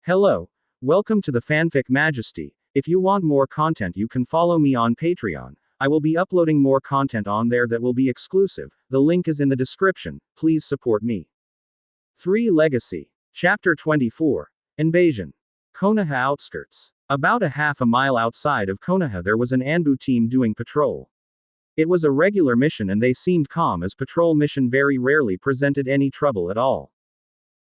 Hello, welcome to the Fanfic Majesty. If you want more content, you can follow me on Patreon. I will be uploading more content on there that will be exclusive. The link is in the description. Please support me. 3 Legacy. Chapter 24. Invasion. Konoha outskirts. About a half a mile outside of Konoha, there was an Anbu team doing patrol. It was a regular mission and they seemed calm, as patrol mission very rarely presented any trouble at all.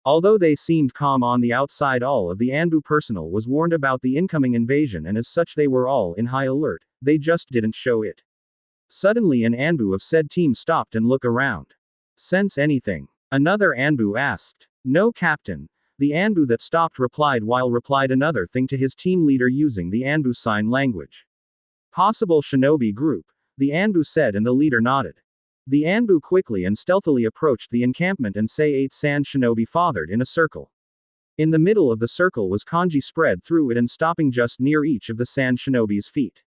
Although they seemed calm on the outside, all of the Anbu personnel was warned about the incoming invasion, and as such they were all in high alert. They just didn't show it. Suddenly an Anbu of said team stopped and looked around. "Sense anything?" Another Anbu asked. "No, Captain." The Anbu that stopped replied, while replied another thing to his team leader using the Anbu sign language. "Possible shinobi group," the Anbu said, and the leader nodded. The Anbu quickly and stealthily approached the encampment and say 8 sand shinobi fathered in a circle. In the middle of the circle was kanji spread through it and stopping just near each of the sand shinobi's feet.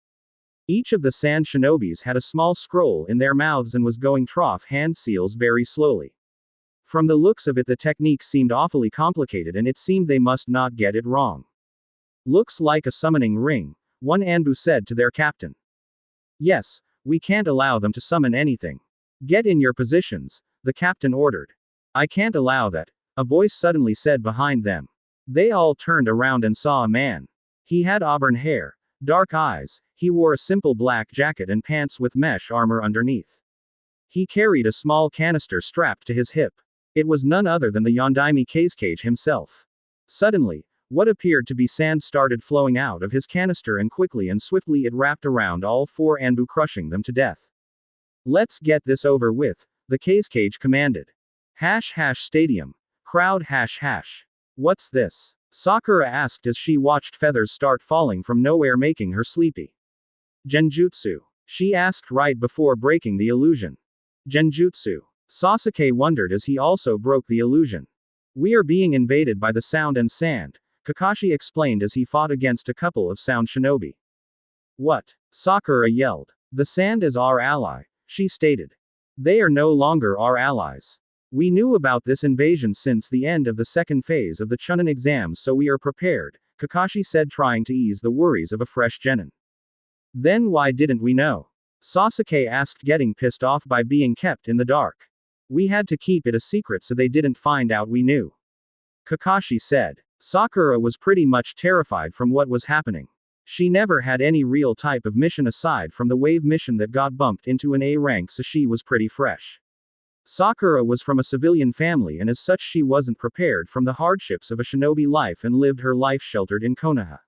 Each of the sand shinobis had a small scroll in their mouths and was going trough hand seals very slowly. From the looks of it, the technique seemed awfully complicated, and it seemed they must not get it wrong. "Looks like a summoning ring," one Anbu said to their captain. "Yes, we can't allow them to summon anything. Get in your positions," the captain ordered. "I can't allow that," a voice suddenly said behind them. They all turned around and saw a man. He had auburn hair, dark eyes, he wore a simple black jacket and pants with mesh armor underneath. He carried a small canister strapped to his hip. It was none other than the Yondaime Kage himself. Suddenly, what appeared to be sand started flowing out of his canister, and quickly and swiftly it wrapped around all 4 Anbu, crushing them to death. "Let's get this over with," the Kage commanded. Stadium. Crowd What's this? Sakura asked as she watched feathers start falling from nowhere, making her sleepy. "Genjutsu?" she asked right before breaking the illusion. "Genjutsu?" Sasuke wondered as he also broke the illusion. "We are being invaded by the sound and sand," Kakashi explained as he fought against a couple of sound shinobi. "What?" Sakura yelled. "The sand is our ally," she stated. "They are no longer our allies. We knew about this invasion since the end of the second phase of the Chunin exams, so we are prepared," Kakashi said, trying to ease the worries of a fresh genin. "Then why didn't we know?" Sasuke asked, getting pissed off by being kept in the dark. "We had to keep it a secret so they didn't find out we knew," Kakashi said. Sakura was pretty much terrified from what was happening. She never had any real type of mission aside from the wave mission that got bumped into an A rank, so she was pretty fresh. Sakura was from a civilian family, and as such she wasn't prepared from the hardships of a shinobi life and lived her life sheltered in Konoha.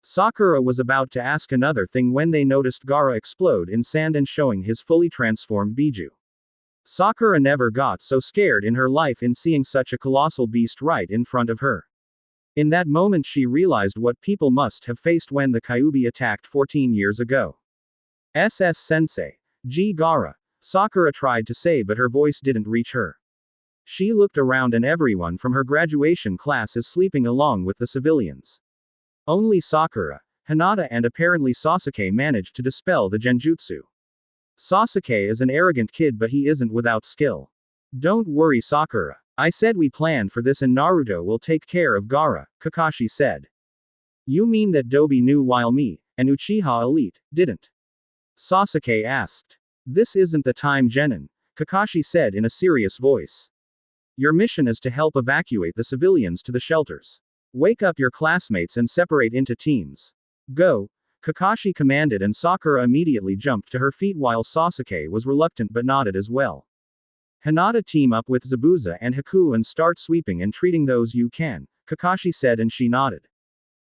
Sakura was about to ask another thing when they noticed Gaara explode in sand and showing his fully transformed Biju. Sakura never got so scared in her life in seeing such a colossal beast right in front of her. In that moment she realized what people must have faced when the Kyuubi attacked 14 years ago. "Sensei. G. Gaara," Sakura tried to say, but her voice didn't reach her. She looked around and everyone from her graduation class is sleeping along with the civilians. Only Sakura, Hinata and apparently Sasuke managed to dispel the genjutsu. "Sasuke is an arrogant kid, but he isn't without skill. Don't worry, Sakura. I said we planned for this and Naruto will take care of Gaara," Kakashi said. "You mean that Dobi knew while me, and Uchiha Elite, didn't?" Sasuke asked. "This isn't the time, genin," Kakashi said in a serious voice. "Your mission is to help evacuate the civilians to the shelters. Wake up your classmates and separate into teams. Go," Kakashi commanded, and Sakura immediately jumped to her feet while Sasuke was reluctant but nodded as well. "Hinata, team up with Zabuza and Haku and start sweeping and treating those you can," Kakashi said, and she nodded.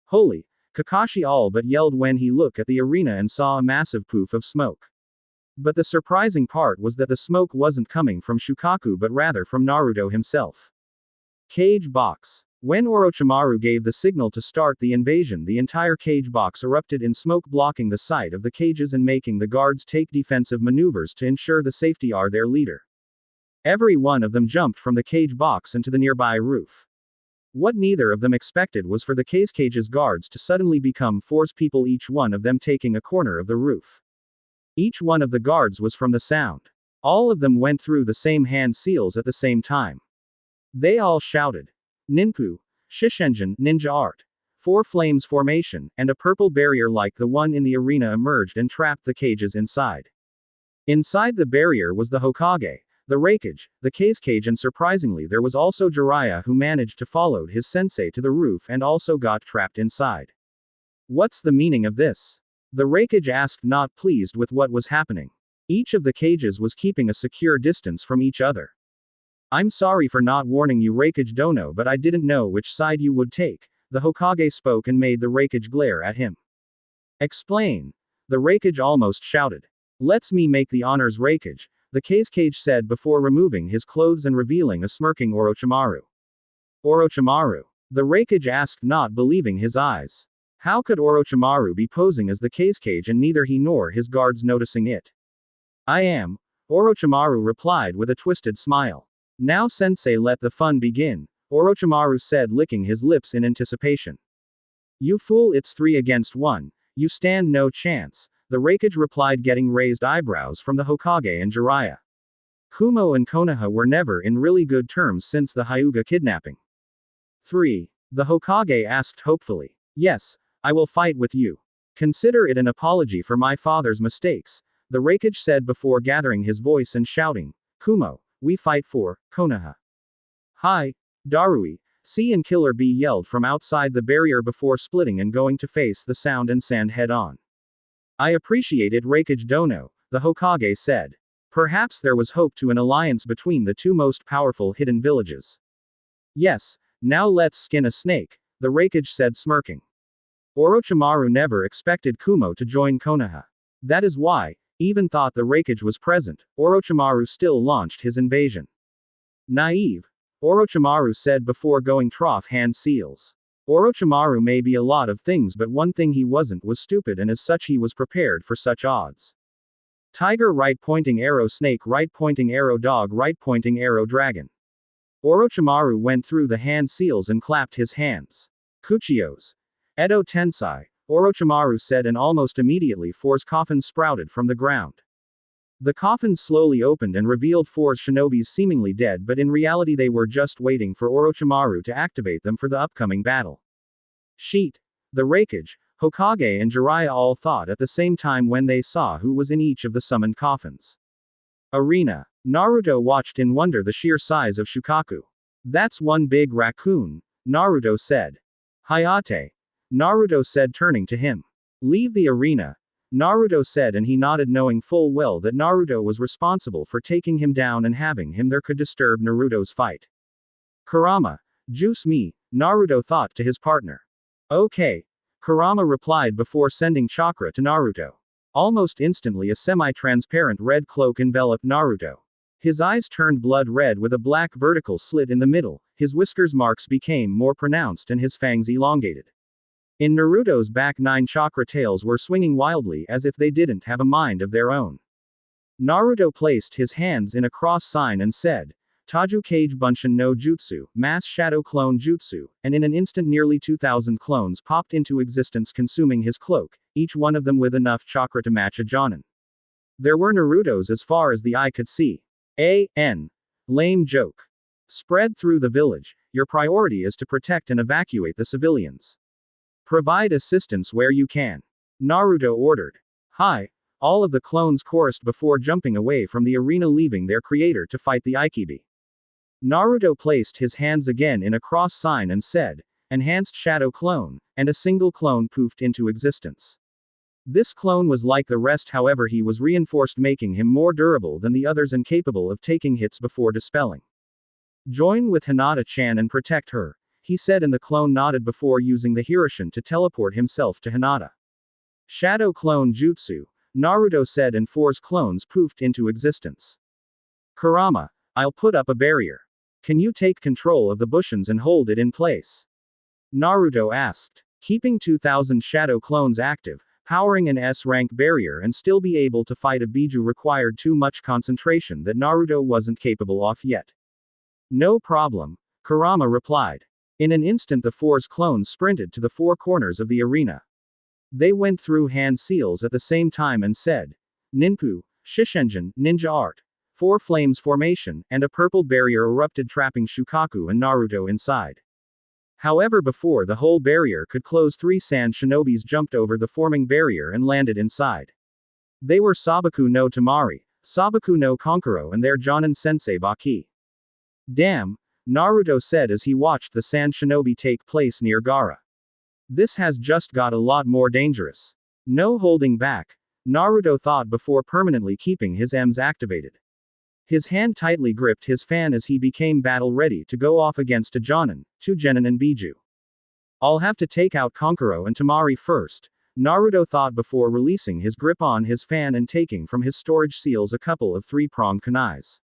"Holy," Kakashi all but yelled when he looked at the arena and saw a massive poof of smoke. But the surprising part was that the smoke wasn't coming from Shukaku but rather from Naruto himself. Cage box. When Orochimaru gave the signal to start the invasion, the entire cage box erupted in smoke, blocking the sight of the cages and making the guards take defensive maneuvers to ensure the safety of their leader. Every one of them jumped from the cage box into the nearby roof. What neither of them expected was for the cage's guards to suddenly become force people, each one of them taking a corner of the roof. Each one of the guards was from the sound. All of them went through the same hand seals at the same time. They all shouted, "Ninpu!" Shishenjin, ninja art. 4 flames formation, and a purple barrier like the one in the arena emerged and trapped the Kages inside. Inside the barrier was the Hokage, the Raikage, the Kage, and surprisingly there was also Jiraiya who managed to follow his sensei to the roof and also got trapped inside. What's the meaning of this? The Raikage asked, not pleased with what was happening. Each of the Kages was keeping a secure distance from each other. I'm sorry for not warning you, Raikage Dono, but I didn't know which side you would take. The Hokage spoke and made the Raikage glare at him. Explain. The Raikage almost shouted. Let's me make the honors, Raikage, the Kage said before removing his clothes and revealing a smirking Orochimaru. Orochimaru. The Raikage asked, not believing his eyes. How could Orochimaru be posing as the Kage and neither he nor his guards noticing it? I am. Orochimaru replied with a twisted smile. Now sensei, let the fun begin, Orochimaru said, licking his lips in anticipation. You fool, it's 3 against 1, you stand no chance, the Raikage replied, getting raised eyebrows from the Hokage and Jiraiya. Kumo and Konoha were never in really good terms since the Hyuga kidnapping. 3. The Hokage asked hopefully. Yes, I will fight with you. Consider it an apology for my father's mistakes, the Raikage said before gathering his voice and shouting, Kumo, we fight for Konoha. Hi, Darui, C and Killer B yelled from outside the barrier before splitting and going to face the sound and sand head on. I appreciate it, Raikage Dono, the Hokage said. Perhaps there was hope to an alliance between the 2 most powerful hidden villages. Yes, now let's skin a snake, the Raikage said, smirking. Orochimaru never expected Kumo to join Konoha. That is why, even thought the Raikage was present, Orochimaru still launched his invasion. Naive. Orochimaru said before going trough hand seals. Orochimaru may be a lot of things, but one thing he wasn't was stupid, and as such he was prepared for such odds. Tiger right pointing arrow, snake right pointing arrow, dog right pointing arrow, dragon. Orochimaru went through the hand seals and clapped his hands. Kuchios. Edo Tensai, Orochimaru said, and almost immediately 4's coffins sprouted from the ground. The coffins slowly opened and revealed 4 shinobis seemingly dead, but in reality they were just waiting for Orochimaru to activate them for the upcoming battle. Sheet. The Raikage, Hokage and Jiraiya all thought at the same time when they saw who was in each of the summoned coffins. Arena. Naruto watched in wonder the sheer size of Shukaku. That's one big raccoon, Naruto said. Hayate. Naruto said, turning to him. Leave the arena, Naruto said, and he nodded, knowing full well that Naruto was responsible for taking him down, and having him there could disturb Naruto's fight. Kurama, juice me, Naruto thought to his partner. Okay. Kurama replied before sending chakra to Naruto. Almost instantly a semi-transparent red cloak enveloped Naruto. His eyes turned blood red with a black vertical slit in the middle, his whiskers marks became more pronounced and his fangs elongated. In Naruto's back 9 chakra tails were swinging wildly as if they didn't have a mind of their own. Naruto placed his hands in a cross sign and said, Taju Kage Bunshin no Jutsu, Mass Shadow Clone Jutsu, and in an instant nearly 2,000 clones popped into existence, consuming his cloak, each one of them with enough chakra to match a Jonin. There were Narutos as far as the eye could see. Lame joke. Spread through the village, your priority is to protect and evacuate the civilians. Provide assistance where you can. Naruto ordered. Hi. All of the clones chorused before jumping away from the arena, leaving their creator to fight the Ikibi. Naruto placed his hands again in a cross sign and said, Enhanced Shadow Clone, and a single clone poofed into existence. This clone was like the rest, however he was reinforced, making him more durable than the others and capable of taking hits before dispelling. Join with Hinata-chan and protect her, he said, and the clone nodded before using the Hiroshin to teleport himself to Hinata. Shadow Clone Jutsu, Naruto said, and 4's clones poofed into existence. Kurama, I'll put up a barrier. Can you take control of the Bushins and hold it in place? Naruto asked. Keeping 2,000 shadow clones active, powering an S-rank barrier and still be able to fight a Biju required too much concentration that Naruto wasn't capable of yet. No problem, Kurama replied. In an instant the 4's clones sprinted to the 4 corners of the arena. They went through hand seals at the same time and said, Ninpu, Shishenjin, ninja art. 4 flames formation, and a purple barrier erupted, trapping Shukaku and Naruto inside. However, before the whole barrier could close, 3 sand shinobis jumped over the forming barrier and landed inside. They were Sabaku no Tamari, Sabaku no Kankuro, and their Jonin sensei Baki. Damn, Naruto said as he watched the sand shinobi take place near Gaara. This has just got a lot more dangerous. No holding back, Naruto thought before permanently keeping his Ms activated. His hand tightly gripped his fan as he became battle ready to go off against a Jonin, 2 Genin and Biju. I'll have to take out Kankuro and Tamari first, Naruto thought before releasing his grip on his fan and taking from his storage seals a couple of 3-pronged kunais.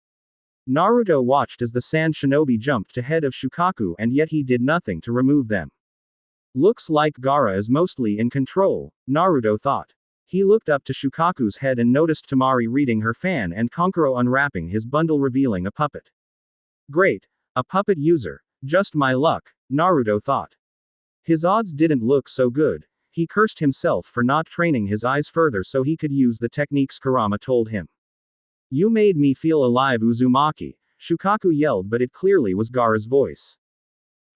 Naruto watched as the sand shinobi jumped ahead of Shukaku, and yet he did nothing to remove them. Looks like Gaara is mostly in control, Naruto thought. He looked up to Shukaku's head and noticed Tamari reading her fan and Kankuro unwrapping his bundle, revealing a puppet. Great, a puppet user, just my luck, Naruto thought. His odds didn't look so good. He cursed himself for not training his eyes further so he could use the techniques Kurama told him. You made me feel alive, Uzumaki, Shukaku yelled, but it clearly was Gaara's voice.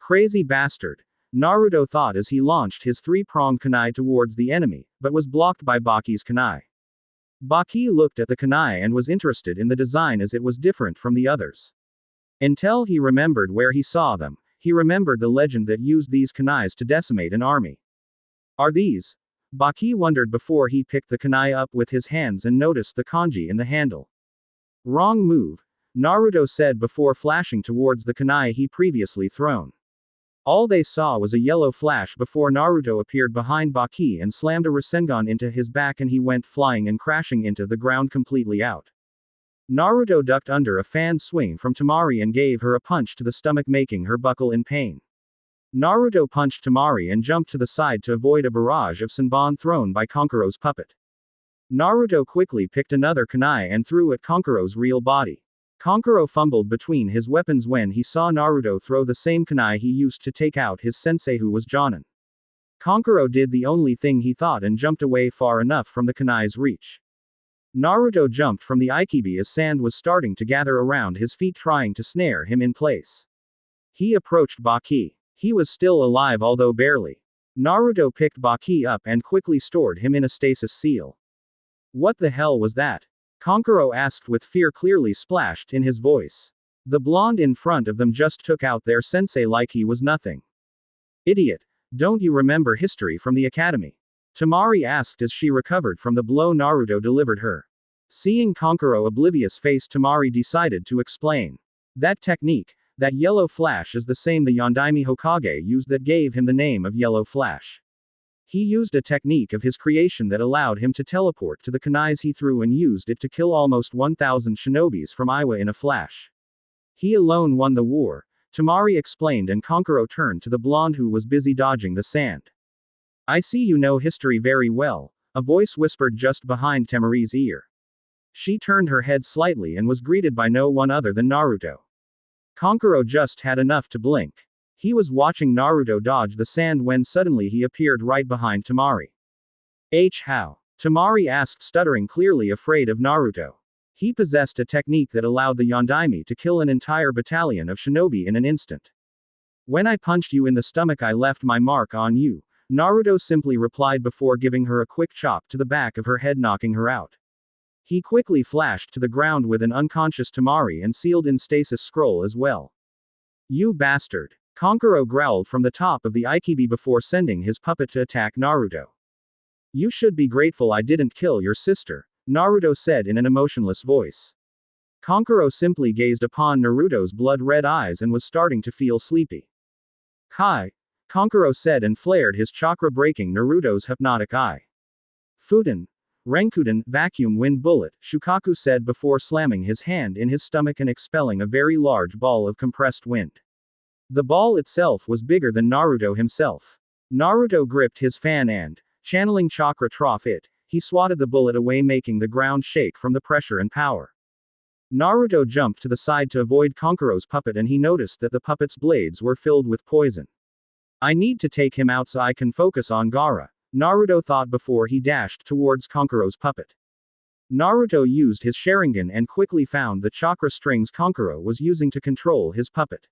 Crazy bastard, Naruto thought as he launched his 3-pronged kunai towards the enemy, but was blocked by Baki's kunai. Baki looked at the kunai and was interested in the design as it was different from the others. Until he remembered where he saw them, he remembered the legend that used these kunais to decimate an army. Are these? Baki wondered before he picked the kunai up with his hands and noticed the kanji in the handle. Wrong move, Naruto said before flashing towards the kunai he previously thrown. All they saw was a yellow flash before Naruto appeared behind Baki and slammed a Rasengan into his back, and he went flying and crashing into the ground completely out. Naruto ducked under a fan swing from Tamari and gave her a punch to the stomach, making her buckle in pain. Naruto punched Tamari and jumped to the side to avoid a barrage of Senbon thrown by Kankuro's puppet. Naruto quickly picked another kunai and threw at Kankuro's real body. Kankuro fumbled between his weapons when he saw Naruto throw the same kunai he used to take out his sensei, who was Jonin. Kankuro did the only thing he thought and jumped away far enough from the kunai's reach. Naruto jumped from the Ikibi as sand was starting to gather around his feet, trying to snare him in place. He approached Baki. He was still alive, although barely. Naruto picked Baki up and quickly stored him in a stasis seal. What the hell was that? Kankuro asked with fear clearly splashed in his voice. The blonde in front of them just took out their sensei like he was nothing. Idiot, don't you remember history from the academy? Tamari asked as she recovered from the blow Naruto delivered her. Seeing Kankuro oblivious face, Tamari decided to explain. That technique, that yellow flash, is the same the Yondaime Hokage used that gave him the name of Yellow Flash. He used a technique of his creation that allowed him to teleport to the kunais he threw and used it to kill almost 1,000 shinobis from Iwa in a flash. He alone won the war, Tamari explained, and Kankuro turned to the blonde who was busy dodging the sand. I see you know history very well, a voice whispered just behind Tamari's ear. She turned her head slightly and was greeted by no one other than Naruto. Kankuro just had enough to blink. He was watching Naruto dodge the sand when suddenly he appeared right behind Tamari. How? Tamari asked, stuttering, clearly afraid of Naruto. He possessed a technique that allowed the Yondaime to kill an entire battalion of shinobi in an instant. When I punched you in the stomach, I left my mark on you, Naruto simply replied before giving her a quick chop to the back of her head, knocking her out. He quickly flashed to the ground with an unconscious Tamari and sealed in stasis scroll as well. You bastard! Kankuro growled from the top of the Ikibi before sending his puppet to attack Naruto. You should be grateful I didn't kill your sister, Naruto said in an emotionless voice. Kankuro simply gazed upon Naruto's blood-red eyes and was starting to feel sleepy. Kai, Kankuro said and flared his chakra, breaking Naruto's hypnotic eye. Futen, Renkuden, vacuum wind bullet, Shukaku said before slamming his hand in his stomach and expelling a very large ball of compressed wind. The ball itself was bigger than Naruto himself. Naruto gripped his fan and, channeling chakra trough it, he swatted the bullet away, making the ground shake from the pressure and power. Naruto jumped to the side to avoid Kankuro's puppet, and he noticed that the puppet's blades were filled with poison. I need to take him out so I can focus on Gaara, Naruto thought before he dashed towards Kankuro's puppet. Naruto used his Sharingan and quickly found the chakra strings Kankuro was using to control his puppet.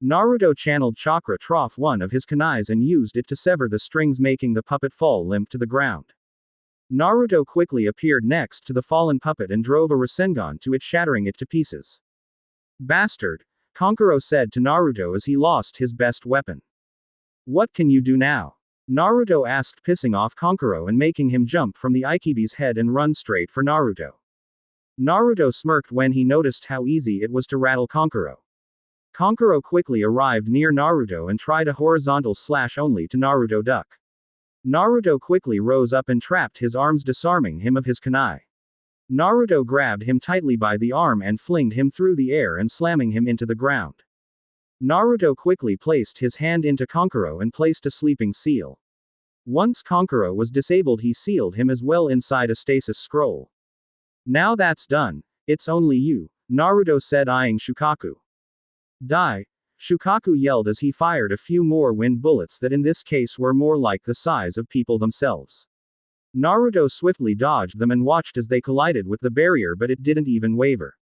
Naruto channeled chakra trough one of his kunais and used it to sever the strings, making the puppet fall limp to the ground. Naruto quickly appeared next to the fallen puppet and drove a Rasengan to it, shattering it to pieces. Bastard, Kankuro said to Naruto as he lost his best weapon. What can you do now? Naruto asked, pissing off Kankuro and making him jump from the Ikibi's head and run straight for Naruto. Naruto smirked when he noticed how easy it was to rattle Kankuro. Kankuro quickly arrived near Naruto and tried a horizontal slash only to Naruto duck. Naruto quickly rose up and trapped his arms, disarming him of his kunai. Naruto grabbed him tightly by the arm and flinged him through the air and slamming him into the ground. Naruto quickly placed his hand into Kankuro and placed a sleeping seal. Once Kankuro was disabled, he sealed him as well inside a stasis scroll. Now that's done, it's only you, Naruto said, eyeing Shukaku. Die! Shukaku yelled as he fired a few more wind bullets that in this case were more like the size of people themselves. Naruto swiftly dodged them and watched as they collided with the barrier, but it didn't even waver.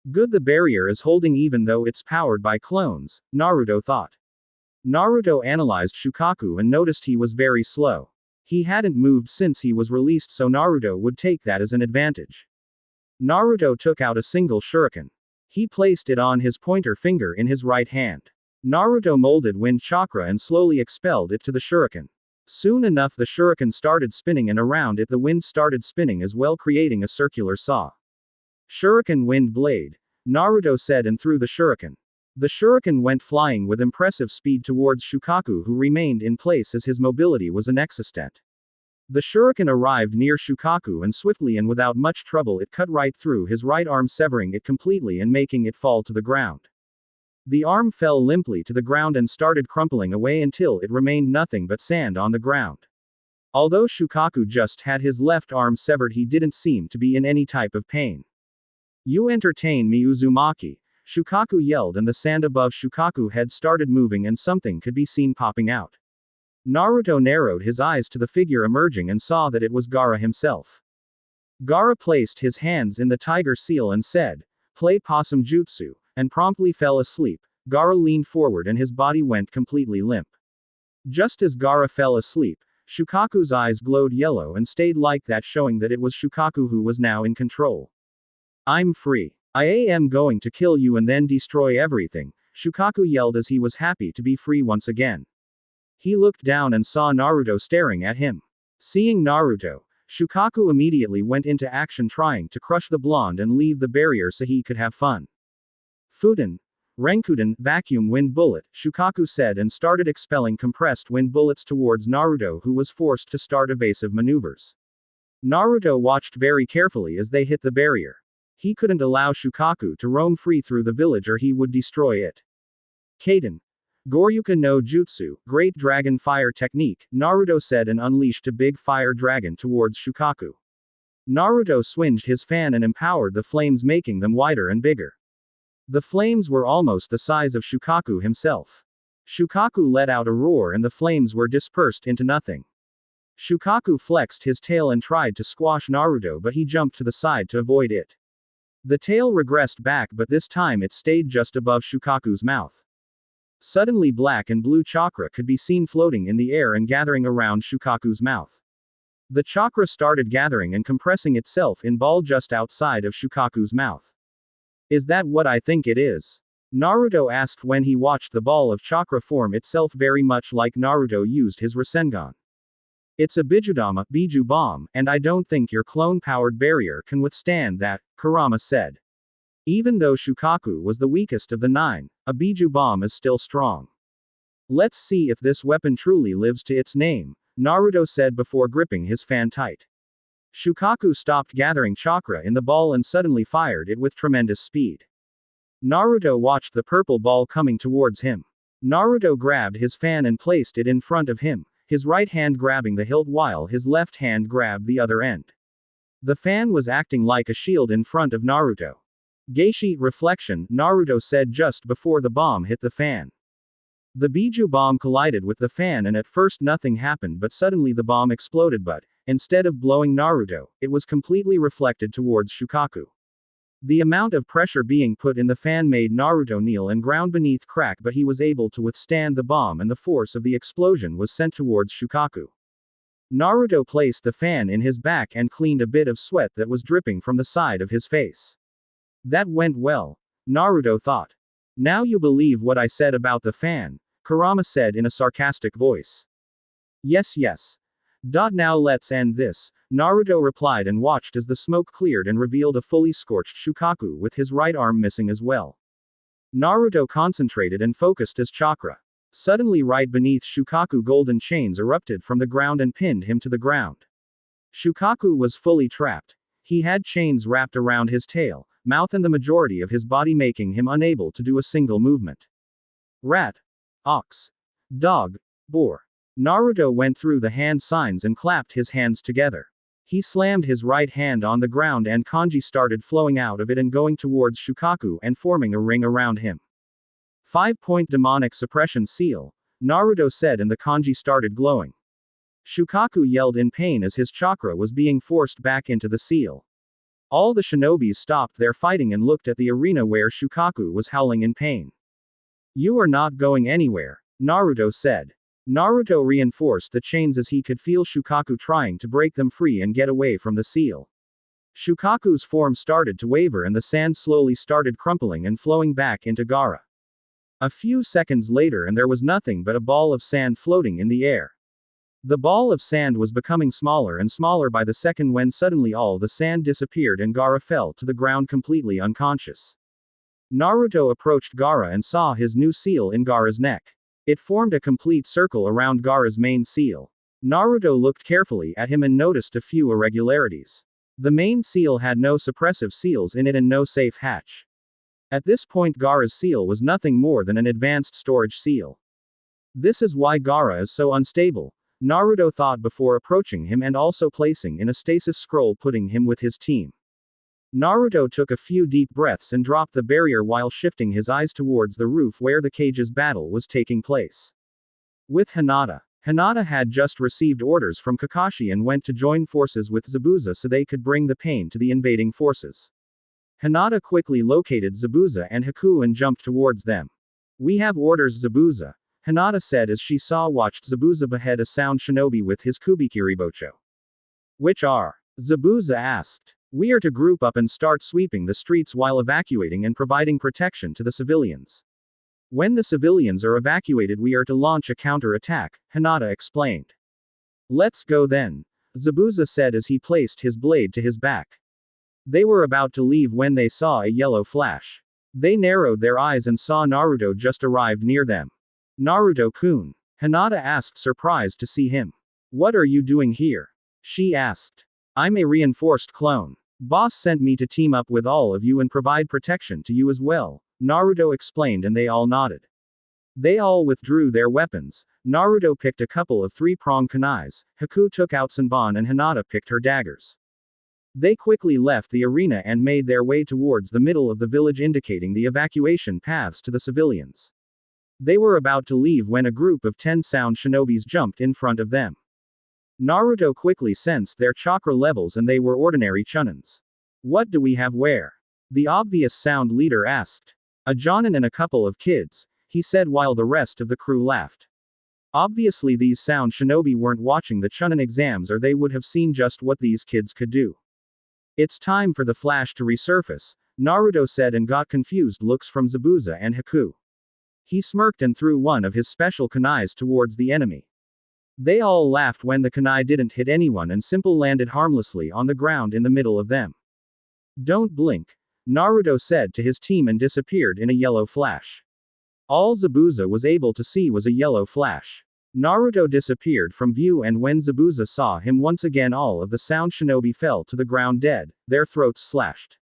Good, the barrier is holding even though it's powered by clones, Naruto thought. Naruto analyzed Shukaku and noticed he was very slow. He hadn't moved since he was released, so Naruto would take that as an advantage. Naruto took out a single shuriken. He placed it on his pointer finger in his right hand. Naruto molded wind chakra and slowly expelled it to the shuriken. Soon enough the shuriken started spinning and around it the wind started spinning as well, creating a circular saw. Shuriken wind blade, Naruto said and threw the shuriken. The shuriken went flying with impressive speed towards Shukaku, who remained in place as his mobility was inexistent. The shuriken arrived near Shukaku and swiftly and without much trouble it cut right through his right arm, severing it completely and making it fall to the ground. The arm fell limply to the ground and started crumpling away until it remained nothing but sand on the ground. Although Shukaku just had his left arm severed, he didn't seem to be in any type of pain. You entertain me, Uzumaki, Shukaku yelled, and the sand above Shukaku's head started moving and something could be seen popping out. Naruto narrowed his eyes to the figure emerging and saw that it was Gaara himself. Gaara placed his hands in the tiger seal and said, "Play possum jutsu," and promptly fell asleep. Gaara leaned forward and his body went completely limp. Just as Gaara fell asleep, Shukaku's eyes glowed yellow and stayed like that, showing that it was Shukaku who was now in control. I'm free. I am going to kill you and then destroy everything, Shukaku yelled as he was happy to be free once again. He looked down and saw Naruto staring at him. Seeing Naruto, Shukaku immediately went into action, trying to crush the blonde and leave the barrier so he could have fun. Fuden. Renkuden, vacuum wind bullet, Shukaku said and started expelling compressed wind bullets towards Naruto, who was forced to start evasive maneuvers. Naruto watched very carefully as they hit the barrier. He couldn't allow Shukaku to roam free through the village or he would destroy it. Kaden. Goryuka no Jutsu, Great Dragon Fire Technique, Naruto said and unleashed a big fire dragon towards Shukaku. Naruto swinged his fan and empowered the flames, making them wider and bigger. The flames were almost the size of Shukaku himself. Shukaku let out a roar and the flames were dispersed into nothing. Shukaku flexed his tail and tried to squash Naruto, but he jumped to the side to avoid it. The tail regressed back, but this time it stayed just above Shukaku's mouth. Suddenly black and blue chakra could be seen floating in the air and gathering around Shukaku's mouth. The chakra started gathering and compressing itself in ball just outside of Shukaku's mouth. Is that what I think it is? Naruto asked when he watched the ball of chakra form itself, very much like Naruto used his Rasengan. It's a Bijudama, Biju bomb, and I don't think your clone-powered barrier can withstand that, Kurama said. Even though Shukaku was the weakest of the 9, a Biju bomb is still strong. Let's see if this weapon truly lives to its name, Naruto said before gripping his fan tight. Shukaku stopped gathering chakra in the ball and suddenly fired it with tremendous speed. Naruto watched the purple ball coming towards him. Naruto grabbed his fan and placed it in front of him, his right hand grabbing the hilt while his left hand grabbed the other end. The fan was acting like a shield in front of Naruto. Geishi, reflection, Naruto said just before the bomb hit the fan. The Biju bomb collided with the fan and at first nothing happened, but suddenly the bomb exploded, but instead of blowing Naruto, it was completely reflected towards Shukaku. The amount of pressure being put in the fan made Naruto kneel and ground beneath crack, but he was able to withstand the bomb and the force of the explosion was sent towards Shukaku. Naruto placed the fan in his back and cleaned a bit of sweat that was dripping from the side of his face. That went well, Naruto thought. Now you believe what I said about the fan, Kurama said in a sarcastic voice. Yes. Now let's end this, Naruto replied and watched as the smoke cleared and revealed a fully scorched Shukaku with his right arm missing as well. Naruto concentrated and focused his chakra. Suddenly right beneath Shukaku golden chains erupted from the ground and pinned him to the ground. Shukaku was fully trapped. He had chains wrapped around his tail, mouth and the majority of his body, making him unable to do a single movement. Rat. Ox. Dog. Boar. Naruto went through the hand signs and clapped his hands together. He slammed his right hand on the ground and kanji started flowing out of it and going towards Shukaku and forming a ring around him. 5-point demonic suppression seal, Naruto said, and the kanji started glowing. Shukaku yelled in pain as his chakra was being forced back into the seal. All the shinobis stopped their fighting and looked at the arena where Shukaku was howling in pain. You are not going anywhere, Naruto said. Naruto reinforced the chains as he could feel Shukaku trying to break them free and get away from the seal. Shukaku's form started to waver and the sand slowly started crumpling and flowing back into Gaara. A few seconds later and there was nothing but a ball of sand floating in the air. The ball of sand was becoming smaller and smaller by the second when suddenly all the sand disappeared and Gaara fell to the ground completely unconscious. Naruto approached Gaara and saw his new seal in Gaara's neck. It formed a complete circle around Gaara's main seal. Naruto looked carefully at him and noticed a few irregularities. The main seal had no suppressive seals in it and no safe hatch. At this point Gaara's seal was nothing more than an advanced storage seal. This is why Gaara is so unstable, Naruto thought before approaching him and also placing in a stasis scroll putting him with his team. Naruto took a few deep breaths and dropped the barrier while shifting his eyes towards the roof where the Kages battle was taking place. With Hinata. Hinata had just received orders from Kakashi and went to join forces with Zabuza so they could bring the pain to the invading forces. Hinata quickly located Zabuza and Haku and jumped towards them. We have orders, Zabuza, Hinata said as she watched Zabuza behead a sound shinobi with his Kubikiribocho. Which are? Zabuza asked. We are to group up and start sweeping the streets while evacuating and providing protection to the civilians. When the civilians are evacuated we are to launch a counter-attack, Hinata explained. Let's go then, Zabuza said as he placed his blade to his back. They were about to leave when they saw a yellow flash. They narrowed their eyes and saw Naruto just arrived near them. Naruto-kun, Hinata asked, surprised to see him. What are you doing here? She asked. I'm a reinforced clone. Boss sent me to team up with all of you and provide protection to you as well, Naruto explained, and they all nodded. They all withdrew their weapons. Naruto picked a couple of 3-pronged kunais, Haku took out Senbon and Hinata picked her daggers. They quickly left the arena and made their way towards the middle of the village, indicating the evacuation paths to the civilians. They were about to leave when a group of 10 sound shinobis jumped in front of them. Naruto quickly sensed their chakra levels and they were ordinary chunins. What do we have where? The obvious sound leader asked. A jonin and a couple of kids, he said while the rest of the crew laughed. Obviously these sound shinobi weren't watching the chunin exams or they would have seen just what these kids could do. It's time for the flash to resurface, Naruto said and got confused looks from Zabuza and Haku. He smirked and threw one of his special kunais towards the enemy. They all laughed when the kunai didn't hit anyone and simple landed harmlessly on the ground in the middle of them. Don't blink, Naruto said to his team and disappeared in a yellow flash. All Zabuza was able to see was a yellow flash. Naruto disappeared from view and when Zabuza saw him once again all of the sound shinobi fell to the ground dead, their throats slashed.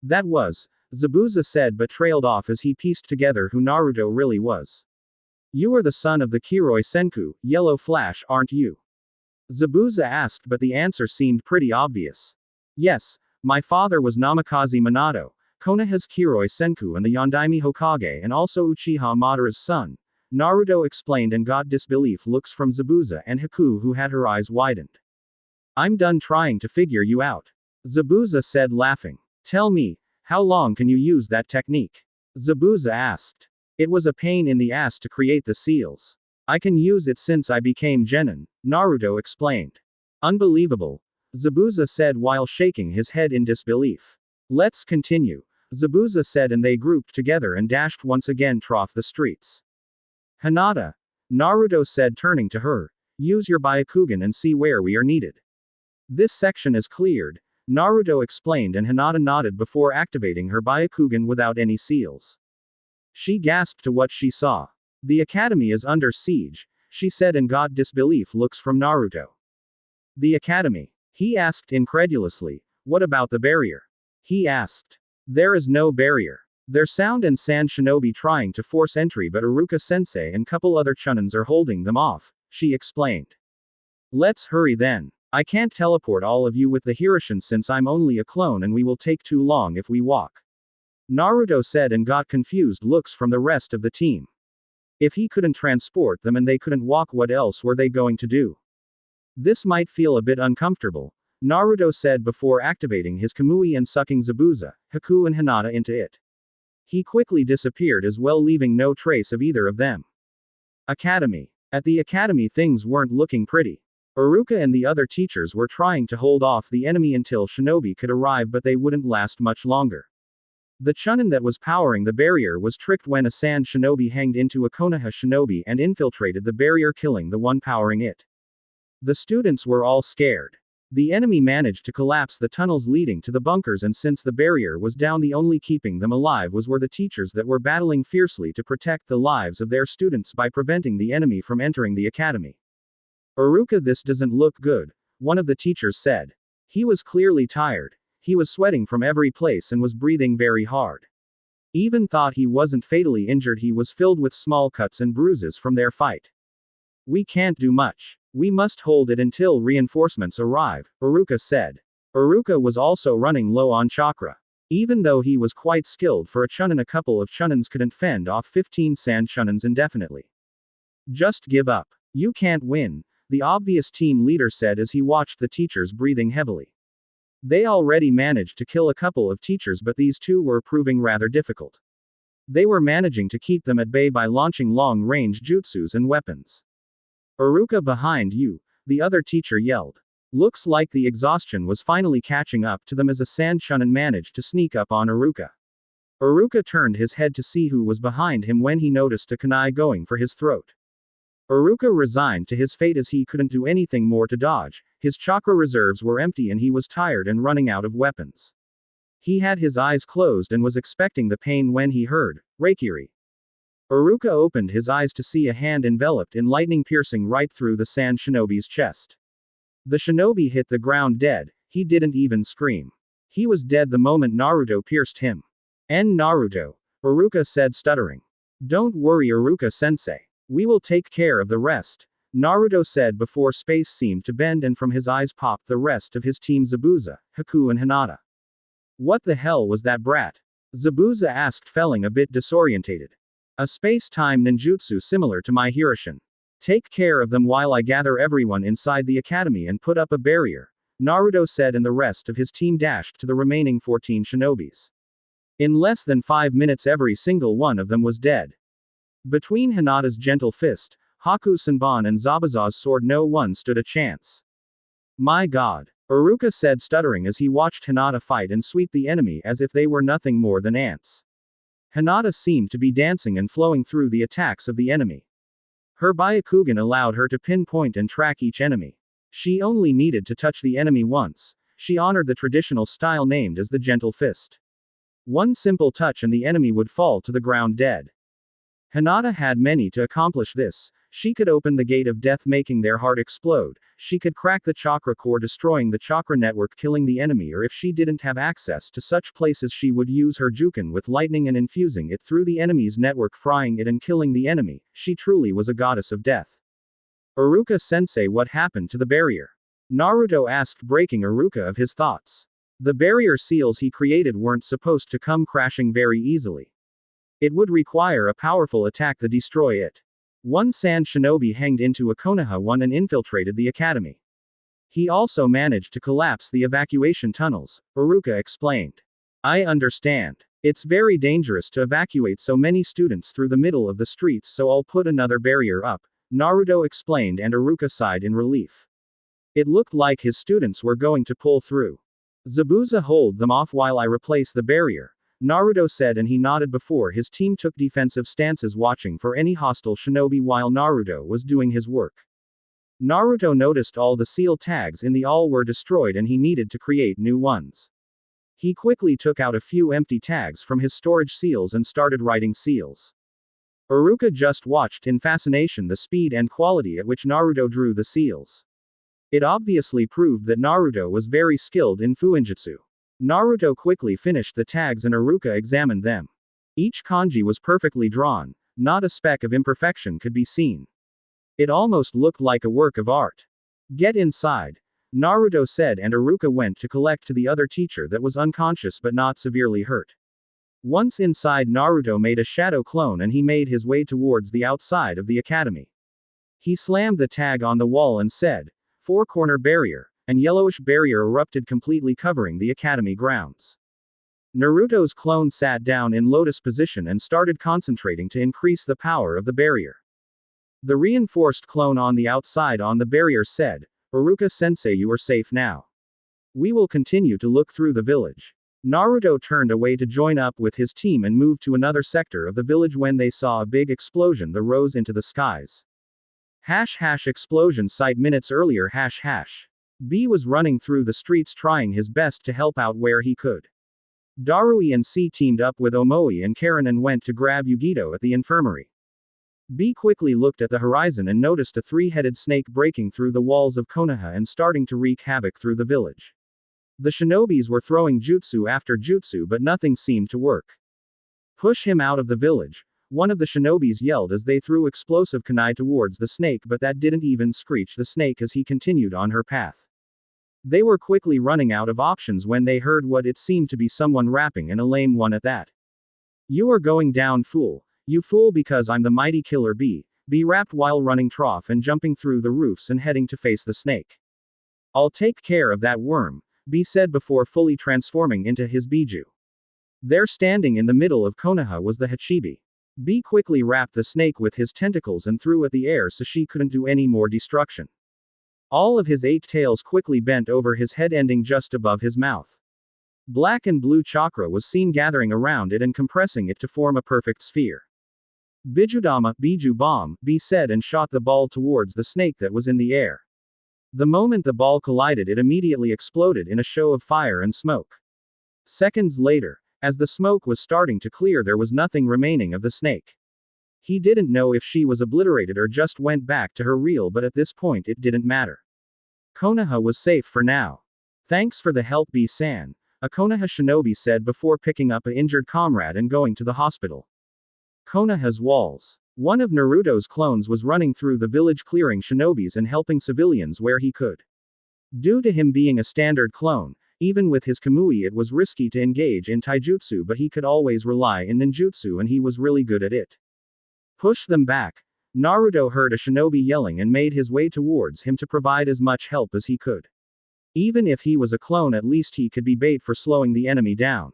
That was, Zabuza said but trailed off as he pieced together who Naruto really was. You are the son of the Kiroi Senku, Yellow Flash, aren't you? Zabuza asked but the answer seemed pretty obvious. Yes, my father was Namikaze Minato, Konoha's Kiroi Senku and the Yondaime Hokage and also Uchiha Madara's son, Naruto explained and got disbelief looks from Zabuza and Haku who had her eyes widened. I'm done trying to figure you out. Zabuza said laughing. Tell me, How long can you use that technique? Zabuza asked. It was a pain in the ass to create the seals. I can use it since I became Genin, Naruto explained. Unbelievable, Zabuza said while shaking his head in disbelief. Let's continue, Zabuza said, and they grouped together and dashed once again trough the streets. Hinata, Naruto said, turning to her. Use your Byakugan and see where we are needed. This section is cleared, Naruto explained, and Hinata nodded before activating her Byakugan without any seals. She gasped to what she saw. The academy is under siege, she said, and got disbelief looks from Naruto. The academy? He asked incredulously. What about the barrier? He asked. There is no barrier. There's Sound and Sand Shinobi trying to force entry, but Iruka-sensei and couple other Chunins are holding them off, she explained. Let's hurry then. I can't teleport all of you with the Hiroshin since I'm only a clone and we will take too long if we walk. Naruto said and got confused looks from the rest of the team. If he couldn't transport them and they couldn't walk, what else were they going to do? This might feel a bit uncomfortable, Naruto said before activating his Kamui and sucking Zabuza, Haku and Hinata into it. He quickly disappeared as well, leaving no trace of either of them. Academy. At the academy things weren't looking pretty. Iruka and the other teachers were trying to hold off the enemy until Shinobi could arrive, but they wouldn't last much longer. The Chunin that was powering the barrier was tricked when a Sand Shinobi hanged into a Konoha Shinobi and infiltrated the barrier, killing the one powering it. The students were all scared. The enemy managed to collapse the tunnels leading to the bunkers, and since the barrier was down, the only keeping them alive were the teachers that were battling fiercely to protect the lives of their students by preventing the enemy from entering the academy. Iruka, this doesn't look good, one of the teachers said. He was clearly tired. He was sweating from every place and was breathing very hard. Even thought he wasn't fatally injured, he was filled with small cuts and bruises from their fight. We can't do much. We must hold it until reinforcements arrive, Iruka said. Iruka was also running low on chakra. Even though he was quite skilled for a Chunin, a couple of Chunins couldn't fend off 15 Sand Chunins indefinitely. Just give up. You can't win, the obvious team leader said as he watched the teachers breathing heavily. They already managed to kill a couple of teachers, but these two were proving rather difficult. They were managing to keep them at bay by launching long-range jutsus and weapons. Iruka, behind you, the other teacher yelled. Looks like the exhaustion was finally catching up to them as a Sand Chunin managed to sneak up on Iruka. Iruka turned his head to see who was behind him when he noticed a kunai going for his throat. Iruka resigned to his fate as he couldn't do anything more to dodge, his chakra reserves were empty and he was tired and running out of weapons. He had his eyes closed and was expecting the pain when he heard, Reikiri. Iruka opened his eyes to see a hand enveloped in lightning piercing right through the Sand Shinobi's chest. The shinobi hit the ground dead, he didn't even scream. He was dead the moment Naruto pierced him. Naruto, Iruka said, stuttering. Don't worry, Iruka-sensei. We will take care of the rest, Naruto said before space seemed to bend and from his eyes popped the rest of his team, Zabuza, Haku and Hinata. What the hell was that brat? Zabuza asked, feeling a bit disorientated. A space-time ninjutsu similar to my Hiroshin. Take care of them while I gather everyone inside the academy and put up a barrier, Naruto said, and the rest of his team dashed to the remaining 14 shinobis. In less than 5 minutes every single one of them was dead. Between Hinata's gentle fist, Haku Senbon and Zabuza's sword, no one stood a chance. My god, Iruka said, stuttering as he watched Hinata fight and sweep the enemy as if they were nothing more than ants. Hinata seemed to be dancing and flowing through the attacks of the enemy. Her Byakugan allowed her to pinpoint and track each enemy. She only needed to touch the enemy once. She honored the traditional style named as the gentle fist. One simple touch and the enemy would fall to the ground dead. Hinata had many to accomplish this. She could open the gate of death, making their heart explode. She could crack the chakra core, destroying the chakra network, killing the enemy, or if she didn't have access to such places, she would use her Juken with lightning and infusing it through the enemy's network, frying it and killing the enemy. She truly was a goddess of death. Iruka-sensei, what happened to the barrier? Naruto asked, breaking Iruka of his thoughts. The barrier seals he created weren't supposed to come crashing very easily. It would require a powerful attack to destroy it. One Sand Shinobi hanged into a Konoha one and infiltrated the academy. He also managed to collapse the evacuation tunnels, Iruka explained. I understand. It's very dangerous to evacuate so many students through the middle of the streets, so I'll put another barrier up, Naruto explained, and Iruka sighed in relief. It looked like his students were going to pull through. Zabuza, hold them off while I replace the barrier, Naruto said, and he nodded before his team took defensive stances, watching for any hostile shinobi while Naruto was doing his work. Naruto noticed all the seal tags in the all were destroyed and he needed to create new ones. He quickly took out a few empty tags from his storage seals and started writing seals. Iruka just watched in fascination the speed and quality at which Naruto drew the seals. It obviously proved that Naruto was very skilled in fuinjutsu. Naruto quickly finished the tags and Iruka examined them. Each kanji was perfectly drawn, not a speck of imperfection could be seen. It almost looked like a work of art. Get inside, Naruto said, and Iruka went to collect to the other teacher that was unconscious but not severely hurt. Once inside, Naruto made a shadow clone and he made his way towards the outside of the academy. He slammed the tag on the wall and said, "Four-corner barrier," and yellowish barrier erupted, completely covering the academy grounds. Naruto's clone sat down in lotus position and started concentrating to increase the power of the barrier. The reinforced clone on the outside on the barrier said, "Iruka-sensei, you are safe now. We will continue to look through the village." Naruto turned away to join up with his team and moved to another sector of the village when they saw a big explosion that rose into the skies. Explosion site minutes earlier. B was running through the streets trying his best to help out where he could. Darui and C teamed up with Omoi and Karen and went to grab Yugito at the infirmary. B quickly looked at the horizon and noticed a three-headed snake breaking through the walls of Konoha and starting to wreak havoc through the village. The shinobis were throwing jutsu after jutsu but nothing seemed to work. "Push him out of the village," one of the shinobis yelled as they threw explosive kunai towards the snake, but that didn't even screech the snake as he continued on her path. They were quickly running out of options when they heard what it seemed to be someone rapping, and a lame one at that. "You are going down, fool. You fool, because I'm the mighty killer B," B rapped while running trough and jumping through the roofs and heading to face the snake. "I'll take care of that worm," B said before fully transforming into his Biju. There, standing in the middle of Konoha, was the Hachibi. B quickly wrapped the snake with his tentacles and threw at the air so she couldn't do any more destruction. All of his 8 tails quickly bent over his head, ending just above his mouth. Black and blue chakra was seen gathering around it and compressing it to form a perfect sphere. "Bijudama, Biju bomb," B said and shot the ball towards the snake that was in the air. The moment the ball collided, it immediately exploded in a show of fire and smoke. Seconds later, as the smoke was starting to clear, there was nothing remaining of the snake. He didn't know if she was obliterated or just went back to her real, but at this point it didn't matter. Konoha was safe for now. "Thanks for the help, B-san," a Konoha shinobi said before picking up an injured comrade and going to the hospital. Konoha's walls. One of Naruto's clones was running through the village clearing shinobis and helping civilians where he could. Due to him being a standard clone, even with his Kamui, it was risky to engage in taijutsu, but he could always rely in ninjutsu and he was really good at it. "Push them back." Naruto heard a shinobi yelling and made his way towards him to provide as much help as he could. Even if he was a clone, at least he could be bait for slowing the enemy down.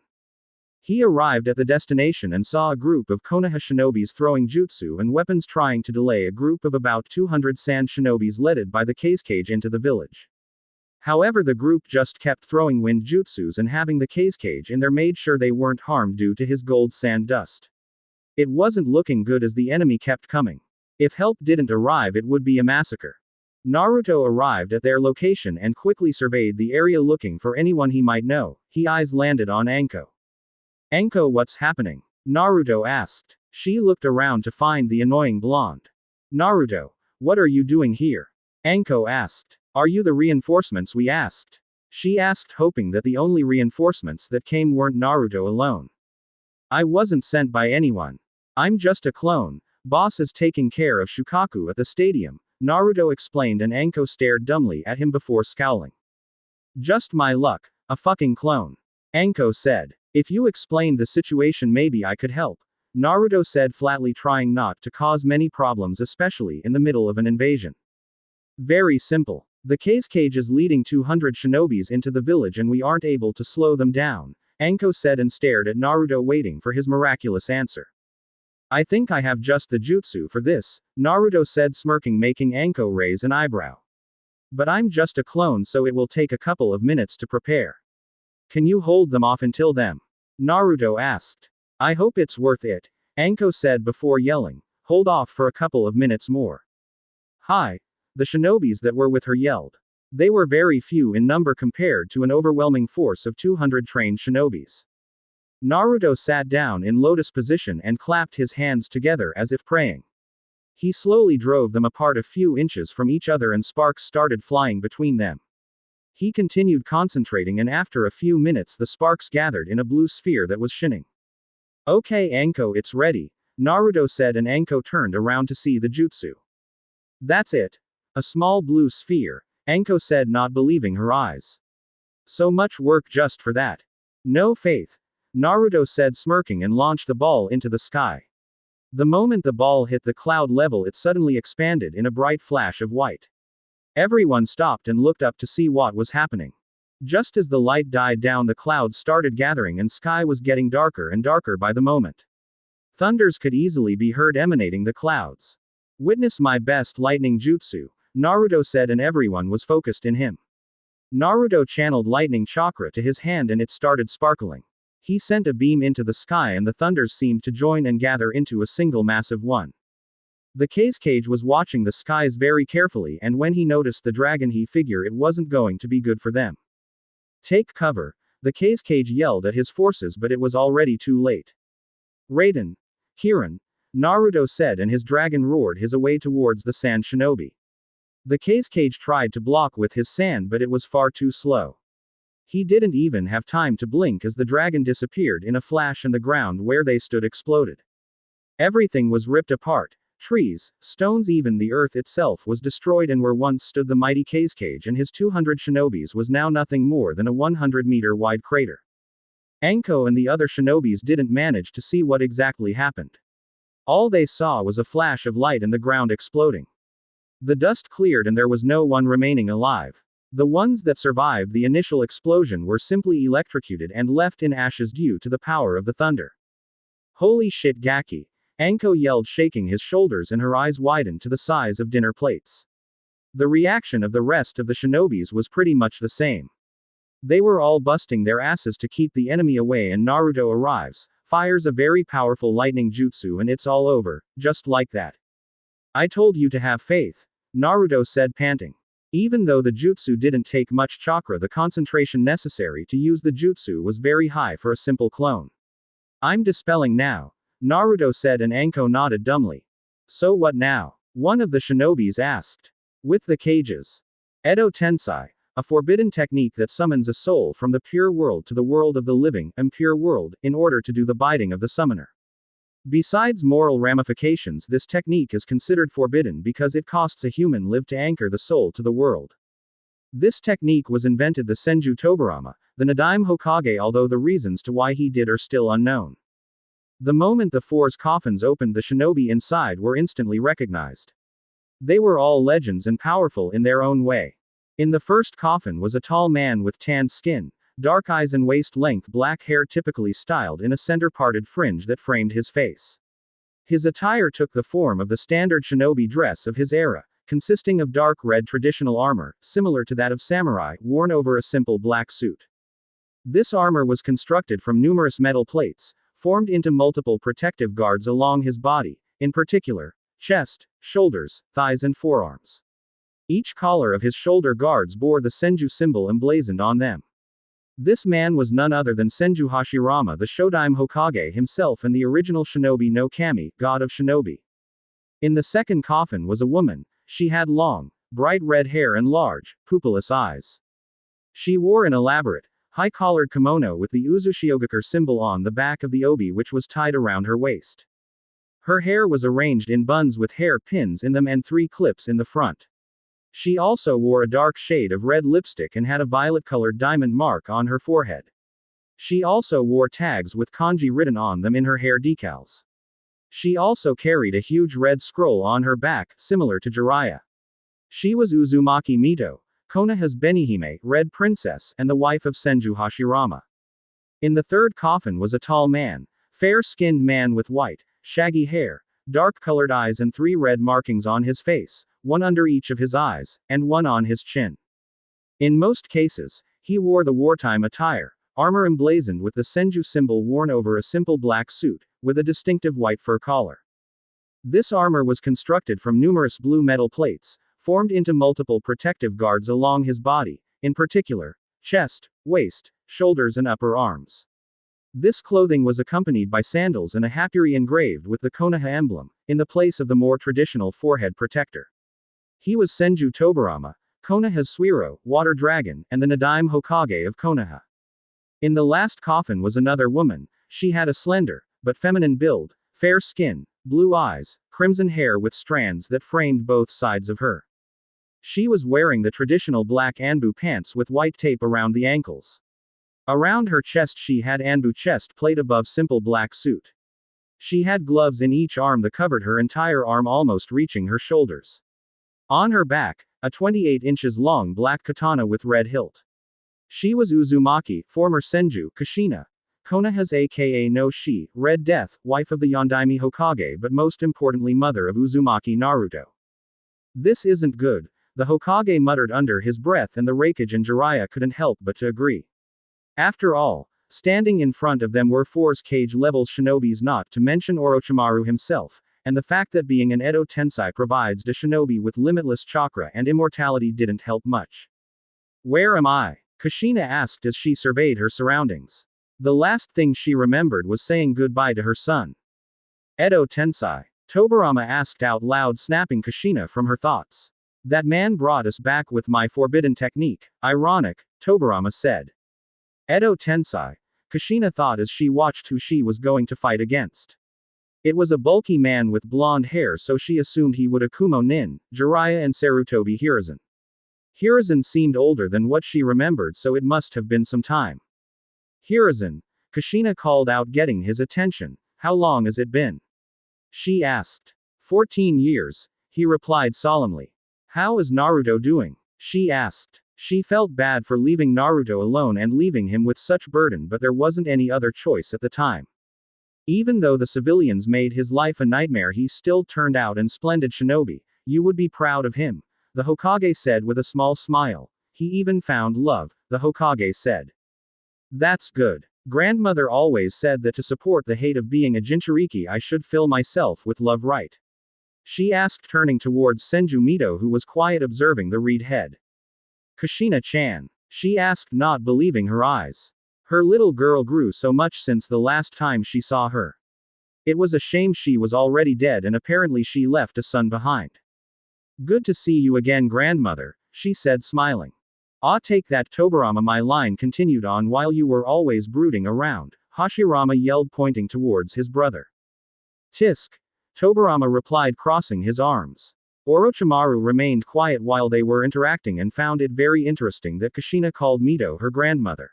He arrived at the destination and saw a group of Konoha shinobis throwing jutsu and weapons trying to delay a group of about 200 sand shinobis led by the Kage into the village. However, the group just kept throwing wind jutsus and having the Kage in there made sure they weren't harmed due to his gold sand dust. It wasn't looking good as the enemy kept coming. If help didn't arrive, it would be a massacre. Naruto arrived at their location and quickly surveyed the area looking for anyone he might know. His eyes landed on Anko. "Anko, what's happening?" Naruto asked. She looked around to find the annoying blonde. "Naruto, what are you doing here?" Anko asked. "Are you the reinforcements we asked?" She asked, hoping that the only reinforcements that came weren't Naruto alone. "I wasn't sent by anyone. I'm just a clone. Boss is taking care of Shukaku at the stadium," Naruto explained, and Anko stared dumbly at him before scowling. "Just my luck, a fucking clone," Anko said. "If you explained the situation, maybe I could help," Naruto said flatly, trying not to cause many problems, especially in the middle of an invasion. "Very simple. The Kage is leading 200 shinobis into the village and we aren't able to slow them down, Anko said and stared at Naruto waiting for his miraculous answer. I think I have just the jutsu for this, Naruto said smirking, making Anko raise an eyebrow. But I'm just a clone, so it will take a couple of minutes to prepare. Can you hold them off until then? Naruto asked. I hope it's worth it, Anko said before yelling, hold off for a couple of minutes more. Hi! The shinobis that were with her yelled. They were very few in number compared to an overwhelming force of 200 trained shinobis. Naruto sat down in lotus position and clapped his hands together as if praying. He slowly drove them apart a few inches from each other and sparks started flying between them. He continued concentrating, and after a few minutes the sparks gathered in a blue sphere that was shining. Okay Anko, it's ready, Naruto said, and Anko turned around to see the jutsu. That's it. A small blue sphere, Anko said, not believing her eyes. So much work just for that. No faith, Naruto said smirking, and launched the ball into the sky. The moment the ball hit the cloud level, it suddenly expanded in a bright flash of white. Everyone stopped and looked up to see what was happening. Just as the light died down, the clouds started gathering and sky was getting darker and darker by the moment. Thunders could easily be heard emanating the clouds. Witness my best lightning jutsu, Naruto said, and everyone was focused in him. Naruto channeled lightning chakra to his hand and it started sparkling. He sent a beam into the sky and the thunders seemed to join and gather into a single massive one. The Kage was watching the skies very carefully, and when he noticed the dragon, he figured it wasn't going to be good for them. Take cover, the Kage yelled at his forces, but it was already too late. Raiden. Hiran, Naruto said, and his dragon roared his way towards the sand shinobi. The Kage tried to block with his sand, but it was far too slow. He didn't even have time to blink as the dragon disappeared in a flash and the ground where they stood exploded. Everything was ripped apart. Trees, stones, even the earth itself was destroyed, and where once stood the mighty Kage and his 200 shinobis was now nothing more than a 100-meter wide crater. Anko and the other shinobis didn't manage to see what exactly happened. All they saw was a flash of light and the ground exploding. The dust cleared and there was no one remaining alive. The ones that survived the initial explosion were simply electrocuted and left in ashes due to the power of the thunder. Holy shit, Gaki! Anko yelled, shaking his shoulders, and her eyes widened to the size of dinner plates. The reaction of the rest of the shinobis was pretty much the same. They were all busting their asses to keep the enemy away, and Naruto arrives, fires a very powerful lightning jutsu, and it's all over, just like that. I told you to have faith, Naruto said, panting. Even though the jutsu didn't take much chakra, the concentration necessary to use the jutsu was very high for a simple clone. I'm dispelling now, Naruto said, and Anko nodded dumbly. So what now? One of the shinobis asked. With the Kages. Edo Tensai, a forbidden technique that summons a soul from the pure world to the world of the living, impure world, in order to do the biting of the summoner. Besides moral ramifications, this technique is considered forbidden because it costs a human life to anchor the soul to the world. This technique was invented the Senju Tobirama, the Nadaime Hokage, although the reasons to why he did are still unknown. The moment the four's coffins opened, the shinobi inside were instantly recognized. They were all legends and powerful in their own way. In the first coffin was a tall man with tanned skin, dark eyes and waist-length black hair typically styled in a center-parted fringe that framed his face. His attire took the form of the standard shinobi dress of his era, consisting of dark red traditional armor, similar to that of samurai, worn over a simple black suit. This armor was constructed from numerous metal plates, formed into multiple protective guards along his body, in particular, chest, shoulders, thighs and forearms. Each collar of his shoulder guards bore the Senju symbol emblazoned on them. This man was none other than Senju Hashirama, the Shodaime Hokage himself and the original shinobi no Kami, god of shinobi. In the second coffin was a woman. She had long, bright red hair and large, pupilless eyes. She wore an elaborate, high-collared kimono with the Uzushiogakure symbol on the back of the obi, which was tied around her waist. Her hair was arranged in buns with hair pins in them and 3 clips in the front. She also wore a dark shade of red lipstick and had a violet-colored diamond mark on her forehead. She also wore tags with kanji written on them in her hair decals. She also carried a huge red scroll on her back, similar to Jiraiya. She was Uzumaki Mito, Konoha's Benihime, Red Princess, and the wife of Senju Hashirama. In the third coffin was a tall man, fair-skinned man with white, shaggy hair, dark-colored eyes and 3 red markings on his face, one under each of his eyes, and one on his chin. In most cases, he wore the wartime attire, armor emblazoned with the Senju symbol worn over a simple black suit, with a distinctive white fur collar. This armor was constructed from numerous blue metal plates, formed into multiple protective guards along his body, in particular, chest, waist, shoulders and upper arms. This clothing was accompanied by sandals and a hapuri engraved with the Konoha emblem, in the place of the more traditional forehead protector. He was Senju Tobirama, Konoha's Suiro, water dragon, and the Nadaime Hokage of Konoha. In the last coffin was another woman. She had a slender, but feminine build, fair skin, blue eyes, crimson hair with strands that framed both sides of her. She was wearing the traditional black Anbu pants with white tape around the ankles. Around her chest she had Anbu chest plate above simple black suit. She had gloves in each arm that covered her entire arm almost reaching her shoulders. On her back, a 28 inches long black katana with red hilt. She was Uzumaki, former Senju, Kushina, Konoha's aka no Shi, Red Death, wife of the Yondaime Hokage but most importantly mother of Uzumaki Naruto. This isn't good, the Hokage muttered under his breath and the Raikage and Jiraiya couldn't help but to agree. After all, standing in front of them were 4's Kage-level shinobis not to mention Orochimaru himself, and the fact that being an Edo Tensei provides the shinobi with limitless chakra and immortality didn't help much. Where am I? Kushina asked as she surveyed her surroundings. The last thing she remembered was saying goodbye to her son. Edo Tensei? Tobirama asked out loud, snapping Kushina from her thoughts. That man brought us back with my forbidden technique. Ironic, Tobirama said. Edo Tensei? Kushina thought as she watched who she was going to fight against. It was a bulky man with blonde hair, so she assumed he would Akumo Nin, Jiraiya and Sarutobi Hiruzen. Hiruzen seemed older than what she remembered, so it must have been some time. Hiruzen? Kushina called out, getting his attention. How long has it been? She asked. 14 years, he replied solemnly. How is Naruto doing? She asked. She felt bad for leaving Naruto alone and leaving him with such burden, but there wasn't any other choice at the time. Even though the civilians made his life a nightmare, he still turned out an splendid shinobi. You would be proud of him, the Hokage said with a small smile. He even found love, the Hokage said. That's good. Grandmother always said that to support the hate of being a Jinchuriki I should fill myself with love, right? She asked, turning towards Senju Mito, who was quiet observing the reed head. Kushina-chan? She asked, not believing her eyes. Her little girl grew so much since the last time she saw her. It was a shame she was already dead and apparently she left a son behind. Good to see you again, grandmother, she said, smiling. Ah, take that, Tobirama. My line continued on. While you were always brooding around, Hashirama yelled, pointing towards his brother. Tisk. Tobirama replied, crossing his arms. Orochimaru remained quiet while they were interacting and found it very interesting that Kushina called Mito her grandmother.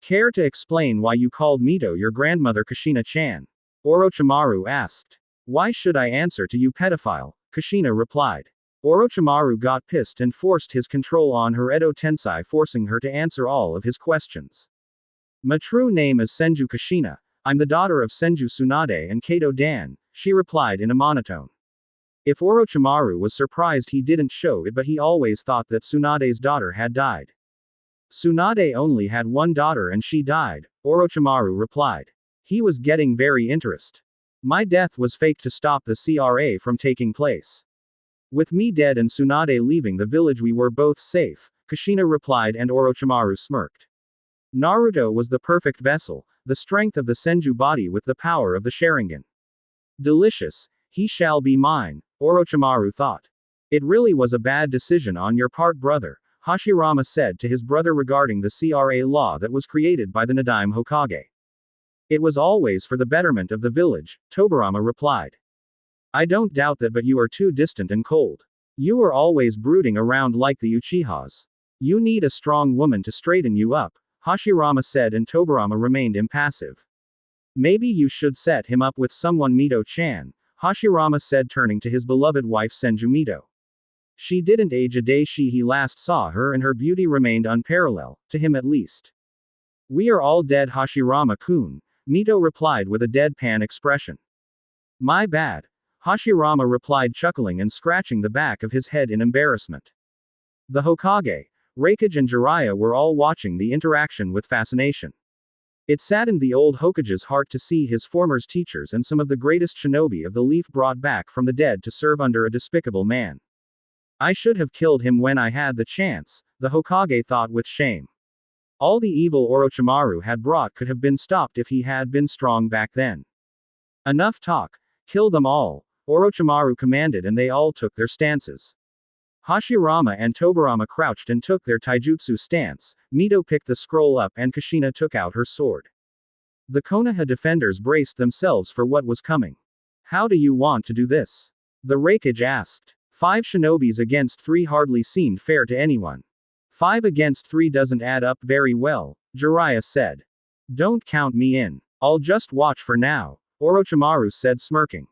Care to explain why you called Mito your grandmother, Kushina-chan? Orochimaru asked. Why should I answer to you, pedophile? Kushina replied. Orochimaru got pissed and forced his control on her Edo Tensei, forcing her to answer all of his questions. My true name is Senju Kushina. I'm the daughter of Senju Tsunade and Kato Dan, she replied in a monotone. If Orochimaru was surprised, he didn't show it, but he always thought that Tsunade's daughter had died. Tsunade only had one daughter and she died, Orochimaru replied. He was getting very interested. My death was fake to stop the CRA from taking place. With me dead and Tsunade leaving the village, we were both safe, Kushina replied, and Orochimaru smirked. Naruto was the perfect vessel, the strength of the Senju body with the power of the Sharingan. Delicious, he shall be mine, Orochimaru thought. It really was a bad decision on your part, brother, Hashirama said to his brother regarding the CRA law that was created by the Nadaime Hokage. It was always for the betterment of the village, Tobirama replied. I don't doubt that, but you are too distant and cold. You are always brooding around like the Uchihas. You need a strong woman to straighten you up, Hashirama said, and Tobirama remained impassive. Maybe you should set him up with someone, Mito-chan, Hashirama said, turning to his beloved wife Senju Mito. She didn't age a day he last saw her, and her beauty remained unparalleled, to him at least. We are all dead, Hashirama-kun, Mito replied with a deadpan expression. My bad. Hashirama replied, chuckling and scratching the back of his head in embarrassment. The Hokage, Raikage and Jiraiya were all watching the interaction with fascination. It saddened the old Hokage's heart to see his former teachers and some of the greatest shinobi of the leaf brought back from the dead to serve under a despicable man. I should have killed him when I had the chance, the Hokage thought with shame. All the evil Orochimaru had brought could have been stopped if he had been strong back then. Enough talk. Kill them all, Orochimaru commanded, and they all took their stances. Hashirama and Tobirama crouched and took their taijutsu stance. Mito picked the scroll up and Kushina took out her sword. The Konoha defenders braced themselves for what was coming. How do you want to do this? The Raikage asked. 5 shinobis against 3 hardly seemed fair to anyone. 5 against 3 doesn't add up very well, Jiraiya said. Don't count me in. I'll just watch for now, Orochimaru said, smirking.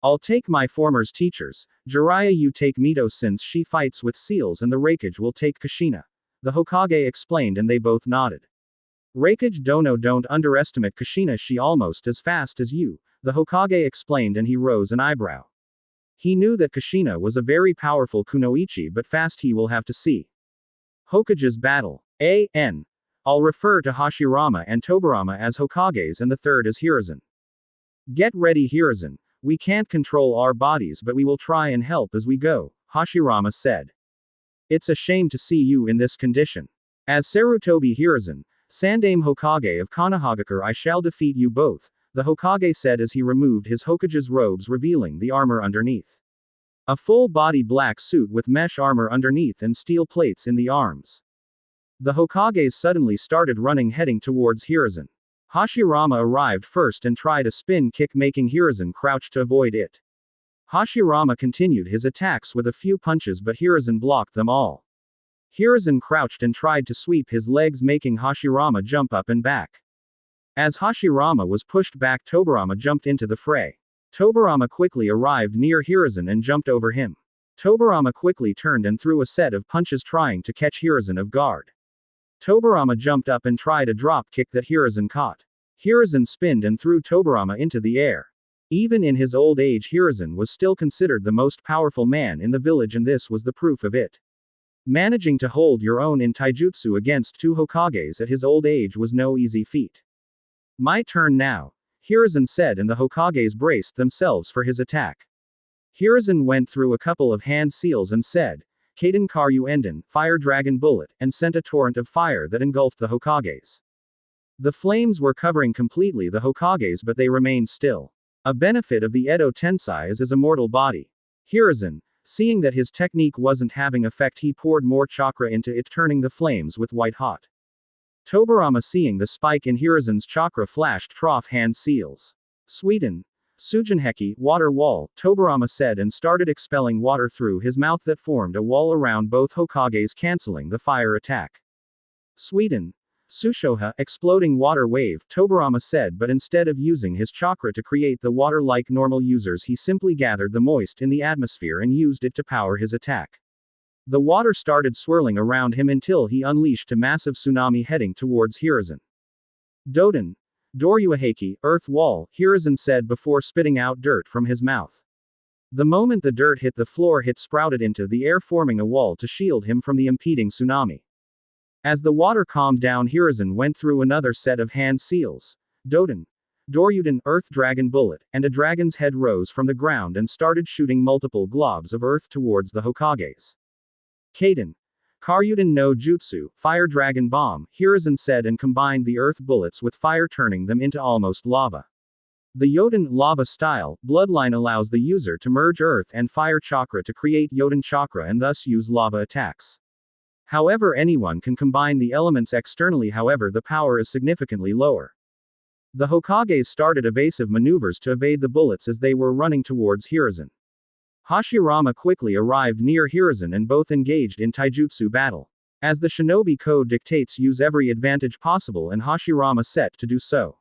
I'll take my former's teachers, Jiraiya, you take Mito since she fights with seals, and the Raikage will take Kushina, the Hokage explained, and they both nodded. Raikage dono, don't underestimate Kushina, she almost as fast as you, the Hokage explained, and he rose an eyebrow. He knew that Kushina was a very powerful kunoichi, but fast he will have to see. Hokage's battle. A.N. I'll refer to Hashirama and Tobirama as Hokages and the third as Hiruzen. Get ready, Hiruzen. We can't control our bodies, but we will try and help as we go, Hashirama said. It's a shame to see you in this condition. As Sarutobi Hiruzen, Sandaime Hokage of Konohagakure, I shall defeat you both, the Hokage said as he removed his Hokage's robes, revealing the armor underneath. A full-body black suit with mesh armor underneath and steel plates in the arms. The Hokages suddenly started running, heading towards Hiruzen. Hashirama arrived first and tried a spin kick, making Hiruzen crouch to avoid it. Hashirama continued his attacks with a few punches, but Hiruzen blocked them all. Hiruzen crouched and tried to sweep his legs, making Hashirama jump up and back. As Hashirama was pushed back, Tobirama jumped into the fray. Tobirama quickly arrived near Hiruzen and jumped over him. Tobirama quickly turned and threw a set of punches, trying to catch Hiruzen off guard. Tobirama jumped up and tried a drop kick that Hiruzen caught. Hiruzen spinned and threw Tobirama into the air. Even in his old age, Hiruzen was still considered the most powerful man in the village, and this was the proof of it. Managing to hold your own in taijutsu against 2 Hokages at his old age was no easy feat. My turn now, Hiruzen said, and the Hokages braced themselves for his attack. Hiruzen went through a couple of hand seals and said, Kaden Karyu Enden, Fire Dragon Bullet, and sent a torrent of fire that engulfed the Hokages. The flames were covering completely the Hokages, but they remained still. A benefit of the Edo Tensei is his immortal body. Hiruzen, seeing that his technique wasn't having effect, he poured more chakra into it, turning the flames with white hot. Tobirama, seeing the spike in Hiruzen's chakra, flashed trough hand seals. Sweden. Sujinheki, water wall, Tobirama said, and started expelling water through his mouth that formed a wall around both Hokages, canceling the fire attack. Sweden. Sushoha, exploding water wave, Tobirama said, but instead of using his chakra to create the water like normal users, he simply gathered the moist in the atmosphere and used it to power his attack. The water started swirling around him until he unleashed a massive tsunami heading towards Hiruzen. Doden. Doryuaheki, earth wall, Hiruzen said before spitting out dirt from his mouth. The moment the dirt hit the floor, it sprouted into the air, forming a wall to shield him from the impeding tsunami. As the water calmed down, Hiruzen went through another set of hand seals. Doden. Doryuden, earth dragon bullet, and a dragon's head rose from the ground and started shooting multiple globs of earth towards the Hokages. Kaden. Karyuden no Jutsu, Fire Dragon Bomb, Hiruzen said, and combined the earth bullets with fire, turning them into almost lava. The Yoden lava style bloodline allows the user to merge earth and fire chakra to create Yoden chakra and thus use lava attacks. However, anyone can combine the elements externally, however, the power is significantly lower. The Hokages started evasive maneuvers to evade the bullets as they were running towards Hiruzen. Hashirama quickly arrived near Hiruzen and both engaged in taijutsu battle. As the shinobi code dictates, use every advantage possible, and Hashirama set to do so.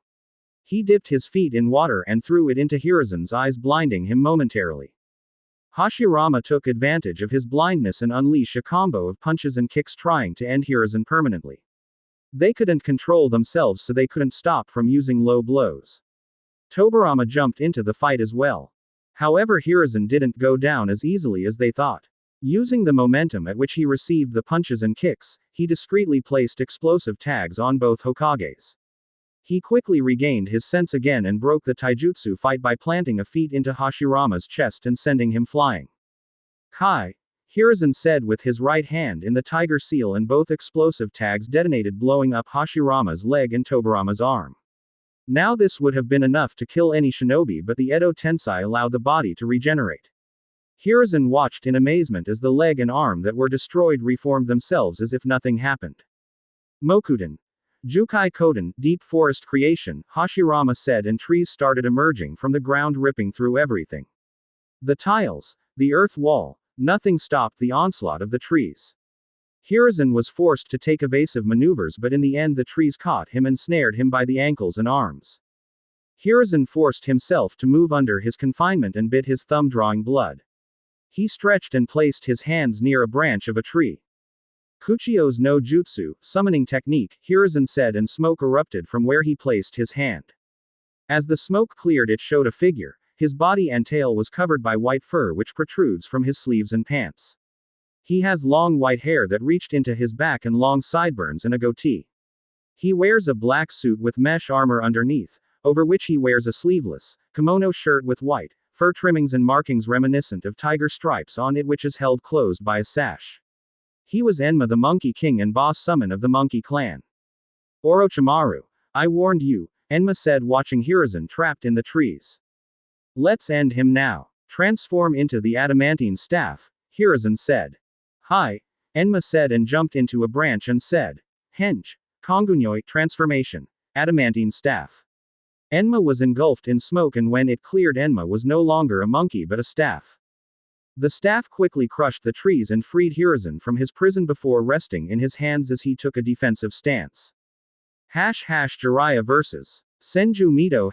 He dipped his feet in water and threw it into Hiruzen's eyes, blinding him momentarily. Hashirama took advantage of his blindness and unleashed a combo of punches and kicks, trying to end Hiruzen permanently. They couldn't control themselves, so they couldn't stop from using low blows. Tobirama jumped into the fight as well. However, Hiruzen didn't go down as easily as they thought. Using the momentum at which he received the punches and kicks, he discreetly placed explosive tags on both Hokages. He quickly regained his sense again and broke the taijutsu fight by planting a feet into Hashirama's chest and sending him flying. Kai! Hiruzen said with his right hand in the tiger seal, and both explosive tags detonated, blowing up Hashirama's leg and Tobirama's arm. Now this would have been enough to kill any shinobi, but the Edo Tensei allowed the body to regenerate. Hiruzen watched in amazement as the leg and arm that were destroyed reformed themselves as if nothing happened. Mokuden. Jukai Koden, deep forest creation, Hashirama said, and trees started emerging from the ground, ripping through everything. The tiles, the earth wall, nothing stopped the onslaught of the trees. Hiruzen was forced to take evasive maneuvers, but in the end the trees caught him and snared him by the ankles and arms. Hiruzen forced himself to move under his confinement and bit his thumb, drawing blood. He stretched and placed his hands near a branch of a tree. Kuchio's no jutsu, summoning technique, Hiruzen said, and smoke erupted from where he placed his hand. As the smoke cleared, it showed a figure. His body and tail was covered by white fur which protrudes from his sleeves and pants. He has long white hair that reached into his back and long sideburns and a goatee. He wears a black suit with mesh armor underneath, over which he wears a sleeveless kimono shirt with white fur trimmings and markings reminiscent of tiger stripes on it, which is held closed by a sash. He was Enma, the Monkey King and boss summon of the Monkey Clan. Orochimaru. I warned you, Enma said, watching Hiruzen trapped in the trees. Let's end him now. Transform into the adamantine staff, Hiruzen said. Hi, Enma said, and jumped into a branch and said. Henge. Kongunyoi, transformation. Adamantine staff. Enma was engulfed in smoke, and when it cleared, Enma was no longer a monkey but a staff. The staff quickly crushed the trees and freed Hiruzen from his prison before resting in his hands as he took a defensive stance. Jiraiya vs. Senju Mito.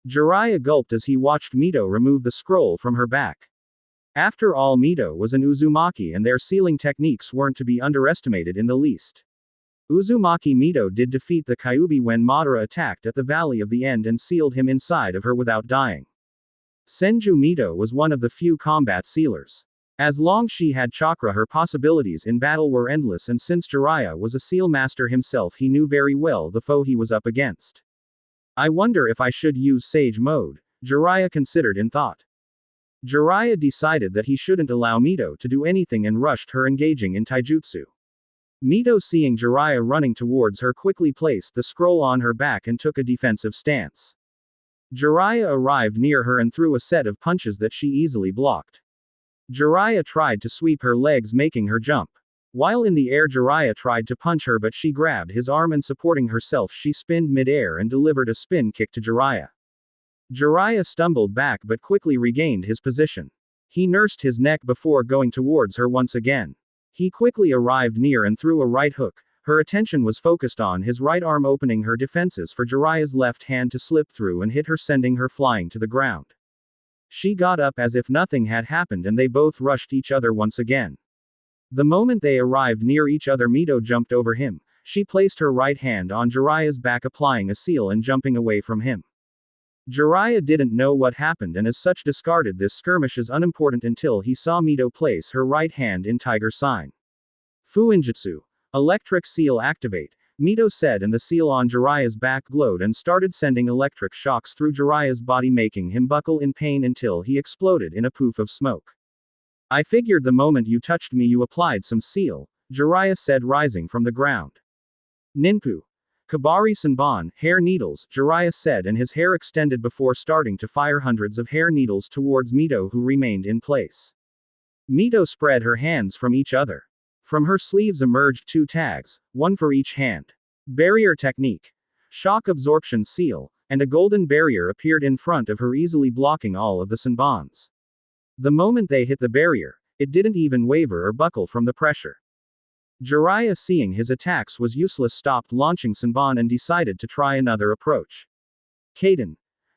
Jiraiya gulped as he watched Mito remove the scroll from her back. After all, Mito was an Uzumaki, and their sealing techniques weren't to be underestimated in the least. Uzumaki Mito did defeat the Kyuubi when Madara attacked at the Valley of the End and sealed him inside of her without dying. Senju Mito was one of the few combat sealers. As long as she had chakra, her possibilities in battle were endless, and since Jiraiya was a seal master himself, he knew very well the foe he was up against. I wonder if I should use Sage Mode, Jiraiya considered in thought. Jiraiya decided that he shouldn't allow Mito to do anything and rushed her, engaging in taijutsu. Mito, seeing Jiraiya running towards her, quickly placed the scroll on her back and took a defensive stance. Jiraiya arrived near her and threw a set of punches that she easily blocked. Jiraiya tried to sweep her legs, making her jump. While in the air, Jiraiya tried to punch her, but she grabbed his arm and, supporting herself, she spinned mid-air and delivered a spin kick to Jiraiya. Jiraiya stumbled back but quickly regained his position. He nursed his neck before going towards her once again. He quickly arrived near and threw a right hook. Her attention was focused on his right arm, opening her defenses for Jiraiya's left hand to slip through and hit her, sending her flying to the ground. She got up as if nothing had happened, and they both rushed each other once again. The moment they arrived near each other, Mito jumped over him. She placed her right hand on Jiraiya's back, applying a seal and jumping away from him. Jiraiya didn't know what happened, and as such discarded this skirmish as unimportant until he saw Mito place her right hand in tiger sign. Fuinjutsu. Electric seal activate, Mito said, and the seal on Jiraiya's back glowed and started sending electric shocks through Jiraiya's body, making him buckle in pain until he exploded in a poof of smoke. I figured the moment you touched me you applied some seal, Jiraiya said, rising from the ground. Ninpu. Kabari Senbon, hair needles, Jiraiya said, and his hair extended before starting to fire hundreds of hair needles towards Mito, who remained in place. Mito spread her hands from each other. From her sleeves emerged 2 tags, one for each hand. Barrier technique. Shock absorption seal, and a golden barrier appeared in front of her, easily blocking all of the Senbons. The moment they hit the barrier, it didn't even waver or buckle from the pressure. Jiraiya, seeing his attacks was useless, stopped launching Senbon and decided to try another approach. Kaden.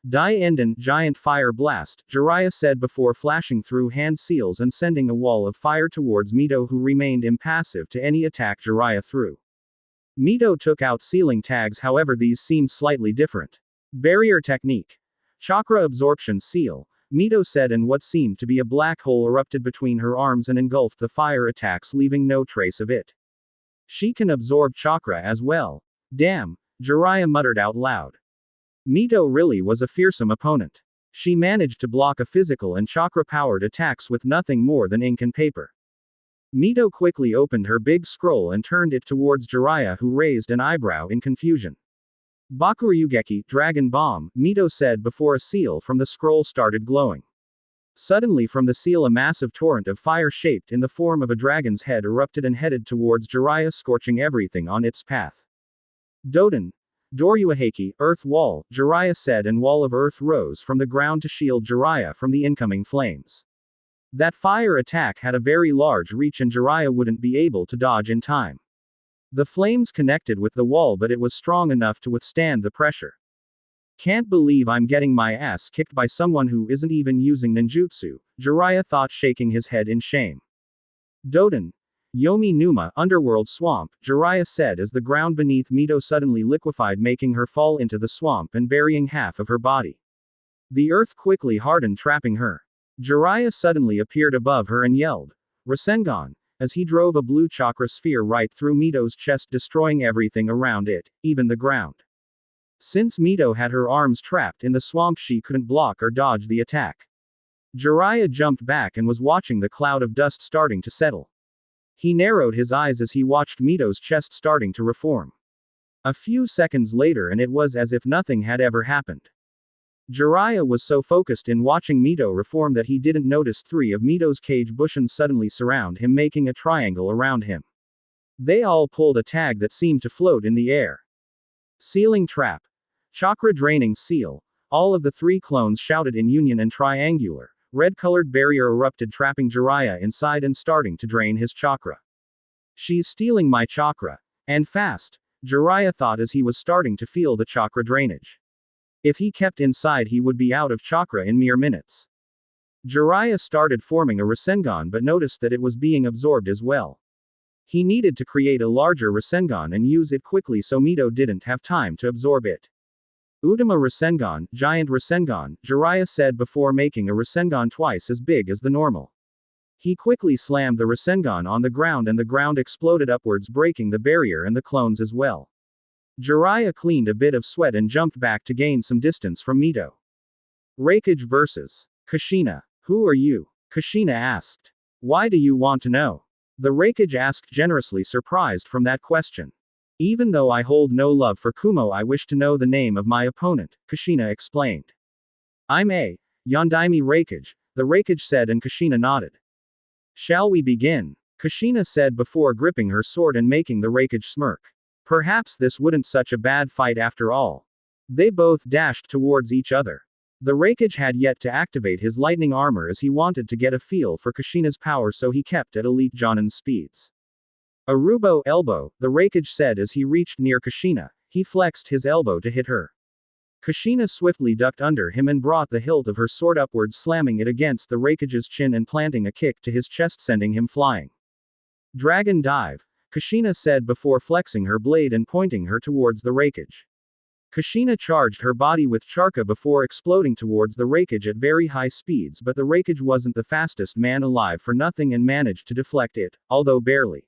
Dai Enden, giant fire blast, Jiraiya said before flashing through hand seals and sending a wall of fire towards Mito, who remained impassive to any attack Jiraiya threw. Mito took out sealing tags, however these seemed slightly different. Barrier technique. Chakra absorption seal, Mito said, and what seemed to be a black hole erupted between her arms and engulfed the fire attacks, leaving no trace of it. She can absorb chakra as well. Damn, Jiraiya muttered out loud. Mito really was a fearsome opponent. She managed to block a physical and chakra-powered attacks with nothing more than ink and paper. Mito quickly opened her big scroll and turned it towards Jiraiya, who raised an eyebrow in confusion. Bakuryugeki, Dragon Bomb, Mito said before a seal from the scroll started glowing. Suddenly from the seal a massive torrent of fire shaped in the form of a dragon's head erupted and headed towards Jiraiya, scorching everything on its path. Doden. Doryuaheki, Earth Wall, Jiraiya said, and wall of earth rose from the ground to shield Jiraiya from the incoming flames. That fire attack had a very large reach and Jiraiya wouldn't be able to dodge in time. The flames connected with the wall, but it was strong enough to withstand the pressure. Can't believe I'm getting my ass kicked by someone who isn't even using ninjutsu, Jiraiya thought, shaking his head in shame. Doden. Yomi Numa, Underworld Swamp, Jiraiya said as the ground beneath Mito suddenly liquefied, making her fall into the swamp and burying half of her body. The earth quickly hardened, trapping her. Jiraiya suddenly appeared above her and yelled, Rasengan, as he drove a blue chakra sphere right through Mito's chest, destroying everything around it, even the ground. Since Mito had her arms trapped in the swamp, she couldn't block or dodge the attack. Jiraiya jumped back and was watching the cloud of dust starting to settle. He narrowed his eyes as he watched Mito's chest starting to reform. A few seconds later and it was as if nothing had ever happened. Jiraiya was so focused in watching Mito reform that he didn't notice 3 of Mito's cage bushes suddenly surround him, making a triangle around him. They all pulled a tag that seemed to float in the air. Sealing trap. Chakra draining seal. All of the 3 clones shouted in union, and triangular, red-colored barrier erupted, trapping Jiraiya inside and starting to drain his chakra. She's stealing my chakra. And fast, Jiraiya thought as he was starting to feel the chakra drainage. If he kept inside he would be out of chakra in mere minutes. Jiraiya started forming a Rasengan but noticed that it was being absorbed as well. He needed to create a larger Rasengan and use it quickly so Mito didn't have time to absorb it. Utama Rasengan, Giant Rasengan, Jiraiya said before making a Rasengan twice as big as the normal. He quickly slammed the Rasengan on the ground and the ground exploded upwards, breaking the barrier and the clones as well. Jiraiya cleaned a bit of sweat and jumped back to gain some distance from Mito. Raikage vs. Kushina. Who are you? Kushina asked. Why do you want to know? The Raikage asked, generously surprised from that question. Even though I hold no love for Kumo, I wish to know the name of my opponent, Kushina explained. I'm a Yondaime Raikage, the Raikage said, and Kushina nodded. Shall we begin? Kushina said before gripping her sword and making the Raikage smirk. Perhaps this wouldn't such a bad fight after all. They both dashed towards each other. The Raikage had yet to activate his lightning armor as he wanted to get a feel for Kushina's power, so he kept at elite Jonin speeds. Arubo elbow, the Raikage said as he reached near Kushina. He flexed his elbow to hit her. Kushina swiftly ducked under him and brought the hilt of her sword upwards, slamming it against the Raikage's chin and planting a kick to his chest, sending him flying. Dragon dive, Kushina said before flexing her blade and pointing her towards the Raikage. Kushina charged her body with Charka before exploding towards the Raikage at very high speeds, but the Raikage wasn't the fastest man alive for nothing and managed to deflect it, although barely.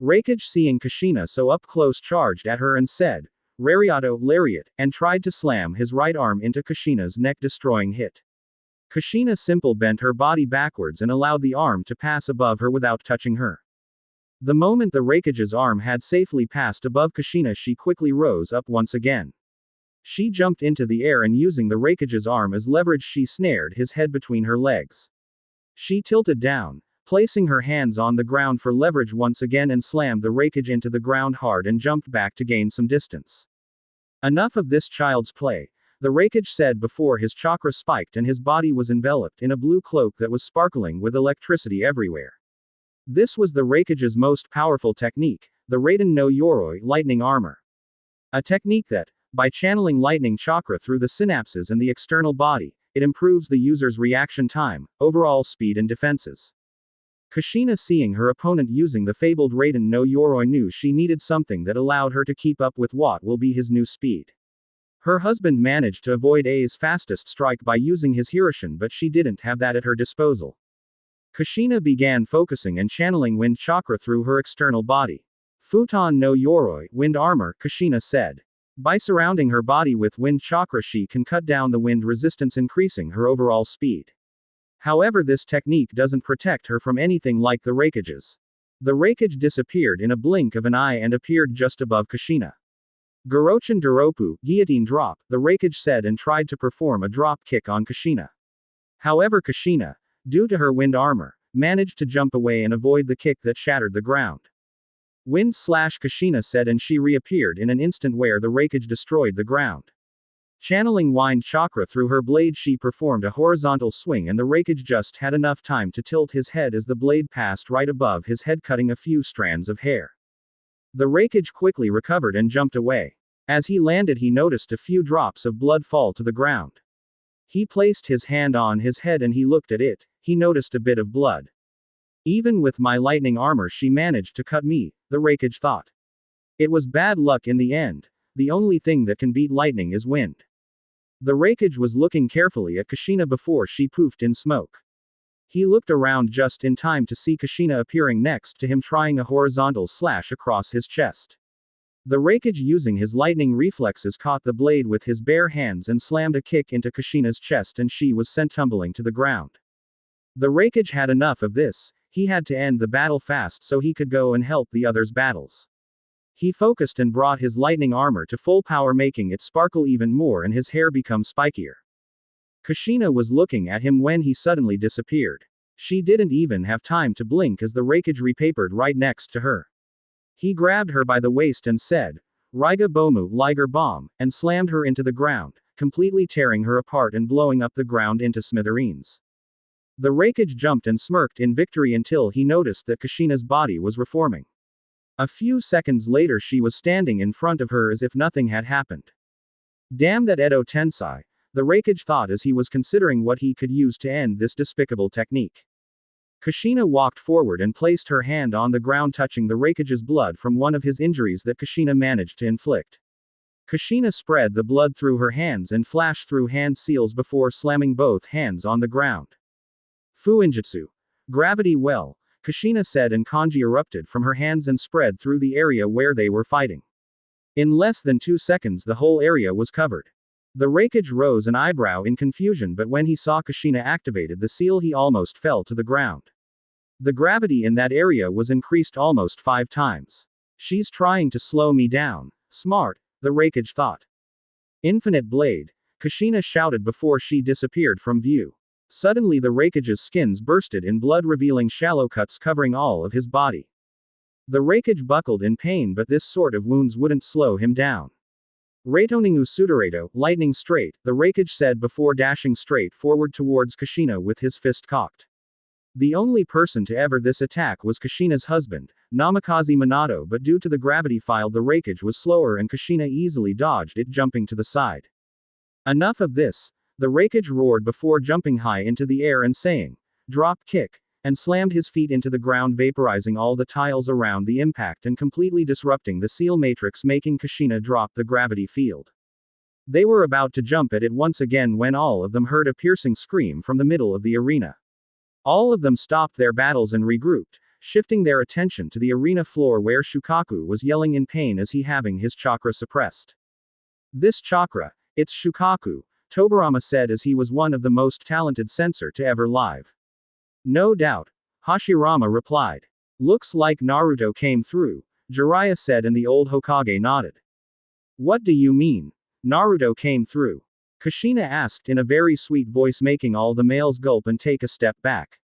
Raikage, seeing Kushina so up close, charged at her and said, Rariato, lariat, and tried to slam his right arm into Kushina's neck, destroying hit. Kushina simple bent her body backwards and allowed the arm to pass above her without touching her. The moment the Raikage's arm had safely passed above Kushina, she quickly rose up once again. She jumped into the air and using the Raikage's arm as leverage, she snared his head between her legs. She tilted down, placing her hands on the ground for leverage once again, and slammed the Raikage into the ground hard and jumped back to gain some distance. Enough of this child's play, the Raikage said before his chakra spiked and his body was enveloped in a blue cloak that was sparkling with electricity everywhere. This was the Raikage's most powerful technique, the Raiden no Yoroi lightning armor. A technique that, by channeling lightning chakra through the synapses and the external body, it improves the user's reaction time, overall speed and defenses. Kushina, seeing her opponent using the fabled Raiden no Yoroi, knew she needed something that allowed her to keep up with what will be his new speed. Her husband managed to avoid A's fastest strike by using his Hiroshin, but she didn't have that at her disposal. Kushina began focusing and channeling wind chakra through her external body. Futon no Yoroi, wind armor, Kushina said. By surrounding her body with wind chakra, she can cut down the wind resistance, increasing her overall speed. However, this technique doesn't protect her from anything like the Raikages. The Raikage disappeared in a blink of an eye and appeared just above Kushina. Gorochin Doropu, guillotine drop, the Raikage said, and tried to perform a drop kick on Kushina. However, Kushina, due to her wind armor, managed to jump away and avoid the kick that shattered the ground. Wind slash, Kushina said, and she reappeared in an instant where the Raikage destroyed the ground. Channeling wind chakra through her blade, she performed a horizontal swing, and the Raikage just had enough time to tilt his head as the blade passed right above his head, cutting a few strands of hair. The Raikage quickly recovered and jumped away. As he landed, he noticed a few drops of blood fall to the ground. He placed his hand on his head and he looked at it. He noticed a bit of blood. Even with my lightning armor, she managed to cut me, the Raikage thought. It was bad luck in the end. The only thing that can beat lightning is wind. The Raikage was looking carefully at Kushina before she poofed in smoke. He looked around just in time to see Kushina appearing next to him, trying a horizontal slash across his chest. The Raikage, using his lightning reflexes, caught the blade with his bare hands and slammed a kick into Kushina's chest, and she was sent tumbling to the ground. The Raikage had enough of this. He had to end the battle fast so he could go and help the others' battles. He focused and brought his lightning armor to full power, making it sparkle even more and his hair become spikier. Kushina was looking at him when he suddenly disappeared. She didn't even have time to blink as the Raikage repapered right next to her. He grabbed her by the waist and said, "Raiga Bomu, Liger Bomb," and slammed her into the ground, completely tearing her apart and blowing up the ground into smithereens. The Raikage jumped and smirked in victory until he noticed that Kushina's body was reforming. A few seconds later, she was standing in front of her as if nothing had happened. Damn that Edo Tensei, the Raikage thought as he was considering what he could use to end this despicable technique. Kushina walked forward and placed her hand on the ground, touching the Raikage's blood from one of his injuries that Kushina managed to inflict. Kushina spread the blood through her hands and flashed through hand seals before slamming both hands on the ground. Fuinjutsu. Gravity well, Kushina said, and kanji erupted from her hands and spread through the area where they were fighting. In less than 2 seconds, the whole area was covered. The Raikage rose an eyebrow in confusion, but when he saw Kushina activated the seal, he almost fell to the ground. The gravity in that area was increased almost 5 times. She's trying to slow me down. Smart, the Raikage thought. Infinite blade, Kushina shouted before she disappeared from view. Suddenly the Raikage's skins bursted in blood, revealing shallow cuts covering all of his body. The Raikage buckled in pain, but this sort of wounds wouldn't slow him down. Reitoningu Sudareto, lightning straight, the Raikage said before dashing straight forward towards Kushina with his fist cocked. The only person to ever this attack was Kushina's husband, Namikaze Minato, but due to the gravity field the Raikage was slower and Kushina easily dodged it, jumping to the side. Enough of this, the Raikage roared before jumping high into the air and saying, "Drop kick," and slammed his feet into the ground, vaporizing all the tiles around the impact and completely disrupting the seal matrix, making Kushina drop the gravity field. They were about to jump at it once again when all of them heard a piercing scream from the middle of the arena. All of them stopped their battles and regrouped, shifting their attention to the arena floor where Shukaku was yelling in pain as he having his chakra suppressed. "This chakra, it's Shukaku," Tobarama said as he was one of the most talented censor to ever live. "No doubt," Hashirama replied. "Looks like Naruto came through," Jiraiya said, and the old Hokage nodded. "What do you mean? Naruto came through?" Kushina asked in a very sweet voice, making all the males gulp and take a step back.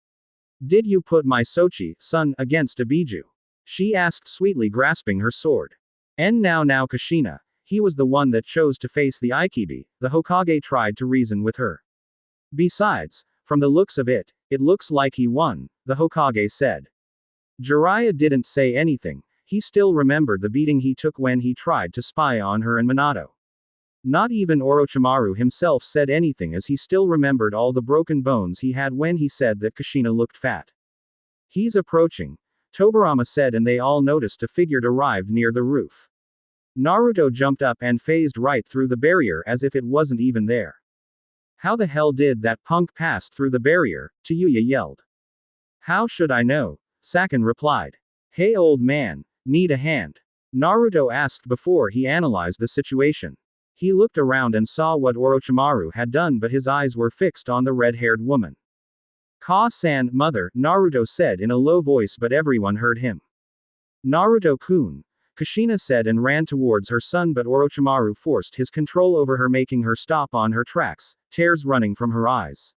"Did you put my Sochi, son, against a Biju?" she asked sweetly, grasping her sword. "And now Kushina, he was the one that chose to face the Ikibi," the Hokage tried to reason with her. "Besides, from the looks of it, it looks like he won," the Hokage said. Jiraiya didn't say anything. He still remembered the beating he took when he tried to spy on her and Minato. Not even Orochimaru himself said anything, as he still remembered all the broken bones he had when he said that Kushina looked fat. He's approaching, Tobirama said, and they all noticed a figure arrived near the roof. Naruto jumped up and phased right through the barrier as if it wasn't even there. How the hell did that punk pass through the barrier? Tayuya yelled. How should I know? Sakin replied. Hey old man, need a hand? Naruto asked before he analyzed the situation. He looked around and saw what Orochimaru had done, but his eyes were fixed on the red-haired woman. Ka-san, mother, Naruto said in a low voice, but everyone heard him. Naruto-kun, Kushina said and ran towards her son, but Orochimaru forced his control over her, making her stop on her tracks, tears running from her eyes.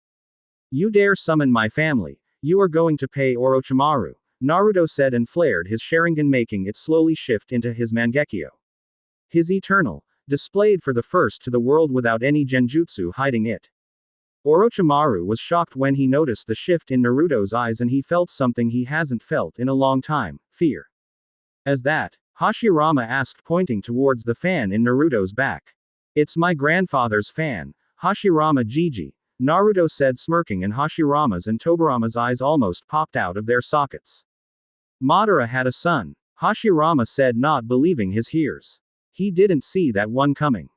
You dare summon my family, you are going to pay, Orochimaru, Naruto said and flared his Sharingan, making it slowly shift into his Mangekyo. His eternal, displayed for the first to the world without any genjutsu hiding it. Orochimaru was shocked when he noticed the shift in Naruto's eyes, and he felt something he hasn't felt in a long time, fear. As that? Hashirama asked, pointing towards the fan in Naruto's back. It's my grandfather's fan, Hashirama Jiji, Naruto said, smirking, and Hashirama's and Tobirama's eyes almost popped out of their sockets. Madara had a son, Hashirama said, not believing his ears. He didn't see that one coming.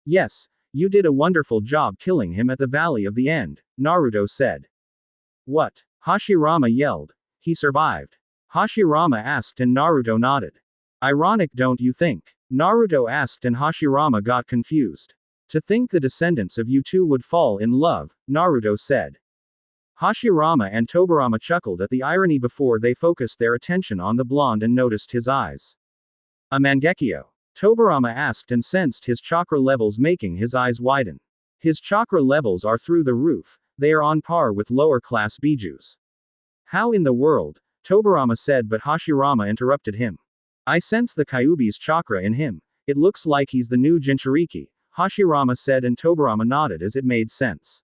Yes, you did a wonderful job killing him at the Valley of the End, Naruto said. What? Hashirama yelled. He survived? Hashirama asked and Naruto nodded. Ironic, don't you think? Naruto asked and Hashirama got confused. To think the descendants of you two would fall in love, Naruto said. Hashirama and Tobirama chuckled at the irony before they focused their attention on the blonde and noticed his eyes. A Mangekyo? Tobirama asked and sensed his chakra levels making his eyes widen. His chakra levels are through the roof, they are on par with lower class bijus. How in the world? Tobirama said, but Hashirama interrupted him. I sense the Kyuubi's chakra in him, it looks like he's the new Jinchuriki, Hashirama said, and Tobirama nodded as it made sense.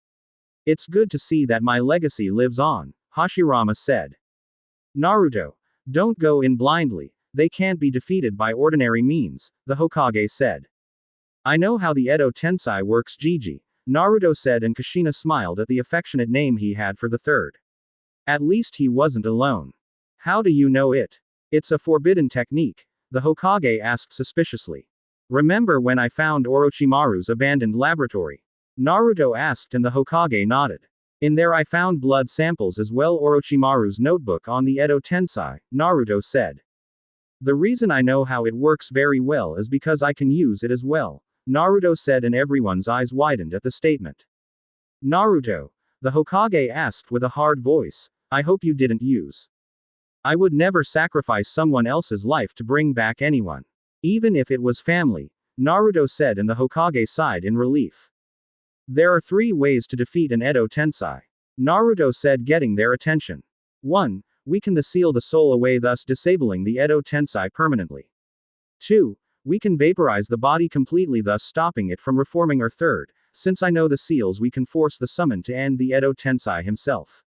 It's good to see that my legacy lives on, Hashirama said. Naruto, don't go in blindly. They can't be defeated by ordinary means, the Hokage said. I know how the Edo Tensei works, Jiji, Naruto said, and Kushina smiled at the affectionate name he had for the third. At least he wasn't alone. How do you know it? It's a forbidden technique, the Hokage asked suspiciously. Remember when I found Orochimaru's abandoned laboratory? Naruto asked and the Hokage nodded. In there I found blood samples as well, Orochimaru's notebook on the Edo Tensei, Naruto said. The reason I know how it works very well is because I can use it as well, Naruto said, and everyone's eyes widened at the statement. Naruto, the Hokage asked with a hard voice, I hope you didn't use. I would never sacrifice someone else's life to bring back anyone. Even if it was family, Naruto said, and the Hokage sighed in relief. There are 3 ways to defeat an Edo Tensei, Naruto said, getting their attention. 1. We can seal the soul away, thus disabling the Edo Tensei permanently. 2. We can vaporize the body completely, thus stopping it from reforming. Or 3rd, since I know the seals, we can force the summon to end the Edo Tensei himself.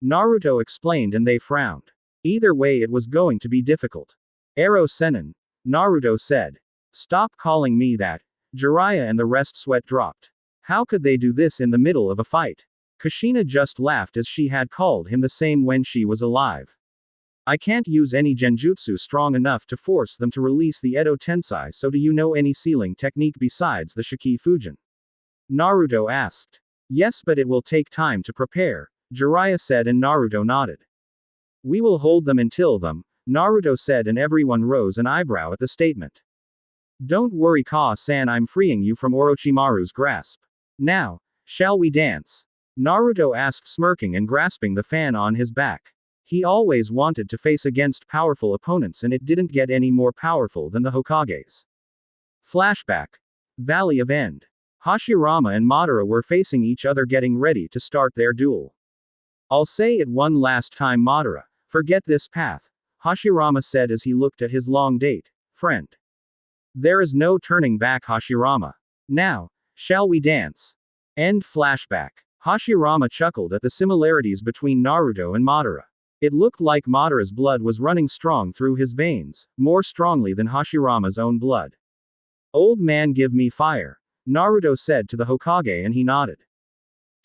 Naruto explained, and they frowned. Either way it was going to be difficult. Ero Sennin, Naruto said. Stop calling me that. Jiraiya and the rest sweat dropped. How could they do this in the middle of a fight? Kushina just laughed as she had called him the same when she was alive. I can't use any genjutsu strong enough to force them to release the Edo Tensei, so do you know any sealing technique besides the Shiki Fujin? Naruto asked. Yes, but it will take time to prepare, Jiraiya said, and Naruto nodded. We will hold them until them, Naruto said, and everyone rose an eyebrow at the statement. Don't worry, Ka-san, I'm freeing you from Orochimaru's grasp. Now, shall we dance? Naruto asked, smirking and grasping the fan on his back. He always wanted to face against powerful opponents, and it didn't get any more powerful than the Hokages. Flashback. Valley of End. Hashirama and Madara were facing each other, getting ready to start their duel. I'll say it one last time, Madara, forget this path, Hashirama said as he looked at his long date friend. There is no turning back, Hashirama. Now, shall we dance? End flashback. Hashirama chuckled at the similarities between Naruto and Madara. It looked like Madara's blood was running strong through his veins, more strongly than Hashirama's own blood. Old man, give me fire, Naruto said to the Hokage, and he nodded.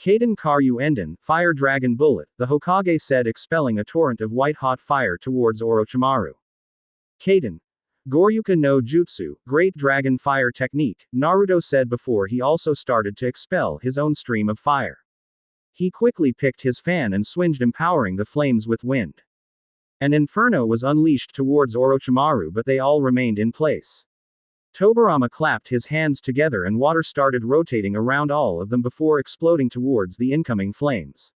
Kaden Karyu Enden, Fire Dragon Bullet, the Hokage said, expelling a torrent of white-hot fire towards Orochimaru. Kaden. Goryuka no Jutsu, Great Dragon Fire Technique, Naruto said before he also started to expel his own stream of fire. He quickly picked his fan and swinged, empowering the flames with wind. An inferno was unleashed towards Orochimaru, but they all remained in place. Tobirama clapped his hands together and water started rotating around all of them before exploding towards the incoming flames.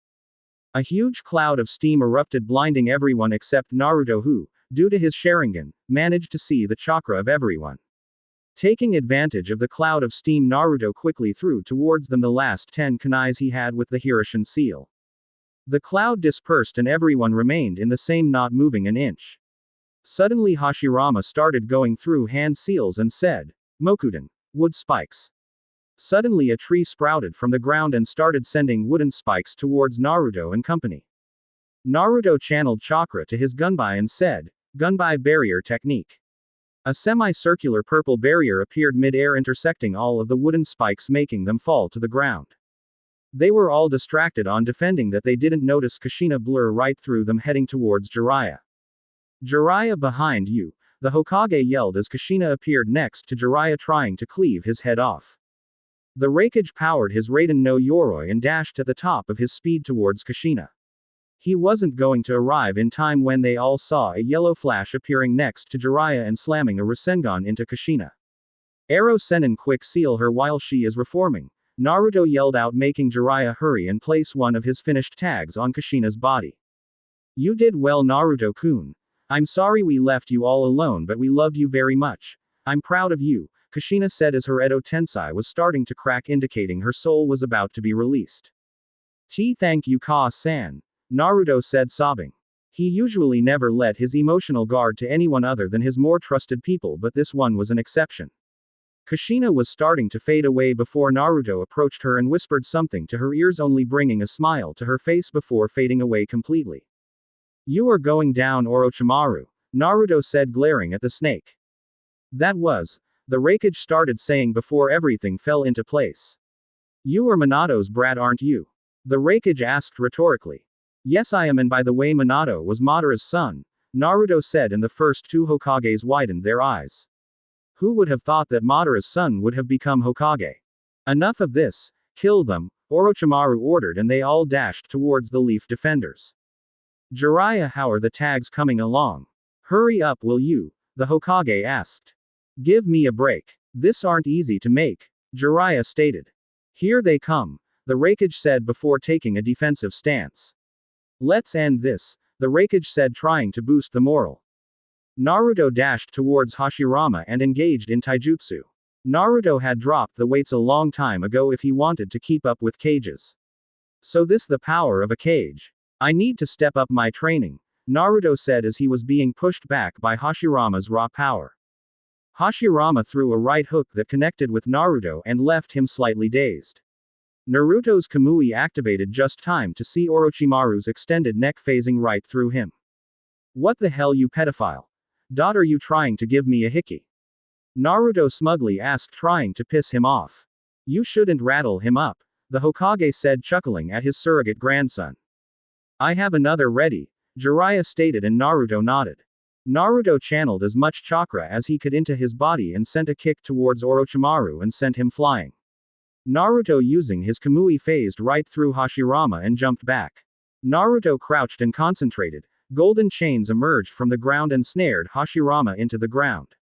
A huge cloud of steam erupted, blinding everyone except Naruto, who, due to his Sharingan, managed to see the chakra of everyone. Taking advantage of the cloud of steam, Naruto quickly threw towards them the last 10 kunais he had with the Hiroshin seal. The cloud dispersed and everyone remained in the same, not moving an inch. Suddenly Hashirama started going through hand seals and said, "Mokuden, wood spikes." Suddenly a tree sprouted from the ground and started sending wooden spikes towards Naruto and company. Naruto channeled chakra to his gunbai and said, "Gunbai barrier technique." A semi-circular purple barrier appeared mid-air, intersecting all of the wooden spikes, making them fall to the ground. They were all distracted on defending that they didn't notice Kushina blur right through them, heading towards Jiraiya. "Jiraiya, behind you," the Hokage yelled as Kushina appeared next to Jiraiya, trying to cleave his head off. The Raikage powered his Raiden no Yoroi and dashed at the top of his speed towards Kushina. He wasn't going to arrive in time when they all saw a yellow flash appearing next to Jiraiya and slamming a Rasengan into Kushina. "Arrow Sennin, quick, seal her while she is reforming," Naruto yelled out, making Jiraiya hurry and place one of his finished tags on Kushina's body. "You did well, Naruto-kun. I'm sorry we left you all alone, but we loved you very much. I'm proud of you," Kushina said as her Edo Tensei was starting to crack, indicating her soul was about to be released. Thank you, Ka-san," Naruto said, sobbing. He usually never let his emotional guard to anyone other than his more trusted people, but this one was an exception. Kushina was starting to fade away before Naruto approached her and whispered something to her ears, only bringing a smile to her face before fading away completely. "You are going down, Orochimaru," Naruto said, glaring at the snake. "That was," the Raikage started saying before everything fell into place. "You are Minato's brat, aren't you?" the Raikage asked rhetorically. "Yes, I am, and by the way, Minato was Madara's son," Naruto said, and the first two Hokages widened their eyes. Who would have thought that Madara's son would have become Hokage? "Enough of this, kill them," Orochimaru ordered, and they all dashed towards the Leaf Defenders. "Jiraiya, how are the tags coming along? Hurry up, will you?" the Hokage asked. "Give me a break. This aren't easy to make," Jiraiya stated. "Here they come," the Raikage said before taking a defensive stance. "Let's end this," the Raikage said, trying to boost the morale. Naruto dashed towards Hashirama and engaged in taijutsu. Naruto had dropped the weights a long time ago if he wanted to keep up with Kages. "So this the power of a Kage. I need to step up my training," Naruto said as he was being pushed back by Hashirama's raw power. Hashirama threw a right hook that connected with Naruto and left him slightly dazed. Naruto's Kamui activated just time to see Orochimaru's extended neck phasing right through him. "What the hell, you pedophile? Are you trying to give me a hickey?" Naruto smugly asked, trying to piss him off. "You shouldn't rattle him up," the Hokage said, chuckling at his surrogate grandson. "I have another ready," Jiraiya stated, and Naruto nodded. Naruto channeled as much chakra as he could into his body and sent a kick towards Orochimaru and sent him flying. Naruto, using his Kamui, phased right through Hashirama and jumped back. Naruto crouched and concentrated. Golden chains emerged from the ground and snared Hashirama into the ground.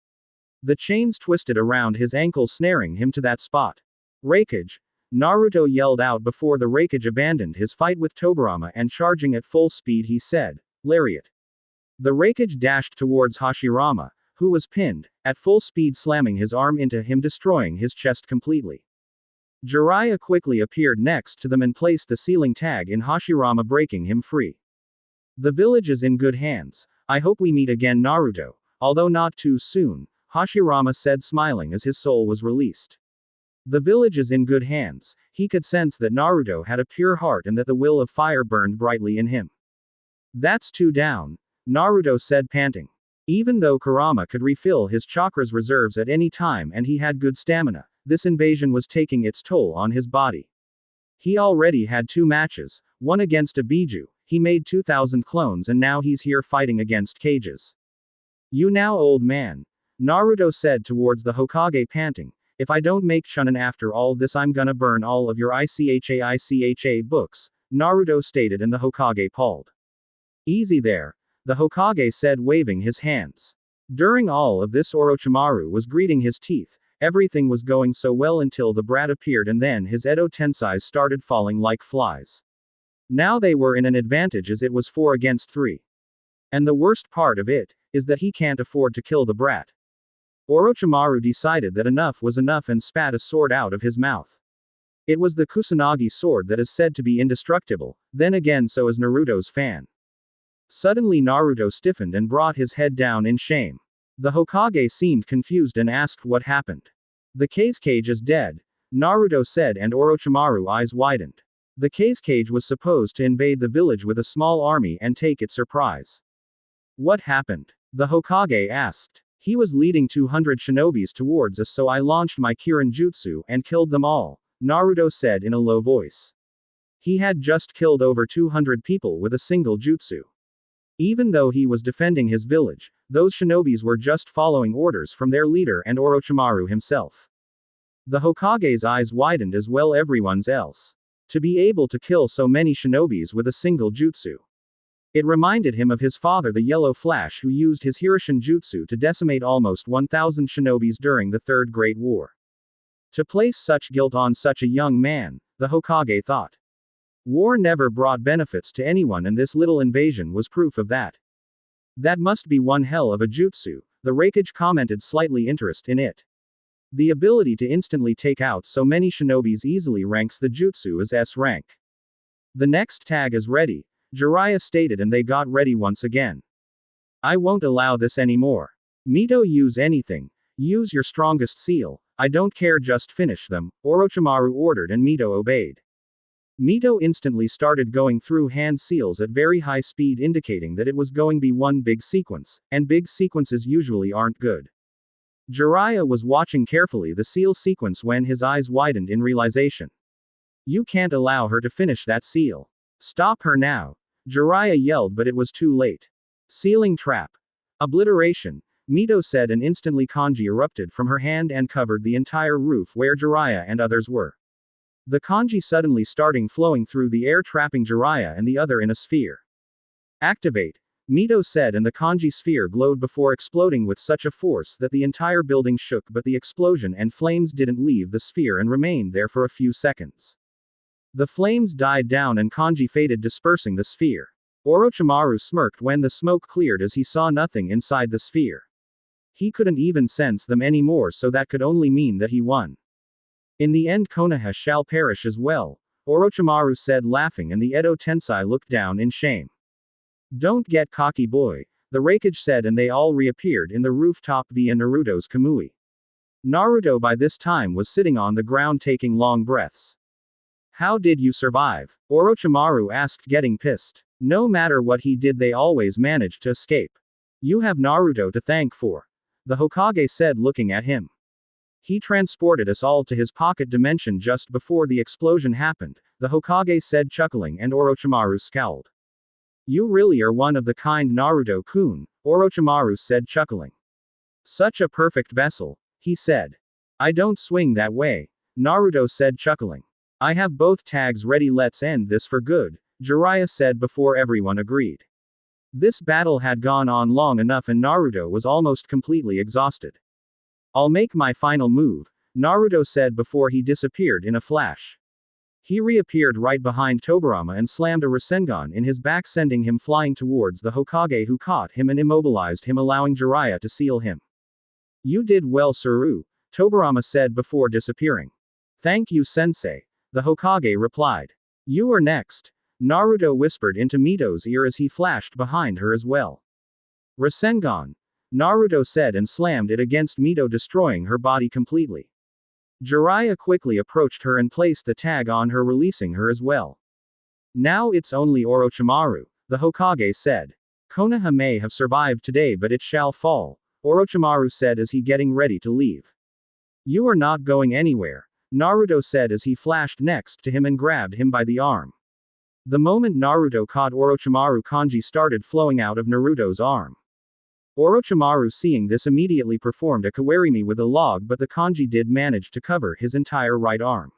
The chains twisted around his ankle, snaring him to that spot. "Raikage!" Naruto yelled out before the Raikage abandoned his fight with Tobirama and, charging at full speed, he said, "Lariat." The Raikage dashed towards Hashirama, who was pinned, at full speed, slamming his arm into him, destroying his chest completely. Jiraiya quickly appeared next to them and placed the sealing tag in Hashirama, breaking him free. "The village is in good hands. I hope we meet again, Naruto, although not too soon," Hashirama said, smiling as his soul was released. The village is in good hands. He could sense that Naruto had a pure heart and that the will of fire burned brightly in him. "That's two down," Naruto said, panting. Even though Kurama could refill his chakras reserves at any time and he had good stamina, this invasion was taking its toll on his body. He already had 2 matches, one against a Biju, he made 2,000 clones and now he's here fighting against Kages. You now old man. Naruto said towards the Hokage panting, if I don't make Chunin after all this I'm gonna burn all of your ICHA books, Naruto stated and the Hokage palled. Easy there, the Hokage said waving his hands. During all of this Orochimaru was gritting his teeth, everything was going so well until the brat appeared and then his Edo Tensei started falling like flies. Now they were in an advantage as it was 4 against 3. And the worst part of it, is that he can't afford to kill the brat. Orochimaru decided that enough was enough and spat a sword out of his mouth. It was the Kusanagi sword that is said to be indestructible, then again so is Naruto's fan. Suddenly Naruto stiffened and brought his head down in shame. The Hokage seemed confused and asked what happened. The Kage is dead, Naruto said and Orochimaru eyes widened. The Kage was supposed to invade the village with a small army and take it surprise. What happened? The Hokage asked. He was leading 200 shinobis towards us so I launched my Kirin jutsu and killed them all, Naruto said in a low voice. He had just killed over 200 people with a single jutsu. Even though he was defending his village, those shinobis were just following orders from their leader and Orochimaru himself. The Hokage's eyes widened as well everyone's else. To be able to kill so many shinobis with a single jutsu. It reminded him of his father the Yellow Flash who used his Hirishin jutsu to decimate almost 1,000 shinobis during the Third Great War. To place such guilt on such a young man, the Hokage thought. War never brought benefits to anyone and this little invasion was proof of that. That must be one hell of a jutsu, the Raikage commented slightly interested in it. The ability to instantly take out so many shinobis easily ranks the jutsu as S rank. The next tag is ready, Jiraiya stated and they got ready once again. I won't allow this anymore. Mito use anything. Use your strongest seal, I don't care just finish them, Orochimaru ordered and Mito obeyed. Mito instantly started going through hand seals at very high speed indicating that it was going to be one big sequence, and big sequences usually aren't good. Jiraiya was watching carefully the seal sequence when his eyes widened in realization. You can't allow her to finish that seal. Stop her now. Jiraiya yelled but it was too late. Sealing trap. Obliteration, Mito said and instantly kanji erupted from her hand and covered the entire roof where Jiraiya and others were. The kanji suddenly starting flowing through the air trapping Jiraiya and the other in a sphere. Activate, Mito said and the kanji sphere glowed before exploding with such a force that the entire building shook but the explosion and flames didn't leave the sphere and remained there for a few seconds. The flames died down and kanji faded dispersing the sphere. Orochimaru smirked when the smoke cleared as he saw nothing inside the sphere. He couldn't even sense them anymore so that could only mean that he won. In the end Konoha shall perish as well, Orochimaru said laughing and the Edo Tensei looked down in shame. Don't get cocky boy, the Raikage said and they all reappeared in the rooftop via Naruto's Kamui. Naruto by this time was sitting on the ground taking long breaths. How did you survive? Orochimaru asked getting pissed. No matter what he did they always managed to escape. You have Naruto to thank for. The Hokage said looking at him. He transported us all to his pocket dimension just before the explosion happened, the Hokage said chuckling and Orochimaru scowled. You really are one of the kind Naruto-kun, Orochimaru said chuckling. Such a perfect vessel, he said. I don't swing that way, Naruto said chuckling. I have both tags ready let's end this for good, Jiraiya said before everyone agreed. This battle had gone on long enough and Naruto was almost completely exhausted. I'll make my final move, Naruto said before he disappeared in a flash. He reappeared right behind Tobirama and slammed a Rasengan in his back sending him flying towards the Hokage who caught him and immobilized him allowing Jiraiya to seal him. You did well Suru, Tobirama said before disappearing. Thank you sensei, the Hokage replied. You are next, Naruto whispered into Mito's ear as he flashed behind her as well. Rasengan, Naruto said and slammed it against Mito destroying her body completely. Jiraiya quickly approached her and placed the tag on her releasing her as well. Now it's only Orochimaru, the Hokage said. Konoha may have survived today but it shall fall, Orochimaru said as he getting ready to leave. You are not going anywhere, Naruto said as he flashed next to him and grabbed him by the arm. The moment Naruto caught Orochimaru, kanji started flowing out of Naruto's arm. Orochimaru, seeing this, immediately performed a kawarimi with a log, but the kanji did manage to cover his entire right arm.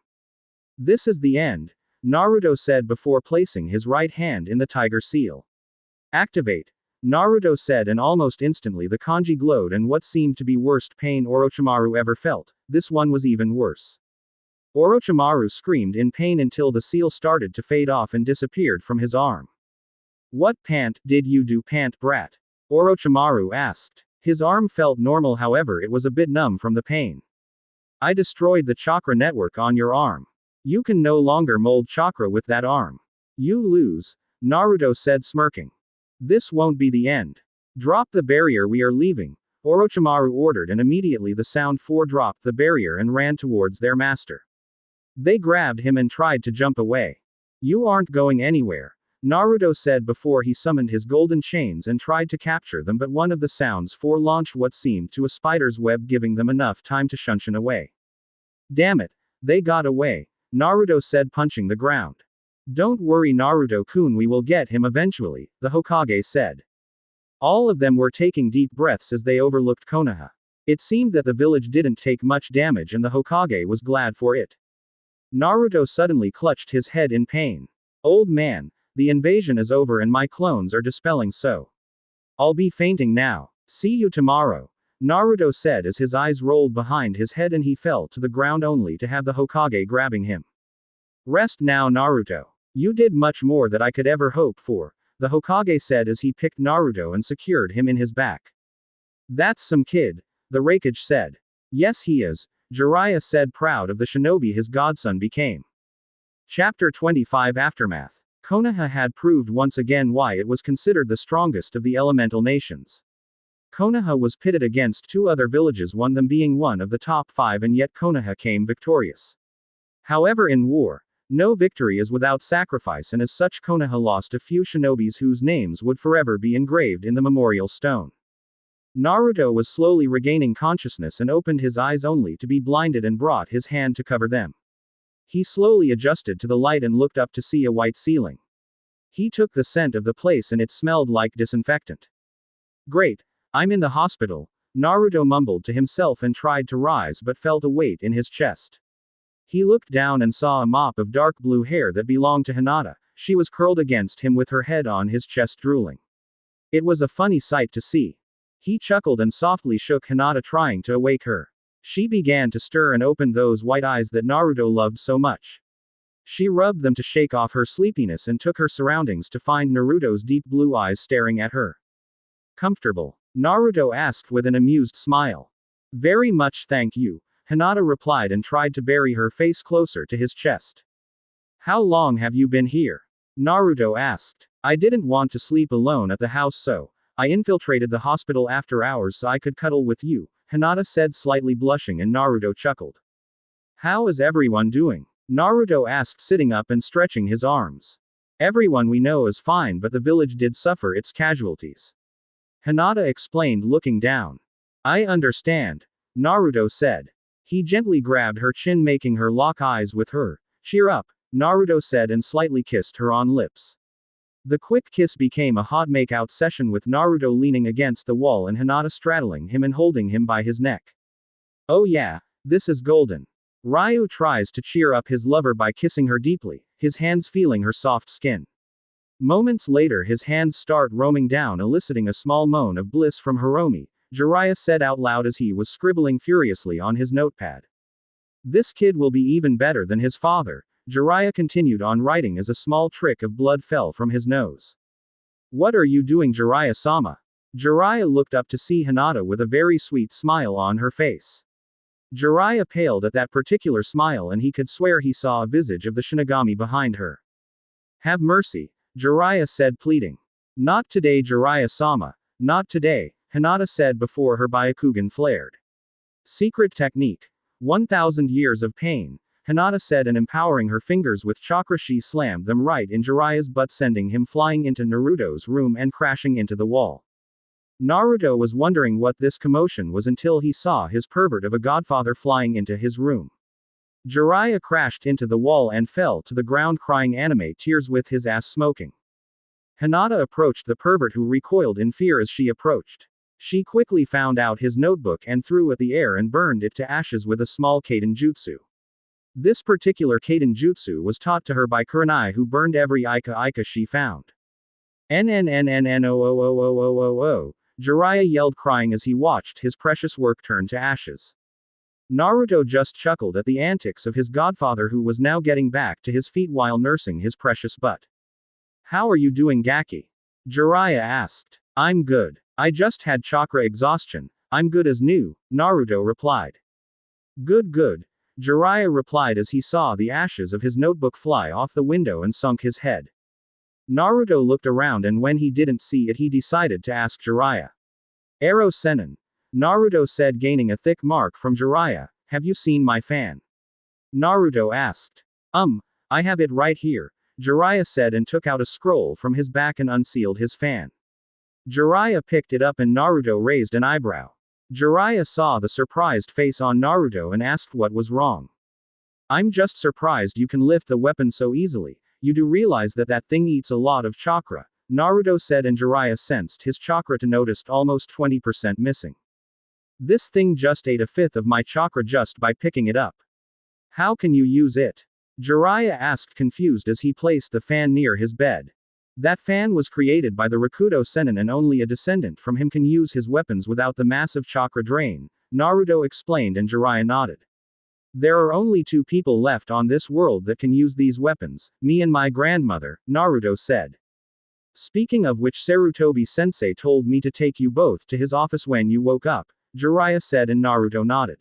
This is the end, Naruto said before placing his right hand in the tiger seal. Activate, Naruto said, and almost instantly the kanji glowed, and what seemed to be worst pain Orochimaru ever felt, this one was even worse. Orochimaru screamed in pain until the seal started to fade off and disappeared from his arm. What pant did you do, pant brat? Orochimaru asked. His arm felt normal, however it was a bit numb from the pain. I destroyed the chakra network on your arm. You can no longer mold chakra with that arm. You lose, Naruto said, smirking. This won't be the end. Drop the barrier, we are leaving, Orochimaru ordered, and immediately the Sound Four dropped the barrier and ran towards their master. They grabbed him and tried to jump away. You aren't going anywhere, Naruto said before he summoned his golden chains and tried to capture them, but one of the Sounds Four launched what seemed to a spider's web, giving them enough time to shunshin away. Damn it, they got away, Naruto said, punching the ground. Don't worry Naruto-kun, we will get him eventually, the Hokage said. All of them were taking deep breaths as they overlooked Konoha. It seemed that the village didn't take much damage and the Hokage was glad for it. Naruto suddenly clutched his head in pain. Old man, the invasion is over and my clones are dispelling, so I'll be fainting now. See you tomorrow, Naruto said as his eyes rolled behind his head and he fell to the ground only to have the Hokage grabbing him. Rest now Naruto. You did much more than I could ever hope for, the Hokage said as he picked Naruto and secured him in his back. That's some kid, the Raikage said. Yes he is, Jiraiya said, proud of the shinobi his godson became. Chapter 25 Aftermath. Konoha had proved once again why it was considered the strongest of the elemental nations. Konoha was pitted against two other villages, one of them being one of the top 5, and yet Konoha came victorious. However, in war, no victory is without sacrifice, and as such Konoha lost a few shinobis whose names would forever be engraved in the memorial stone. Naruto was slowly regaining consciousness and opened his eyes only to be blinded and brought his hand to cover them. He slowly adjusted to the light and looked up to see a white ceiling. He took the scent of the place and it smelled like disinfectant. Great, I'm in the hospital, Naruto mumbled to himself and tried to rise but felt a weight in his chest. He looked down and saw a mop of dark blue hair that belonged to Hinata. She was curled against him with her head on his chest, drooling. It was a funny sight to see. He chuckled and softly shook Hinata, trying to awake her. She began to stir and opened those white eyes that Naruto loved so much. She rubbed them to shake off her sleepiness and took her surroundings to find Naruto's deep blue eyes staring at her. Comfortable? Naruto asked with an amused smile. Very much, thank you, Hinata replied and tried to bury her face closer to his chest. How long have you been here? Naruto asked. I didn't want to sleep alone at the house, so I infiltrated the hospital after hours so I could cuddle with you, Hinata said, slightly blushing, and Naruto chuckled. How is everyone doing? Naruto asked, sitting up and stretching his arms. Everyone we know is fine, but the village did suffer its casualties. Hinata explained, looking down. I understand, Naruto said. He gently grabbed her chin, making her lock eyes with her. Cheer up, Naruto said and slightly kissed her on lips. The quick kiss became a hot make-out session with Naruto leaning against the wall and Hinata straddling him and holding him by his neck. Oh yeah, this is golden. Ryu tries to cheer up his lover by kissing her deeply, his hands feeling her soft skin. Moments later his hands start roaming down, eliciting a small moan of bliss from Hiromi, Jiraiya said out loud as he was scribbling furiously on his notepad. This kid will be even better than his father, Jiraiya continued on writing as a small trick of blood fell from his nose. What are you doing, Jiraiya-sama? Jiraiya looked up to see Hinata with a very sweet smile on her face. Jiraiya paled at that particular smile and he could swear he saw a visage of the Shinigami behind her. Have mercy, Jiraiya said, pleading. Not today, Jiraiya-sama, not today, Hinata said before her Byakugan flared. Secret technique. 1,000 years of pain, Hinata said, and empowering her fingers with chakra she slammed them right in Jiraiya's butt, sending him flying into Naruto's room and crashing into the wall. Naruto was wondering what this commotion was until he saw his pervert of a godfather flying into his room. Jiraiya crashed into the wall and fell to the ground crying anime tears with his ass smoking. Hinata approached the pervert who recoiled in fear as she approached. She quickly found out his notebook and threw at the air and burned it to ashes with a small Kaiden jutsu. This particular Kaiden jutsu was taught to her by Kurenai, who burned every Ika she found. NNNNNOOOOOOOO, Jiraiya yelled crying as he watched his precious work turn to ashes. Naruto just chuckled at the antics of his godfather, who was now getting back to his feet while nursing his precious butt. How are you doing, Gaki? Jiraiya asked. I'm good. I just had chakra exhaustion. I'm good as new, Naruto replied. Good, good. Jiraiya replied as he saw the ashes of his notebook fly off the window and sunk his head. Naruto looked around, and when he didn't see it, he decided to ask Jiraiya. Ero Sennin. Naruto said, gaining a thick mark from Jiraiya, have you seen my fan? Naruto asked. I have it right here, Jiraiya said and took out a scroll from his back and unsealed his fan. Jiraiya picked it up and Naruto raised an eyebrow. Jiraiya saw the surprised face on Naruto and asked what was wrong. I'm just surprised you can lift the weapon so easily. You do realize that that thing eats a lot of chakra, Naruto said, and Jiraiya sensed his chakra to noticed almost 20% missing. This thing just ate a fifth of my chakra just by picking it up. How can you use it? Jiraiya asked, confused, as he placed the fan near his bed. That fan was created by the Rakuto Sennin, and only a descendant from him can use his weapons without the massive chakra drain, Naruto explained, and Jiraiya nodded. There are only 2 people left on this world that can use these weapons, me and my grandmother, Naruto said. Speaking of which, Sarutobi-sensei told me to take you both to his office when you woke up, Jiraiya said, and Naruto nodded.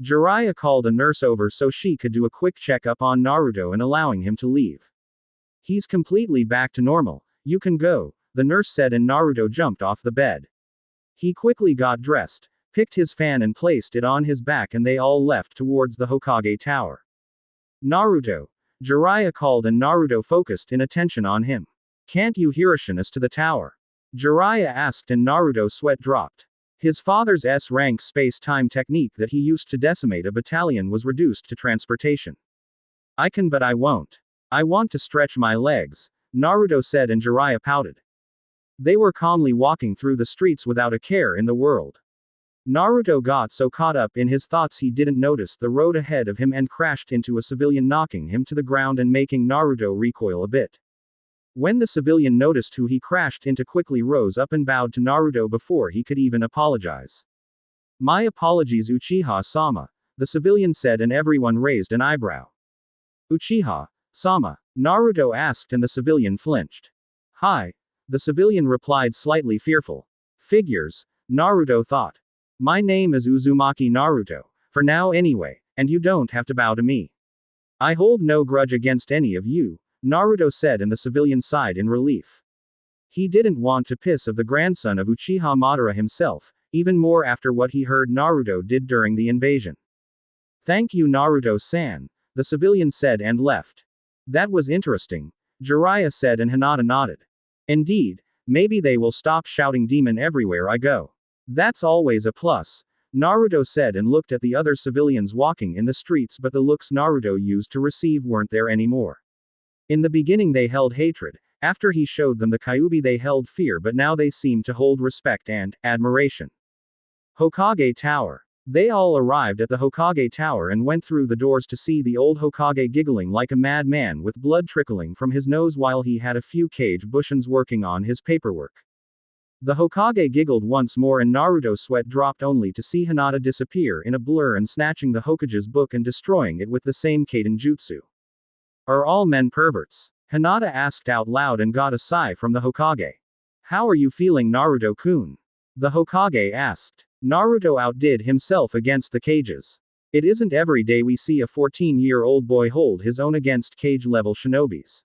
Jiraiya called a nurse over so she could do a quick checkup on Naruto and allowing him to leave. He's completely back to normal, you can go, the nurse said, and Naruto jumped off the bed. He quickly got dressed, picked his fan and placed it on his back, and they all left towards the Hokage tower. Naruto, Jiraiya called, and Naruto focused in attention on him. Can't you Hiroshina us to the tower? Jiraiya asked, and Naruto sweat dropped. His father's S-rank space-time technique that he used to decimate a battalion was reduced to transportation. I can, but I won't. I want to stretch my legs, Naruto said, and Jiraiya pouted. They were calmly walking through the streets without a care in the world. Naruto got so caught up in his thoughts he didn't notice the road ahead of him and crashed into a civilian, knocking him to the ground and making Naruto recoil a bit. When the civilian noticed who he crashed into, quickly rose up and bowed to Naruto before he could even apologize. My apologies, Uchiha-sama, the civilian said, and everyone raised an eyebrow. Uchiha-sama? Naruto asked, and the civilian flinched. Hi. The civilian replied, slightly fearful. Figures, Naruto thought. My name is Uzumaki Naruto, for now anyway, and you don't have to bow to me. I hold no grudge against any of you, Naruto said, and the civilian sighed in relief. He didn't want to piss of the grandson of Uchiha Madara himself, even more after what he heard Naruto did during the invasion. Thank you, Naruto-san, the civilian said and left. That was interesting, Jiraiya said, and Hinata nodded. Indeed, maybe they will stop shouting demon everywhere I go. That's always a plus, Naruto said, and looked at the other civilians walking in the streets, but the looks Naruto used to receive weren't there anymore. In the beginning they held hatred, after he showed them the Kyuubi they held fear, but now they seemed to hold respect and admiration. Hokage Tower. They all arrived at the Hokage Tower and went through the doors to see the old Hokage giggling like a madman with blood trickling from his nose while he had a few Kage Bushins working on his paperwork. The Hokage giggled once more and Naruto's sweat dropped, only to see Hinata disappear in a blur and snatching the Hokage's book and destroying it with the same Kaiden jutsu. Are all men perverts? Hinata asked out loud and got a sigh from the Hokage. How are you feeling, Naruto-kun? The Hokage asked. Naruto outdid himself against the Kages. It isn't every day we see a 14-year-old boy hold his own against Kage-level shinobis.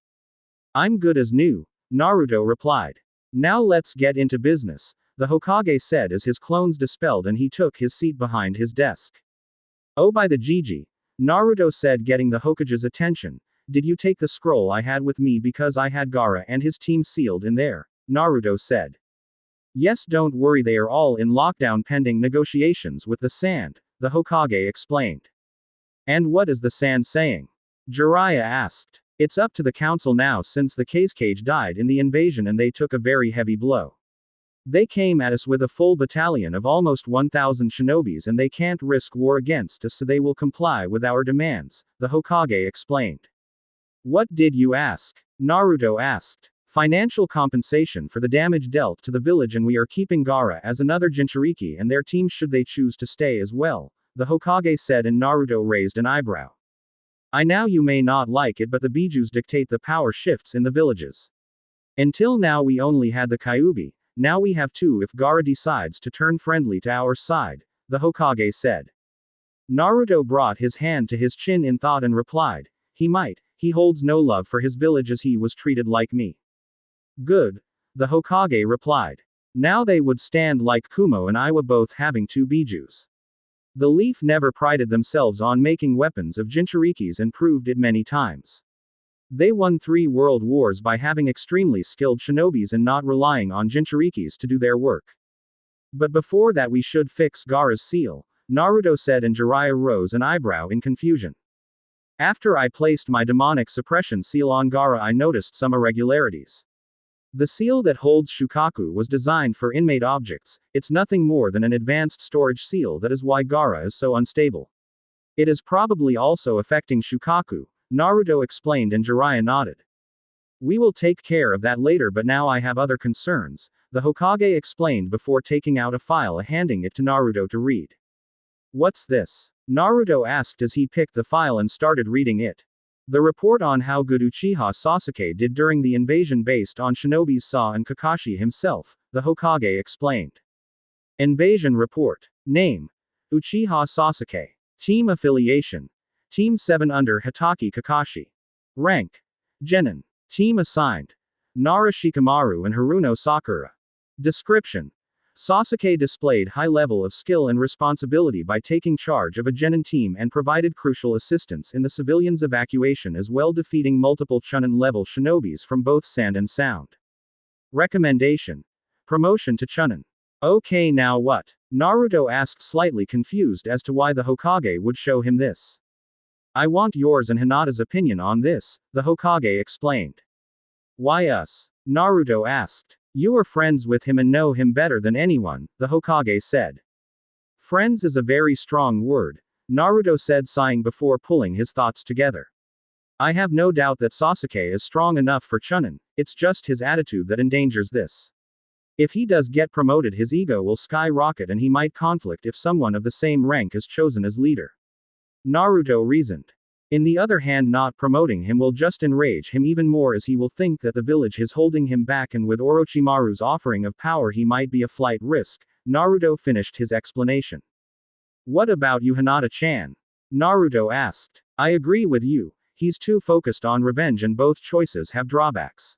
I'm good as new, Naruto replied. Now let's get into business, the Hokage said as his clones dispelled and he took his seat behind his desk. Oh, by the Gigi, Naruto said, getting the Hokage's attention. Did you take the scroll I had with me because I had Gaara and his team sealed in there? Naruto said. Yes, don't worry, they are all in lockdown pending negotiations with the Sand, the Hokage explained. And what is the sand saying? Jiraiya asked. It's up to the council now since the Kage died in the invasion and they took a very heavy blow. They came at us with a full battalion of almost 1,000 shinobis and they can't risk war against us, so they will comply with our demands, the Hokage explained. What did you ask? Naruto asked. Financial compensation for the damage dealt to the village, and we are keeping Gaara as another Jinchuriki and their team should they choose to stay as well, the Hokage said, and Naruto raised an eyebrow. I know you may not like it, but the Bijus dictate the power shifts in the villages. Until now we only had the Kyuubi, now we have two if Gaara decides to turn friendly to our side, the Hokage said. Naruto brought his hand to his chin in thought and replied, he might, he holds no love for his village as he was treated like me. Good, the Hokage replied. Now they would stand like Kumo and Iwa both having two Bijus. The Leaf never prided themselves on making weapons of Jinchurikis and proved it many times. They won 3 world wars by having extremely skilled shinobis and not relying on Jinchurikis to do their work. But before that we should fix Gaara's seal, Naruto said, and Jiraiya rose an eyebrow in confusion. After I placed my demonic suppression seal on Gaara I noticed some irregularities. The seal that holds Shukaku was designed for inmate objects, it's nothing more than an advanced storage seal, that is why Gaara is so unstable. It is probably also affecting Shukaku, Naruto explained, and Jiraiya nodded. We will take care of that later, but now I have other concerns, the Hokage explained before taking out a file and handing it to Naruto to read. What's this? Naruto asked as he picked the file and started reading it. The report on how good Uchiha Sasuke did during the invasion based on Shinobi's Sa and Kakashi himself, the Hokage explained. Invasion report. Name: Uchiha Sasuke. Team affiliation: Team 7 under Hitaki Kakashi. Rank: Genin. Team assigned: Nara Shikamaru and Haruno Sakura. Description: Sasuke displayed high level of skill and responsibility by taking charge of a Genin team and provided crucial assistance in the civilians' evacuation, as well defeating multiple Chunin-level shinobis from both Sand and Sound. Recommendation: promotion to Chunin. Okay, now what? Naruto asked, slightly confused as to why the Hokage would show him this. I want yours and Hinata's opinion on this, the Hokage explained. Why us? Naruto asked. You are friends with him and know him better than anyone, the Hokage said. Friends is a very strong word, Naruto said, sighing before pulling his thoughts together. I have no doubt that Sasuke is strong enough for Chunin, it's just his attitude that endangers this. If he does get promoted his ego will skyrocket and he might conflict if someone of the same rank is chosen as leader. Naruto reasoned. In the other hand, not promoting him will just enrage him even more, as he will think that the village is holding him back, and with Orochimaru's offering of power he might be a flight risk, Naruto finished his explanation. What about you, Hinata-chan? Naruto asked. I agree with you, he's too focused on revenge and both choices have drawbacks.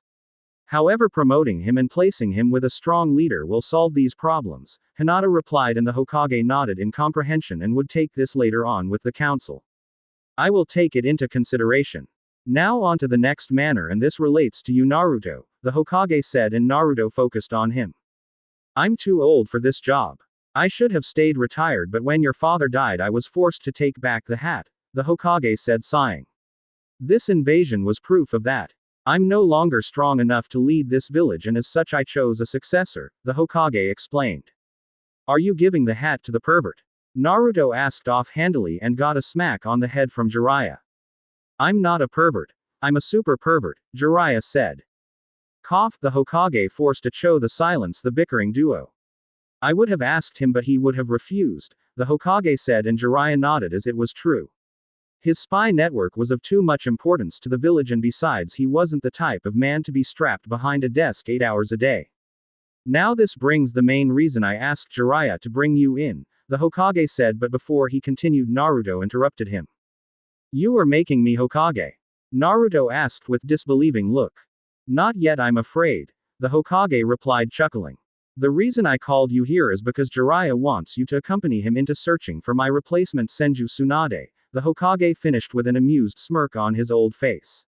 However, promoting him and placing him with a strong leader will solve these problems, Hinata replied, and the Hokage nodded in comprehension and would take this later on with the council. I will take it into consideration. Now on to the next manner, and this relates to you, Naruto, the Hokage said, and Naruto focused on him. I'm too old for this job. I should have stayed retired, but when your father died I was forced to take back the hat, the Hokage said, sighing. This invasion was proof of that. I'm no longer strong enough to lead this village, and as such I chose a successor, the Hokage explained. Are you giving the hat to the pervert? Naruto asked offhandedly and got a smack on the head from Jiraiya. I'm not a pervert. I'm a super pervert, Jiraiya said. Cough, the Hokage forced to show the silence the bickering duo. I would have asked him, but he would have refused, the Hokage said, and Jiraiya nodded as it was true. His spy network was of too much importance to the village, and besides he wasn't the type of man to be strapped behind a desk 8 hours a day. Now this brings the main reason I asked Jiraiya to bring you in, the Hokage said, but before he continued Naruto interrupted him. You are making me Hokage? Naruto asked with disbelieving look. Not yet, I'm afraid, the Hokage replied, chuckling. The reason I called you here is because Jiraiya wants you to accompany him into searching for my replacement Senju Tsunade, the Hokage finished with an amused smirk on his old face.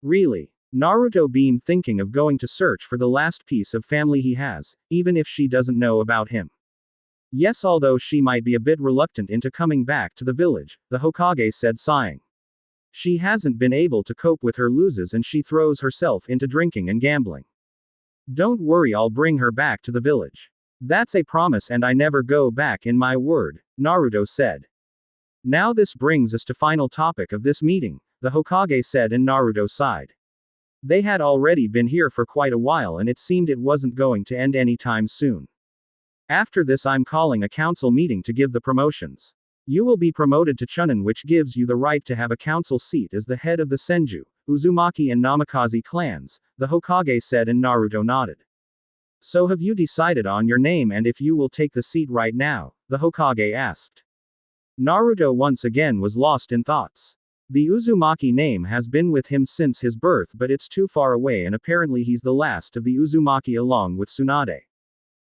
Really? Naruto beamed, thinking of going to search for the last piece of family he has, even if she doesn't know about him. Yes, although she might be a bit reluctant into coming back to the village, the Hokage said, sighing. She hasn't been able to cope with her losses and she throws herself into drinking and gambling. Don't worry, I'll bring her back to the village. That's a promise and I never go back in my word, Naruto said. Now this brings us to final topic of this meeting, the Hokage said, and Naruto sighed. They had already been here for quite a while and it seemed it wasn't going to end anytime soon. After this, I'm calling a council meeting to give the promotions. You will be promoted to Chunin, which gives you the right to have a council seat as the head of the Senju, Uzumaki and Namikaze clans, the Hokage said, and Naruto nodded. So have you decided on your name and if you will take the seat right now? The Hokage asked. Naruto once again was lost in thoughts. The Uzumaki name has been with him since his birth, but it's too far away and apparently he's the last of the Uzumaki along with Tsunade.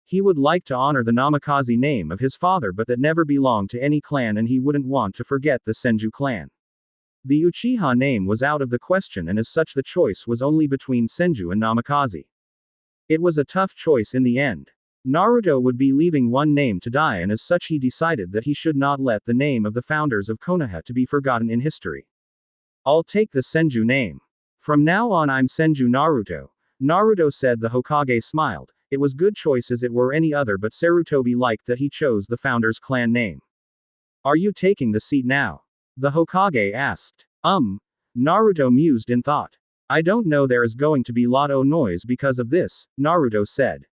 He would like to honor the Namikaze name of his father, but that never belonged to any clan and he wouldn't want to forget the Senju clan. The Uchiha name was out of the question and as such the choice was only between Senju and Namikaze. It was a tough choice in the end. Naruto would be leaving one name to die and as such he decided that he should not let the name of the founders of Konoha to be forgotten in history. I'll take the Senju name. From now on I'm Senju Naruto. Naruto said. The Hokage smiled. It was good choice as it were any other, but Sarutobi liked that he chose the founder's clan name. Are you taking the seat now? The Hokage asked. Naruto mused in thought. I don't know, there is going to be lot o' noise because of this, Naruto said.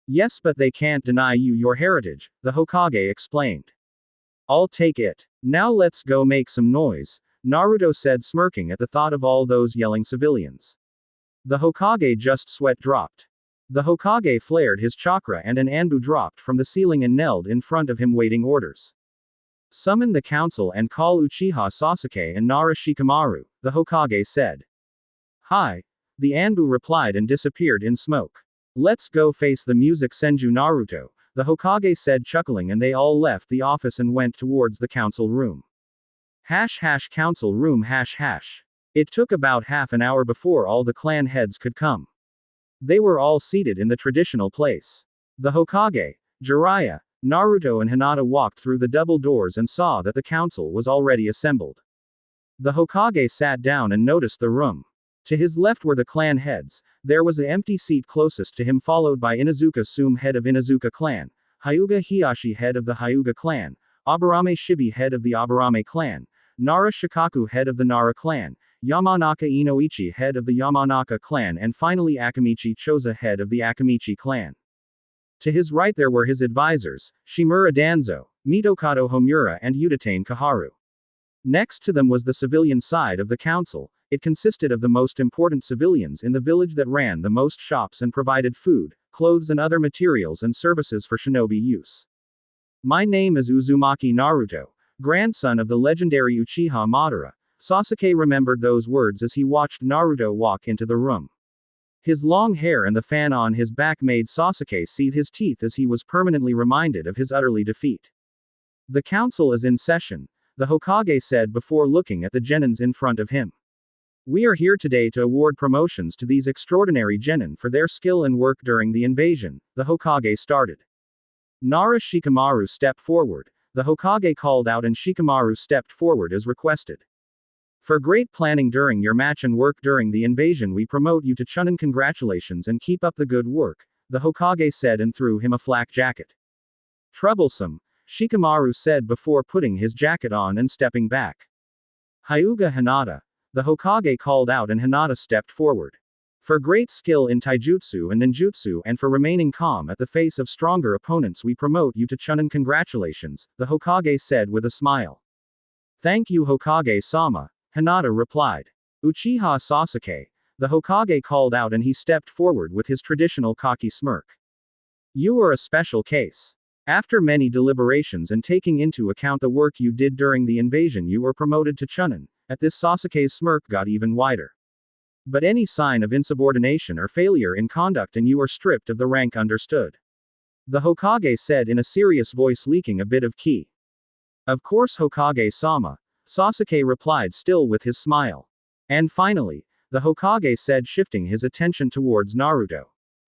Yes, but they can't deny you your heritage, the Hokage explained. I'll take it. Now let's go make some noise, Naruto said, smirking at the thought of all those yelling civilians. The Hokage just sweat dropped. The Hokage flared his chakra and an Anbu dropped from the ceiling and knelt in front of him waiting orders. Summon the council and call Uchiha Sasuke and Nara Shikamaru, the Hokage said. Hi. The Anbu replied and disappeared in smoke. Let's go face the music, Senju Naruto, the Hokage said, chuckling, and they all left the office and went towards the council room. Council room. It took about half an hour before all the clan heads could come. They were all seated in the traditional place. The Hokage, Jiraiya, Naruto and Hinata walked through the double doors and saw that the council was already assembled. The Hokage sat down and noticed the room. To his left were the clan heads. There was the empty seat closest to him, followed by Inuzuka Sume, head of Inuzuka clan, Hyuga Hiyashi, head of the Hyuga clan, Aburame Shibi, head of the Aburame clan, Nara Shukaku, head of the Nara clan, Yamanaka Inoichi, head of the Yamanaka clan, and finally Akamichi Choza, head of the Akamichi clan. To his right there were his advisors, Shimura Danzo, Mitokado Homura and Udatane Kaharu. Next to them was the civilian side of the council. It consisted of the most important civilians in the village that ran the most shops and provided food, clothes and other materials and services for shinobi use. My name is Uzumaki Naruto, grandson of the legendary Uchiha Madara. Sasuke remembered those words as he watched Naruto walk into the room. His long hair and the fan on his back made Sasuke seethe his teeth as he was permanently reminded of his utterly defeat. The council is in session, the Hokage said before looking at the genins in front of him. We are here today to award promotions to these extraordinary genin for their skill and work during the invasion, the Hokage started. Nara Shikamaru stepped forward. The Hokage called out and Shikamaru stepped forward as requested. For great planning during your match and work during the invasion, we promote you to Chunin. Congratulations and keep up the good work, the Hokage said and threw him a flak jacket. Troublesome, Shikamaru said before putting his jacket on and stepping back. Hyuga Hinata, the Hokage called out and Hinata stepped forward. For great skill in taijutsu and ninjutsu and for remaining calm at the face of stronger opponents, we promote you to Chunin. Congratulations, the Hokage said with a smile. Thank you, Hokage-sama, Hinata replied. Uchiha Sasuke, the Hokage called out and he stepped forward with his traditional cocky smirk. You are a special case. After many deliberations and taking into account the work you did during the invasion, you were promoted to Chunin. At this, Sasuke's smirk got even wider. But any sign of insubordination or failure in conduct and you are stripped of the rank, understood? The Hokage said in a serious voice, leaking a bit of ki. Of course, Hokage-sama, Sasuke replied, still with his smile. And finally, the Hokage said, shifting his attention towards Naruto.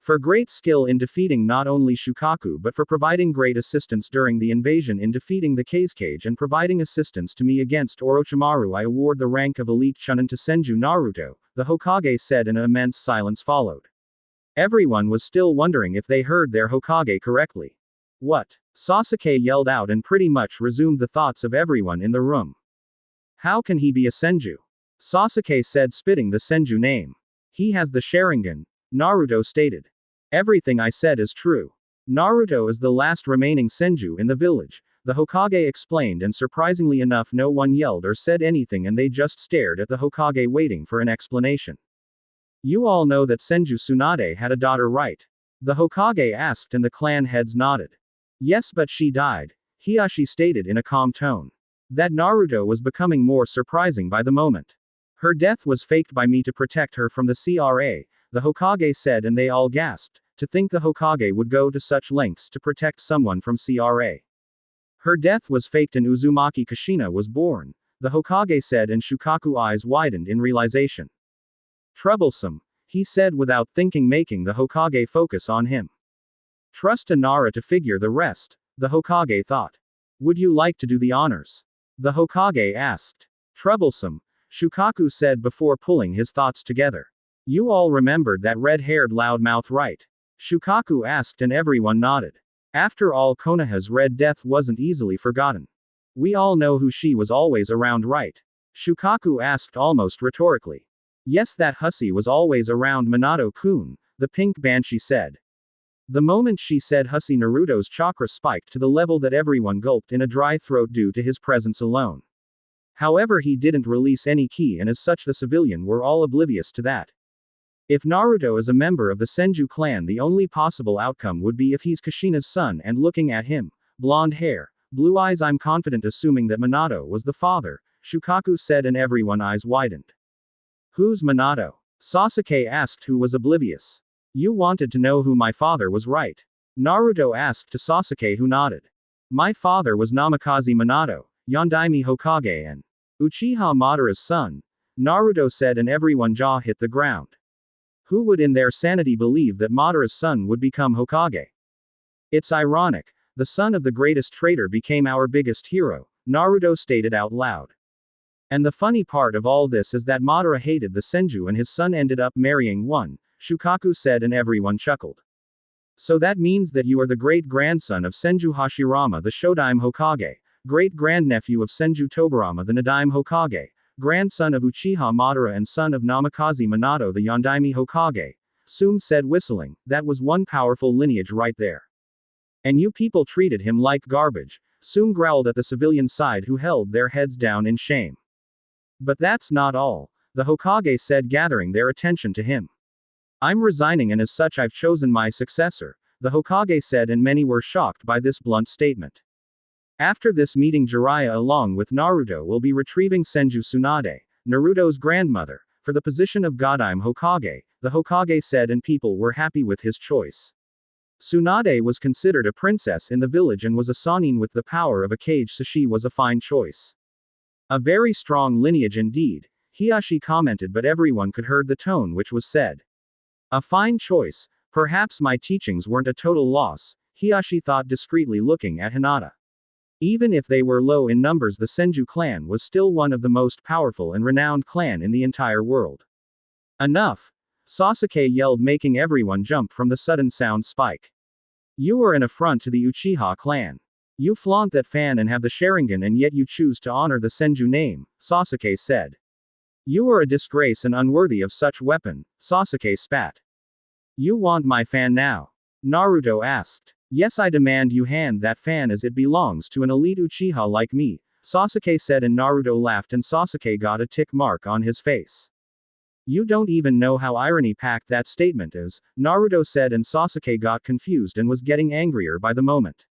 For great skill in defeating not only Shukaku but for providing great assistance during the invasion in defeating the Kage and providing assistance to me against Orochimaru, I award the rank of Elite Chunin to Senju Naruto, the Hokage said, and an immense silence followed. Everyone was still wondering if they heard their Hokage correctly. What? Sasuke yelled out and pretty much resumed the thoughts of everyone in the room. How can he be a Senju? Sasuke said, spitting the Senju name. He has the Sharingan, Naruto stated. Everything I said is true. Naruto is the last remaining Senju in the village, the Hokage explained, and surprisingly enough no one yelled or said anything and they just stared at the Hokage waiting for an explanation. You all know that Senju Tsunade had a daughter, right? The Hokage asked and the clan heads nodded. Yes, but she died, Hiashi stated in a calm tone. That Naruto was becoming more surprising by the moment. Her death was faked by me to protect her from the CRA, the Hokage said, and they all gasped. To think the Hokage would go to such lengths to protect someone from CRA. Her death was faked and Uzumaki Kushina was born, the Hokage said, and Shukaku eyes widened in realization. Troublesome, he said without thinking, making the Hokage focus on him. Trust Nara to figure the rest, the Hokage thought. Would you like to do the honors? The Hokage asked. Troublesome, Shukaku said before pulling his thoughts together. You all remembered that red-haired loudmouth, right? Shukaku asked and everyone nodded. After all, Konoha's Red Death wasn't easily forgotten. We all know who she was always around, right? Shukaku asked almost rhetorically. Yes, that hussy was always around, Minato-kun, the pink banshee said. The moment she said hussy, Naruto's chakra spiked to the level that everyone gulped in a dry throat due to his presence alone. However, he didn't release any ki, and as such the civilian were all oblivious to that. If Naruto is a member of the Senju clan, the only possible outcome would be if he's Kushina's son, and looking at him, blonde hair, blue eyes, I'm confident assuming that Minato was the father, Shukaku said, and everyone's eyes widened. Who's Minato? Sasuke asked, who was oblivious. You wanted to know who my father was, right? Naruto asked to Sasuke, who nodded. My father was Namikaze Minato, Yondaime Hokage and Uchiha Madara's son, Naruto said, and everyone's jaw hit the ground. Who would in their sanity believe that Madara's son would become Hokage? It's ironic, the son of the greatest traitor became our biggest hero, Naruto stated out loud. And the funny part of all this is that Madara hated the Senju and his son ended up marrying one, Shukaku said, and everyone chuckled. So that means that you are the great-grandson of Senju Hashirama, the Shodaime Hokage, great-grandnephew of Senju Tobirama, the Nadaime Hokage, grandson of Uchiha Madara and son of Namikaze Minato, the Yondaime Hokage, Sume said, whistling. That was one powerful lineage right there. And you people treated him like garbage, Sume growled at the civilian side, who held their heads down in shame. But that's not all, the Hokage said, gathering their attention to him. I'm resigning, and as such I've chosen my successor, the Hokage said, and many were shocked by this blunt statement. After this meeting, Jiraiya along with Naruto will be retrieving Senju Tsunade, Naruto's grandmother, for the position of Godaime Hokage, the Hokage said, and people were happy with his choice. Tsunade was considered a princess in the village and was a Sannin with the power of a Kage, so she was a fine choice. A very strong lineage indeed, Hiashi commented, but everyone could heard the tone which was said. A fine choice, perhaps my teachings weren't a total loss, Hiashi thought discreetly, looking at Hinata. Even if they were low in numbers, the Senju clan was still one of the most powerful and renowned clan in the entire world. Enough! Sasuke yelled, making everyone jump from the sudden sound spike. You are an affront to the Uchiha clan. You flaunt that fan and have the Sharingan, and yet you choose to honor the Senju name, Sasuke said. You are a disgrace and unworthy of such weapon, Sasuke spat. You want my fan now? Naruto asked. Yes, I demand you hand that fan as it belongs to an elite Uchiha like me, Sasuke said, and Naruto laughed and Sasuke got a tick mark on his face. You don't even know how irony-packed that statement is, Naruto said, and Sasuke got confused and was getting angrier by the moment.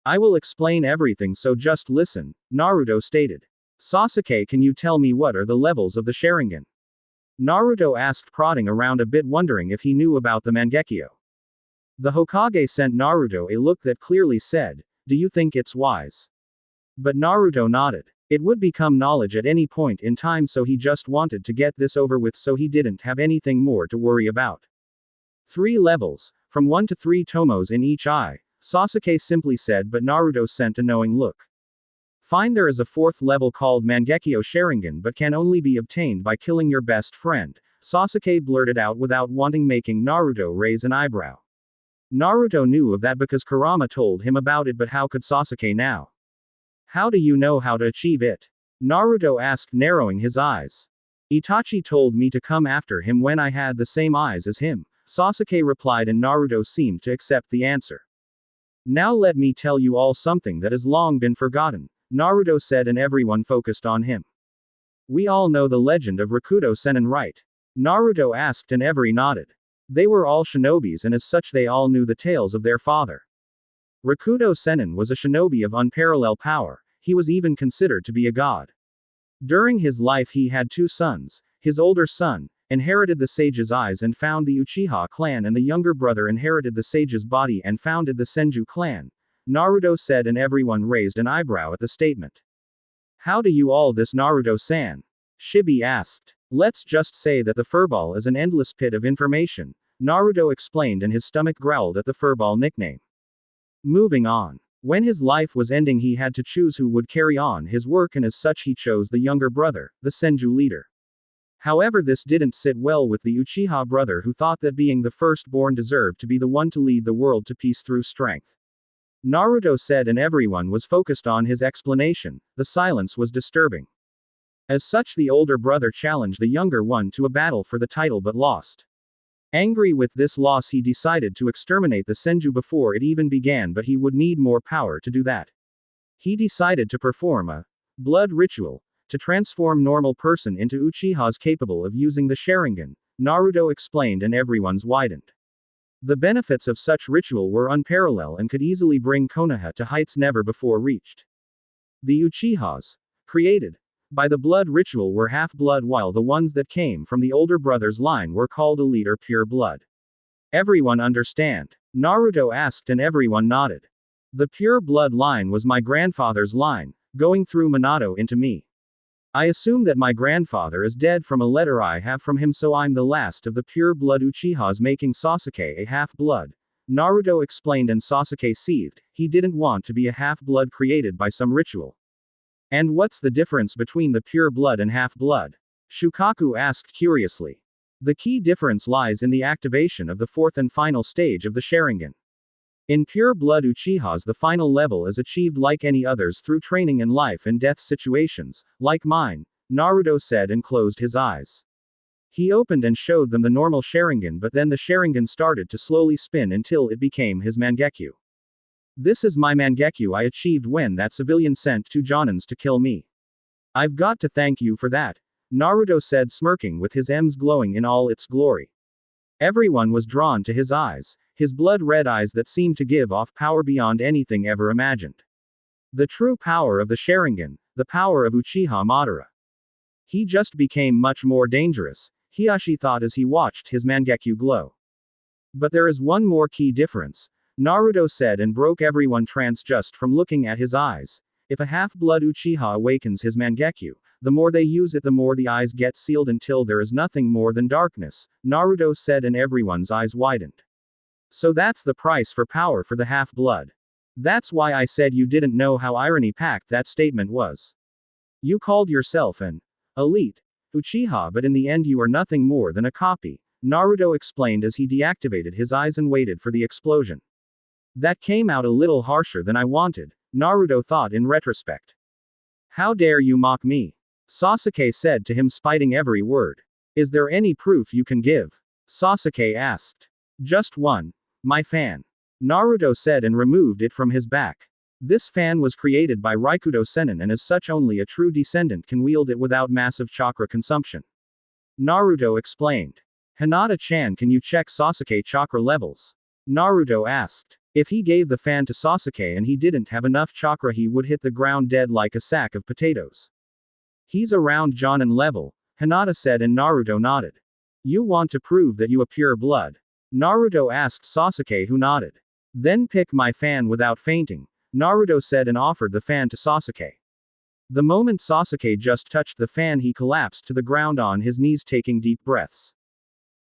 I will explain everything, so just listen, Naruto stated. Sasuke, can you tell me what are the levels of the Sharingan? Naruto asked, prodding around a bit, wondering if he knew about the Mangekyo. The Hokage sent Naruto a look that clearly said, do you think it's wise? But Naruto nodded. It would become knowledge at any point in time, so he just wanted to get this over with, so he didn't have anything more to worry about. 3 levels, from 1 to 3 tomos in each eye, Sasuke simply said, but Naruto sent a knowing look. Fine, there is a 4th level called Mangekyo Sharingan but can only be obtained by killing your best friend, Sasuke blurted out without wanting, making Naruto raise an eyebrow. Naruto knew of that because Kurama told him about it, but how could Sasuke now? How do you know how to achieve it? Naruto asked, narrowing his eyes. Itachi told me to come after him when I had the same eyes as him, Sasuke replied, and Naruto seemed to accept the answer. Now let me tell you all something that has long been forgotten, Naruto said, and everyone focused on him. We all know the legend of Rakuto Sennin, right? Naruto asked, and every nodded. They were all shinobis, and as such they all knew the tales of their father. Rakuto Sennin was a shinobi of unparalleled power, he was even considered to be a god. During his life he had 2 sons. His older son inherited the sage's eyes and found the Uchiha clan, and the younger brother inherited the sage's body and founded the Senju clan, Naruto said, and everyone raised an eyebrow at the statement. How do you all this, Naruto-san? Shibi asked. Let's just say that the furball is an endless pit of information, Naruto explained, and his stomach growled at the furball nickname. Moving on. When his life was ending he had to choose who would carry on his work, and as such he chose the younger brother, the Senju leader. However, this didn't sit well with the Uchiha brother, who thought that being the firstborn deserved to be the one to lead the world to peace through strength. Naruto said, and everyone was focused on his explanation. The silence was disturbing. As such, the older brother challenged the younger one to a battle for the title but lost. Angry with this loss, he decided to exterminate the Senju before it even began, but he would need more power to do that. He decided to perform a blood ritual to transform normal person into Uchihas capable of using the Sharingan, Naruto explained, and everyone's widened. The benefits of such ritual were unparalleled and could easily bring Konoha to heights never before reached. The Uchihas, created by the blood ritual, were half-blood, while the ones that came from the older brother's line were called elite or pure blood. Everyone understand? Naruto asked, and everyone nodded. The pure blood line was my grandfather's line, going through Minato into me. I assume that my grandfather is dead from a letter I have from him, so I'm the last of the pure blood Uchihas, making Sasuke a half-blood, Naruto explained, and Sasuke seethed. He didn't want to be a half-blood created by some ritual. And what's the difference between the pure blood and half-blood? Shukaku asked curiously. The key difference lies in the activation of the 4th and final stage of the Sharingan. In pure blood Uchihas, the final level is achieved like any others through training in life and death situations, like mine, Naruto said, and closed his eyes. He opened and showed them the normal Sharingan, but then the Sharingan started to slowly spin until it became his Mangekyo. This is my Mangekyo I achieved when that civilian sent 2 Jonins to kill me. I've got to thank you for that, Naruto said, smirking with his M's glowing in all its glory. Everyone was drawn to his eyes, his blood-red eyes that seemed to give off power beyond anything ever imagined. The true power of the Sharingan, the power of Uchiha Madara. He just became much more dangerous, Hiashi thought as he watched his Mangekyo glow. But there is one more key difference, Naruto said, and broke everyone trance just from looking at his eyes. If a half-blood Uchiha awakens his Mangekyo, the more they use it, the more the eyes get sealed until there is nothing more than darkness, Naruto said, and everyone's eyes widened. So that's the price for power for the half-blood. That's why I said you didn't know how irony-packed that statement was. You called yourself an elite Uchiha, but in the end you are nothing more than a copy, Naruto explained as he deactivated his eyes and waited for the explosion. That came out a little harsher than I wanted, Naruto thought in retrospect. How dare you mock me? Sasuke said to him, spiting every word. Is there any proof you can give? Sasuke asked. Just one. My fan. Naruto said and removed it from his back. This fan was created by Raikuto Sennin, and as such only a true descendant can wield it without massive chakra consumption. Naruto explained. Hinata-chan, can you check Sasuke chakra levels? Naruto asked. If he gave the fan to Sasuke and he didn't have enough chakra, he would hit the ground dead like a sack of potatoes. He's around Jonin level, Hinata said, and Naruto nodded. You want to prove that you are pure blood? Naruto asked Sasuke, who nodded. Then pick my fan without fainting, Naruto said, and offered the fan to Sasuke. The moment Sasuke just touched the fan, he collapsed to the ground on his knees, taking deep breaths.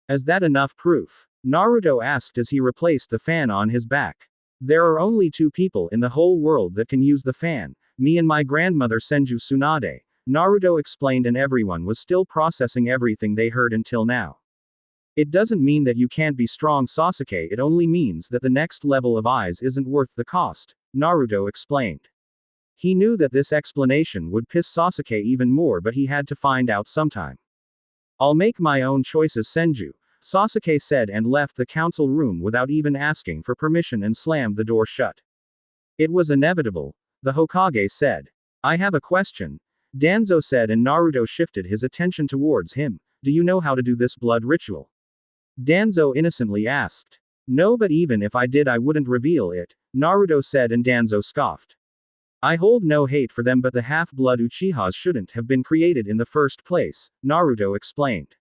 Is that enough proof? Naruto asked as he replaced the fan on his back. There are only two people in the whole world that can use the fan, me and my grandmother Senju Tsunade, Naruto explained, and everyone was still processing everything they heard until now. It doesn't mean that you can't be strong, Sasuke, it only means that the next level of eyes isn't worth the cost, Naruto explained. He knew that this explanation would piss Sasuke even more, but he had to find out sometime. I'll make my own choices, Senju, Sasuke said, and left the council room without even asking for permission and slammed the door shut. It was inevitable, the Hokage said. I have a question, Danzo said, and Naruto shifted his attention towards him. Do you know how to do this blood ritual? Danzo innocently asked. No, but even if I did I wouldn't reveal it, Naruto said, and Danzo scoffed. I hold no hate for them, but the half-blood Uchihas shouldn't have been created in the first place, Naruto explained.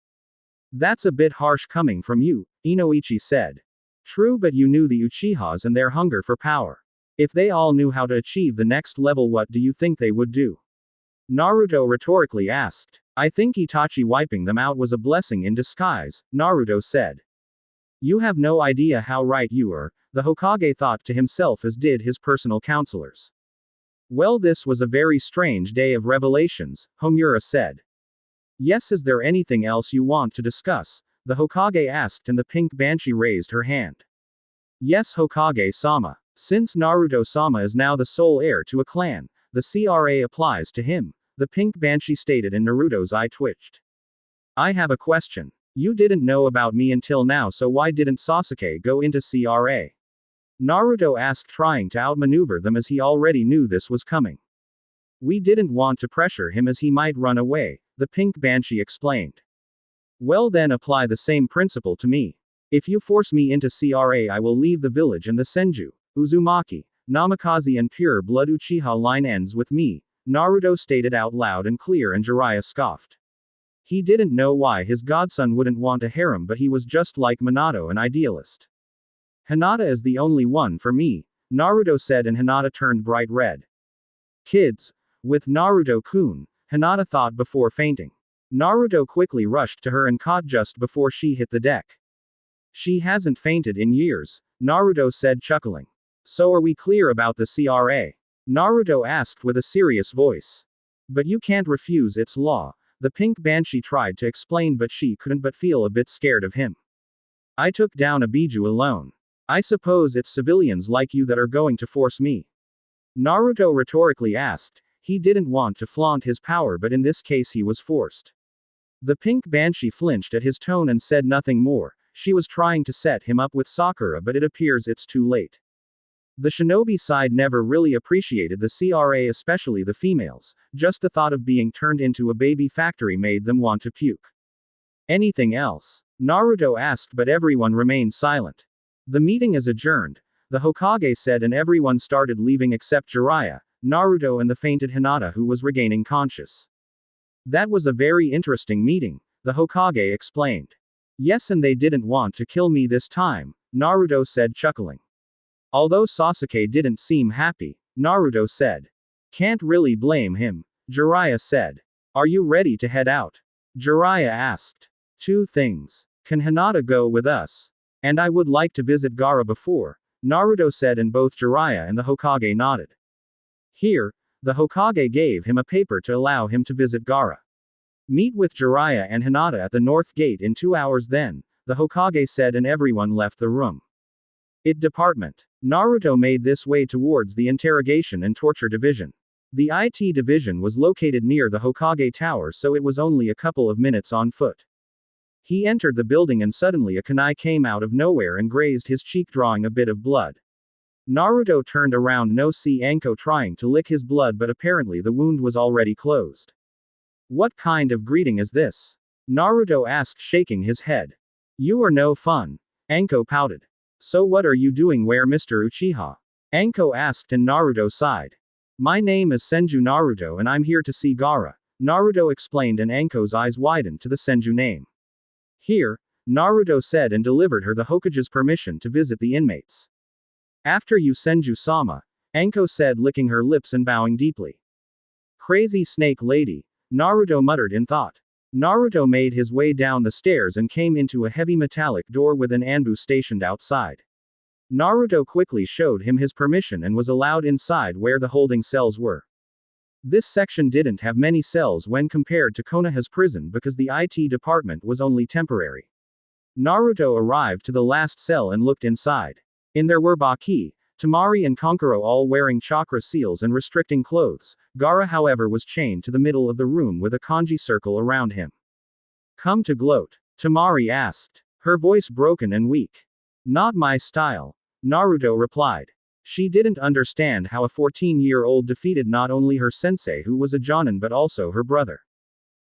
That's a bit harsh coming from you, Inoichi said. True, but you knew the Uchihas and their hunger for power. If they all knew how to achieve the next level, what do you think they would do? Naruto rhetorically asked. I think Itachi wiping them out was a blessing in disguise, Naruto said. You have no idea how right you are, the Hokage thought to himself, as did his personal counselors. Well, this was a very strange day of revelations, Homura said. Yes, is there anything else you want to discuss? The Hokage asked, and the pink banshee raised her hand. Yes, Hokage-sama. Since Naruto-sama is now the sole heir to a clan, the CRA applies to him, the pink banshee stated, and Naruto's eye twitched. I have a question. You didn't know about me until now, so why didn't Sasuke go into CRA? Naruto asked, trying to outmaneuver them as he already knew this was coming. We didn't want to pressure him as he might run away, the pink banshee explained. Well, then apply the same principle to me. If you force me into CRA, I will leave the village, and the Senju, Uzumaki, Namikaze and pure blood Uchiha line ends with me, Naruto stated out loud and clear, and Jiraiya scoffed. He didn't know why his godson wouldn't want a harem, but he was just like Minato, an idealist. Hinata is the only one for me, Naruto said, and Hinata turned bright red. Kids, with Naruto-kun, Hinata thought before fainting. Naruto quickly rushed to her and caught just before she hit the deck. She hasn't fainted in years, Naruto said, chuckling. So are we clear about the CRA? Naruto asked with a serious voice. But you can't refuse its law, the pink banshee tried to explain, but she couldn't but feel a bit scared of him. I took down a Biju alone. I suppose it's civilians like you that are going to force me? Naruto rhetorically asked. He didn't want to flaunt his power, but in this case he was forced. The pink banshee flinched at his tone and said nothing more. She was trying to set him up with Sakura, but it appears it's too late. The shinobi side never really appreciated the CRA, especially the females. Just the thought of being turned into a baby factory made them want to puke. Anything else? Naruto asked, but everyone remained silent. The meeting is adjourned, the Hokage said, and everyone started leaving except Jiraiya, Naruto, and the fainted Hinata, who was regaining conscious. That was a very interesting meeting, the Hokage explained. Yes, and they didn't want to kill me this time, Naruto said, chuckling. Although Sasuke didn't seem happy, Naruto said. Can't really blame him, Jiraiya said. Are you ready to head out? Jiraiya asked. Two things. Can Hinata go with us? And I would like to visit Gaara before, Naruto said, and both Jiraiya and the Hokage nodded. Here, the Hokage gave him a paper to allow him to visit Gaara. Meet with Jiraiya and Hinata at the north gate in 2 hours then, the Hokage said, and everyone left the room. IT Department. Naruto made this way towards the Interrogation and Torture Division. The IT division was located near the Hokage Tower, so it was only a couple of minutes on foot. He entered the building and suddenly a kunai came out of nowhere and grazed his cheek, drawing a bit of blood. Naruto turned around, no see Anko trying to lick his blood, but apparently the wound was already closed. What kind of greeting is this? Naruto asked, shaking his head. You are no fun. Anko pouted. So what are you doing where, Mr. Uchiha? Anko asked, and Naruto sighed. My name is Senju Naruto and I'm here to see Gaara, Naruto explained, and Anko's eyes widened to the Senju name. Here, Naruto said, and delivered her the Hokage's permission to visit the inmates. After you, Senju-sama, Anko said, licking her lips and bowing deeply. Crazy snake lady, Naruto muttered in thought. Naruto made his way down the stairs and came into a heavy metallic door with an Anbu stationed outside. Naruto quickly showed him his permission and was allowed inside where the holding cells were. This section didn't have many cells when compared to Konoha's prison because the IT department was only temporary. Naruto arrived to the last cell and looked inside. In there were Baki, Temari and Kankuro all wearing chakra seals and restricting clothes. Gaara however was chained to the middle of the room with a kanji circle around him. Come to gloat? Temari asked, her voice broken and weak. Not my style, Naruto replied. She didn't understand how a 14-year-old defeated not only her sensei who was a jonin but also her brother.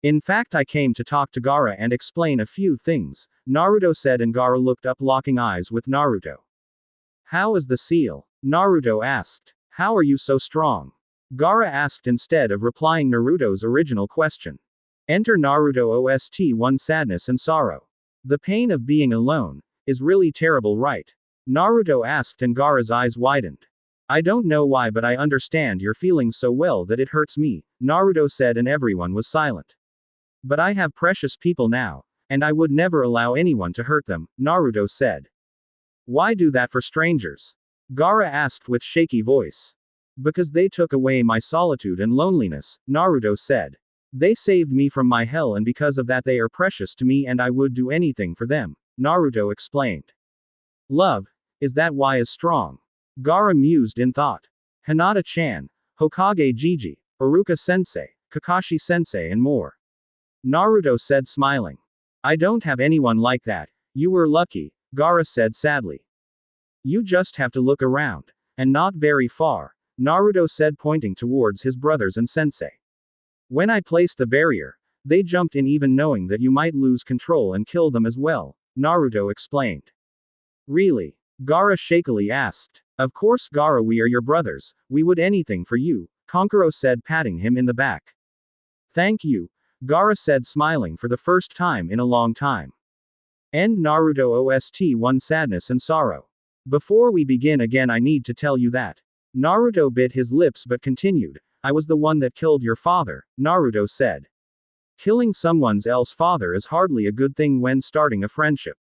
In fact, I came to talk to Gaara and explain a few things, Naruto said, and Gaara looked up, locking eyes with Naruto. How is the seal? Naruto asked. How are you so strong? Gaara asked instead of replying Naruto's original question. Enter Naruto OST 1 Sadness and Sorrow. The pain of being alone is really terrible, right? Naruto asked, and Gaara's eyes widened. I don't know why, but I understand your feelings so well that it hurts me, Naruto said, and everyone was silent. But I have precious people now, and I would never allow anyone to hurt them, Naruto said. Why do that for strangers? Gaara asked with shaky voice. Because they took away my solitude and loneliness, Naruto said. They saved me from my hell, and because of that they are precious to me and I would do anything for them, Naruto explained. Love, is that why is strong? Gaara mused in thought. Hinata-chan, Hokage Gigi, Iruka-sensei, Kakashi-sensei and more. Naruto said, smiling. I don't have anyone like that. You were lucky, Gaara said sadly. You just have to look around. And not very far, Naruto said, pointing towards his brothers and sensei. When I placed the barrier, they jumped in even knowing that you might lose control and kill them as well, Naruto explained. Really? Gaara shakily asked. Of course Gaara, we are your brothers, we would anything for you, Kankuro said, patting him in the back. Thank you, Gaara said, smiling for the first time in a long time. End Naruto OST 1 Sadness and Sorrow. Before we begin again, I need to tell you that. Naruto bit his lips but continued. I was the one that killed your father, Naruto said. Killing someone else's father is hardly a good thing when starting a friendship.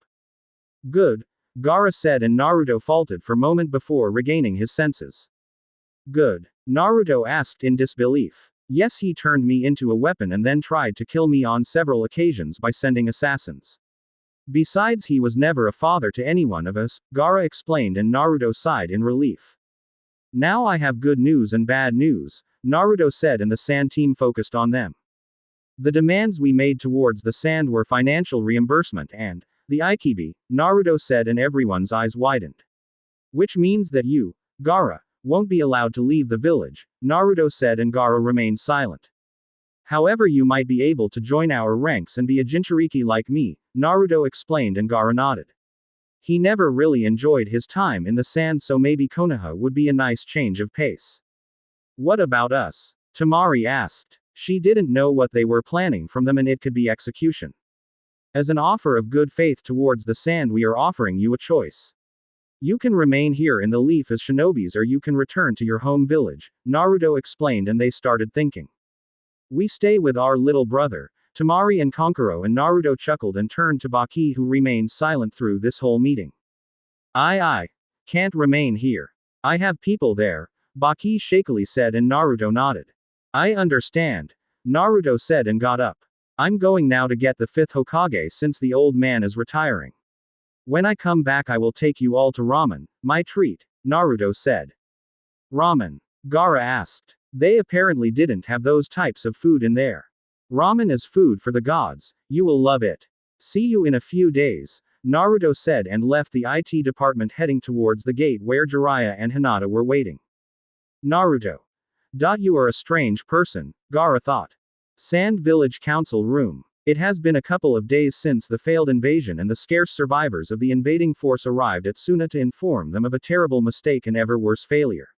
Good, Gaara said, and Naruto faltered for a moment before regaining his senses. Good? Naruto asked in disbelief. Yes, he turned me into a weapon and then tried to kill me on several occasions by sending assassins. Besides, he was never a father to any one of us, Gaara explained, and Naruto sighed in relief. Now I have good news and bad news, Naruto said, and the sand team focused on them. The demands we made towards the sand were financial reimbursement and the Ikibi, Naruto said, and everyone's eyes widened. Which means that you, Gaara, won't be allowed to leave the village, Naruto said, and Gaara remained silent. However, you might be able to join our ranks and be a Jinchuriki like me, Naruto explained, and Gaara nodded. He never really enjoyed his time in the sand, so maybe Konoha would be a nice change of pace. What about us? Temari asked. She didn't know what they were planning from them, and it could be execution. As an offer of good faith towards the sand, we are offering you a choice. You can remain here in the leaf as shinobis, or you can return to your home village, Naruto explained, and they started thinking. We stay with our little brother, Temari and Kankuro, and Naruto chuckled and turned to Baki, who remained silent through this whole meeting. I can't remain here. I have people there, Baki shakily said, and Naruto nodded. I understand, Naruto said, and got up. I'm going now to get the 5th Hokage since the old man is retiring. When I come back I will take you all to ramen, my treat, Naruto said. Ramen? Gaara asked. They apparently didn't have those types of food in there. Ramen is food for the gods, you will love it. See you in a few days, Naruto said, and left the IT department, heading towards the gate where Jiraiya and Hinata were waiting. Naruto. You are a strange person, Gaara thought. Sand Village Council Room. It has been a couple of days since the failed invasion, and the scarce survivors of the invading force arrived at Tsunade to inform them of a terrible mistake and ever worse failure.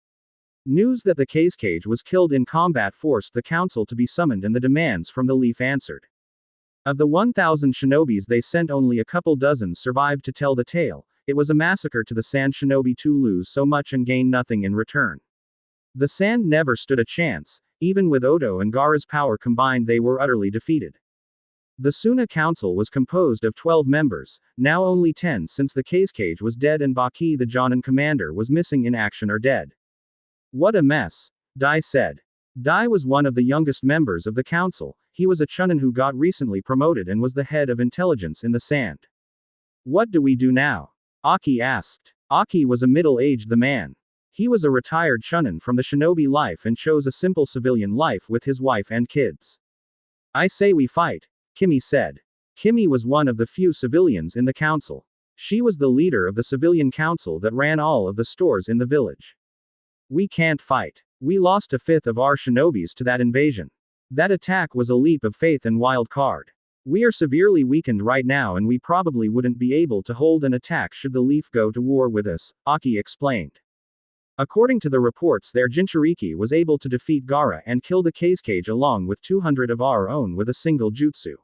News that the Kage was killed in combat forced the council to be summoned, and the demands from the Leaf answered. Of the 1,000 shinobis they sent, only a couple dozen survived to tell the tale. It was a massacre to the Sand Shinobi to lose so much and gain nothing in return. The Sand never stood a chance. Even with Oto and Gaara's power combined, they were utterly defeated. The Suna Council was composed of 12 members, now only 10 since the Kage was dead and Baki the Jonin commander was missing in action or dead. What a mess, Dai said. Dai was one of the youngest members of the council. He was a Chunin who got recently promoted and was the head of intelligence in the sand. What do we do now? Aki asked. Aki was a middle-aged man. He was a retired Chunin from the shinobi life and chose a simple civilian life with his wife and kids. I say we fight, Kimi said. Kimi was one of the few civilians in the council. She was the leader of the civilian council that ran all of the stores in the village. We can't fight. We lost a fifth of our shinobis to that invasion. That attack was a leap of faith and wild card. We are severely weakened right now and we probably wouldn't be able to hold an attack should the Leaf go to war with us, Aki explained. According to the reports their Jinchuriki was able to defeat Gaara and kill the Kage along with 200 of our own with a single jutsu.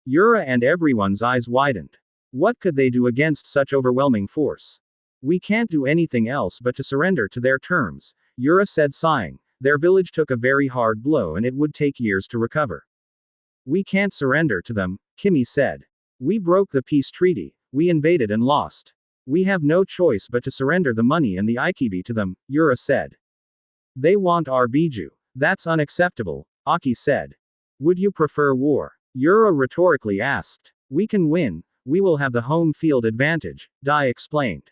Yura and everyone's eyes widened. What could they do against such overwhelming force? We can't do anything else but to surrender to their terms, Yura said sighing. Their village took a very hard blow and it would take years to recover. We can't surrender to them, Kimi said. We broke the peace treaty, we invaded and lost. We have no choice but to surrender the money and the Ikibi to them, Yura said. They want our Biju. That's unacceptable, Aki said. Would you prefer war? Yura rhetorically asked. We can win, we will have the home field advantage, Dai explained.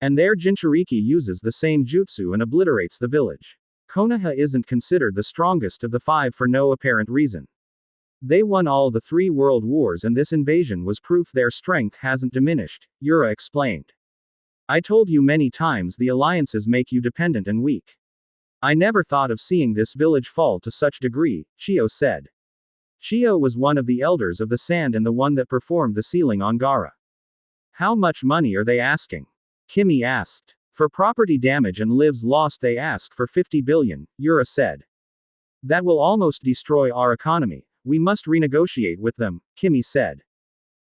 And their Jinchuriki uses the same jutsu and obliterates the village. Konoha isn't considered the strongest of the five for no apparent reason. They won all the 3 world wars and this invasion was proof their strength hasn't diminished, Yura explained. I told you many times the alliances make you dependent and weak. I never thought of seeing this village fall to such degree, Chio said. Chio was one of the elders of the sand and the one that performed the sealing on Gaara. How much money are they asking? Kimi asked. For property damage and lives lost they ask for 50 billion, Yura said. That will almost destroy our economy. We must renegotiate with them, Kimi said.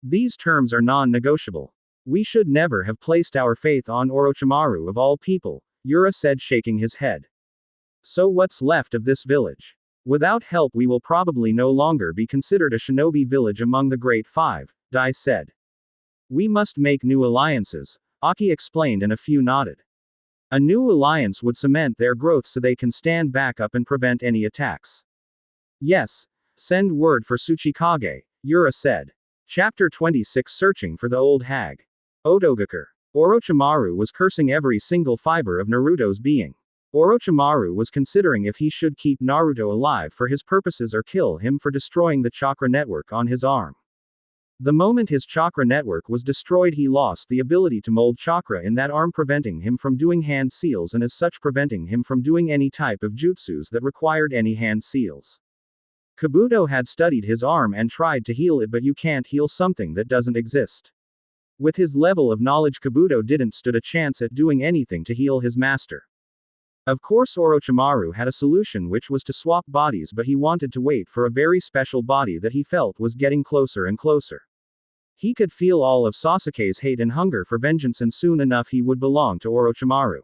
These terms are non-negotiable. We should never have placed our faith on Orochimaru of all people, Yura said shaking his head. So what's left of this village? Without help we will probably no longer be considered a shinobi village among the Great Five, Dai said. We must make new alliances, Aki explained and a few nodded. A new alliance would cement their growth so they can stand back up and prevent any attacks. Yes. Send word for Tsuchikage, Yura said. Chapter 26 Searching for the Old Hag. Otogakur. Orochimaru was cursing every single fiber of Naruto's being. Orochimaru was considering if he should keep Naruto alive for his purposes or kill him for destroying the chakra network on his arm. The moment his chakra network was destroyed he lost the ability to mold chakra in that arm, preventing him from doing hand seals and as such preventing him from doing any type of jutsus that required any hand seals. Kabuto had studied his arm and tried to heal it, but you can't heal something that doesn't exist. With his level of knowledge Kabuto didn't stood a chance at doing anything to heal his master. Of course Orochimaru had a solution, which was to swap bodies, but he wanted to wait for a very special body that he felt was getting closer and closer. He could feel all of Sasuke's hate and hunger for vengeance and soon enough he would belong to Orochimaru.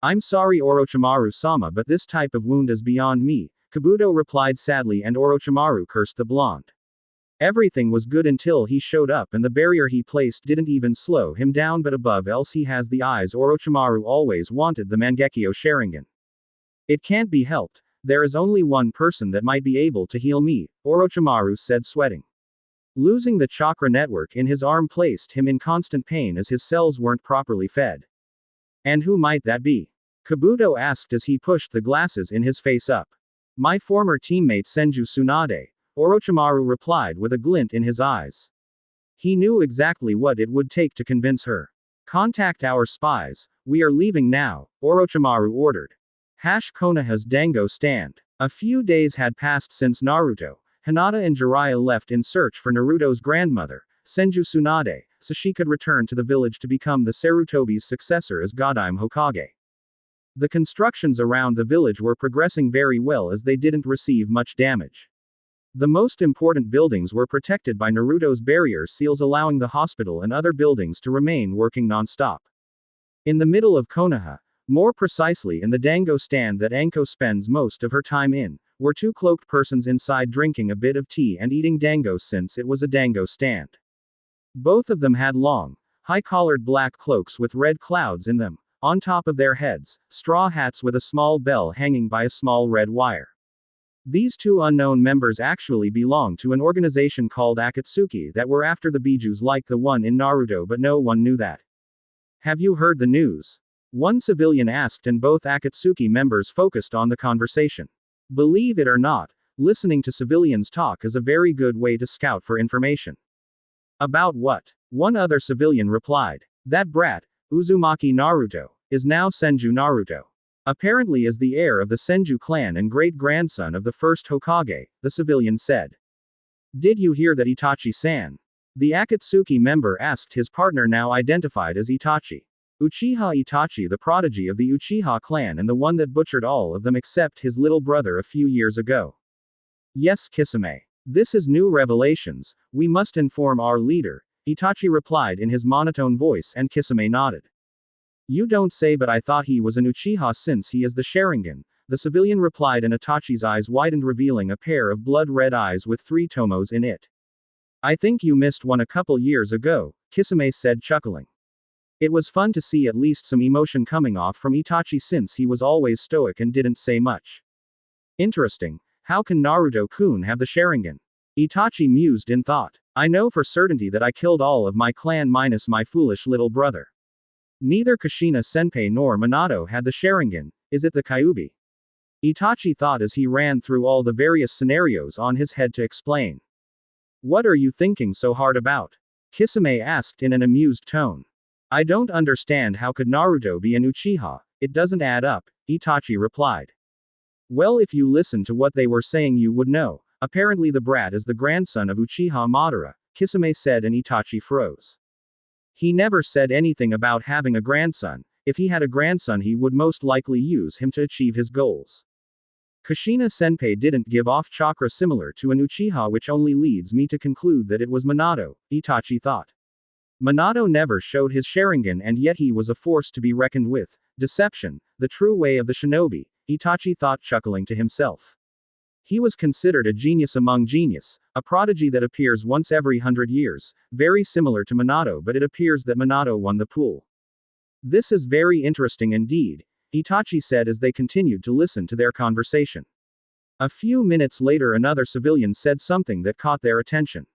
I'm sorry Orochimaru-sama, but this type of wound is beyond me, Kabuto replied sadly, and Orochimaru cursed the blonde. Everything was good until he showed up and the barrier he placed didn't even slow him down, but above else he has the eyes. Orochimaru always wanted the Mangekyo Sharingan. It can't be helped. There is only one person that might be able to heal me, Orochimaru said, sweating. Losing the chakra network in his arm placed him in constant pain as his cells weren't properly fed. And who might that be? Kabuto asked as he pushed the glasses in his face up. My former teammate Senju Tsunade, Orochimaru replied with a glint in his eyes. He knew exactly what it would take to convince her. Contact our spies, we are leaving now, Orochimaru ordered. Konoha's Dango stand. A few days had passed since Naruto, Hinata and Jiraiya left in search for Naruto's grandmother, Senju Tsunade, so she could return to the village to become the Sarutobi's successor as Godime Hokage. The constructions around the village were progressing very well as they didn't receive much damage. The most important buildings were protected by Naruto's barrier seals, allowing the hospital and other buildings to remain working non-stop. In the middle of Konoha, more precisely in the Dango stand that Anko spends most of her time in, were two cloaked persons inside drinking a bit of tea and eating dango since it was a dango stand. Both of them had long, high-collared black cloaks with red clouds in them, on top of their heads, straw hats with a small bell hanging by a small red wire. These two unknown members actually belonged to an organization called Akatsuki that were after the bijus like the one in Naruto, but no one knew that. Have you heard the news? One civilian asked, and both Akatsuki members focused on the conversation. Believe it or not, listening to civilians talk is a very good way to scout for information. About what? One other civilian replied. That brat, Uzumaki Naruto, is now Senju Naruto. Apparently is the heir of the Senju clan and great-grandson of the first Hokage, the civilian said. Did you hear that, Itachi-san? The Akatsuki member asked his partner, now identified as Itachi. Uchiha Itachi, the prodigy of the Uchiha clan and the one that butchered all of them except his little brother a few years ago. Yes, Kisame. This is new revelations, we must inform our leader, Itachi replied in his monotone voice, and Kisame nodded. You don't say, but I thought he was an Uchiha since he is the Sharingan, the civilian replied, and Itachi's eyes widened, revealing a pair of blood-red eyes with 3 tomos in it. I think you missed one a couple years ago, Kisame said, chuckling. It was fun to see at least some emotion coming off from Itachi since he was always stoic and didn't say much. Interesting, how can Naruto-kun have the Sharingan? Itachi mused in thought. I know for certainty that I killed all of my clan minus my foolish little brother. Neither Kushina-senpai nor Minato had the Sharingan, is it the Kyuubi? Itachi thought as he ran through all the various scenarios on his head to explain. What are you thinking so hard about? Kisame asked in an amused tone. I don't understand, how could Naruto be an Uchiha, it doesn't add up, Itachi replied. Well, if you listened to what they were saying you would know, apparently the brat is the grandson of Uchiha Madara, Kisame said, and Itachi froze. He never said anything about having a grandson. If he had a grandson he would most likely use him to achieve his goals. Kushina-senpai didn't give off chakra similar to an Uchiha, which only leads me to conclude that it was Minato, Itachi thought. Minato never showed his Sharingan and yet he was a force to be reckoned with. Deception, the true way of the shinobi, Itachi thought, chuckling to himself. He was considered a genius among genius, a prodigy that appears once every 100 years, very similar to Minato, but it appears that Minato won the pool. This is very interesting indeed, Itachi said as they continued to listen to their conversation. A few minutes later another civilian said something that caught their attention.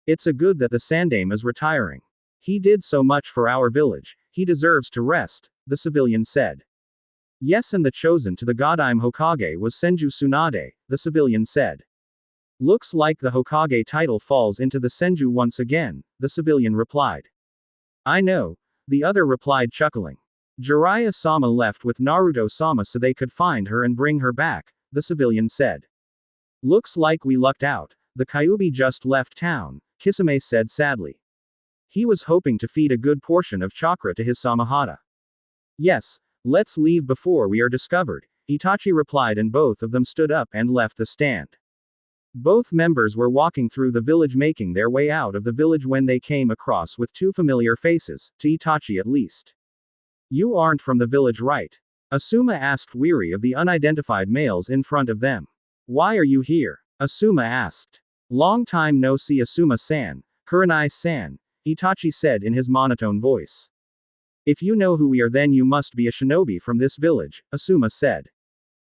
It's a good that the Sandaime is retiring. He did so much for our village, he deserves to rest, the civilian said. Yes, and the chosen to the Godime Hokage was Senju Tsunade, the civilian said. Looks like the Hokage title falls into the Senju once again, the civilian replied. I know, the other replied, chuckling. Jiraiya-sama left with Naruto-sama so they could find her and bring her back, the civilian said. Looks like we lucked out, the Kyuubi just left town, Kisame said sadly. He was hoping to feed a good portion of chakra to his Samahata. Yes, let's leave before we are discovered, Itachi replied, and both of them stood up and left the stand. Both members were walking through the village, making their way out of the village when they came across with two familiar faces, to Itachi at least. You aren't from the village, right? Asuma asked, weary of the unidentified males in front of them. Why are you here? Asuma asked. Long time no see, Asuma-san, Kurenai-san, Itachi said in his monotone voice. If you know who we are then you must be a shinobi from this village, Asuma said.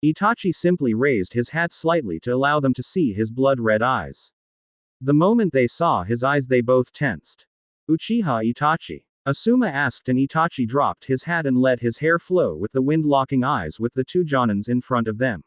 Itachi simply raised his hat slightly to allow them to see his blood-red eyes. The moment they saw his eyes they both tensed. Uchiha Itachi? Asuma asked, and Itachi dropped his hat and let his hair flow with the wind, locking eyes with the two Jonins in front of them.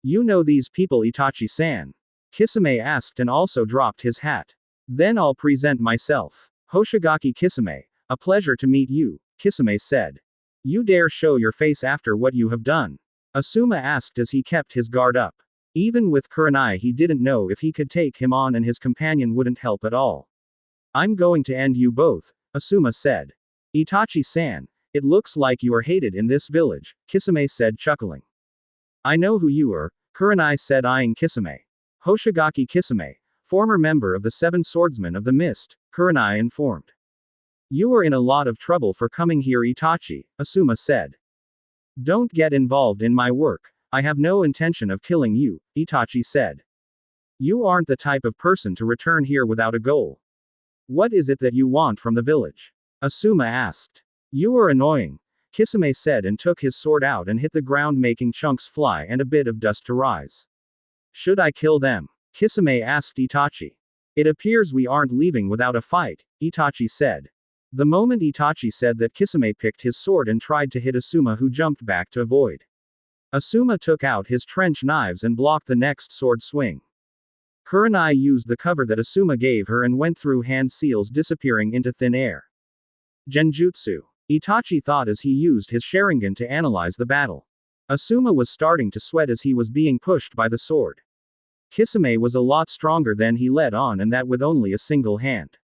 You know these people, Itachi-san? Kisame asked and also dropped his hat. Then I'll present myself. Hoshigaki Kisame. A pleasure to meet you, Kisame said. You dare show your face after what you have done? Asuma asked as he kept his guard up. Even with Kurenai he didn't know if he could take him on, and his companion wouldn't help at all. I'm going to end you both, Asuma said. Itachi-san, it looks like you are hated in this village, Kisame said, chuckling. I know who you are, Kurenai said, eyeing Kisame. Hoshigaki Kisame, former member of the Seven Swordsmen of the Mist, Kurenai informed. You are in a lot of trouble for coming here, Itachi, Asuma said. Don't get involved in my work, I have no intention of killing you, Itachi said. You aren't the type of person to return here without a goal. What is it that you want from the village? Asuma asked. You are annoying, Kisame said and took his sword out and hit the ground making chunks fly and a bit of dust to rise. Should I kill them? Kisame asked Itachi. It appears we aren't leaving without a fight, Itachi said. The moment Itachi said that, Kisame picked his sword and tried to hit Asuma, who jumped back to avoid. Asuma took out his trench knives and blocked the next sword swing. Kurenai used the cover that Asuma gave her and went through hand seals, disappearing into thin air. Genjutsu, Itachi thought as he used his Sharingan to analyze the battle. Asuma was starting to sweat as he was being pushed by the sword. Kisame was a lot stronger than he let on, and that with only a single hand.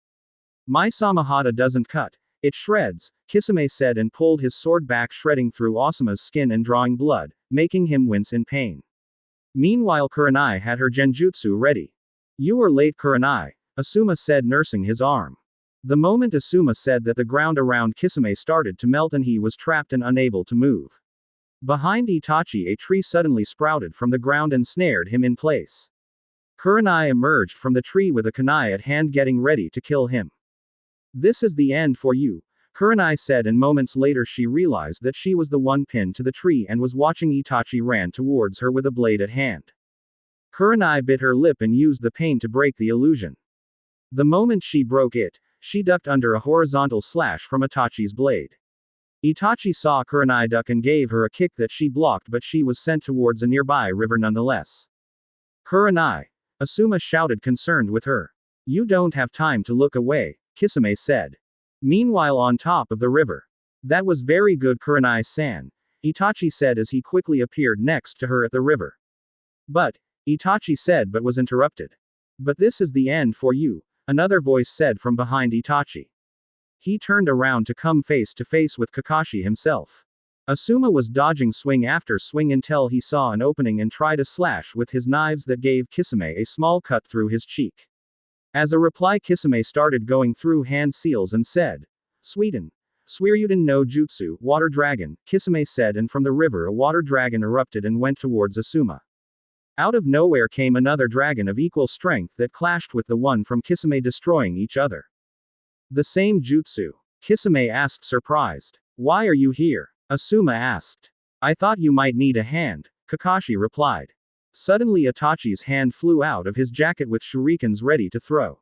My Samahata doesn't cut, it shreds, Kisame said and pulled his sword back, shredding through Asuma's skin and drawing blood, making him wince in pain. Meanwhile Kurenai had her genjutsu ready. You are late Kurenai, Asuma said, nursing his arm. The moment Asuma said that, the ground around Kisame started to melt and he was trapped and unable to move. Behind Itachi a tree suddenly sprouted from the ground and snared him in place. Kurenai emerged from the tree with a kunai at hand, getting ready to kill him. This is the end for you, Kurenai said, and moments later she realized that she was the one pinned to the tree and was watching Itachi ran towards her with a blade at hand. Kurenai bit her lip and used the pain to break the illusion. The moment she broke it, she ducked under a horizontal slash from Itachi's blade. Itachi saw Kurenai duck and gave her a kick that she blocked, but she was sent towards a nearby river nonetheless. Kurenai, Asuma shouted, concerned with her. You don't have time to look away, Kisame said. Meanwhile on top of the river. That was very good Kurenai-san, Itachi said as he quickly appeared next to her at the river. But, Itachi said but was interrupted. But this is the end for you, another voice said from behind Itachi. He turned around to come face to face with Kakashi himself. Asuma was dodging swing after swing until he saw an opening and tried a slash with his knives that gave Kisame a small cut through his cheek. As a reply, Kisame started going through hand seals and said, Sweden. Suiryuden no Jutsu, water dragon, Kisame said, and from the river a water dragon erupted and went towards Asuma. Out of nowhere came another dragon of equal strength that clashed with the one from Kisame, destroying each other. The same jutsu? Kisame asked, surprised. Why are you here? Asuma asked. I thought you might need a hand, Kakashi replied. Suddenly Itachi's hand flew out of his jacket with shurikens ready to throw.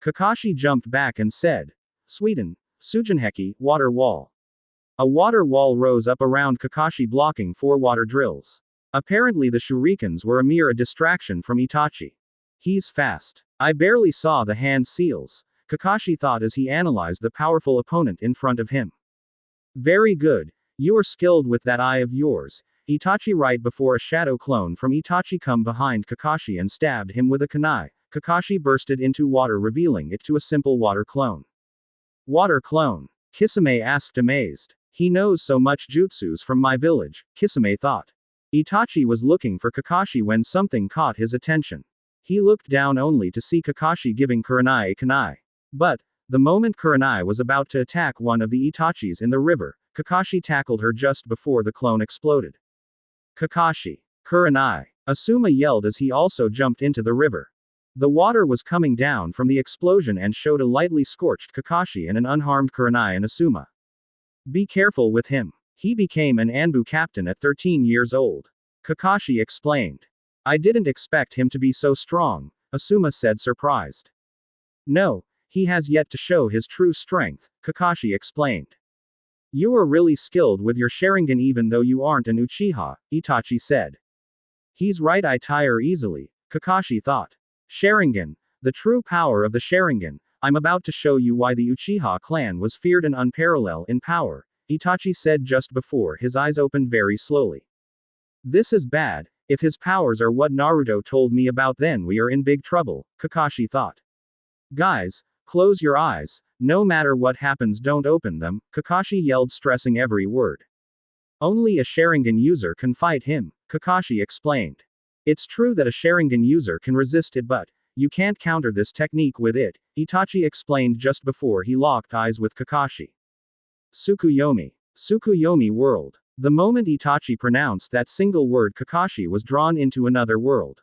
Kakashi jumped back and said, Sweden, Sujinheki, water wall. A water wall rose up around Kakashi, blocking 4 water drills. Apparently the shurikens were a distraction from Itachi. He's fast. I barely saw the hand seals, Kakashi thought as he analyzed the powerful opponent in front of him. Very good. You are skilled with that eye of yours, Itachi. Right before a shadow clone from Itachi come behind Kakashi and stabbed him with a kunai, Kakashi bursted into water, revealing it to a simple water clone. Water clone? Kisame asked, amazed. He knows so much jutsus from my village, Kisame thought. Itachi was looking for Kakashi when something caught his attention. He looked down only to see Kakashi giving Kurenai a kunai. But, the moment Kurenai was about to attack one of the Itachis in the river, Kakashi tackled her just before the clone exploded. Kakashi. Kurenai. Asuma yelled as he also jumped into the river. The water was coming down from the explosion and showed a lightly scorched Kakashi and an unharmed Kurenai and Asuma. Be careful with him. He became an Anbu captain at 13 years old. Kakashi explained. I didn't expect him to be so strong, Asuma said, surprised. No, he has yet to show his true strength, Kakashi explained. You are really skilled with your Sharingan even though you aren't an Uchiha, Itachi said. He's right, I tire easily, Kakashi thought. Sharingan, the true power of the Sharingan. I'm about to show you why the Uchiha clan was feared and unparalleled in power, Itachi said just before his eyes opened very slowly. This is bad. If his powers are what Naruto told me about, then we are in big trouble, Kakashi thought. Guys, close your eyes. No matter what happens, don't open them, Kakashi yelled, stressing every word. Only a Sharingan user can fight him, Kakashi explained. It's true that a Sharingan user can resist it, but you can't counter this technique with it, Itachi explained just before he locked eyes with Kakashi. Tsukuyomi. Tsukuyomi World. The moment Itachi pronounced that single word, Kakashi was drawn into another world.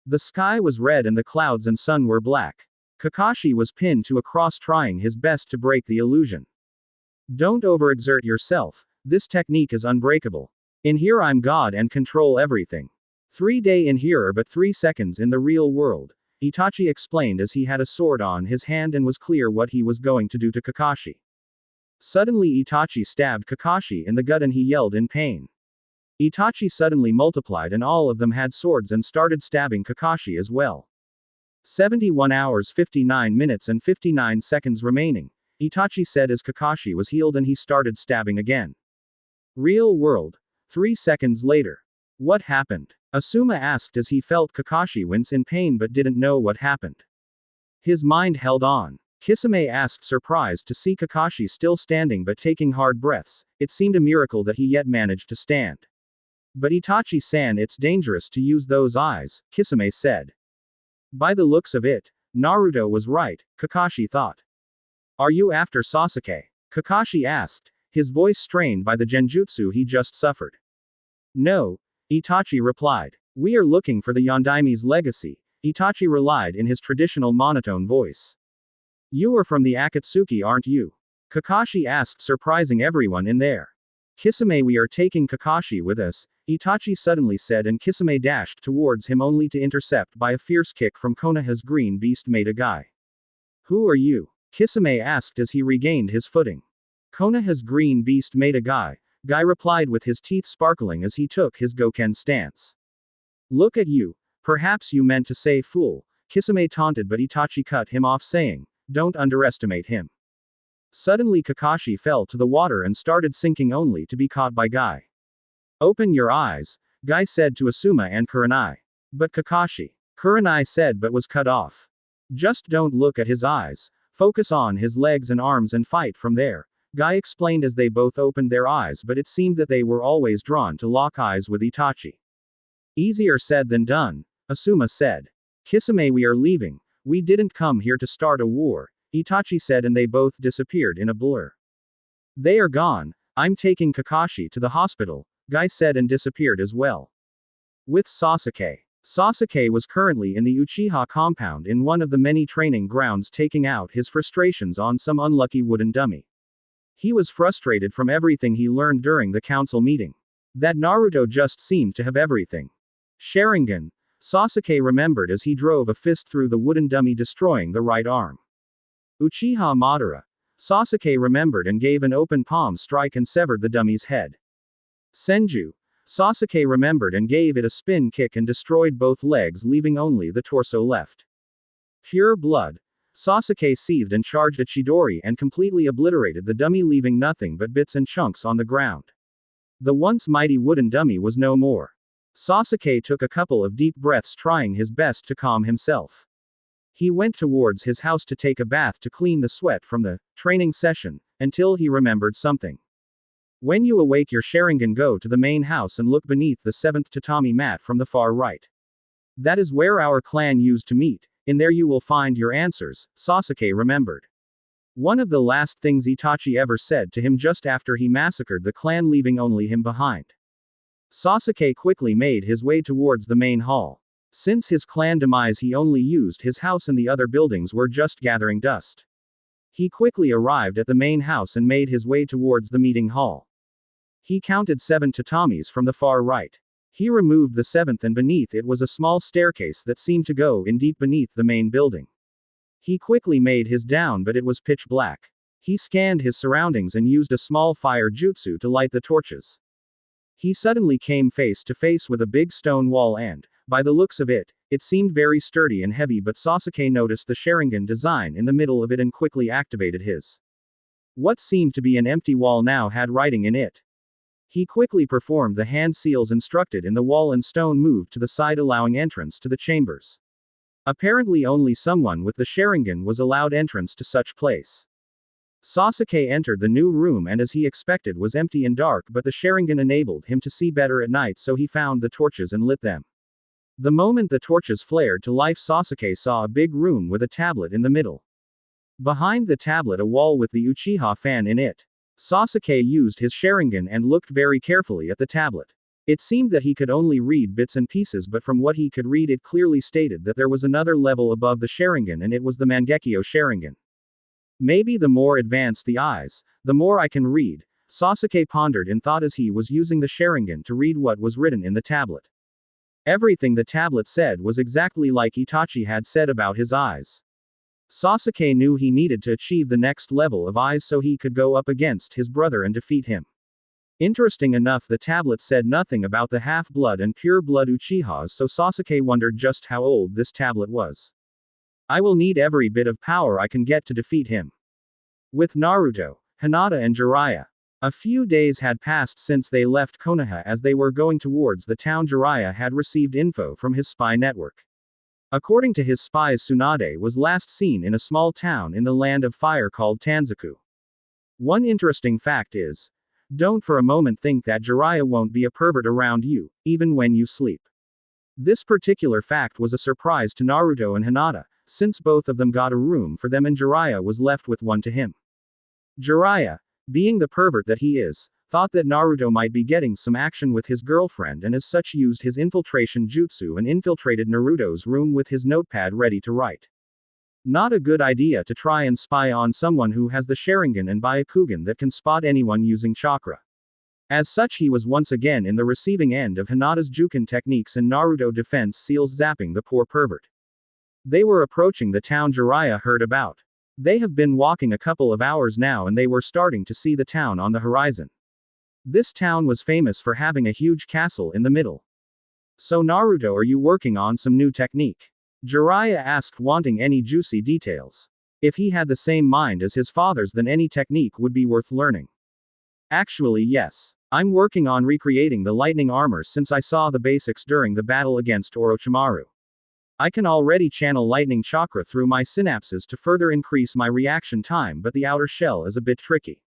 The sky was red and the clouds and sun were black. Kakashi was pinned to a cross, trying his best to break the illusion. Don't overexert yourself, this technique is unbreakable. In here I'm God and control everything. 3 days in here are but 3 seconds in the real world, Itachi explained as he had a sword on his hand and was clear what he was going to do to Kakashi. Suddenly Itachi stabbed Kakashi in the gut and he yelled in pain. Itachi suddenly multiplied and all of them had swords and started stabbing Kakashi as well. 71 hours 59 minutes and 59 seconds remaining, Itachi said as Kakashi was healed and he started stabbing again. Real world. 3 seconds later. What happened? Asuma asked as he felt Kakashi wince in pain but didn't know what happened. His mind held on. Kisame asked, surprised to see Kakashi still standing but taking hard breaths. It seemed a miracle that he yet managed to stand. But Itachi-san, it's dangerous to use those eyes, Kisame said. By the looks of it, Naruto was right, Kakashi thought. Are you after Sasuke? Kakashi asked, his voice strained by the genjutsu he just suffered. No, Itachi replied. We are looking for the Yondaime's legacy, Itachi relied in his traditional monotone voice. You are from the Akatsuki, aren't you? Kakashi asked, surprising everyone in there. Kisame, we are taking Kakashi with us, Itachi suddenly said, and Kisame dashed towards him only to intercept by a fierce kick from Konoha's green beast made a guy. Who are you? Kisame asked as he regained his footing. Konoha's green beast made a guy replied with his teeth sparkling as he took his Goken stance. Look at you. Perhaps you meant to say fool, Kisame taunted, but Itachi cut him off saying, don't underestimate him. Suddenly Kakashi fell to the water and started sinking only to be caught by Guy. Open your eyes, Guy said to Asuma and Kurenai. But Kakashi. Kurenai said but was cut off. Just don't look at his eyes, focus on his legs and arms and fight from there, Guy explained as they both opened their eyes, but it seemed that they were always drawn to lock eyes with Itachi. Easier said than done, Asuma said. Kisame, we are leaving, we didn't come here to start a war, Itachi said, and they both disappeared in a blur. They are gone, I'm taking Kakashi to the hospital, Guy said and disappeared as well. With Sasuke. Sasuke was currently in the Uchiha compound in one of the many training grounds, taking out his frustrations on some unlucky wooden dummy. He was frustrated from everything he learned during the council meeting. That Naruto just seemed to have everything. Sharingan, Sasuke remembered as he drove a fist through the wooden dummy, destroying the right arm. Uchiha Madara. Sasuke remembered and gave an open palm strike and severed the dummy's head. Senju. Sasuke remembered and gave it a spin kick and destroyed both legs, leaving only the torso left. Pure blood. Sasuke seethed and charged a Chidori and completely obliterated the dummy, leaving nothing but bits and chunks on the ground. The once mighty wooden dummy was no more. Sasuke took a couple of deep breaths, trying his best to calm himself. He went towards his house to take a bath to clean the sweat from the training session, until he remembered something. When you awake your Sharingan, go to the main house and look beneath the 7th tatami mat from the far right. That is where our clan used to meet. In there you will find your answers, Sasuke remembered. One of the last things Itachi ever said to him just after he massacred the clan, leaving only him behind. Sasuke quickly made his way towards the main hall. Since his clan demise, he only used his house and the other buildings were just gathering dust. He quickly arrived at the main house and made his way towards the meeting hall. He counted 7 tatamis from the far right. He removed the 7th and beneath it was a small staircase that seemed to go in deep beneath the main building. He quickly made his down, but it was pitch black. He scanned his surroundings and used a small fire jutsu to light the torches. He suddenly came face to face with a big stone wall and, by the looks of it, it seemed very sturdy and heavy, but Sasuke noticed the Sharingan design in the middle of it and quickly activated his. What seemed to be an empty wall now had writing in it. He quickly performed the hand seals instructed in the wall and stone moved to the side, allowing entrance to the chambers. Apparently only someone with the Sharingan was allowed entrance to such place. Sasuke entered the new room and as he expected was empty and dark, but the Sharingan enabled him to see better at night, so he found the torches and lit them. The moment the torches flared to life, Sasuke saw a big room with a tablet in the middle. Behind the tablet a wall with the Uchiha fan in it. Sasuke used his Sharingan and looked very carefully at the tablet. It seemed that he could only read bits and pieces, but from what he could read it clearly stated that there was another level above the Sharingan, and it was the Mangekyo Sharingan. Maybe the more advanced the eyes, the more I can read, Sasuke pondered in thought as he was using the Sharingan to read what was written in the tablet. Everything the tablet said was exactly like Itachi had said about his eyes. Sasuke knew he needed to achieve the next level of eyes so he could go up against his brother and defeat him. Interesting enough, the tablet said nothing about the half-blood and pure-blood Uchihas, so Sasuke wondered just how old this tablet was. I will need every bit of power I can get to defeat him. With Naruto, Hinata and Jiraiya. A few days had passed since they left Konoha. As they were going towards the town, Jiraiya had received info from his spy network. According to his spies, Tsunade was last seen in a small town in the land of fire called Tanzaku. One interesting fact is, don't for a moment think that Jiraiya won't be a pervert around you, even when you sleep. This particular fact was a surprise to Naruto and Hinata, since both of them got a room for them and Jiraiya was left with one to him. Jiraiya, being the pervert that he is, thought that Naruto might be getting some action with his girlfriend and as such used his infiltration jutsu and infiltrated Naruto's room with his notepad ready to write. Not a good idea to try and spy on someone who has the Sharingan and Byakugan that can spot anyone using chakra. As such, he was once again in the receiving end of Hinata's Juken techniques and Naruto defense seals zapping the poor pervert. They were approaching the town Jiraiya heard about. They have been walking a couple of hours now and they were starting to see the town on the horizon. This town was famous for having a huge castle in the middle. So Naruto, are you working on some new technique? Jiraiya asked, wanting any juicy details. If he had the same mind as his father's, then any technique would be worth learning. Actually, yes. I'm working on recreating the lightning armor since I saw the basics during the battle against Orochimaru. I can already channel lightning chakra through my synapses to further increase my reaction time, but the outer shell is a bit tricky.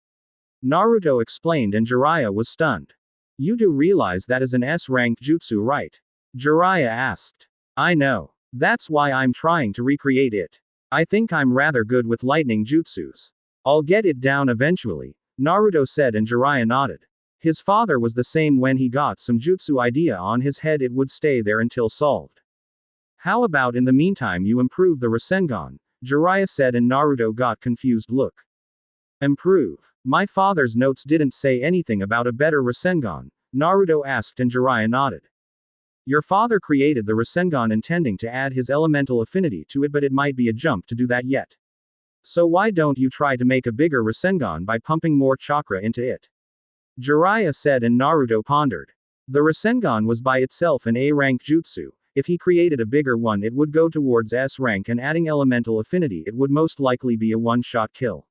Naruto explained and Jiraiya was stunned. You do realize that is an S-rank jutsu, right? Jiraiya asked. I know. That's why I'm trying to recreate it. I think I'm rather good with lightning jutsus. I'll get it down eventually, Naruto said and Jiraiya nodded. His father was the same. When he got some jutsu idea on his head, it would stay there until solved. How about in the meantime you improve the Rasengan? Jiraiya said and Naruto got confused look. Improve? My father's notes didn't say anything about a better Rasengan, Naruto asked and Jiraiya nodded. Your father created the Rasengan intending to add his elemental affinity to it, but it might be a jump to do that yet. So why don't you try to make a bigger Rasengan by pumping more chakra into it? Jiraiya said and Naruto pondered. The Rasengan was by itself an A-rank jutsu. If he created a bigger one, it would go towards S rank, and adding elemental affinity, it would most likely be a one-shot kill.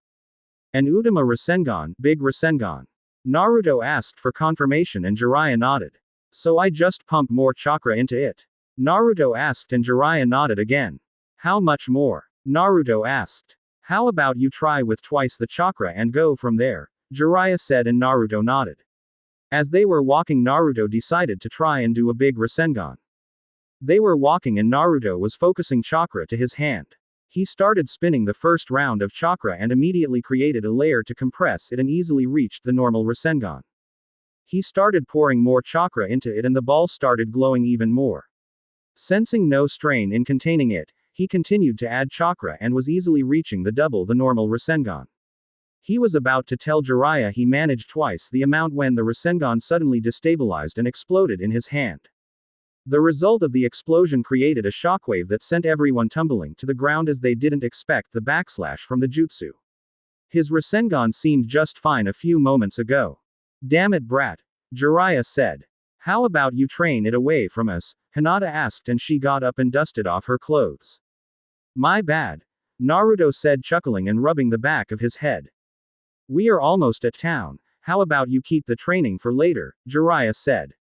An Udama Rasengan, big Rasengan? Naruto asked for confirmation and Jiraiya nodded. So I just pump more chakra into it? Naruto asked and Jiraiya nodded again. How much more? Naruto asked. How about you try with twice the chakra and go from there? Jiraiya said and Naruto nodded. As they were walking, Naruto decided to try and do a big Rasengan. They were walking and Naruto was focusing chakra to his hand. He started spinning the first round of chakra and immediately created a layer to compress it and easily reached the normal Rasengan. He started pouring more chakra into it and the ball started glowing even more. Sensing no strain in containing it, he continued to add chakra and was easily reaching the double the normal Rasengan. He was about to tell Jiraiya he managed twice the amount when the Rasengan suddenly destabilized and exploded in his hand. The result of the explosion created a shockwave that sent everyone tumbling to the ground as they didn't expect the backslash from the jutsu. His Rasengan seemed just fine a few moments ago. Damn it, brat, Jiraiya said. How about you train it away from us? Hinata asked and she got up and dusted off her clothes. My bad, Naruto said, chuckling and rubbing the back of his head. We are almost at town. How about you keep the training for later? Jiraiya said.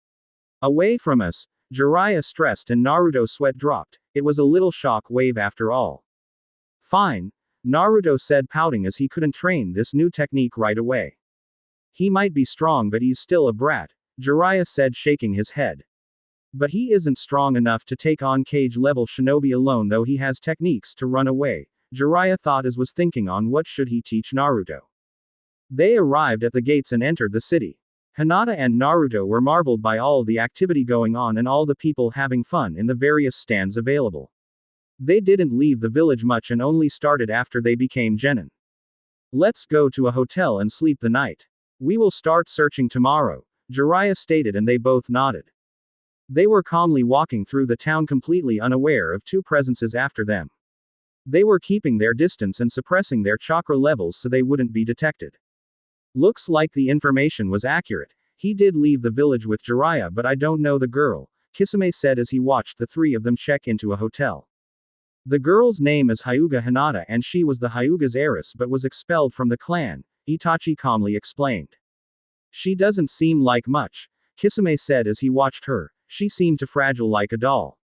Away from us? Jiraiya stressed and Naruto's sweat dropped. It was a little shock wave after all. Fine, Naruto said, pouting as he couldn't train this new technique right away. He might be strong but he's still a brat, Jiraiya said, shaking his head. But he isn't strong enough to take on Kage level shinobi alone, though he has techniques to run away, Jiraiya thought as was thinking on what should he teach Naruto. They arrived at the gates and entered the city. Hinata and Naruto were marveled by all the activity going on and all the people having fun in the various stands available. They didn't leave the village much and only started after they became genin. Let's go to a hotel and sleep the night. We will start searching tomorrow, Jiraiya stated, and they both nodded. They were calmly walking through the town completely unaware of two presences after them. They were keeping their distance and suppressing their chakra levels so they wouldn't be detected. Looks like the information was accurate. He did leave the village with Jiraiya, but I don't know the girl, Kisame said as he watched the three of them check into a hotel. The girl's name is Hyuga Hinata and she was the Hyuga's heiress but was expelled from the clan, Itachi calmly explained. She doesn't seem like much, Kisame said as he watched her. She seemed too fragile like a doll.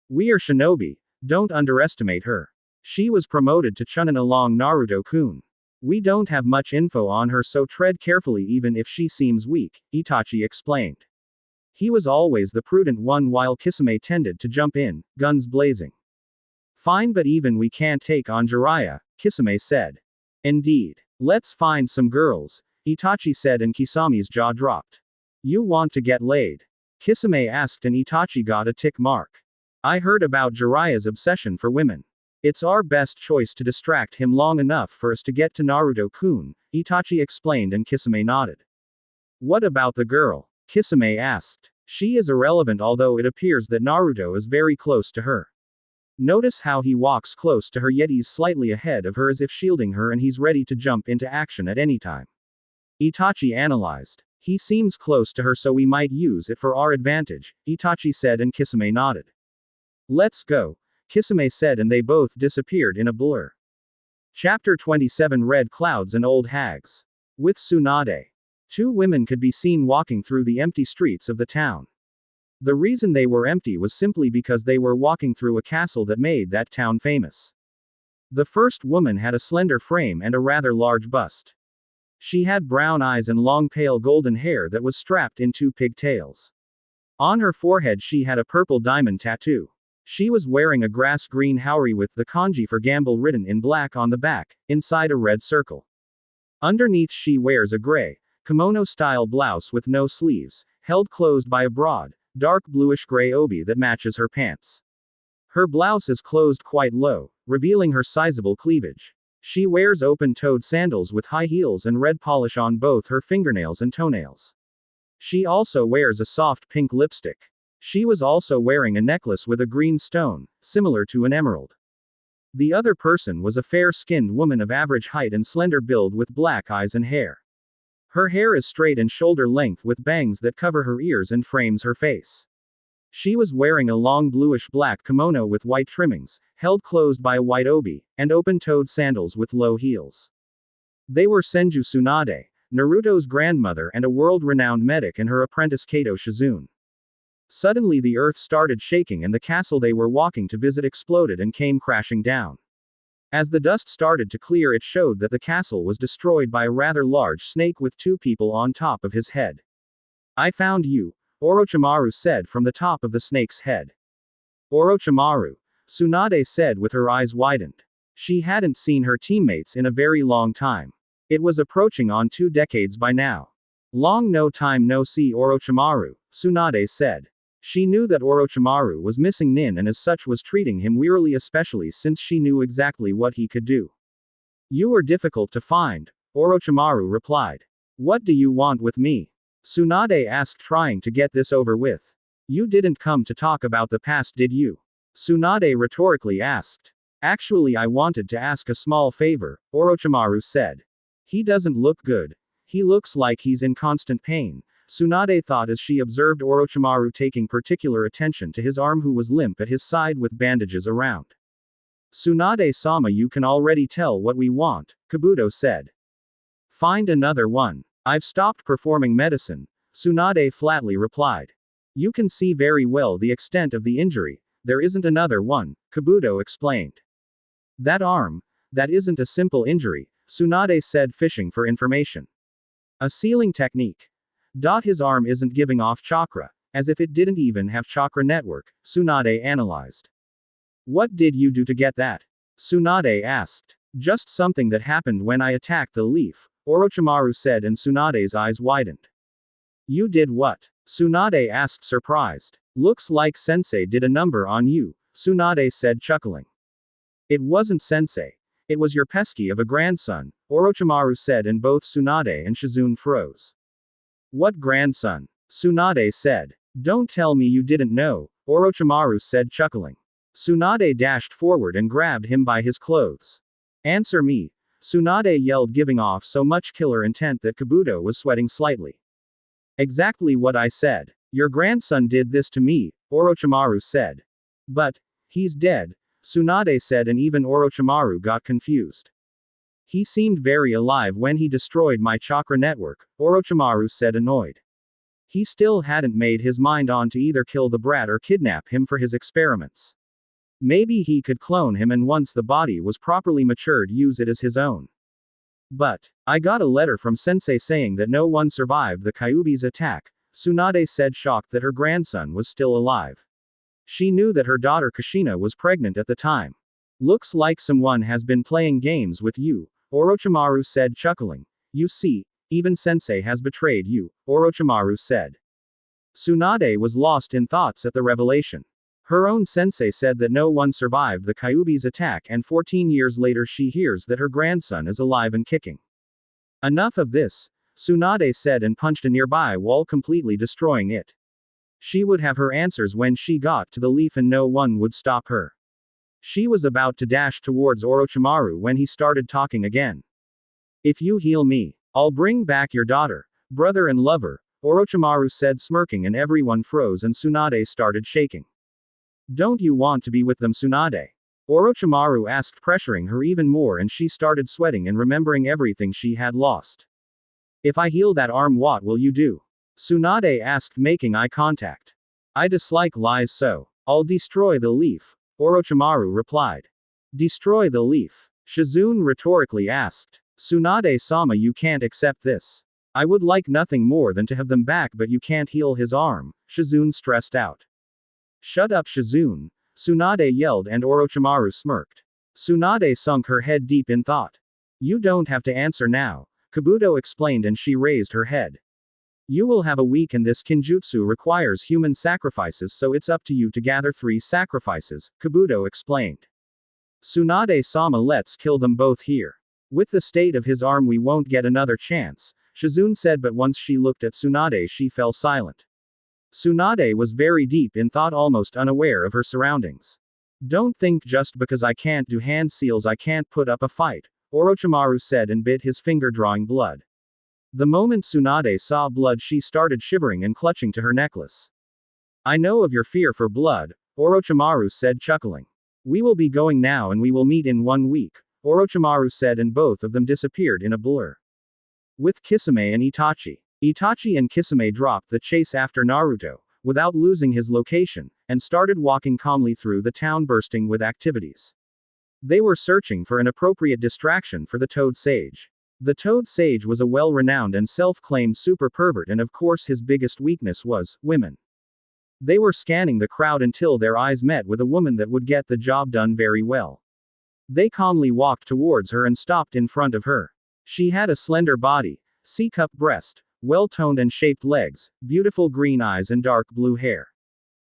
We are shinobi, don't underestimate her. She was promoted to Chunin along Naruto-kun. We don't have much info on her, so tread carefully even if she seems weak, Itachi explained. He was always the prudent one while Kisame tended to jump in, guns blazing. Fine, but even we can't take on Jiraiya, Kisame said. Indeed. Let's find some girls, Itachi said and Kisame's jaw dropped. You want to get laid? Kisame asked and Itachi got a tick mark. I heard about Jiraiya's obsession for women. It's our best choice to distract him long enough for us to get to Naruto-kun, Itachi explained and Kisame nodded. What about the girl? Kisame asked. She is irrelevant, although it appears that Naruto is very close to her. Notice how he walks close to her yet he's slightly ahead of her as if shielding her and he's ready to jump into action at any time. Itachi analyzed. He seems close to her so we might use it for our advantage, Itachi said and Kisame nodded. Let's go, Kisame said and they both disappeared in a blur. Chapter 27 Red Clouds and Old Hags. With Tsunade. Two women could be seen walking through the empty streets of the town. The reason they were empty was simply because they were walking through a castle that made that town famous. The first woman had a slender frame and a rather large bust. She had brown eyes and long pale golden hair that was strapped in two pigtails. On her forehead she had a purple diamond tattoo. She was wearing a grass green haori with the kanji for gamble written in black on the back, inside a red circle. Underneath she wears a gray, kimono-style blouse with no sleeves, held closed by a broad, dark bluish-gray obi that matches her pants. Her blouse is closed quite low, revealing her sizable cleavage. She wears open-toed sandals with high heels and red polish on both her fingernails and toenails. She also wears a soft pink lipstick. She was also wearing a necklace with a green stone, similar to an emerald. The other person was a fair-skinned woman of average height and slender build with black eyes and hair. Her hair is straight and shoulder length with bangs that cover her ears and frames her face. She was wearing a long bluish-black kimono with white trimmings, held closed by a white obi, and open-toed sandals with low heels. They were Senju Tsunade, Naruto's grandmother and a world-renowned medic, and her apprentice Kato Shizune. Suddenly the earth started shaking and the castle they were walking to visit exploded and came crashing down. As the dust started to clear, it showed that the castle was destroyed by a rather large snake with two people on top of his head. I found you, Orochimaru said from the top of the snake's head. Orochimaru, Tsunade said with her eyes widened. She hadn't seen her teammates in a very long time. It was approaching on 2 decades by now. Long no time no see Orochimaru, Tsunade said. She knew that Orochimaru was missing Nin and as such was treating him wearily, especially since she knew exactly what he could do. You were difficult to find, Orochimaru replied. What do you want with me? Tsunade asked, trying to get this over with. You didn't come to talk about the past, did you? Tsunade rhetorically asked. Actually, I wanted to ask a small favor, Orochimaru said. He doesn't look good. He looks like he's in constant pain, Tsunade thought as she observed Orochimaru taking particular attention to his arm, who was limp at his side with bandages around. Tsunade-sama, you can already tell what we want, Kabuto said. Find another one. I've stopped performing medicine, Tsunade flatly replied. You can see very well the extent of the injury. There isn't another one, Kabuto explained. That arm? That isn't a simple injury, Tsunade said, fishing for information. A sealing technique. His arm isn't giving off chakra, as if it didn't even have chakra network, Tsunade analyzed. What did you do to get that? Tsunade asked. Just something that happened when I attacked the leaf, Orochimaru said, and Tsunade's eyes widened. You did what? Tsunade asked, surprised. Looks like Sensei did a number on you, Tsunade said, chuckling. It wasn't Sensei. It was your pesky of a grandson, Orochimaru said, and both Tsunade and Shizune froze. What grandson? Tsunade said. Don't tell me you didn't know, Orochimaru said, chuckling. Tsunade dashed forward and grabbed him by his clothes. Answer me, Tsunade yelled, giving off so much killer intent that Kabuto was sweating slightly. Exactly what I said. Your grandson did this to me, Orochimaru said. But, he's dead, Tsunade said, and even Orochimaru got confused. He seemed very alive when he destroyed my chakra network, Orochimaru said, annoyed. He still hadn't made his mind on to either kill the brat or kidnap him for his experiments. Maybe he could clone him and once the body was properly matured use it as his own. But, I got a letter from Sensei saying that no one survived the Kyuubi's attack, Tsunade said, shocked that her grandson was still alive. She knew that her daughter Kushina was pregnant at the time. Looks like someone has been playing games with you, Orochimaru said, chuckling. You see, even Sensei has betrayed you, Orochimaru said. Tsunade was lost in thoughts at the revelation. Her own sensei said that no one survived the Kyuubi's attack, and 14 years later she hears that her grandson is alive and kicking. Enough of this, Tsunade said, and punched a nearby wall, completely destroying it. She would have her answers when she got to the leaf and no one would stop her. She was about to dash towards Orochimaru when he started talking again. If you heal me, I'll bring back your daughter, brother and lover, Orochimaru said, smirking, and everyone froze and Tsunade started shaking. Don't you want to be with them, Tsunade? Orochimaru asked, pressuring her even more, and she started sweating and remembering everything she had lost. If I heal that arm, what will you do? Tsunade asked, making eye contact. I dislike lies, so I'll destroy the leaf, Orochimaru replied. Destroy the leaf? Shizune rhetorically asked. Tsunade-sama, you can't accept this. I would like nothing more than to have them back, but you can't heal his arm, Shizune stressed out. Shut up, Shizune, Tsunade yelled, and Orochimaru smirked. Tsunade sunk her head deep in thought. You don't have to answer now, Kabuto explained, and she raised her head. You will have a week, and this kinjutsu requires human sacrifices, so it's up to you to gather 3 sacrifices, Kabuto explained. Tsunade-sama, let's kill them both here. With the state of his arm we won't get another chance, Shizune said, but once she looked at Tsunade she fell silent. Tsunade was very deep in thought, almost unaware of her surroundings. Don't think just because I can't do hand seals I can't put up a fight, Orochimaru said, and bit his finger, drawing blood. The moment Tsunade saw blood she started shivering and clutching to her necklace. I know of your fear for blood, Orochimaru said, chuckling. We will be going now and we will meet in 1 week, Orochimaru said, and both of them disappeared in a blur. With Kisame and Itachi. Itachi and Kisame dropped the chase after Naruto, without losing his location, and started walking calmly through the town, bursting with activities. They were searching for an appropriate distraction for the Toad Sage. The Toad Sage was a well-renowned and self-claimed super pervert, and of course his biggest weakness was women. They were scanning the crowd until their eyes met with a woman that would get the job done very well. They calmly walked towards her and stopped in front of her. She had a slender body, C-cup breast, well-toned and shaped legs, beautiful green eyes, and dark blue hair.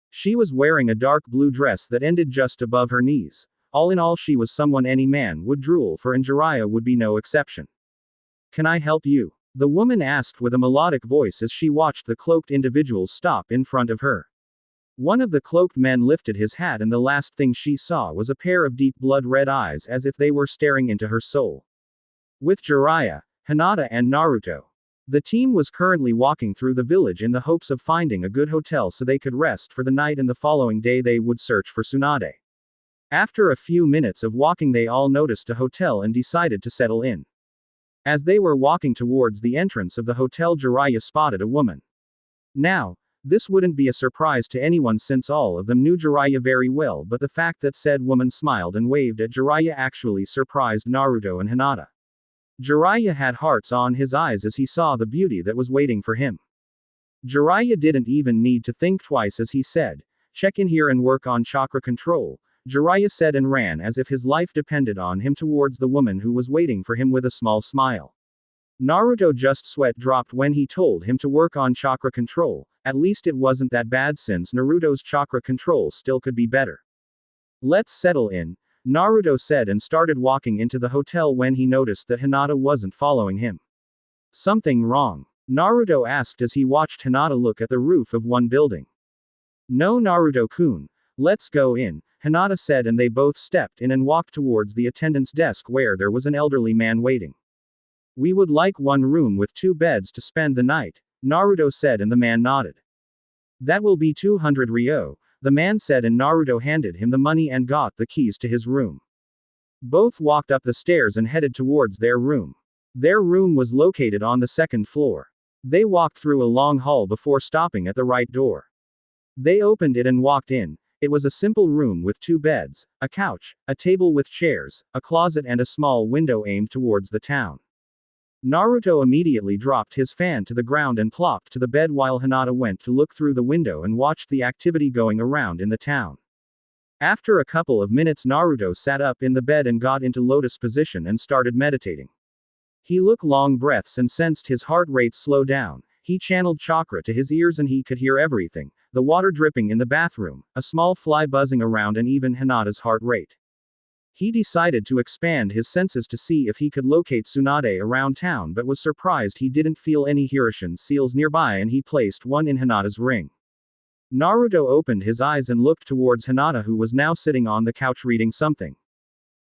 She was wearing a dark blue dress that ended just above her knees. All in all, she was someone any man would drool for, and Jiraiya would be no exception. Can I help you? The woman asked with a melodic voice as she watched the cloaked individuals stop in front of her. One of the cloaked men lifted his hat, and the last thing she saw was a pair of deep blood-red eyes, as if they were staring into her soul. With Jiraiya, Hinata, and Naruto. The team was currently walking through the village in the hopes of finding a good hotel so they could rest for the night, and the following day they would search for Tsunade. After a few minutes of walking they all noticed a hotel and decided to settle in. As they were walking towards the entrance of the hotel, Jiraiya spotted a woman. Now, this wouldn't be a surprise to anyone since all of them knew Jiraiya very well, but the fact that said woman smiled and waved at Jiraiya actually surprised Naruto and Hinata. Jiraiya had hearts on his eyes as he saw the beauty that was waiting for him. Jiraiya didn't even need to think twice as he said, "Check in here and work on chakra control," Jiraiya said, and ran as if his life depended on him towards the woman who was waiting for him with a small smile. Naruto just sweat dropped when he told him to work on chakra control. At least it wasn't that bad since Naruto's chakra control still could be better. Let's settle in, Naruto said and started walking into the hotel when he noticed that Hinata wasn't following him. Something wrong? Naruto asked as he watched Hinata look at the roof of one building. No, Naruto-kun. Let's go in, Hinata said, and they both stepped in and walked towards the attendant's desk where there was an elderly man waiting. We would like one room with 2 beds to spend the night, Naruto said, and the man nodded. That will be 200 ryo, the man said, and Naruto handed him the money and got the keys to his room. Both walked up the stairs and headed towards their room. Their room was located on the 2nd floor. They walked through a long hall before stopping at the right door. They opened it and walked in. It was a simple room with 2 beds, a couch, a table with chairs, a closet and a small window aimed towards the town. Naruto immediately dropped his fan to the ground and plopped to the bed while Hinata went to look through the window and watched the activity going around in the town. After a couple of minutes, Naruto sat up in the bed and got into lotus position and started meditating. He took long breaths and sensed his heart rate slow down. He channeled chakra to his ears and he could hear everything, the water dripping in the bathroom, a small fly buzzing around, and even Hinata's heart rate. He decided to expand his senses to see if he could locate Tsunade around town, but was surprised he didn't feel any Hiroshin seals nearby, and he placed one in Hinata's ring. Naruto opened his eyes and looked towards Hinata, who was now sitting on the couch reading something.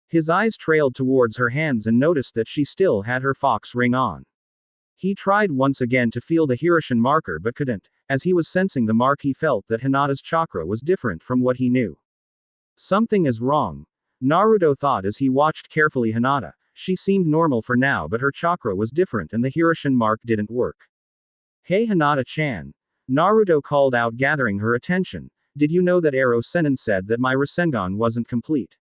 His eyes trailed towards her hands and noticed that she still had her fox ring on. He tried once again to feel the Hiroshin marker but couldn't. As he was sensing the mark, he felt that Hinata's chakra was different from what he knew. Something is wrong, Naruto thought as he watched carefully Hinata. She seemed normal for now, but her chakra was different and the Hiroshin mark didn't work. Hey Hinata-chan. Naruto called out, gathering her attention. Did you know that Ero Sennin said that my Rasengan wasn't complete?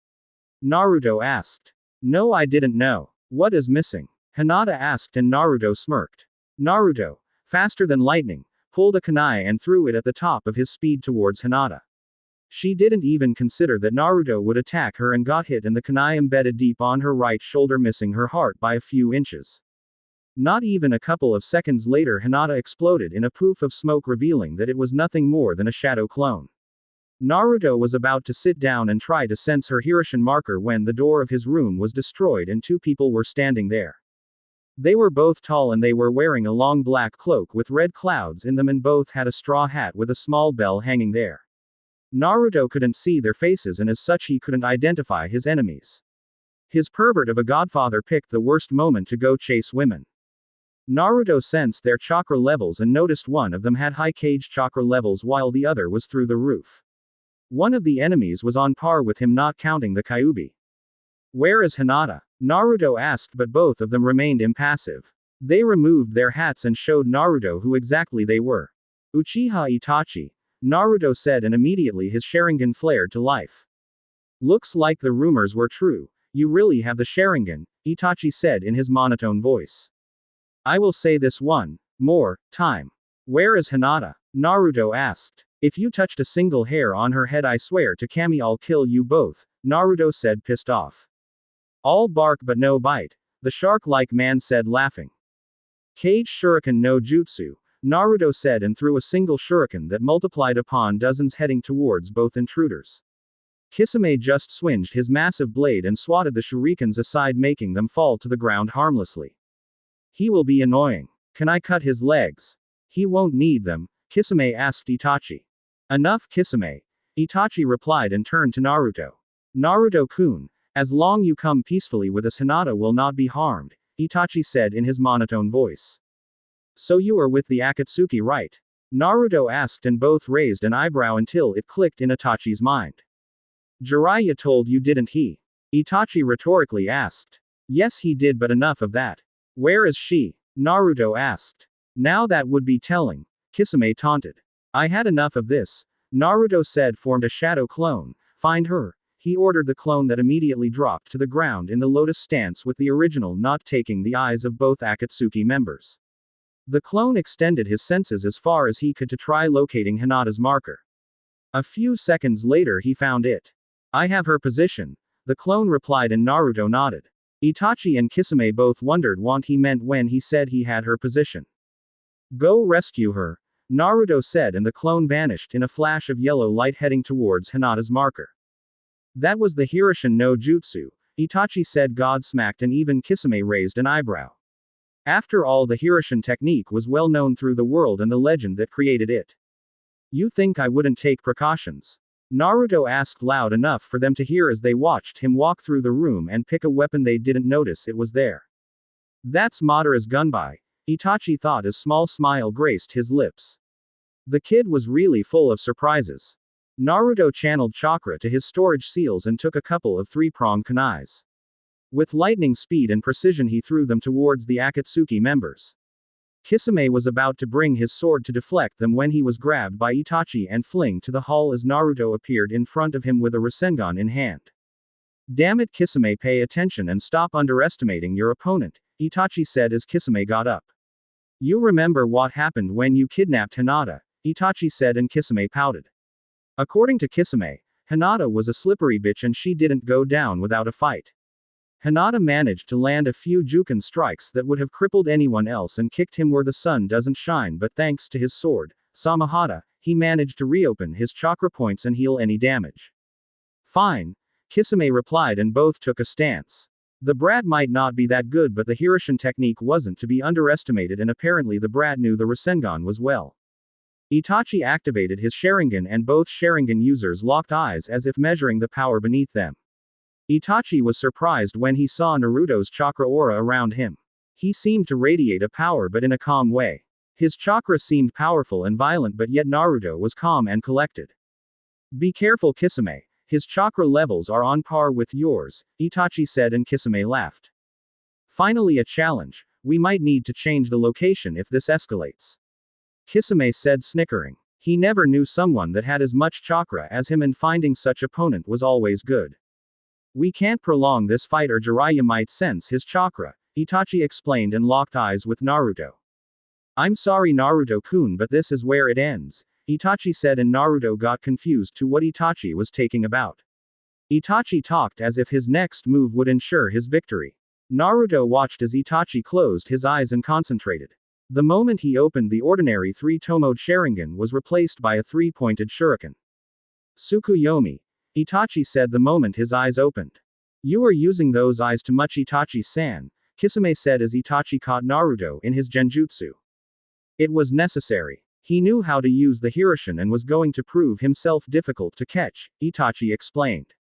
Naruto asked. No, I didn't know. What is missing? Hinata asked, and Naruto smirked. Naruto, faster than lightning, pulled a kunai and threw it at the top of his speed towards Hinata. She didn't even consider that Naruto would attack her and got hit, and the kunai embedded deep on her right shoulder, missing her heart by a few inches. Not even a couple of seconds later, Hinata exploded in a poof of smoke, revealing that it was nothing more than a shadow clone. Naruto was about to sit down and try to sense her Hiroshin marker when the door of his room was destroyed and 2 people were standing there. They were both tall and they were wearing a long black cloak with red clouds in them, and both had a straw hat with a small bell hanging there. Naruto couldn't see their faces, and as such he couldn't identify his enemies. His pervert of a godfather picked the worst moment to go chase women. Naruto sensed their chakra levels and noticed one of them had high Kage chakra levels while the other was through the roof. One of the enemies was on par with him, not counting the Kyuubi. Where is Hinata? Naruto asked, but both of them remained impassive. They removed their hats and showed Naruto who exactly they were. Uchiha Itachi, Naruto said, and immediately his Sharingan flared to life. Looks like the rumors were true. You really have the Sharingan, Itachi said in his monotone voice. I will say this one more time. Where is Hinata? Naruto asked. If you touched a single hair on her head, I swear to Kami I'll kill you both, Naruto said, pissed off. All bark but no bite, the shark-like man said, laughing. Kage Shuriken no Jutsu, Naruto said, and threw a single shuriken that multiplied upon dozens, heading towards both intruders. Kisame just swinged his massive blade and swatted the shurikens aside, making them fall to the ground harmlessly. He will be annoying. Can I cut his legs? He won't need them, Kisame asked Itachi. Enough, Kisame, Itachi replied and turned to Naruto. Naruto-kun, as long you come peacefully with us, Hinata will not be harmed, Itachi said in his monotone voice. So you are with the Akatsuki, right? Naruto asked, and both raised an eyebrow until it clicked in Itachi's mind. Jiraiya told you, didn't he? Itachi rhetorically asked. Yes, he did, but enough of that. Where is she? Naruto asked. Now that would be telling, Kisame taunted. I had enough of this, Naruto said, formed a shadow clone. Find her, he ordered the clone that immediately dropped to the ground in the lotus stance, with the original not taking the eyes of both Akatsuki members. The clone extended his senses as far as he could to try locating Hinata's marker. A few seconds later he found it. I have her position, the clone replied, and Naruto nodded. Itachi and Kisame both wondered what he meant when he said he had her position. Go rescue her, Naruto said, and the clone vanished in a flash of yellow light heading towards Hinata's marker. That was the Hiroshin no jutsu, Itachi said, God-smacked, and even Kisame raised an eyebrow. After all, the Hiroshin technique was well known through the world and the legend that created it. You think I wouldn't take precautions? Naruto asked loud enough for them to hear as they watched him walk through the room and pick a weapon they didn't notice it was there. That's Madara's gunbai, Itachi thought as small smile graced his lips. The kid was really full of surprises. Naruto channeled chakra to his storage seals and took a couple of three-pronged kunais. With lightning speed and precision he threw them towards the Akatsuki members. Kisame was about to bring his sword to deflect them when he was grabbed by Itachi and flung to the hall as Naruto appeared in front of him with a Rasengan in hand. Damn it, Kisame, pay attention and stop underestimating your opponent, Itachi said as Kisame got up. You remember what happened when you kidnapped Hinata, Itachi said, and Kisame pouted. According to Kisame, Hinata was a slippery bitch and she didn't go down without a fight. Hinata managed to land a few Juken strikes that would have crippled anyone else and kicked him where the sun doesn't shine, but thanks to his sword, Samahata, he managed to reopen his chakra points and heal any damage. Fine, Kisame replied, and both took a stance. The brat might not be that good, but the Hiroshin technique wasn't to be underestimated, and apparently the brat knew the Rasengan was well. Itachi activated his Sharingan and both Sharingan users locked eyes as if measuring the power beneath them. Itachi was surprised when he saw Naruto's chakra aura around him. He seemed to radiate a power, but in a calm way. His chakra seemed powerful and violent, but yet Naruto was calm and collected. Be careful, Kisame. His chakra levels are on par with yours, Itachi said, and Kisame laughed. Finally a challenge. We might need to change the location if this escalates. Kisame said, snickering. He never knew someone that had as much chakra as him, and finding such opponent was always good. We can't prolong this fight or Jiraiya might sense his chakra, Itachi explained and locked eyes with Naruto. I'm sorry, Naruto-kun, but this is where it ends, Itachi said, and Naruto got confused to what Itachi was taking about. Itachi talked as if his next move would ensure his victory. Naruto watched as Itachi closed his eyes and concentrated. The moment he opened, the ordinary three-tomoed Sharingan was replaced by a three-pointed shuriken. Tsukuyomi, Itachi said the moment his eyes opened. You are using those eyes too much, Itachi-san, Kisame said as Itachi caught Naruto in his genjutsu. It was necessary. He knew how to use the Hiroshin and was going to prove himself difficult to catch, Itachi explained.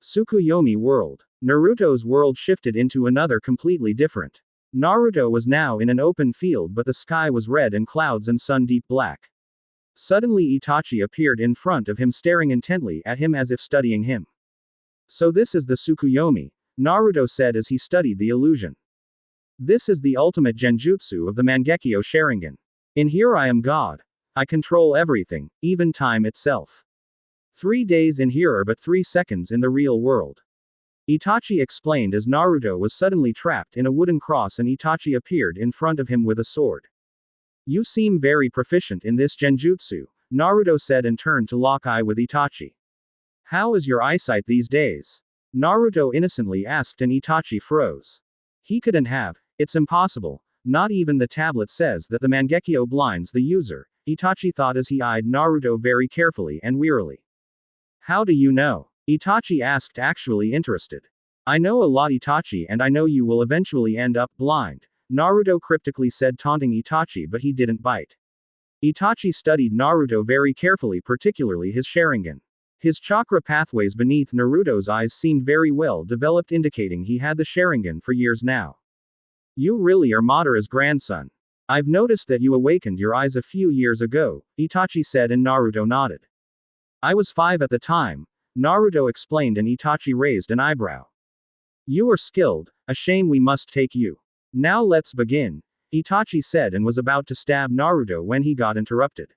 Tsukuyomi world. Naruto's world shifted into another completely different. Naruto was now in an open field, but the sky was red and clouds and sun deep black. Suddenly Itachi appeared in front of him, staring intently at him as if studying him. So this is the Tsukuyomi, Naruto said as he studied the illusion. This is the ultimate genjutsu of the Mangekyo Sharingan. In here I am God. I control everything, even time itself. 3 days in here are but 3 seconds in the real world. Itachi explained as Naruto was suddenly trapped in a wooden cross and Itachi appeared in front of him with a sword. You seem very proficient in this genjutsu, Naruto said and turned to lock eye with Itachi. How is your eyesight these days? Naruto innocently asked and Itachi froze. He couldn't have. It's impossible. Not even the tablet says that the Mangekyo blinds the user, Itachi thought as he eyed Naruto very carefully and wearily. How do you know? Itachi asked, actually interested. I know a lot, Itachi, and I know you will eventually end up blind, Naruto cryptically said, taunting Itachi, but he didn't bite. Itachi studied Naruto very carefully, particularly his Sharingan. His chakra pathways beneath Naruto's eyes seemed very well developed, indicating he had the Sharingan for years now. You really are Madara's grandson. I've noticed that you awakened your eyes a few years ago, Itachi said, and Naruto nodded. I was 5 at the time, Naruto explained, and Itachi raised an eyebrow. You are skilled, a shame we must take you. Now let's begin, Itachi said and was about to stab Naruto when he got interrupted.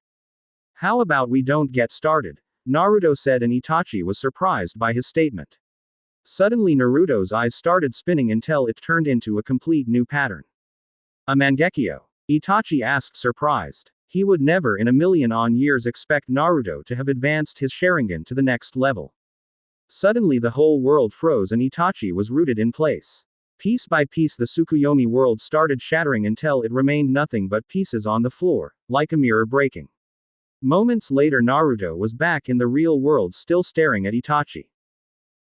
How about we don't get started? Naruto said, and Itachi was surprised by his statement. Suddenly Naruto's eyes started spinning until it turned into a complete new pattern. A Mangekyo? Itachi asked, surprised. He would never in a million years expect Naruto to have advanced his Sharingan to the next level. Suddenly the whole world froze and Itachi was rooted in place. Piece by piece the Tsukuyomi world started shattering until it remained nothing but pieces on the floor, like a mirror breaking. Moments later Naruto was back in the real world still staring at Itachi.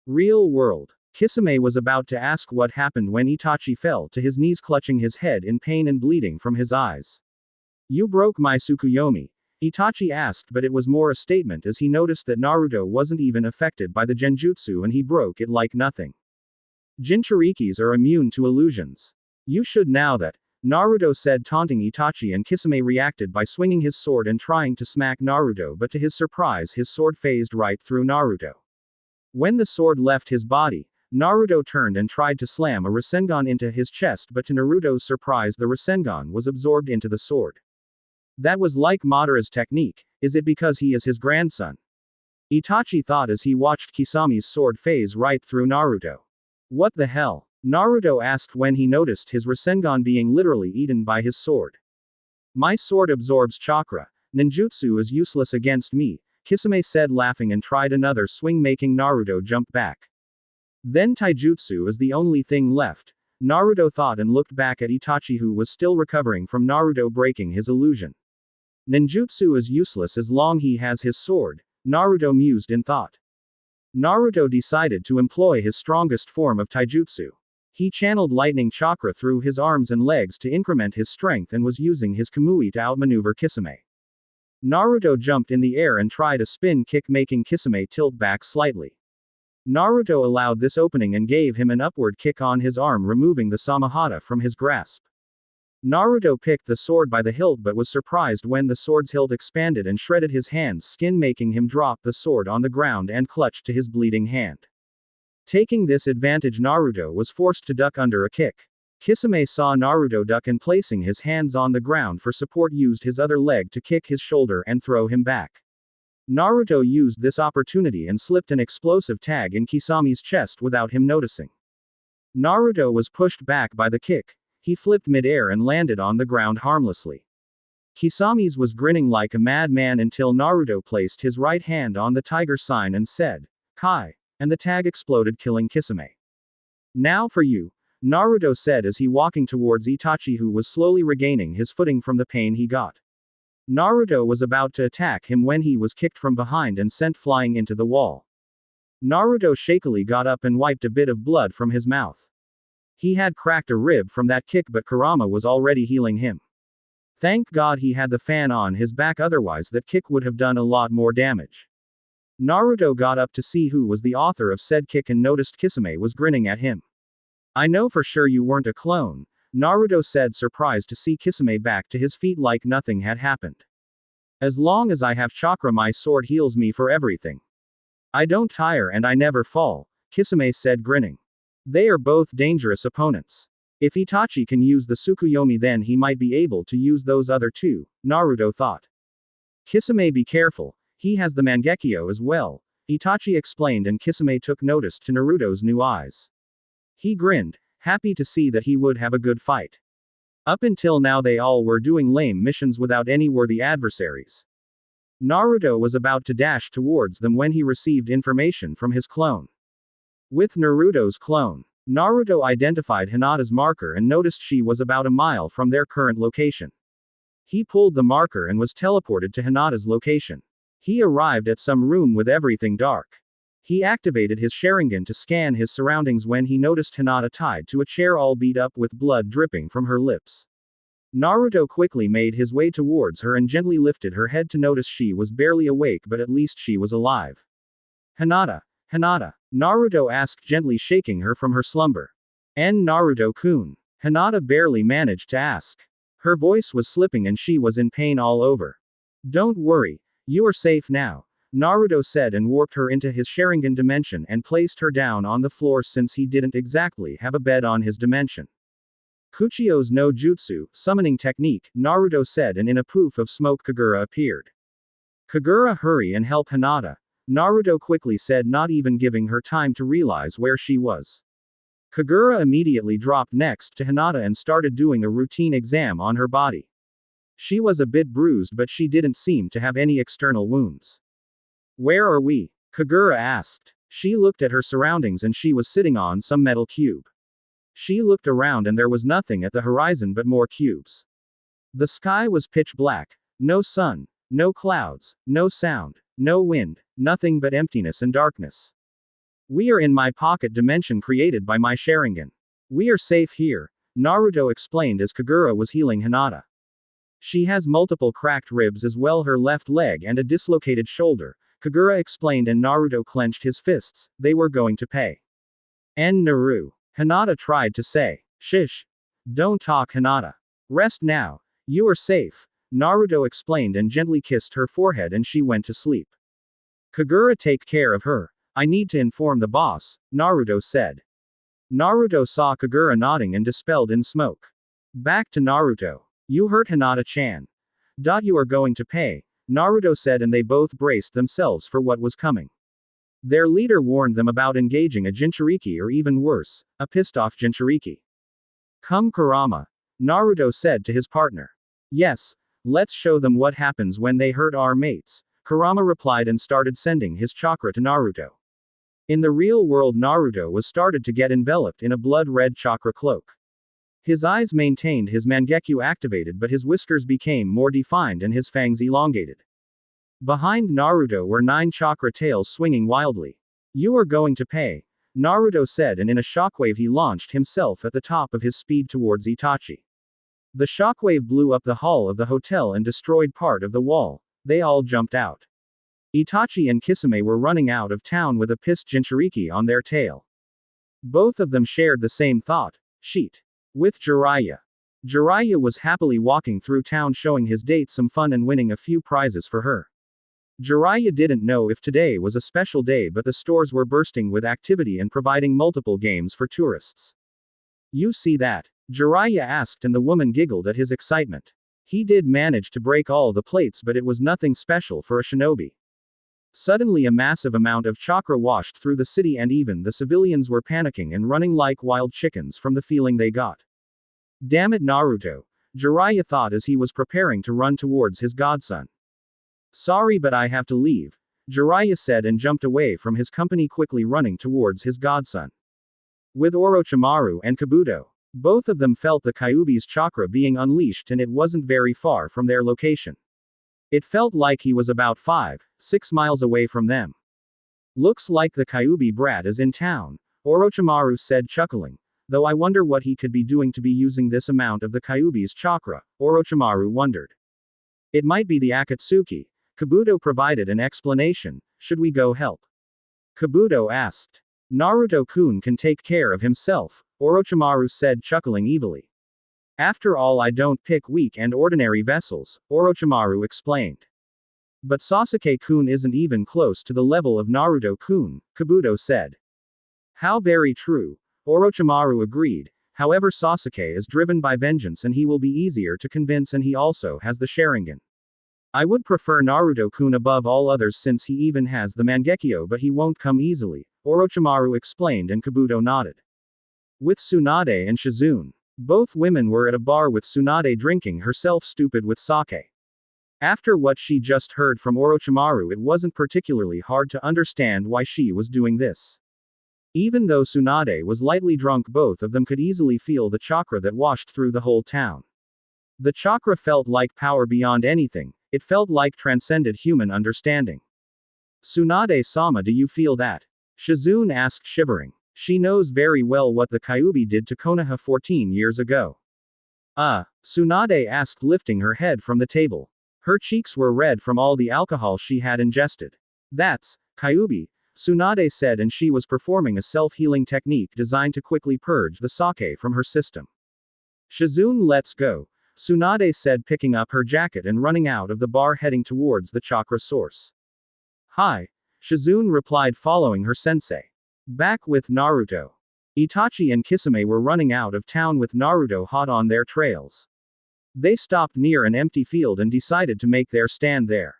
Real world. Kisame was about to ask what happened when Itachi fell to his knees clutching his head in pain and bleeding from his eyes. You broke my Tsukuyomi, Itachi asked, but it was more a statement as he noticed that Naruto wasn't even affected by the genjutsu and he broke it like nothing. Jinchurikis are immune to illusions. You should now that, Naruto said, taunting Itachi, and Kisame reacted by swinging his sword and trying to smack Naruto, but to his surprise his sword phased right through Naruto. When the sword left his body, Naruto turned and tried to slam a Rasengan into his chest, but to Naruto's surprise the Rasengan was absorbed into the sword. That was like Madara's technique. Is it because he is his grandson? Itachi thought as he watched Kisame's sword phase right through Naruto. What the hell? Naruto asked when he noticed his Rasengan being literally eaten by his sword. My sword absorbs chakra. Ninjutsu is useless against me, Kisame said laughing and tried another swing making Naruto jump back. Then taijutsu is the only thing left, Naruto thought and looked back at Itachi who was still recovering from Naruto breaking his illusion. Ninjutsu is useless as long he has his sword, Naruto mused in thought. Naruto decided to employ his strongest form of taijutsu. He channeled lightning chakra through his arms and legs to increment his strength and was using his Kamui to outmaneuver Kisame. Naruto jumped in the air and tried a spin kick making Kisame tilt back slightly. Naruto allowed this opening and gave him an upward kick on his arm, removing the Samahata from his grasp. Naruto picked the sword by the hilt but was surprised when the sword's hilt expanded and shredded his hand's skin, making him drop the sword on the ground and clutch to his bleeding hand. Taking this advantage, Naruto was forced to duck under a kick. Kisame saw Naruto duck and placing his hands on the ground for support used his other leg to kick his shoulder and throw him back. Naruto used this opportunity and slipped an explosive tag in Kisame's chest without him noticing. Naruto was pushed back by the kick. He flipped mid-air and landed on the ground harmlessly. Kisame's was grinning like a madman until Naruto placed his right hand on the tiger sign and said, Kai, and the tag exploded killing Kisame. Now for you, Naruto said as he walking towards Itachi who was slowly regaining his footing from the pain he got. Naruto was about to attack him when he was kicked from behind and sent flying into the wall. Naruto shakily got up and wiped a bit of blood from his mouth. He had cracked a rib from that kick but Kurama was already healing him. Thank God he had the fan on his back, otherwise that kick would have done a lot more damage. Naruto got up to see who was the author of said kick and noticed Kisame was grinning at him. I know for sure you weren't a clone, Naruto said, surprised to see Kisame back to his feet like nothing had happened. As long as I have chakra my sword heals me for everything. I don't tire and I never fall, Kisame said grinning. They are both dangerous opponents. If Itachi can use the Tsukuyomi then he might be able to use those other two, Naruto thought. Kisame, be careful, he has the Mangekyo as well, Itachi explained, and Kisame took notice to Naruto's new eyes. He grinned, happy to see that he would have a good fight. Up until now they all were doing lame missions without any worthy adversaries. Naruto was about to dash towards them when he received information from his clone. With Naruto's clone, Naruto identified Hinata's marker and noticed she was about a mile from their current location. He pulled the marker and was teleported to Hinata's location. He arrived at some room with everything dark. He activated his Sharingan to scan his surroundings when he noticed Hinata tied to a chair all beat up with blood dripping from her lips. Naruto quickly made his way towards her and gently lifted her head to notice she was barely awake, but at least she was alive. Hinata. Hinata, Naruto asked, gently shaking her from her slumber. Naruto-kun. Hinata barely managed to ask. Her voice was slipping and she was in pain all over. Don't worry, you are safe now, Naruto said and warped her into his Sharingan dimension and placed her down on the floor since he didn't exactly have a bed on his dimension. Kuchio's no jutsu, summoning technique, Naruto said, and in a poof of smoke Kagura appeared. Kagura, hurry and help Hinata, Naruto quickly said, not even giving her time to realize where she was. Kagura immediately dropped next to Hinata and started doing a routine exam on her body. She was a bit bruised but she didn't seem to have any external wounds. Where are we? Kagura asked. She looked at her surroundings and she was sitting on some metal cube. She looked around and there was nothing at the horizon but more cubes. The sky was pitch black. No sun, no clouds, no sound, no wind, nothing but emptiness and darkness. We are in my pocket dimension created by my Sharingan. We are safe here, Naruto explained as Kagura was healing Hinata. She has multiple cracked ribs as well, her left leg and a dislocated shoulder, Kagura explained, and Naruto clenched his fists. They were going to pay. Naru. Hinata tried to say. Shish. Don't talk, Hinata. Rest now. You are safe, Naruto explained and gently kissed her forehead, and she went to sleep. Kagura, take care of her. I need to inform the boss, Naruto said. Naruto saw Kagura nodding and dispelled in smoke. Back to Naruto. You hurt Hinata-chan. You are going to pay, Naruto said, and they both braced themselves for what was coming. Their leader warned them about engaging a Jinchuriki, or even worse, a pissed-off Jinchuriki. Come Kurama, Naruto said to his partner. Yes, let's show them what happens when they hurt our mates, Kurama replied and started sending his chakra to Naruto. In the real world, Naruto was started to get enveloped in a blood-red chakra cloak. His eyes maintained his Mangekyo activated, but his whiskers became more defined and his fangs elongated. Behind Naruto were 9 chakra tails swinging wildly. You are going to pay, Naruto said, and in a shockwave he launched himself at the top of his speed towards Itachi. The shockwave blew up the hall of the hotel and destroyed part of the wall. They all jumped out. Itachi and Kisame were running out of town with a pissed Jinchuriki on their tail. Both of them shared the same thought. Sheet. With Jiraiya. Jiraiya was happily walking through town showing his date some fun and winning a few prizes for her. Jiraiya didn't know if today was a special day, but the stores were bursting with activity and providing multiple games for tourists. You see that? Jiraiya asked, and the woman giggled at his excitement. He did manage to break all the plates, but it was nothing special for a shinobi. Suddenly a massive amount of chakra washed through the city, and even the civilians were panicking and running like wild chickens from the feeling they got. Damn it, Naruto, Jiraiya thought as he was preparing to run towards his godson. Sorry, but I have to leave, Jiraiya said and jumped away from his company, quickly running towards his godson. With Orochimaru and Kabuto, both of them felt the Kyuubi's chakra being unleashed, and it wasn't very far from their location. It felt like he was about 5-6 miles away from them. Looks like the Kyuubi brat is in town, Orochimaru said, chuckling. Though I wonder what he could be doing to be using this amount of the Kyuubi's chakra, Orochimaru wondered. It might be the Akatsuki. Kabuto provided an explanation. Should we go help? Kabuto asked. Naruto-kun can take care of himself, Orochimaru said, chuckling evilly. After all, I don't pick weak and ordinary vessels, Orochimaru explained. But Sasuke-kun isn't even close to the level of Naruto-kun, Kabuto said. How very true, Orochimaru agreed. However, Sasuke is driven by vengeance and he will be easier to convince, and he also has the Sharingan. I would prefer Naruto-kun above all others since he even has the Mangekyo, but he won't come easily, Orochimaru explained, and Kabuto nodded. With Tsunade and Shizune. Both women were at a bar with Tsunade drinking herself stupid with sake. After what she just heard from Orochimaru, it wasn't particularly hard to understand why she was doing this. Even though Tsunade was lightly drunk, both of them could easily feel the chakra that washed through the whole town. The chakra felt like power beyond anything, it felt like transcended human understanding. Tsunade-sama, do you feel that? Shizune asked, shivering. She knows very well what the Kyuubi did to Konoha 14 years ago. Tsunade asked, lifting her head from the table. Her cheeks were red from all the alcohol she had ingested. That's Kyuubi, Tsunade said, and she was performing a self-healing technique designed to quickly purge the sake from her system. Shizune, let's go, Tsunade said, picking up her jacket and running out of the bar, heading towards the chakra source. Hi, Shizune replied, following her sensei. Back with Naruto. Itachi and Kisame were running out of town with Naruto hot on their trails. They stopped near an empty field and decided to make their stand there.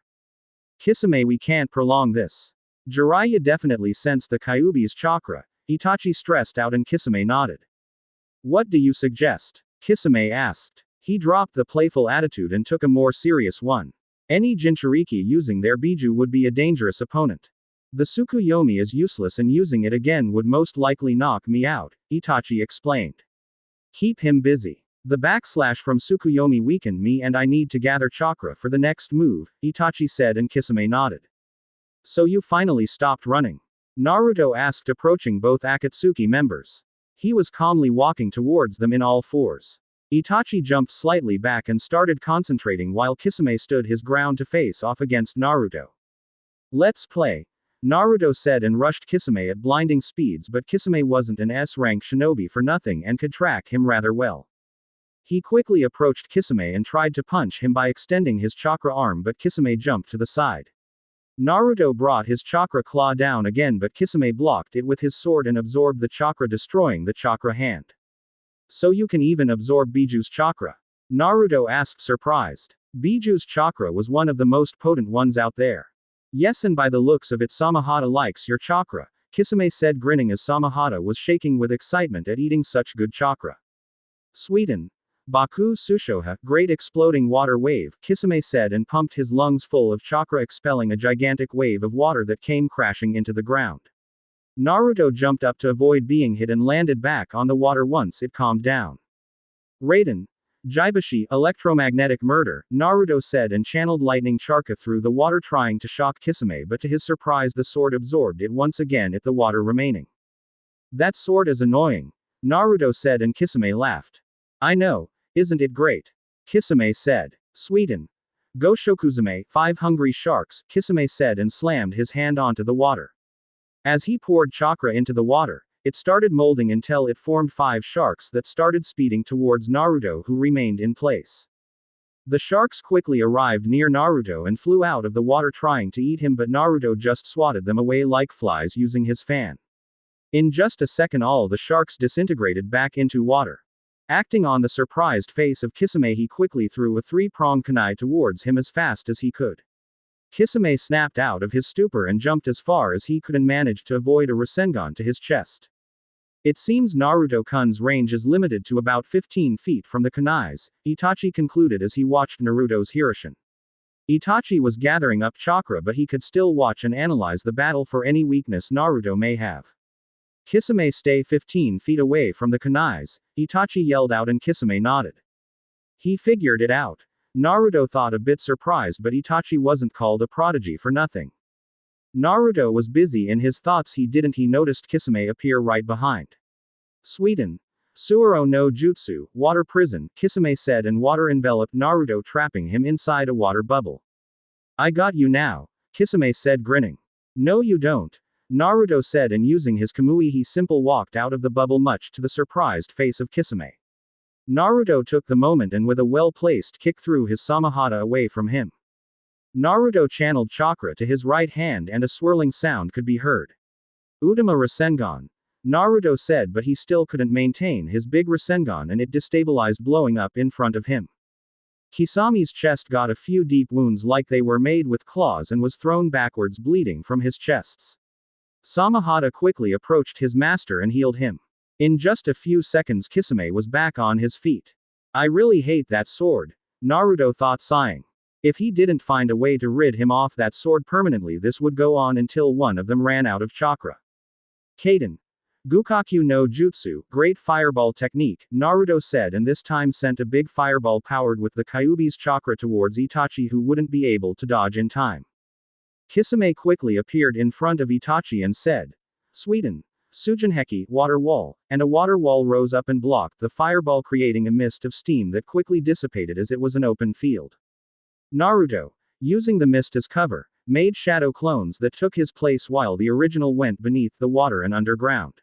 Kisame, we can't prolong this. Jiraiya definitely sensed the Kyuubi's chakra, Itachi stressed out, and Kisame nodded. What do you suggest? Kisame asked. He dropped the playful attitude and took a more serious one. Any Jinchuriki using their Biju would be a dangerous opponent. The Tsukuyomi is useless, and using it again would most likely knock me out, Itachi explained. Keep him busy. The backslash from Tsukuyomi weakened me and I need to gather chakra for the next move, Itachi said and Kisame nodded. So you finally stopped running? Naruto asked approaching both Akatsuki members. He was calmly walking towards them in all fours. Itachi jumped slightly back and started concentrating while Kisame stood his ground to face off against Naruto. Let's play. Naruto said and rushed Kisame at blinding speeds, but Kisame wasn't an S-rank shinobi for nothing and could track him rather well. He quickly approached Kisame and tried to punch him by extending his chakra arm, but Kisame jumped to the side. Naruto brought his chakra claw down again, but Kisame blocked it with his sword and absorbed the chakra, destroying the chakra hand. So you can even absorb Bijuu's chakra? Naruto asked, surprised. Bijuu's chakra was one of the most potent ones out there. Yes, and by the looks of it Samahata likes your chakra, Kisame said, grinning as Samahata was shaking with excitement at eating such good chakra. Sweden. Baku Sushoha, great exploding water wave, Kisame said and pumped his lungs full of chakra, expelling a gigantic wave of water that came crashing into the ground. Naruto jumped up to avoid being hit and landed back on the water once it calmed down. Raiden. Jaibashi, electromagnetic murder, Naruto said and channeled lightning chakra through the water trying to shock Kisame, but to his surprise the sword absorbed it once again at the water remaining. That sword is annoying, Naruto said and Kisame laughed. I know. Isn't it great? Kisame said. Sweden. Go Shokuzume, 5 hungry sharks, Kisame said and slammed his hand onto the water. As he poured chakra into the water, it started molding until it formed 5 sharks that started speeding towards Naruto, who remained in place. The sharks quickly arrived near Naruto and flew out of the water trying to eat him, but Naruto just swatted them away like flies using his fan. In just a second all the sharks disintegrated back into water. Acting on the surprised face of Kisame, he quickly threw a 3-pronged kunai towards him as fast as he could. Kisame snapped out of his stupor and jumped as far as he could and managed to avoid a Rasengan to his chest. It seems Naruto-kun's range is limited to about 15 feet from the kunais, Itachi concluded as he watched Naruto's Hiroshin. Itachi was gathering up chakra, but he could still watch and analyze the battle for any weakness Naruto may have. Kisame, stay 15 feet away from the kunais, Itachi yelled out and Kisame nodded. He figured it out. Naruto thought a bit surprised, but Itachi wasn't called a prodigy for nothing. Naruto was busy in his thoughts. He noticed Kisame appear right behind. Sweden. Suoro no jutsu, water prison, Kisame said and water enveloped Naruto, trapping him inside a water bubble. I got you now, Kisame said, grinning. No you don't, Naruto said, and using his Kamui he simple walked out of the bubble, much to the surprised face of Kisame. Naruto took the moment and with a well-placed kick threw his Samahata away from him. Naruto channeled chakra to his right hand and a swirling sound could be heard. Udama Rasengan, Naruto said, but he still couldn't maintain his big Rasengan and it destabilized, blowing up in front of him. Kisami's chest got a few deep wounds like they were made with claws and was thrown backwards, bleeding from his chests. Samahata quickly approached his master and healed him. In just a few seconds Kisame was back on his feet. I really hate that sword, Naruto thought, sighing. If he didn't find a way to rid him off that sword permanently, this would go on until one of them ran out of chakra. Kaden. Gukaku no jutsu, great fireball technique, Naruto said, and this time sent a big fireball powered with the Kyuubi's chakra towards Itachi, who wouldn't be able to dodge in time. Kisame quickly appeared in front of Itachi and said, Sweden. Sujinheki, water wall, and a water wall rose up and blocked the fireball, creating a mist of steam that quickly dissipated as it was an open field. Naruto, using the mist as cover, made shadow clones that took his place while the original went beneath the water and underground.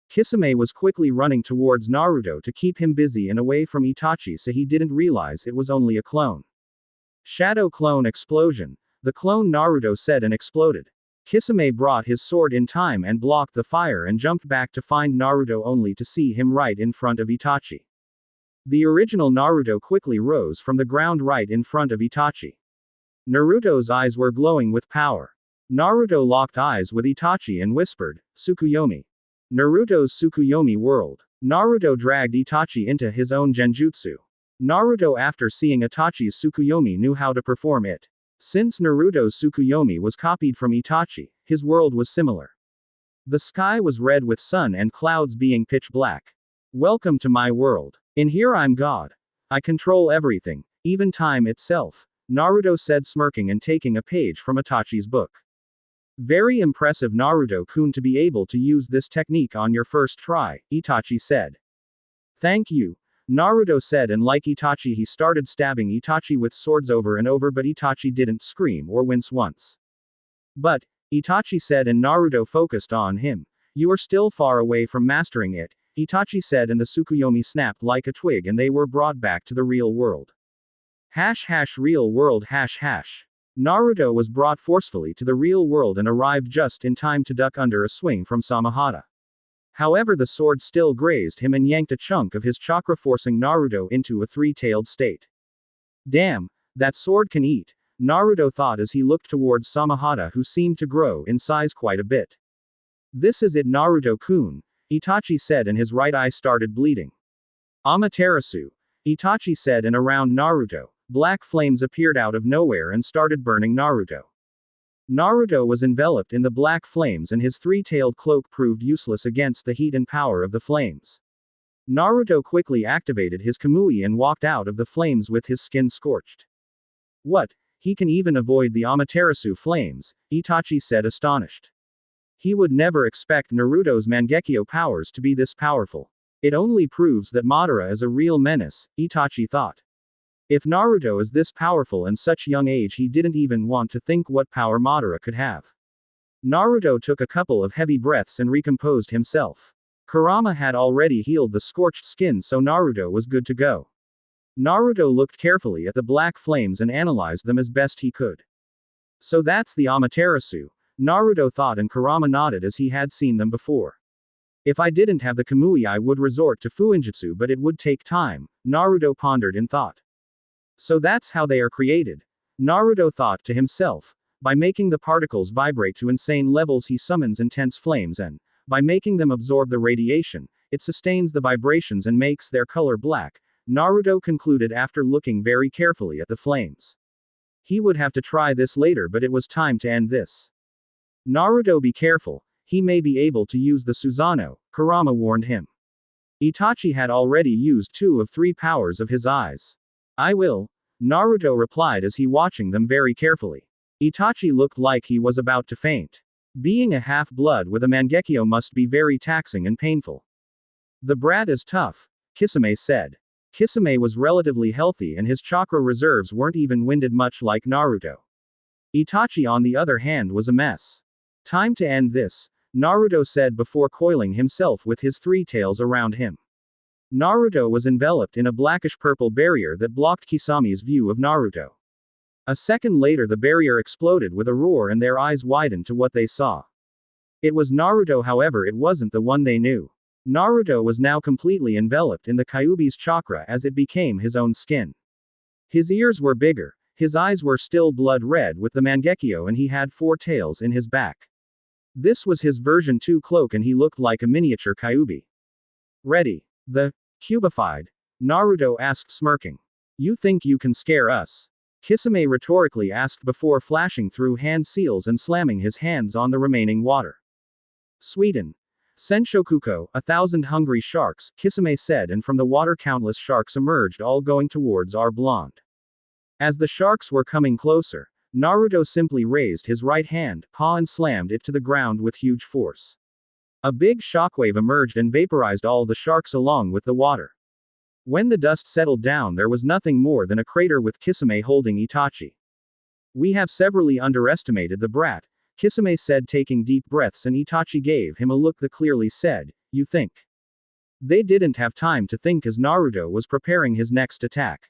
Kisame was quickly running towards Naruto to keep him busy and away from Itachi, so he didn't realize it was only a clone. Shadow clone explosion. The clone, Naruto said, and exploded. Kisame brought his sword in time and blocked the fire and jumped back to find Naruto, only to see him right in front of Itachi. The original Naruto quickly rose from the ground right in front of Itachi. Naruto's eyes were glowing with power. Naruto locked eyes with Itachi and whispered, Tsukuyomi. Naruto's Tsukuyomi world. Naruto dragged Itachi into his own genjutsu. Naruto, after seeing Itachi's Tsukuyomi, knew how to perform it. Since Naruto's Tsukuyomi was copied from Itachi, his world was similar. The sky was red with sun and clouds being pitch black. Welcome to my world. In here I'm God. I control everything, even time itself, Naruto said, smirking and taking a page from Itachi's book. Very impressive, Naruto-kun, to be able to use this technique on your first try, Itachi said. Thank you, Naruto said, and like Itachi he started stabbing Itachi with swords over and over, but Itachi didn't scream or wince once. But, Itachi said, and Naruto focused on him. You are still far away from mastering it, Itachi said, and the Tsukuyomi snapped like a twig and they were brought back to the real world. Real world Naruto was brought forcefully to the real world and arrived just in time to duck under a swing from Samahata. However, the sword still grazed him and yanked a chunk of his chakra, forcing Naruto into a three-tailed state. Damn, that sword can eat, Naruto thought as he looked towards Samahata, who seemed to grow in size quite a bit. This is it, Naruto-kun, Itachi said, and his right eye started bleeding. Amaterasu, Itachi said, and around Naruto, black flames appeared out of nowhere and started burning Naruto. Naruto was enveloped in the black flames and his three-tailed cloak proved useless against the heat and power of the flames. Naruto quickly activated his Kamui and walked out of the flames with his skin scorched. What? He can even avoid the Amaterasu flames, Itachi said, astonished. He would never expect Naruto's Mangekyo powers to be this powerful. It only proves that Madara is a real menace, Itachi thought. If Naruto is this powerful and such young age, he didn't even want to think what power Madara could have. Naruto took a couple of heavy breaths and recomposed himself. Kurama had already healed the scorched skin, so Naruto was good to go. Naruto looked carefully at the black flames and analyzed them as best he could. So that's the Amaterasu, Naruto thought, and Kurama nodded as he had seen them before. If I didn't have the Kamui I would resort to Fuinjutsu, but it would take time, Naruto pondered in thought. So that's how they are created, Naruto thought to himself. By making the particles vibrate to insane levels he summons intense flames, and, by making them absorb the radiation, it sustains the vibrations and makes their color black, Naruto concluded after looking very carefully at the flames. He would have to try this later, but it was time to end this. Naruto, be careful, he may be able to use the Susanoo, Kurama warned him. Itachi had already used 2 of 3 powers of his eyes. I will, Naruto replied as he watching them very carefully. Itachi looked like he was about to faint. Being a half-blood with a Mangekyo must be very taxing and painful. The brat is tough, Kisame said. Kisame was relatively healthy and his chakra reserves weren't even winded much like Naruto. Itachi on the other hand was a mess. Time to end this, Naruto said before coiling himself with his 3 tails around him. Naruto was enveloped in a blackish-purple barrier that blocked Kisame's view of Naruto. A second later the barrier exploded with a roar and their eyes widened to what they saw. It was Naruto, however it wasn't the one they knew. Naruto was now completely enveloped in the Kyuubi's chakra as it became his own skin. His ears were bigger, his eyes were still blood red with the Mangekyo, and he had 4 tails in his back. This was his version 2 cloak and he looked like a miniature Kyuubi. Ready? The cubified? Naruto asked, smirking. You think you can scare us? Kisame rhetorically asked before flashing through hand seals and slamming his hands on the remaining water. Sweden. Senshokuko, 1,000 hungry sharks, Kisame said, and from the water countless sharks emerged, all going towards our blonde. As the sharks were coming closer, Naruto simply raised his right hand, paw, and slammed it to the ground with huge force. A big shockwave emerged and vaporized all the sharks along with the water. When the dust settled down, there was nothing more than a crater with Kisame holding Itachi. We have severely underestimated the brat, Kisame said, taking deep breaths, and Itachi gave him a look that clearly said, you think. They didn't have time to think as Naruto was preparing his next attack.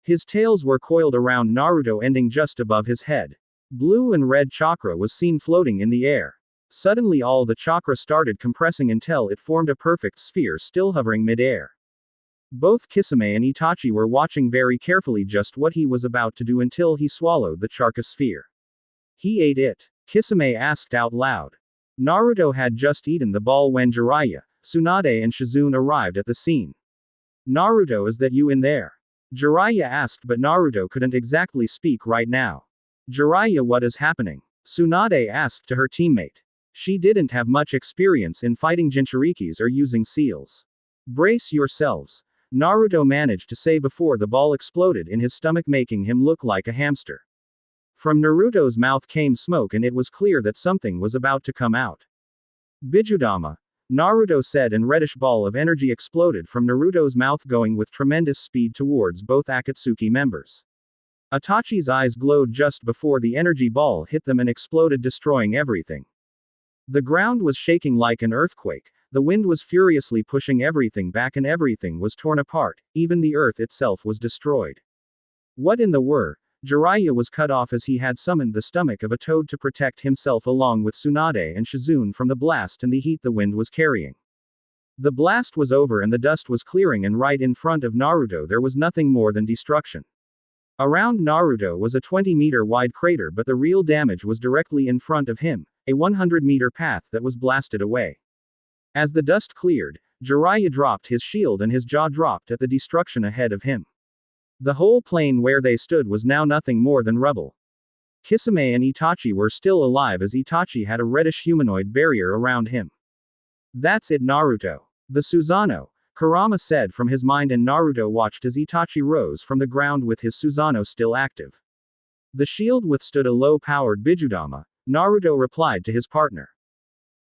His tails were coiled around Naruto, ending just above his head. Blue and red chakra was seen floating in the air. Suddenly all the chakra started compressing until it formed a perfect sphere still hovering mid-air. Both Kisame and Itachi were watching very carefully just what he was about to do until he swallowed the chakra sphere. He ate it, Kisame asked out loud. Naruto had just eaten the ball when Jiraiya, Tsunade and Shizune arrived at the scene. Naruto, is that you in there? Jiraiya asked, but Naruto couldn't exactly speak right now. Jiraiya, what is happening? Tsunade asked to her teammate. She didn't have much experience in fighting Jinchurikis or using seals. Brace yourselves, Naruto managed to say before the ball exploded in his stomach, making him look like a hamster. From Naruto's mouth came smoke, and it was clear that something was about to come out. Bijudama, Naruto said, and reddish ball of energy exploded from Naruto's mouth, going with tremendous speed towards both Akatsuki members. Itachi's eyes glowed just before the energy ball hit them and exploded, destroying everything. The ground was shaking like an earthquake, the wind was furiously pushing everything back, and everything was torn apart, even the earth itself was destroyed. What in the world? Jiraiya was cut off as he had summoned the stomach of a toad to protect himself along with Tsunade and Shizune from the blast and the heat the wind was carrying. The blast was over and the dust was clearing, and right in front of Naruto there was nothing more than destruction. Around Naruto was a 20-meter wide crater, but the real damage was directly in front of him, a 100-meter path that was blasted away. As the dust cleared, Jiraiya dropped his shield and his jaw dropped at the destruction ahead of him. The whole plain where they stood was now nothing more than rubble. Kisame and Itachi were still alive, as Itachi had a reddish humanoid barrier around him. That's it, Naruto. The Susanoo, Kurama said from his mind, and Naruto watched as Itachi rose from the ground with his Susanoo still active. The shield withstood a low-powered Bijudama, Naruto replied to his partner.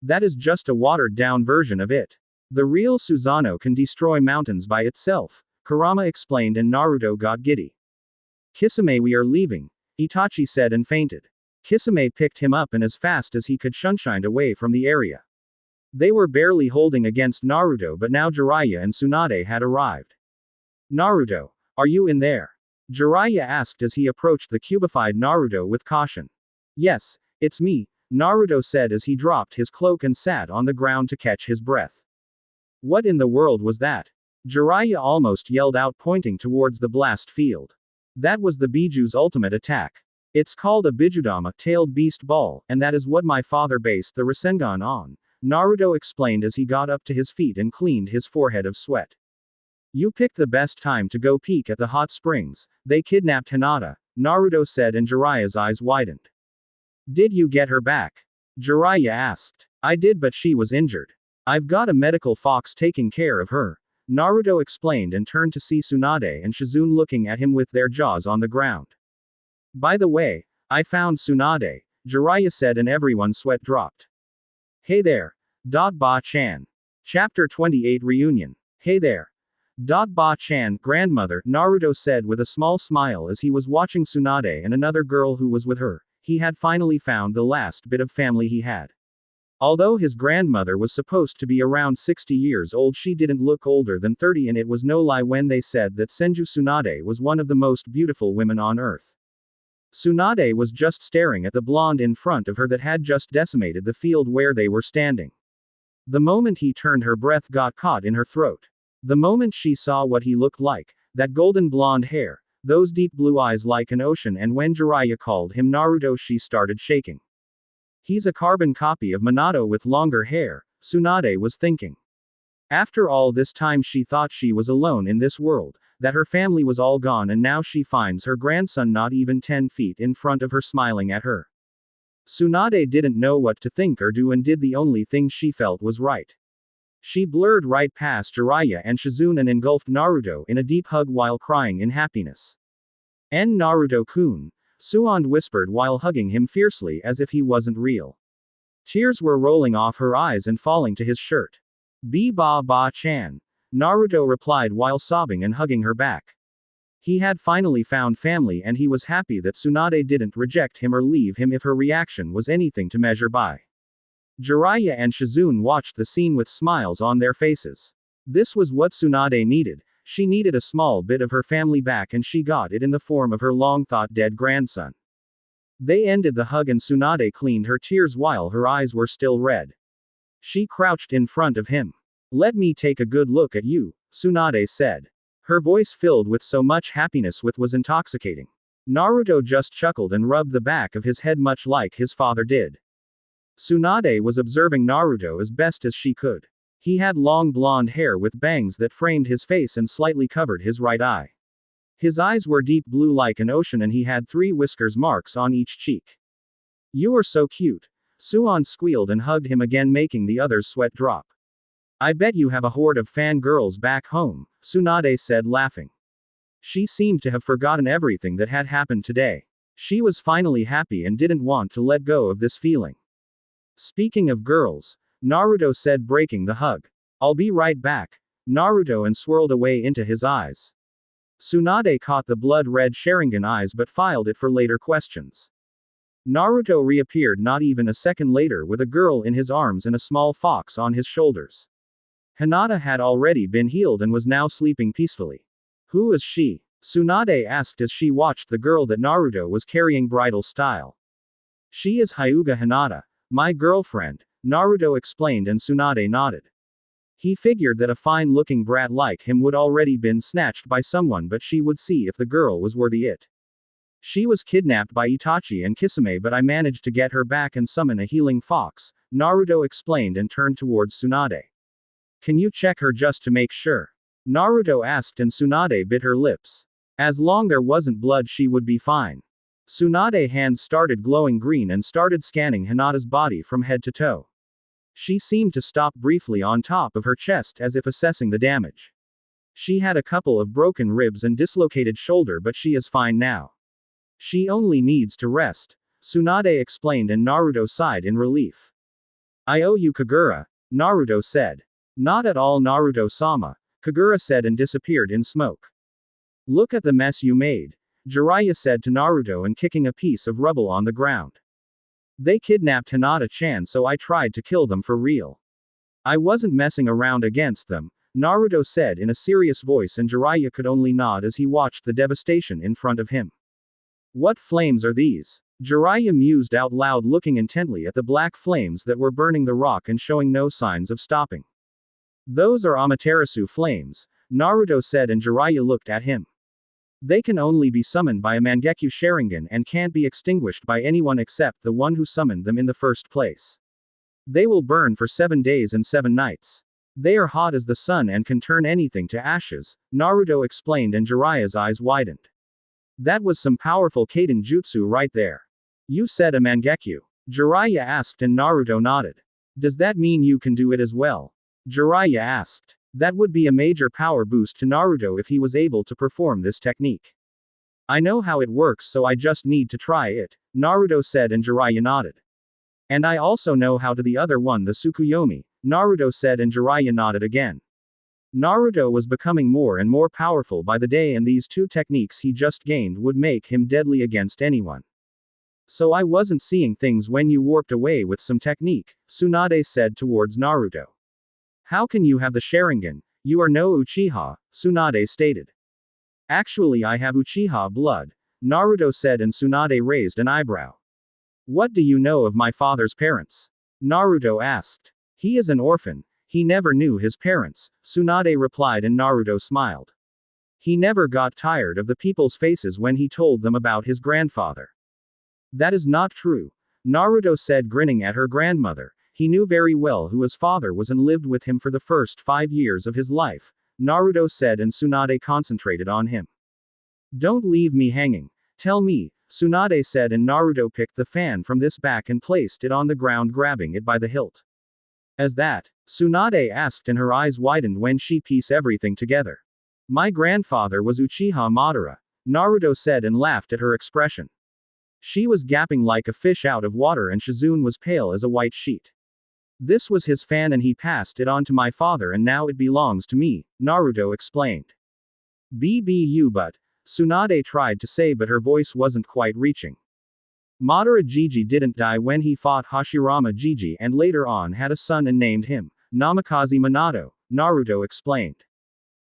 That is just a watered-down version of it. The real Susanoo can destroy mountains by itself, Kurama explained, and Naruto got giddy. Kisame, we are leaving, Itachi said and fainted. Kisame picked him up and as fast as he could shunshined away from the area. They were barely holding against Naruto, but now Jiraiya and Tsunade had arrived. Naruto, are you in there? Jiraiya asked as he approached the cubified Naruto with caution. Yes, it's me, Naruto said as he dropped his cloak and sat on the ground to catch his breath. What in the world was that? Jiraiya almost yelled out, pointing towards the blast field. That was the Biju's ultimate attack. It's called a Bijudama, tailed beast ball, and that is what my father based the Rasengan on, Naruto explained as he got up to his feet and cleaned his forehead of sweat. You picked the best time to go peek at the hot springs. They kidnapped Hinata, Naruto said, and Jiraiya's eyes widened. Did you get her back? Jiraiya asked. I did, but she was injured. I've got a medical fox taking care of her, Naruto explained and turned to see Tsunade and Shizune looking at him with their jaws on the ground. By the way, I found Tsunade, Jiraiya said, and everyone's sweat dropped. Hey there. Ba-chan. Chapter 28 Reunion. Hey there. Ba-chan, grandmother, Naruto said with a small smile as he was watching Tsunade and another girl who was with her. He had finally found the last bit of family he had. Although his grandmother was supposed to be around 60 years old, she didn't look older than 30, and it was no lie when they said that Senju Tsunade was one of the most beautiful women on earth. Tsunade was just staring at the blonde in front of her that had just decimated the field where they were standing. The moment he turned, her breath got caught in her throat. The moment she saw what he looked like, that golden blonde hair, those deep blue eyes like an ocean, and when Jiraiya called him Naruto, she started shaking. He's a carbon copy of Minato with longer hair, Tsunade was thinking. After all this time she thought she was alone in this world, that her family was all gone, and now she finds her grandson not even 10 feet in front of her smiling at her. Tsunade didn't know what to think or do and did the only thing she felt was right. She blurred right past Jiraiya and Shizune and engulfed Naruto in a deep hug while crying in happiness. Naruto-kun, Tsunade whispered while hugging him fiercely as if he wasn't real. Tears were rolling off her eyes and falling to his shirt. Ba-chan, Naruto replied while sobbing and hugging her back. He had finally found family, and he was happy that Tsunade didn't reject him or leave him if her reaction was anything to measure by. Jiraiya and Shizune watched the scene with smiles on their faces. This was what Tsunade needed. She needed a small bit of her family back, and she got it in the form of her long-thought dead grandson. They ended the hug and Tsunade cleaned her tears while her eyes were still red. She crouched in front of him. Let me take a good look at you, Tsunade said. Her voice filled with so much happiness was intoxicating. Naruto just chuckled and rubbed the back of his head much like his father did. Tsunade was observing Naruto as best as she could. He had long blonde hair with bangs that framed his face and slightly covered his right eye. His eyes were deep blue like an ocean, and he had 3 whiskers marks on each cheek. You are so cute. Tsunade squealed and hugged him again, making the others sweat drop. I bet you have a horde of fangirls back home, Tsunade said laughing. She seemed to have forgotten everything that had happened today. She was finally happy and didn't want to let go of this feeling. Speaking of girls, Naruto said, breaking the hug. I'll be right back, Naruto, and swirled away into his eyes. Tsunade caught the blood-red Sharingan eyes but filed it for later questions. Naruto reappeared not even a second later with a girl in his arms and a small fox on his shoulders. Hinata had already been healed and was now sleeping peacefully. Who is she? Tsunade asked as she watched the girl that Naruto was carrying bridal style. She is Hyuga Hinata, my girlfriend, Naruto explained, and Tsunade nodded. He figured that a fine-looking brat like him would already been snatched by someone, but she would see if the girl was worthy it. She was kidnapped by Itachi and Kisame, but I managed to get her back and summon a healing fox, Naruto explained and turned towards Tsunade. Can you check her just to make sure? Naruto asked, and Tsunade bit her lips. As long there wasn't blood she would be fine. Tsunade's hands started glowing green and started scanning Hinata's body from head to toe. She seemed to stop briefly on top of her chest as if assessing the damage. She had a couple of broken ribs and dislocated shoulder, but she is fine now. She only needs to rest, Tsunade explained, and Naruto sighed in relief. I owe you, Kagura, Naruto said. Not at all, Naruto-sama, Kagura said and disappeared in smoke. Look at the mess you made, Jiraiya said to Naruto, and kicking a piece of rubble on the ground. They kidnapped Hinata-chan, so I tried to kill them for real. I wasn't messing around against them, Naruto said in a serious voice, and Jiraiya could only nod as he watched the devastation in front of him. What flames are these? Jiraiya mused out loud, looking intently at the black flames that were burning the rock and showing no signs of stopping. Those are Amaterasu flames, Naruto said, and Jiraiya looked at him. They can only be summoned by a Mangekyo Sharingan and can't be extinguished by anyone except the one who summoned them in the first place. They will burn for 7 days and 7 nights. They are hot as the sun and can turn anything to ashes, Naruto explained, and Jiraiya's eyes widened. That was some powerful Kaden jutsu right there. You said a Mangekyo? Jiraiya asked, and Naruto nodded. Does that mean you can do it as well? Jiraiya asked. That would be a major power boost to Naruto if he was able to perform this technique. I know how it works, so I just need to try it, Naruto said, and Jiraiya nodded. And I also know how to the other one, the Tsukuyomi, Naruto said, and Jiraiya nodded again. Naruto was becoming more and more powerful by the day, and these 2 techniques he just gained would make him deadly against anyone. So I wasn't seeing things when you warped away with some technique, Tsunade said towards Naruto. How can you have the Sharingan? You are no Uchiha, Tsunade stated. Actually, I have Uchiha blood, Naruto said, and Tsunade raised an eyebrow. What do you know of my father's parents? Naruto asked. He is an orphan. He never knew his parents, Tsunade replied, and Naruto smiled. He never got tired of the people's faces when he told them about his grandfather. That is not true, Naruto said, grinning at her grandmother. He knew very well who his father was and lived with him for the first 5 years of his life, Naruto said, and Tsunade concentrated on him. Don't leave me hanging. Tell me, Tsunade said, and Naruto picked the fan from this back and placed it on the ground, grabbing it by the hilt. As that? Tsunade asked, and her eyes widened when she pieced everything together. My grandfather was Uchiha Madara, Naruto said, and laughed at her expression. She was gapping like a fish out of water, and Shizune was pale as a white sheet. This was his fan and he passed it on to my father, and now it belongs to me, Naruto explained. BBU, but Tsunade tried to say, but her voice wasn't quite reaching. Madara Jiji didn't die when he fought Hashirama Jiji and later on had a son and named him Namikaze Minato, Naruto explained.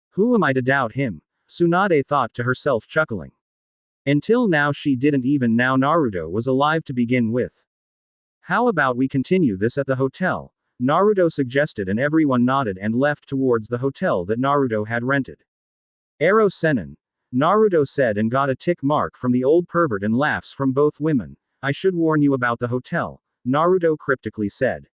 Who am I to doubt him? Tsunade thought to herself, chuckling. Until now she didn't even know Naruto was alive to begin with. How about we continue this at the hotel? Naruto suggested, and everyone nodded and left towards the hotel that Naruto had rented. Ero Senin, Naruto said, and got a tick mark from the old pervert and laughs from both women. I should warn you about the hotel, Naruto cryptically said.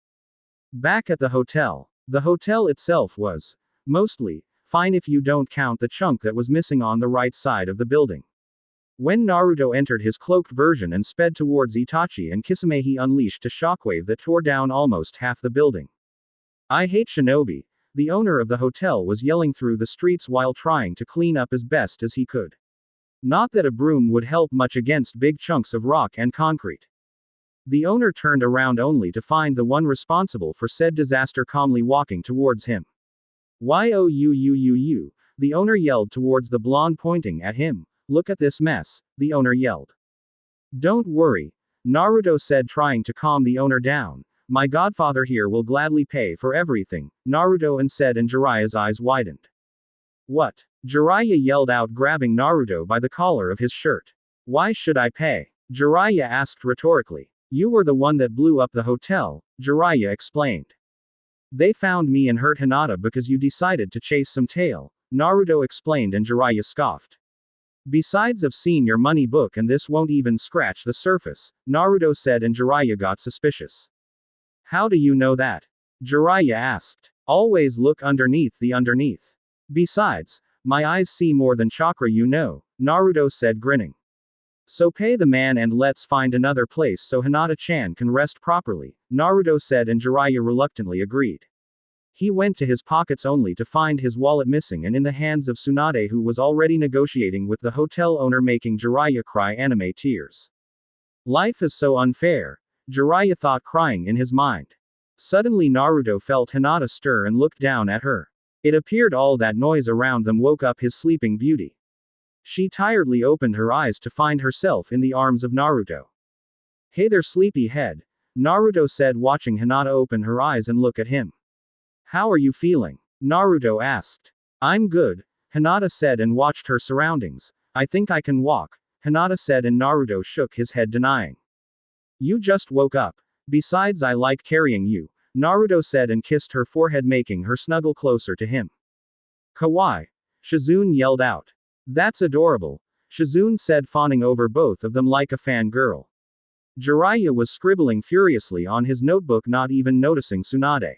Back at the hotel itself was mostly fine if you don't count the chunk that was missing on the right side of the building. When Naruto entered his cloaked version and sped towards Itachi and Kisame, he unleashed a shockwave that tore down almost half the building. I hate shinobi, The owner of the hotel was yelling through the streets while trying to clean up as best as he could. Not that a broom would help much against big chunks of rock and concrete. The owner turned around only to find the one responsible for said disaster calmly walking towards him. "Youuu," the owner yelled towards the blonde pointing at him. "Look at this mess," the owner yelled. "Don't worry," Naruto said trying to calm the owner down. "My godfather here will gladly pay for everything," Naruto said and Jiraiya's eyes widened. "What?" Jiraiya yelled out grabbing Naruto by the collar of his shirt. "Why should I pay?" Jiraiya asked rhetorically. "You were the one that blew up the hotel," Jiraiya explained. "They found me and hurt Hinata because you decided to chase some tail," Naruto explained and Jiraiya scoffed. "Besides I've seen your money book and this won't even scratch the surface," Naruto said and Jiraiya got suspicious. "How do you know that?" Jiraiya asked. "Always look underneath the underneath. Besides, my eyes see more than chakra you know," Naruto said grinning. "So pay the man and let's find another place so Hinata-chan can rest properly," Naruto said and Jiraiya reluctantly agreed. He went to his pockets only to find his wallet missing and in the hands of Tsunade who was already negotiating with the hotel owner making Jiraiya cry anime tears. Life is so unfair, Jiraiya thought crying in his mind. Suddenly Naruto felt Hinata stir and looked down at her. It appeared all that noise around them woke up his sleeping beauty. She tiredly opened her eyes to find herself in the arms of Naruto. "Hey there sleepy head," Naruto said watching Hinata open her eyes and look at him. "How are you feeling?" Naruto asked. "I'm good," Hinata said and watched her surroundings. "I think I can walk," Hinata said and Naruto shook his head denying. "You just woke up. Besides I like carrying you," Naruto said and kissed her forehead making her snuggle closer to him. "Kawaii," Shizune yelled out. "That's adorable," Shizune said fawning over both of them like a fangirl. Jiraiya was scribbling furiously on his notebook not even noticing Tsunade.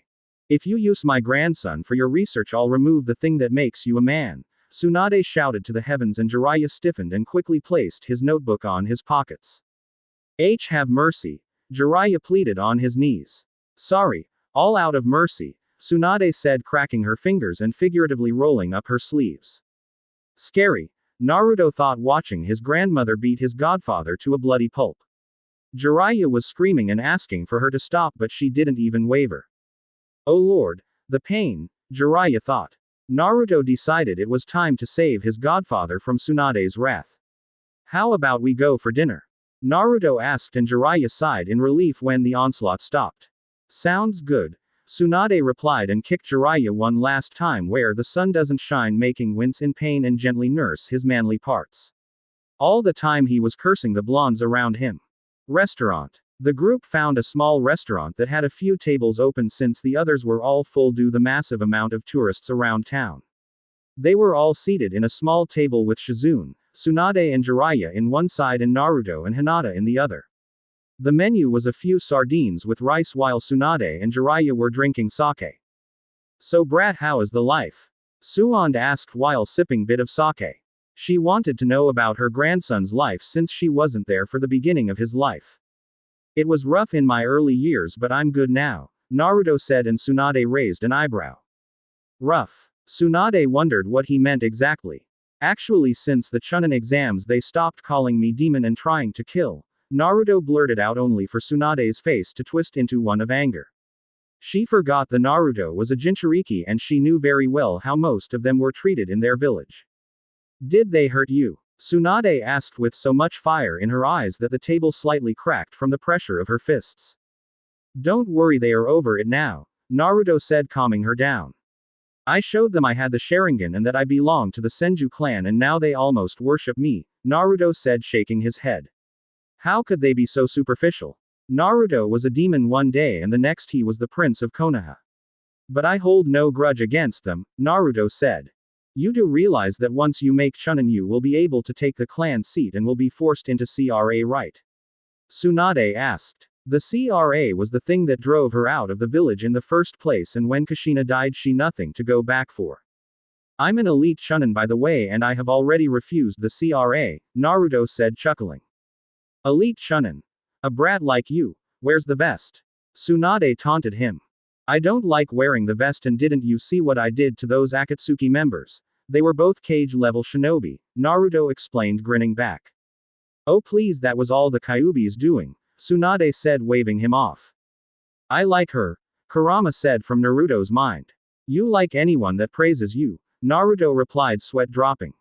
"If you use my grandson for your research I'll remove the thing that makes you a man," Tsunade shouted to the heavens and Jiraiya stiffened and quickly placed his notebook on his pockets. Have mercy," Jiraiya pleaded on his knees. "Sorry, all out of mercy," Tsunade said cracking her fingers and figuratively rolling up her sleeves. Scary, Naruto thought watching his grandmother beat his godfather to a bloody pulp. Jiraiya was screaming and asking for her to stop but she didn't even waver. "Oh lord, the pain," Jiraiya thought. Naruto decided it was time to save his godfather from Tsunade's wrath. "How about we go for dinner?" Naruto asked and Jiraiya sighed in relief when the onslaught stopped. "Sounds good," Tsunade replied and kicked Jiraiya one last time where the sun doesn't shine making wince in pain and gently nurse his manly parts. All the time he was cursing the blondes around him. Restaurant. The group found a small restaurant that had a few tables open since the others were all full due to the massive amount of tourists around town. They were all seated in a small table with Shizune, Tsunade and Jiraiya in one side and Naruto and Hinata in the other. The menu was a few sardines with rice while Tsunade and Jiraiya were drinking sake. "So brat, how is the life?" Tsunade asked while sipping bit of sake. She wanted to know about her grandson's life since she wasn't there for the beginning of his life. "It was rough in my early years but I'm good now," Naruto said and Tsunade raised an eyebrow. Rough. Tsunade wondered what he meant exactly. "Actually since the Chunin exams they stopped calling me demon and trying to kill," Naruto blurted out only for Tsunade's face to twist into one of anger. She forgot the Naruto was a Jinchuriki and she knew very well how most of them were treated in their village. "Did they hurt you?" Tsunade asked with so much fire in her eyes that the table slightly cracked from the pressure of her fists. "Don't worry, they are over it now," Naruto said calming her down. "I showed them I had the Sharingan and that I belonged to the Senju clan and now they almost worship me," Naruto said shaking his head. "How could they be so superficial? Naruto was a demon one day and the next he was the prince of Konoha. But I hold no grudge against them," Naruto said. "You do realize that once you make Chunin you will be able to take the clan seat and will be forced into CRA, right?" Tsunade asked. The CRA was the thing that drove her out of the village in the first place and when Kushina died she nothing to go back for. "I'm an elite Chunin by the way and I have already refused the CRA, Naruto said chuckling. "Elite Chunin? A brat like you, where's the vest?" Tsunade taunted him. I don't like wearing the vest, and didn't you see what I did to those Akatsuki members? They were both Kage-level shinobi, Naruto explained, grinning back. Oh please, that was all the Kyuubi's doing, Tsunade said, waving him off. I like her, Kurama said from Naruto's mind. You like anyone that praises you, Naruto replied, sweat dropping.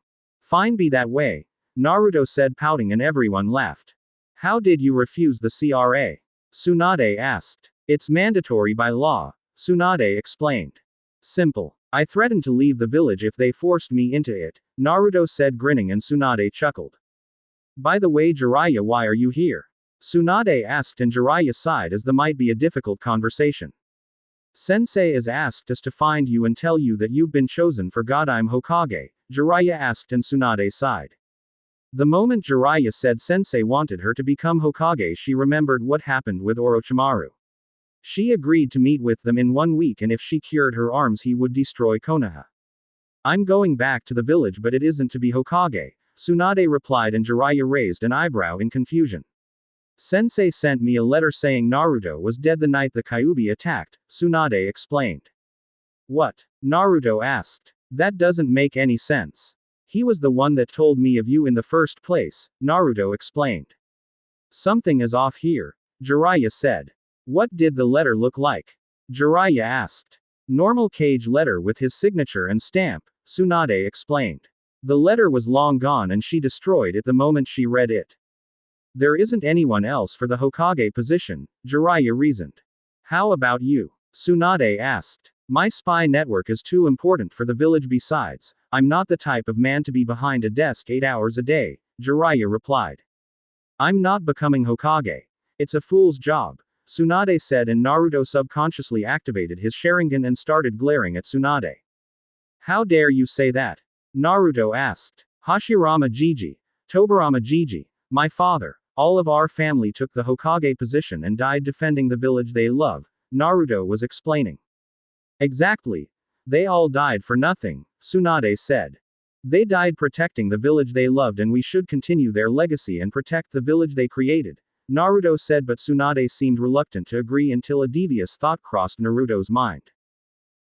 Fine, be that way, Naruto said, pouting, and everyone laughed. How did you refuse the CRA? Tsunade asked. It's mandatory by law, Tsunade explained. Simple. I threatened to leave the village if they forced me into it, Naruto said, grinning, and Tsunade chuckled. By the way, Jiraiya, why are you here? Tsunade asked, and Jiraiya sighed, as the might be a difficult conversation. Sensei has asked us to find you and tell you that you've been chosen for Godime Hokage, Jiraiya asked, and Tsunade sighed. The moment Jiraiya said Sensei wanted her to become Hokage, she remembered what happened with Orochimaru. She agreed to meet with them in 1 week, and if she cured her arms he would destroy Konoha. I'm going back to the village, but it isn't to be Hokage, Tsunade replied, and Jiraiya raised an eyebrow in confusion. Sensei sent me a letter saying Naruto was dead the night the Kyuubi attacked, Tsunade explained. What? Naruto asked. That doesn't make any sense. He was the one that told me of you in the first place, Naruto explained. Something is off here, Jiraiya said. What did the letter look like? Jiraiya asked. Normal Kage letter with his signature and stamp, Tsunade explained. The letter was long gone and she destroyed it the moment she read it. There isn't anyone else for the Hokage position, Jiraiya reasoned. How about you? Tsunade asked. My spy network is too important for the village, besides, I'm not the type of man to be behind a desk 8 hours a day, Jiraiya replied. I'm not becoming Hokage. It's a fool's job, Tsunade said, and Naruto subconsciously activated his Sharingan and started glaring at Tsunade. How dare you say that? Naruto asked. Hashirama Jiji, Tobarama Jiji, my father, all of our family took the Hokage position and died defending the village they love, Naruto was explaining. Exactly. They all died for nothing, Tsunade said. They died protecting the village they loved, and we should continue their legacy and protect the village they created, Naruto said, but Tsunade seemed reluctant to agree until a devious thought crossed Naruto's mind.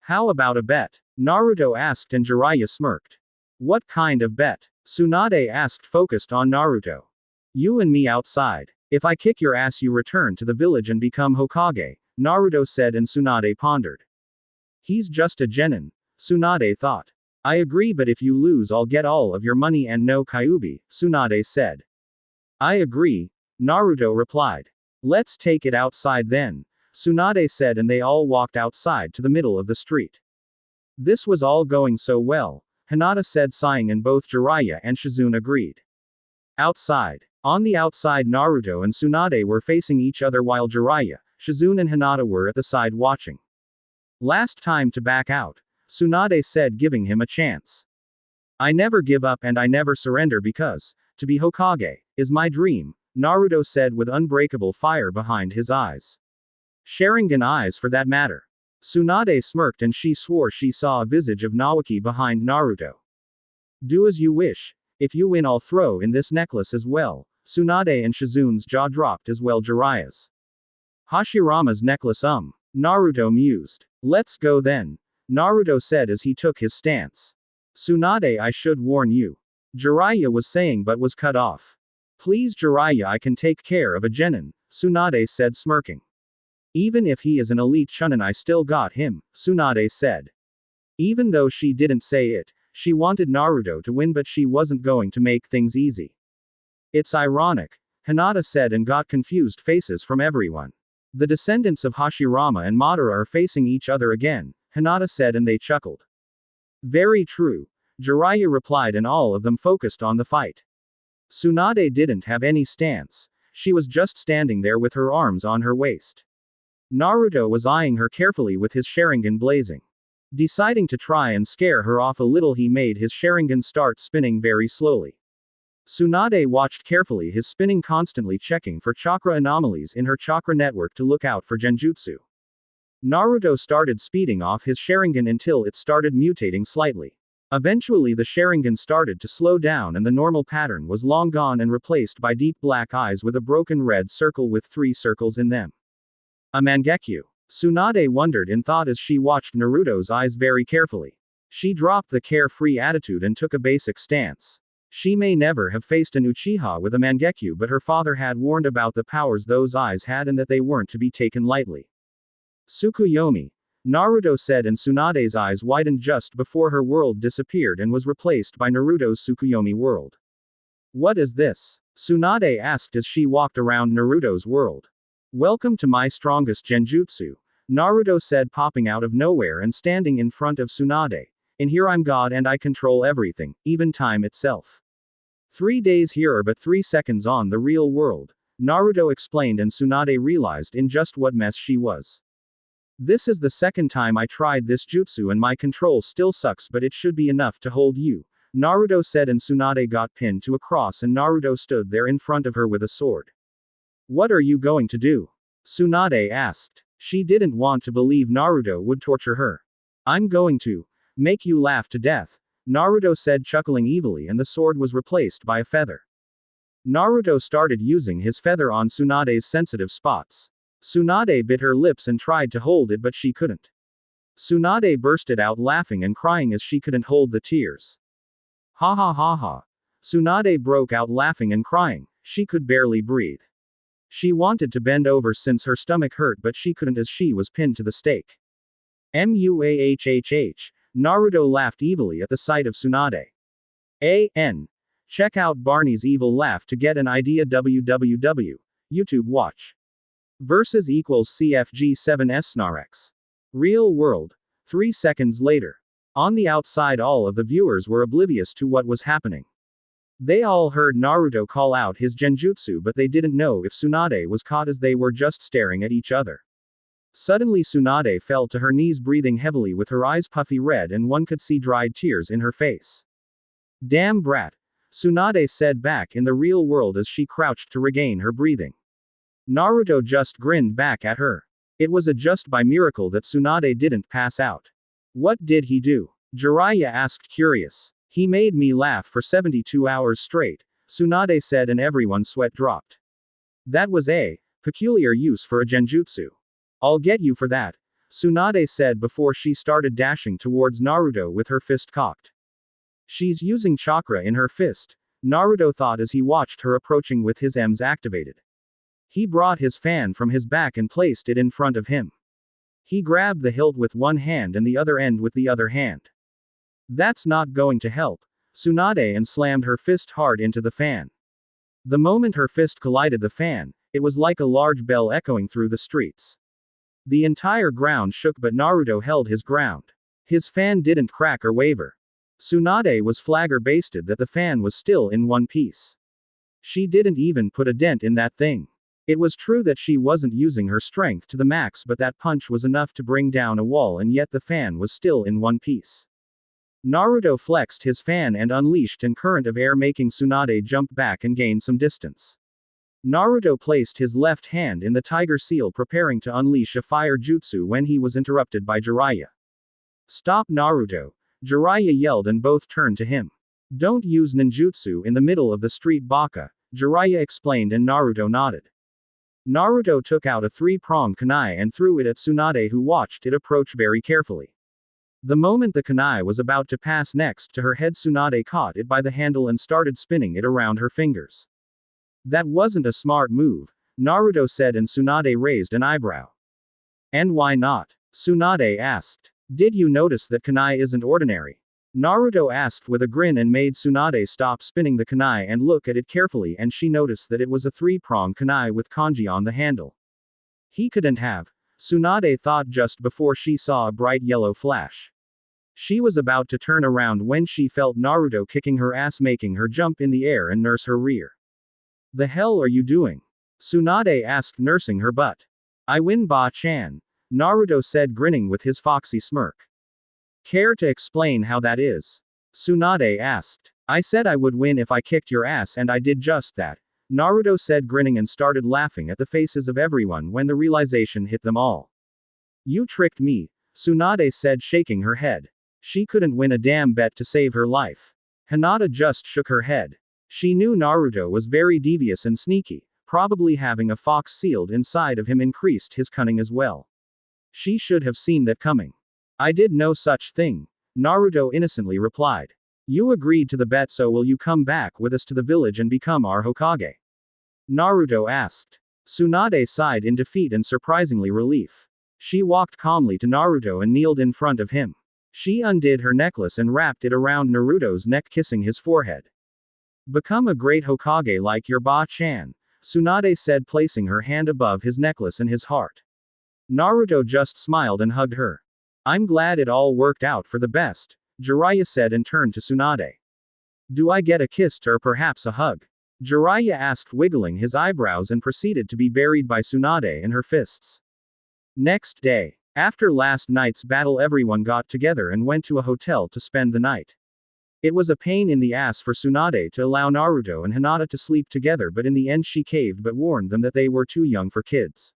How about a bet? Naruto asked, and Jiraiya smirked. What kind of bet? Tsunade asked, focused on Naruto. You and me outside. If I kick your ass you return to the village and become Hokage, Naruto said, and Tsunade pondered. He's just a genin, Tsunade thought. I agree, but if you lose I'll get all of your money and no Kyuubi, Tsunade said. I agree, Naruto replied. Let's take it outside then, Tsunade said, and they all walked outside to the middle of the street. This was all going so well, Hinata said, sighing, and both Jiraiya and Shizune agreed. Outside. On the outside, Naruto and Tsunade were facing each other while Jiraiya, Shizune, and Hinata were at the side watching. Last time to back out, Tsunade said, giving him a chance. I never give up and I never surrender because, to be Hokage, is my dream, Naruto said with unbreakable fire behind his eyes. Sharingan eyes for that matter. Tsunade smirked, and she swore she saw a visage of Nawaki behind Naruto. Do as you wish. If you win I'll throw in this necklace as well, Tsunade, and Shizune's jaw dropped as well Jiraiya's. Hashirama's necklace Naruto mused. Let's go then, Naruto said as he took his stance. Tsunade, I should warn you. Jiraiya was saying but was cut off. Please Jiraiya, I can take care of a genin, Tsunade said, smirking. Even if he is an elite chunin I still got him, Tsunade said. Even though she didn't say it, she wanted Naruto to win, but she wasn't going to make things easy. It's ironic, Hinata said, and got confused faces from everyone. The descendants of Hashirama and Madara are facing each other again, Hinata said, and they chuckled. Very true, Jiraiya replied, and all of them focused on the fight. Tsunade didn't have any stance. She was just standing there with her arms on her waist. Naruto was eyeing her carefully with his Sharingan blazing. Deciding to try and scare her off a little, he made his Sharingan start spinning very slowly. Tsunade watched carefully, his spinning constantly checking for chakra anomalies in her chakra network to look out for genjutsu. Naruto started speeding off his Sharingan until it started mutating slightly. Eventually the Sharingan started to slow down and the normal pattern was long gone and replaced by deep black eyes with a broken red circle with 3 circles in them. A Mangekyu. Tsunade wondered in thought as she watched Naruto's eyes very carefully. She dropped the carefree attitude and took a basic stance. She may never have faced an Uchiha with a Mangekyo, but her father had warned about the powers those eyes had and that they weren't to be taken lightly. Tsukuyomi, Naruto said, and Tsunade's eyes widened just before her world disappeared and was replaced by Naruto's Tsukuyomi world. What is this? Tsunade asked as she walked around Naruto's world. Welcome to my strongest genjutsu, Naruto said, popping out of nowhere and standing in front of Tsunade. In here I'm God and I control everything, even time itself. 3 days here are but 3 seconds on the real world, Naruto explained, and Tsunade realized in just what mess she was. This is the second time I tried this jutsu and my control still sucks, but it should be enough to hold you, Naruto said, and Tsunade got pinned to a cross and Naruto stood there in front of her with a sword. What are you going to do? Tsunade asked. She didn't want to believe Naruto would torture her. I'm going to make you laugh to death, Naruto said, chuckling evilly, and the sword was replaced by a feather. Naruto started using his feather on Tsunade's sensitive spots. Tsunade bit her lips and tried to hold it, but she couldn't. Tsunade bursted out laughing and crying as she couldn't hold the tears. Ha ha ha ha. Tsunade broke out laughing and crying. She could barely breathe. She wanted to bend over since her stomach hurt, but she couldn't as she was pinned to the stake. Muahhh. Naruto laughed evilly at the sight of Tsunade. Check out Barney's evil laugh to get an idea. www. YouTube watch. Versus equals CFG7S Snarex. Real world. 3 seconds later. On the outside, all of the viewers were oblivious to what was happening. They all heard Naruto call out his genjutsu, but they didn't know if Tsunade was caught as they were just staring at each other. Suddenly Tsunade fell to her knees, breathing heavily with her eyes puffy red, and one could see dried tears in her face. Damn brat, Tsunade said back in the real world as she crouched to regain her breathing. Naruto just grinned back at her. It was a just by miracle that Tsunade didn't pass out. What did he do? Jiraiya asked, curious. He made me laugh for 72 hours straight, Tsunade said, and everyone's sweat dropped. That was a peculiar use for a genjutsu. I'll get you for that, Tsunade said before she started dashing towards Naruto with her fist cocked. She's using chakra in her fist, Naruto thought as he watched her approaching with his Ms activated. He brought his fan from his back and placed it in front of him. He grabbed the hilt with one hand and the other end with the other hand. That's not going to help, Tsunade, and slammed her fist hard into the fan. The moment her fist collided the fan, it was like a large bell echoing through the streets. The entire ground shook, but Naruto held his ground. His fan didn't crack or waver. Tsunade was flabbergasted that the fan was still in one piece. She didn't even put a dent in that thing. It was true that she wasn't using her strength to the max, but that punch was enough to bring down a wall, and yet the fan was still in one piece. Naruto flexed his fan and unleashed a current of air, making Tsunade jump back and gain some distance. Naruto placed his left hand in the tiger seal, preparing to unleash a fire jutsu when he was interrupted by Jiraiya. Stop, Naruto, Jiraiya yelled, and both turned to him. Don't use ninjutsu in the middle of the street, Baka, Jiraiya explained, and Naruto nodded. Naruto took out a 3-pronged kunai and threw it at Tsunade, who watched it approach very carefully. The moment the kunai was about to pass next to her head, Tsunade caught it by the handle and started spinning it around her fingers. That wasn't a smart move, Naruto said, and Tsunade raised an eyebrow. And why not? Tsunade asked. Did you notice that kunai isn't ordinary? Naruto asked with a grin and made Tsunade stop spinning the kunai and look at it carefully, and she noticed that it was a 3-pronged kunai with kanji on the handle. He couldn't have, Tsunade thought just before she saw a bright yellow flash. She was about to turn around when she felt Naruto kicking her ass, making her jump in the air and nurse her rear. The hell are you doing? Tsunade asked, nursing her butt. I win, Ba-chan, Naruto said, grinning with his foxy smirk. Care to explain how that is? Tsunade asked. I said I would win if I kicked your ass, and I did just that, Naruto said, grinning, and started laughing at the faces of everyone when the realization hit them all. You tricked me, Tsunade said, shaking her head. She couldn't win a damn bet to save her life. Hinata just shook her head. She knew Naruto was very devious and sneaky, probably having a fox sealed inside of him increased his cunning as well. She should have seen that coming. I did no such thing, Naruto innocently replied. You agreed to the bet, so will you come back with us to the village and become our Hokage? Naruto asked. Tsunade sighed in defeat and surprisingly relief. She walked calmly to Naruto and kneeled in front of him. She undid her necklace and wrapped it around Naruto's neck, kissing his forehead. Become a great Hokage like your Ba-chan, Tsunade said, placing her hand above his necklace and his heart. Naruto just smiled and hugged her. I'm glad it all worked out for the best, Jiraiya said and turned to Tsunade. Do I get a kiss or perhaps a hug? Jiraiya asked, wiggling his eyebrows, and proceeded to be buried by Tsunade in her fists. Next day, after last night's battle, everyone got together and went to a hotel to spend the night. It was a pain in the ass for Tsunade to allow Naruto and Hinata to sleep together, but in the end she caved but warned them that they were too young for kids.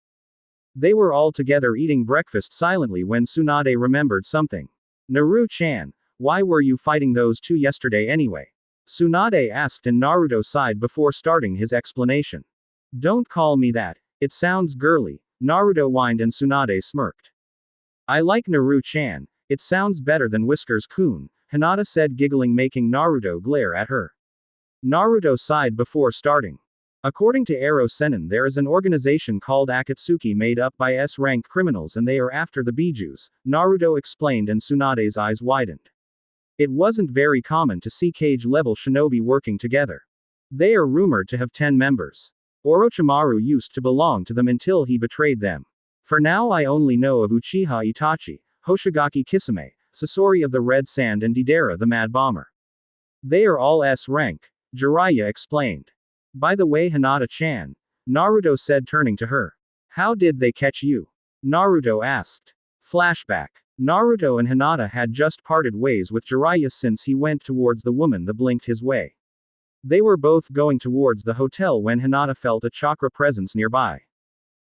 They were all together eating breakfast silently when Tsunade remembered something. Naru-chan, why were you fighting those two yesterday anyway? Tsunade asked, and Naruto sighed before starting his explanation. Don't call me that, it sounds girly, Naruto whined, and Tsunade smirked. I like Naru-chan, it sounds better than Whiskers-kun, Hinata said, giggling, making Naruto glare at her. Naruto sighed before starting. According to Ero Sennin, there is an organization called Akatsuki made up by S-rank criminals and they are after the Bijus, Naruto explained, and Tsunade's eyes widened. It wasn't very common to see Kage-level shinobi working together. They are rumored to have 10 members. Orochimaru used to belong to them until he betrayed them. For now I only know of Uchiha Itachi, Hoshigaki Kisame, Sasori of the Red Sand, and Deidara the Mad Bomber. They are all S-rank, Jiraiya explained. By the way, Hinata-chan, Naruto said, turning to her. How did they catch you? Naruto asked. Flashback. Naruto and Hinata had just parted ways with Jiraiya since he went towards the woman that blinked his way. They were both going towards the hotel when Hinata felt a chakra presence nearby.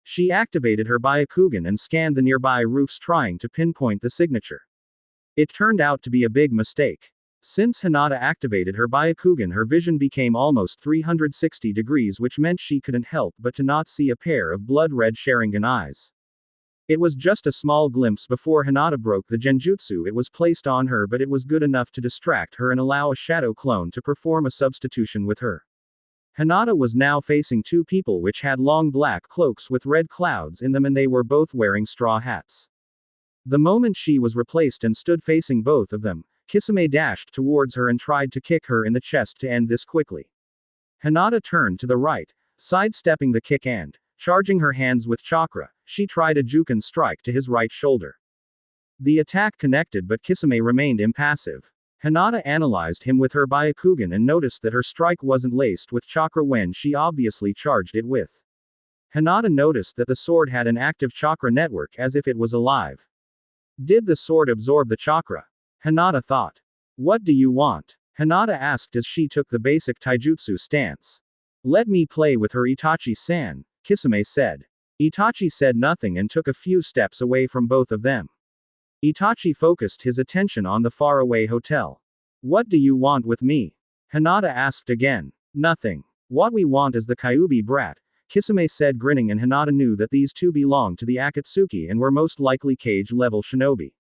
She activated her Byakugan and scanned the nearby roofs, trying to pinpoint the signature. It turned out to be a big mistake. Since Hinata activated her Byakugan, her vision became almost 360 degrees, which meant she couldn't help but to not see a pair of blood-red Sharingan eyes. It was just a small glimpse before Hinata broke the genjutsu it was placed on her, but it was good enough to distract her and allow a shadow clone to perform a substitution with her. Hinata was now facing two people which had long black cloaks with red clouds in them, and they were both wearing straw hats. The moment she was replaced and stood facing both of them, Kisame dashed towards her and tried to kick her in the chest to end this quickly. Hinata turned to the right, sidestepping the kick and, charging her hands with chakra, she tried a Juken strike to his right shoulder. The attack connected, but Kisame remained impassive. Hinata analyzed him with her Byakugan and noticed that her strike wasn't laced with chakra when she obviously charged it with. Hinata noticed that the sword had an active chakra network, as if it was alive. Did the sword absorb the chakra? Hinata thought. What do you want? Hinata asked as she took the basic taijutsu stance. Let me play with her, Itachi-san, Kisame said. Itachi said nothing and took a few steps away from both of them. Itachi focused his attention on the faraway hotel. What do you want with me? Hinata asked again. Nothing. What we want is the Kyuubi brat, Kisame said, grinning, and Hinata knew that these two belonged to the Akatsuki and were most likely Kage-level shinobi.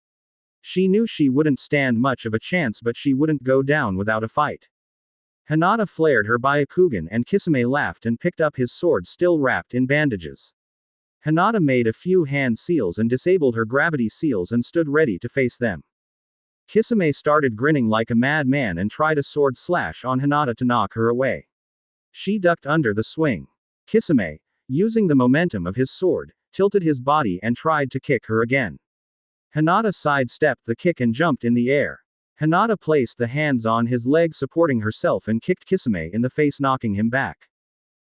She knew she wouldn't stand much of a chance, but she wouldn't go down without a fight. Hinata flared her Byakugan and Kisame laughed and picked up his sword still wrapped in bandages. Hinata made a few hand seals and disabled her gravity seals and stood ready to face them. Kisame started grinning like a madman and tried a sword slash on Hinata to knock her away. She ducked under the swing. Kisame, using the momentum of his sword, tilted his body and tried to kick her again. Hinata sidestepped the kick and jumped in the air. Hinata placed the hands on his leg supporting herself and kicked Kisame in the face, knocking him back.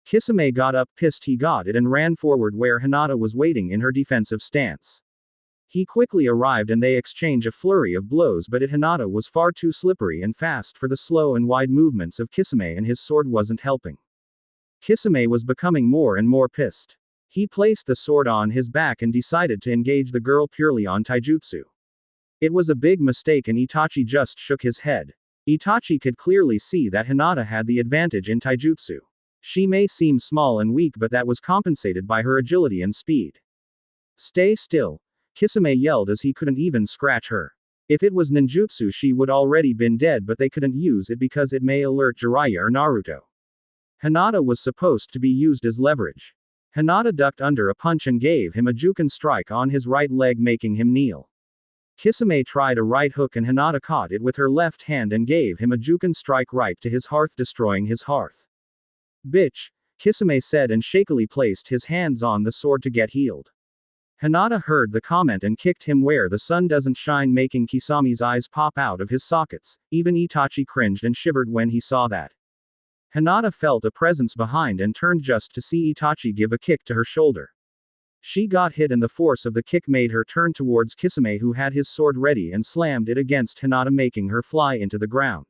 Kisame got up, pissed he got it, and ran forward where Hinata was waiting in her defensive stance. He quickly arrived and they exchanged a flurry of blows, but Hinata was far too slippery and fast for the slow and wide movements of Kisame, and his sword wasn't helping. Kisame was becoming more and more pissed. He placed the sword on his back and decided to engage the girl purely on taijutsu. It was a big mistake and Itachi just shook his head. Itachi could clearly see that Hinata had the advantage in taijutsu. She may seem small and weak, but that was compensated by her agility and speed. Stay still, Kisame yelled as he couldn't even scratch her. If it was ninjutsu she would already been dead, but they couldn't use it because it may alert Jiraiya or Naruto. Hinata was supposed to be used as leverage. Hinata ducked under a punch and gave him a Juken strike on his right leg, making him kneel. Kisame tried a right hook and Hinata caught it with her left hand and gave him a Juken strike right to his hearth, destroying his hearth. Bitch, Kisame said and shakily placed his hands on the sword to get healed. Hinata heard the comment and kicked him where the sun doesn't shine, making Kisame's eyes pop out of his sockets. Even Itachi cringed and shivered when he saw that. Hinata felt a presence behind and turned just to see Itachi give a kick to her shoulder. She got hit and the force of the kick made her turn towards Kisame, who had his sword ready, and slammed it against Hinata, making her fly into the ground.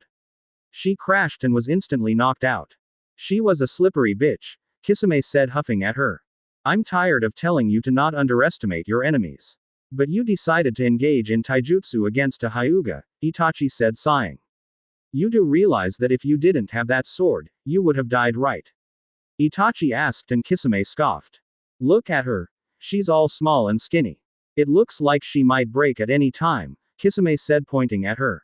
She crashed and was instantly knocked out. She was a slippery bitch, Kisame said, huffing at her. I'm tired of telling you to not underestimate your enemies. But you decided to engage in taijutsu against a Hyuga, Itachi said, sighing. You do realize that if you didn't have that sword, you would have died, right? Itachi asked, and Kisame scoffed. Look at her. She's all small and skinny. It looks like she might break at any time, Kisame said, pointing at her.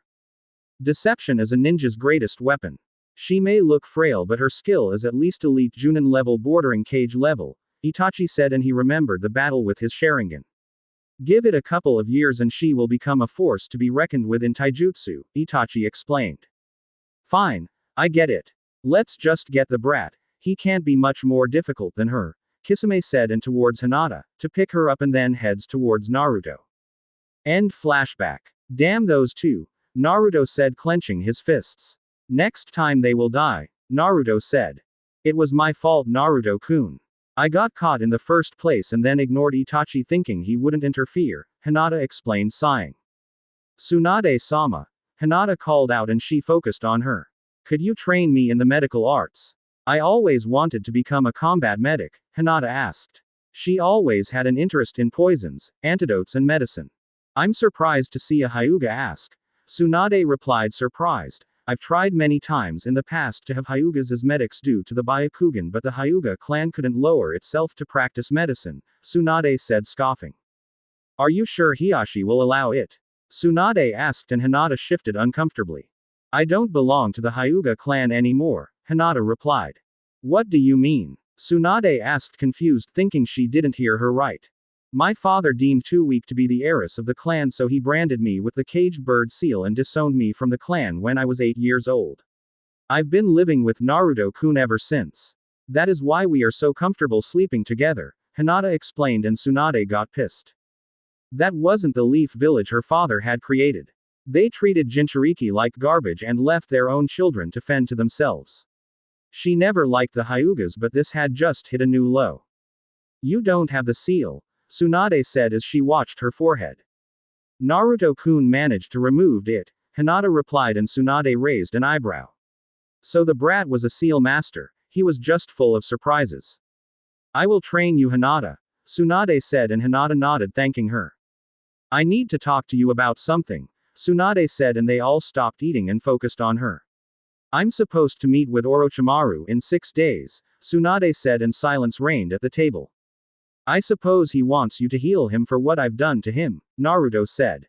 Deception is a ninja's greatest weapon. She may look frail, but her skill is at least elite Junin level, bordering Kage level, Itachi said, and he remembered the battle with his Sharingan. Give it a couple of years and she will become a force to be reckoned with in taijutsu, Itachi explained. Fine, I get it. Let's just get the brat. He can't be much more difficult than her, Kisame said, and towards Hinata, to pick her up, and then heads towards Naruto. End flashback. Damn those two, Naruto said, clenching his fists. Next time they will die, Naruto said. It was my fault, Naruto-kun. I got caught in the first place and then ignored Itachi thinking he wouldn't interfere, Hinata explained, sighing. Tsunade-sama, Hinata called out, and she focused on her. Could you train me in the medical arts? I always wanted to become a combat medic, Hinata asked. She always had an interest in poisons, antidotes and medicine. I'm surprised to see a Hyuga ask. Tsunade replied, surprised. I've tried many times in the past to have Hyugas as medics due to the Byakugan, but the Hyuga clan couldn't lower itself to practice medicine, Tsunade said, scoffing. Are you sure Hiashi will allow it? Tsunade asked, and Hinata shifted uncomfortably. I don't belong to the Hyuga clan anymore, Hinata replied. What do you mean? Tsunade asked, confused, thinking she didn't hear her right. My father deemed too weak to be the heiress of the clan, so he branded me with the caged bird seal and disowned me from the clan when I was 8 years old. I've been living with Naruto-kun ever since. That is why we are so comfortable sleeping together, Hinata explained, and Tsunade got pissed. That wasn't the Leaf Village her father had created. They treated Jinchuriki like garbage and left their own children to fend to themselves. She never liked the Hyugas, but this had just hit a new low. You don't have the seal, Tsunade said as she watched her forehead. Naruto-kun managed to remove it, Hinata replied, and Tsunade raised an eyebrow. So the brat was a seal master. He was just full of surprises. I will train you, Hinata, Tsunade said, and Hinata nodded, thanking her. I need to talk to you about something, Tsunade said, and they all stopped eating and focused on her. I'm supposed to meet with Orochimaru in 6 days, Tsunade said, and silence reigned at the table. I suppose he wants you to heal him for what I've done to him, Naruto said.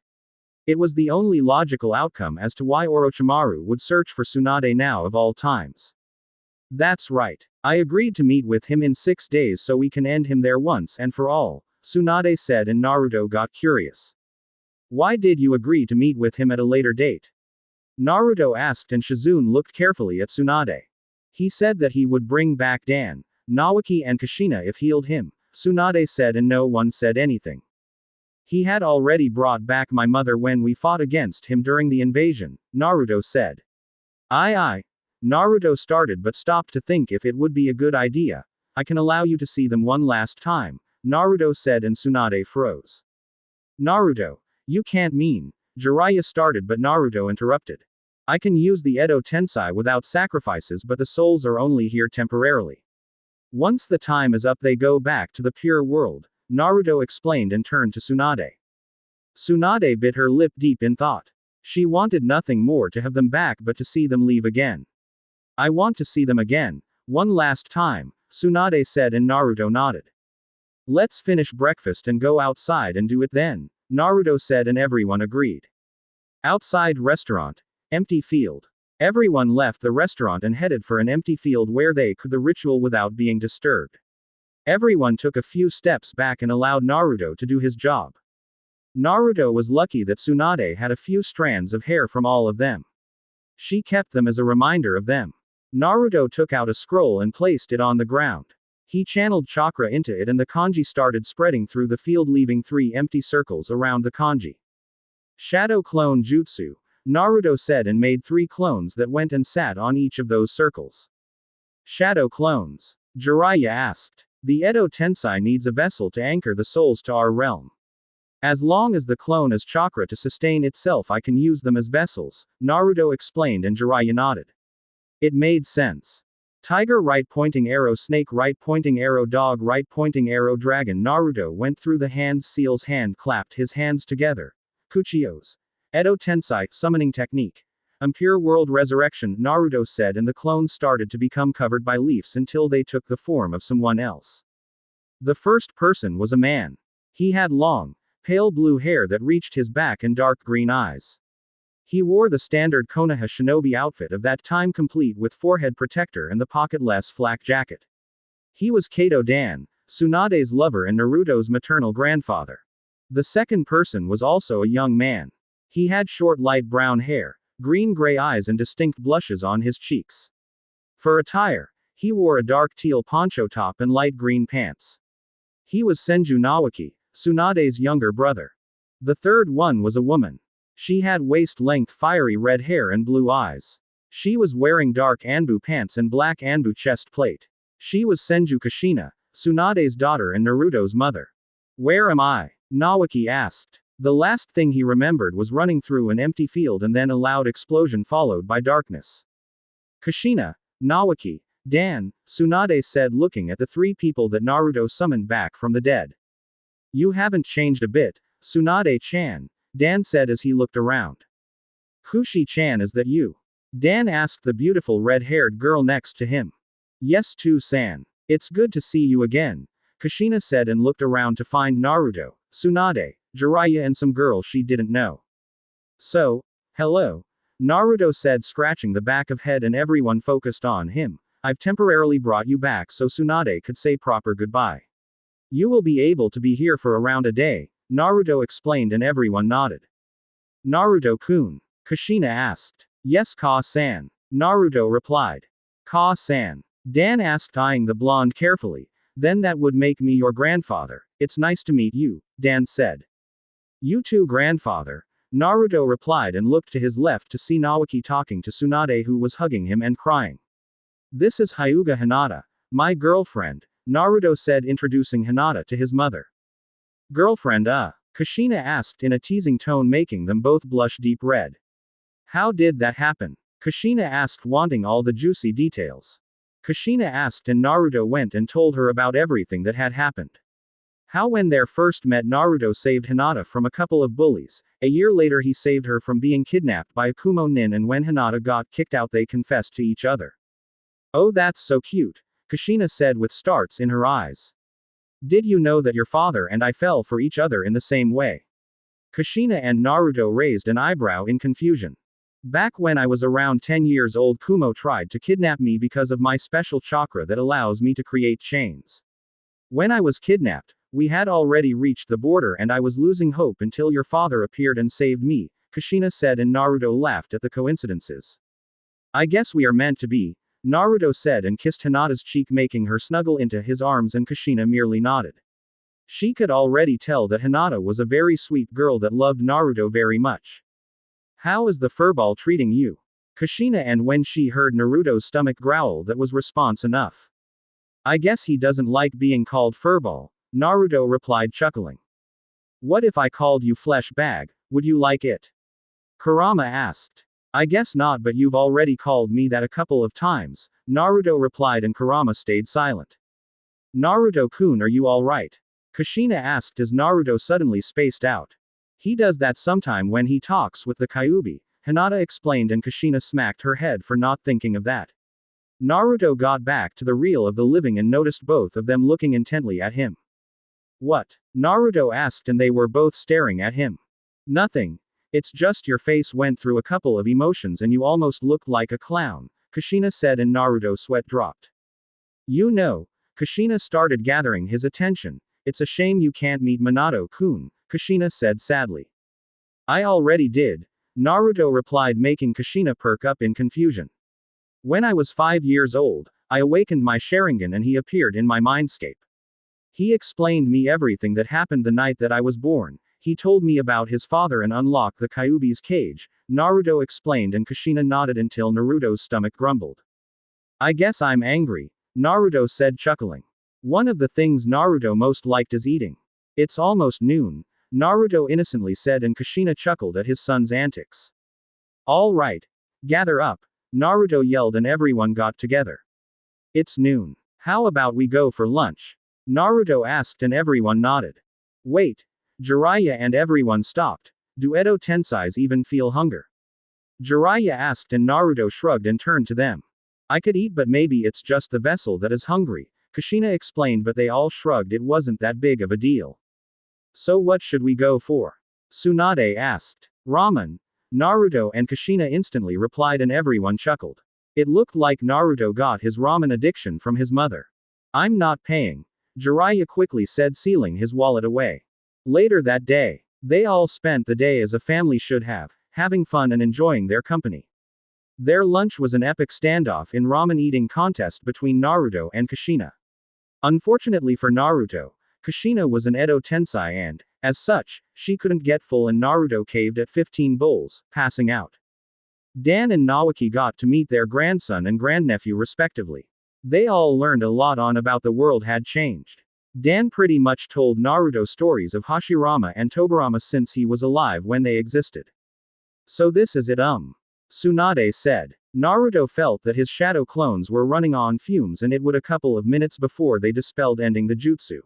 It was the only logical outcome as to why Orochimaru would search for Tsunade now of all times. That's right. I agreed to meet with him in 6 days so we can end him there once and for all, Tsunade said, and Naruto got curious. Why did you agree to meet with him at a later date? Naruto asked, and Shizune looked carefully at Tsunade. He said that he would bring back Dan, Nawaki and Kushina if healed him, Tsunade said, and no one said anything. He had already brought back my mother when we fought against him during the invasion, Naruto said. Aye. Naruto started but stopped to think if it would be a good idea. I can allow you to see them one last time, Naruto said, and Tsunade froze. Naruto, you can't mean. Jiraiya started but Naruto interrupted. I can use the Edo Tensei without sacrifices, but the souls are only here temporarily. Once the time is up they go back to the pure world, Naruto explained and turned to Tsunade. Tsunade bit her lip deep in thought. She wanted nothing more to have them back but to see them leave again. I want to see them again, one last time, Tsunade said, and Naruto nodded. Let's finish breakfast and go outside and do it then, Naruto said, and everyone agreed. Outside restaurant. Empty field. Everyone left the restaurant and headed for an empty field where they could the ritual without being disturbed. Everyone took a few steps back and allowed Naruto to do his job. Naruto was lucky that Tsunade had a few strands of hair from all of them. She kept them as a reminder of them. Naruto took out a scroll and placed it on the ground. He channeled chakra into it and the kanji started spreading through the field, leaving 3 empty circles around the kanji. Shadow clone jutsu, Naruto said, and made 3 clones that went and sat on each of those circles. Shadow clones? Jiraiya asked. The Edo Tensei needs a vessel to anchor the souls to our realm. As long as the clone is chakra to sustain itself, I can use them as vessels, Naruto explained, and Jiraiya nodded. It made sense. Tiger right pointing arrow, snake right pointing arrow, dog right pointing arrow, dragon. Naruto went through the hands, seal's hand clapped his hands together. Kuchiyos. Edo Tensei, summoning technique. Impure world resurrection, Naruto said, and the clones started to become covered by leaves until they took the form of someone else. The first person was a man. He had long, pale blue hair that reached his back and dark green eyes. He wore the standard Konoha shinobi outfit of that time, complete with forehead protector and the pocketless flak jacket. He was Kato Dan, Tsunade's lover and Naruto's maternal grandfather. The second person was also a young man. He had short light brown hair, green-gray eyes and distinct blushes on his cheeks. For attire, he wore a dark teal poncho top and light green pants. He was Senju Nawaki, Tsunade's younger brother. The third one was a woman. She had waist-length fiery red hair and blue eyes. She was wearing dark Anbu pants and black Anbu chest plate. She was Senju Kushina, Tsunade's daughter and Naruto's mother. Where am I? Nawaki asked. The last thing he remembered was running through an empty field and then a loud explosion followed by darkness. Kushina, Nawaki, Dan, Tsunade said, looking at the 3 people that Naruto summoned back from the dead. You haven't changed a bit, Tsunade-chan, Dan said as he looked around. Kushi-chan, is that you? Dan asked the beautiful red-haired girl next to him. Yes, San. It's good to see you again, Kushina said and looked around to find Naruto, Tsunade, Jiraiya and some girl she didn't know. So, hello, Naruto said, scratching the back of head, and everyone focused on him. I've temporarily brought you back so Tsunade could say proper goodbye. You will be able to be here for around a day, Naruto explained, and everyone nodded. Naruto-kun? Kushina asked. Yes, Ka-san, Naruto replied. Ka-san? Dan asked, eyeing the blonde carefully. Then that would make me your grandfather. It's nice to meet you, Dan said. You too, grandfather, Naruto replied and looked to his left to see Nawaki talking to Tsunade, who was hugging him and crying. This is Hyuga Hinata, my girlfriend, Naruto said, introducing Hinata to his mother. Girlfriend, Kushina asked in a teasing tone, making them both blush deep red. How did that happen? Kushina asked, wanting all the juicy details. Kushina asked, and Naruto went and told her about everything that had happened. How when they first met, Naruto saved Hinata from a couple of bullies. A year later he saved her from being kidnapped by a Kumo nin, and when Hinata got kicked out they confessed to each other. Oh, that's so cute, Kushina said with stars in her eyes. Did you know that your father and I fell for each other in the same way? Kushina and Naruto raised an eyebrow in confusion. Back when I was around 10 years old, Kumo tried to kidnap me because of my special chakra that allows me to create chains. When I was kidnapped, we had already reached the border and I was losing hope until your father appeared and saved me, Kushina said, and Naruto laughed at the coincidences. I guess we are meant to be, Naruto said and kissed Hinata's cheek, making her snuggle into his arms, and Kushina merely nodded. She could already tell that Hinata was a very sweet girl that loved Naruto very much. How is the furball treating you? Kushina, and when she heard Naruto's stomach growl, that was response enough. I guess he doesn't like being called furball, Naruto replied, chuckling. What if I called you flesh bag, would you like it? Kurama asked. I guess not, but you've already called me that a couple of times, Naruto replied, and Kurama stayed silent. Naruto-kun, are you alright? Kushina asked as Naruto suddenly spaced out. He does that sometime when he talks with the Kyuubi, Hinata explained, and Kushina smacked her head for not thinking of that. Naruto got back to the real of the living and noticed both of them looking intently at him. What? Naruto asked, and they were both staring at him. Nothing. It's just your face went through a couple of emotions and you almost looked like a clown, Kushina said, and Naruto's sweat dropped. You know, Kushina started gathering his attention. It's a shame you can't meet Minato-kun, Kushina said sadly. I already did, Naruto replied, making Kushina perk up in confusion. When I was 5 years old, I awakened my Sharingan and he appeared in my mindscape. He explained me everything that happened the night that I was born. He told me about his father and unlocked the Kyuubi's cage, Naruto explained, and Kushina nodded until Naruto's stomach grumbled. I guess I'm angry, Naruto said, chuckling. One of the things Naruto most liked is eating. It's almost noon, Naruto innocently said, and Kushina chuckled at his son's antics. All right. Gather up, Naruto yelled, and everyone got together. It's noon. How about we go for lunch? Naruto asked, and everyone nodded. Wait. Jiraiya and everyone stopped. Do Edo Tensais even feel hunger? Jiraiya asked, and Naruto shrugged and turned to them. I could eat, but maybe it's just the vessel that is hungry, Kushina explained, but they all shrugged. It wasn't that big of a deal. So what should we go for? Tsunade asked. Ramen. Naruto and Kushina instantly replied, and everyone chuckled. It looked like Naruto got his ramen addiction from his mother. I'm not paying, Jiraiya quickly said, sealing his wallet away. Later that day, they all spent the day as a family should have, having fun and enjoying their company. Their lunch was an epic standoff in ramen eating contest between Naruto and Kushina. Unfortunately for Naruto, Kushina was an Edo Tensai and, as such, she couldn't get full, and Naruto caved at 15 bowls, passing out. Dan and Naoki got to meet their grandson and grandnephew respectively. They all learned a lot on about the world had changed. Dan pretty much told Naruto stories of Hashirama and Tobirama since he was alive when they existed. So this is it, Tsunade said. Naruto felt that his shadow clones were running on fumes, and it would a couple of minutes before they dispelled, ending the jutsu.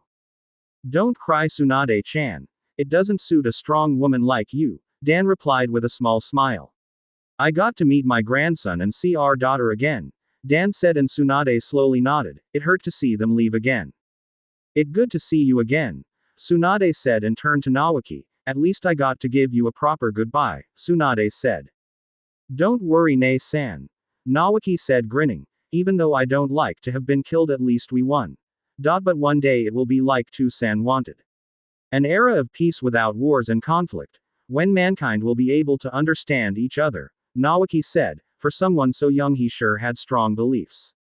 Don't cry, Tsunade-chan. It doesn't suit a strong woman like you, Dan replied with a small smile. I got to meet my grandson and see our daughter again, Dan said, and Tsunade slowly nodded. It hurt to see them leave again. It good to see you again, Tsunade said, and turned to Naoki. At least I got to give you a proper goodbye, Tsunade said. Don't worry, Nei-san, Naoki said, grinning. Even though I don't like to have been killed, at least we won. But one day it will be like Tsu-san wanted. An era of peace without wars and conflict, when mankind will be able to understand each other, Naoki said. For someone so young, he sure had strong beliefs.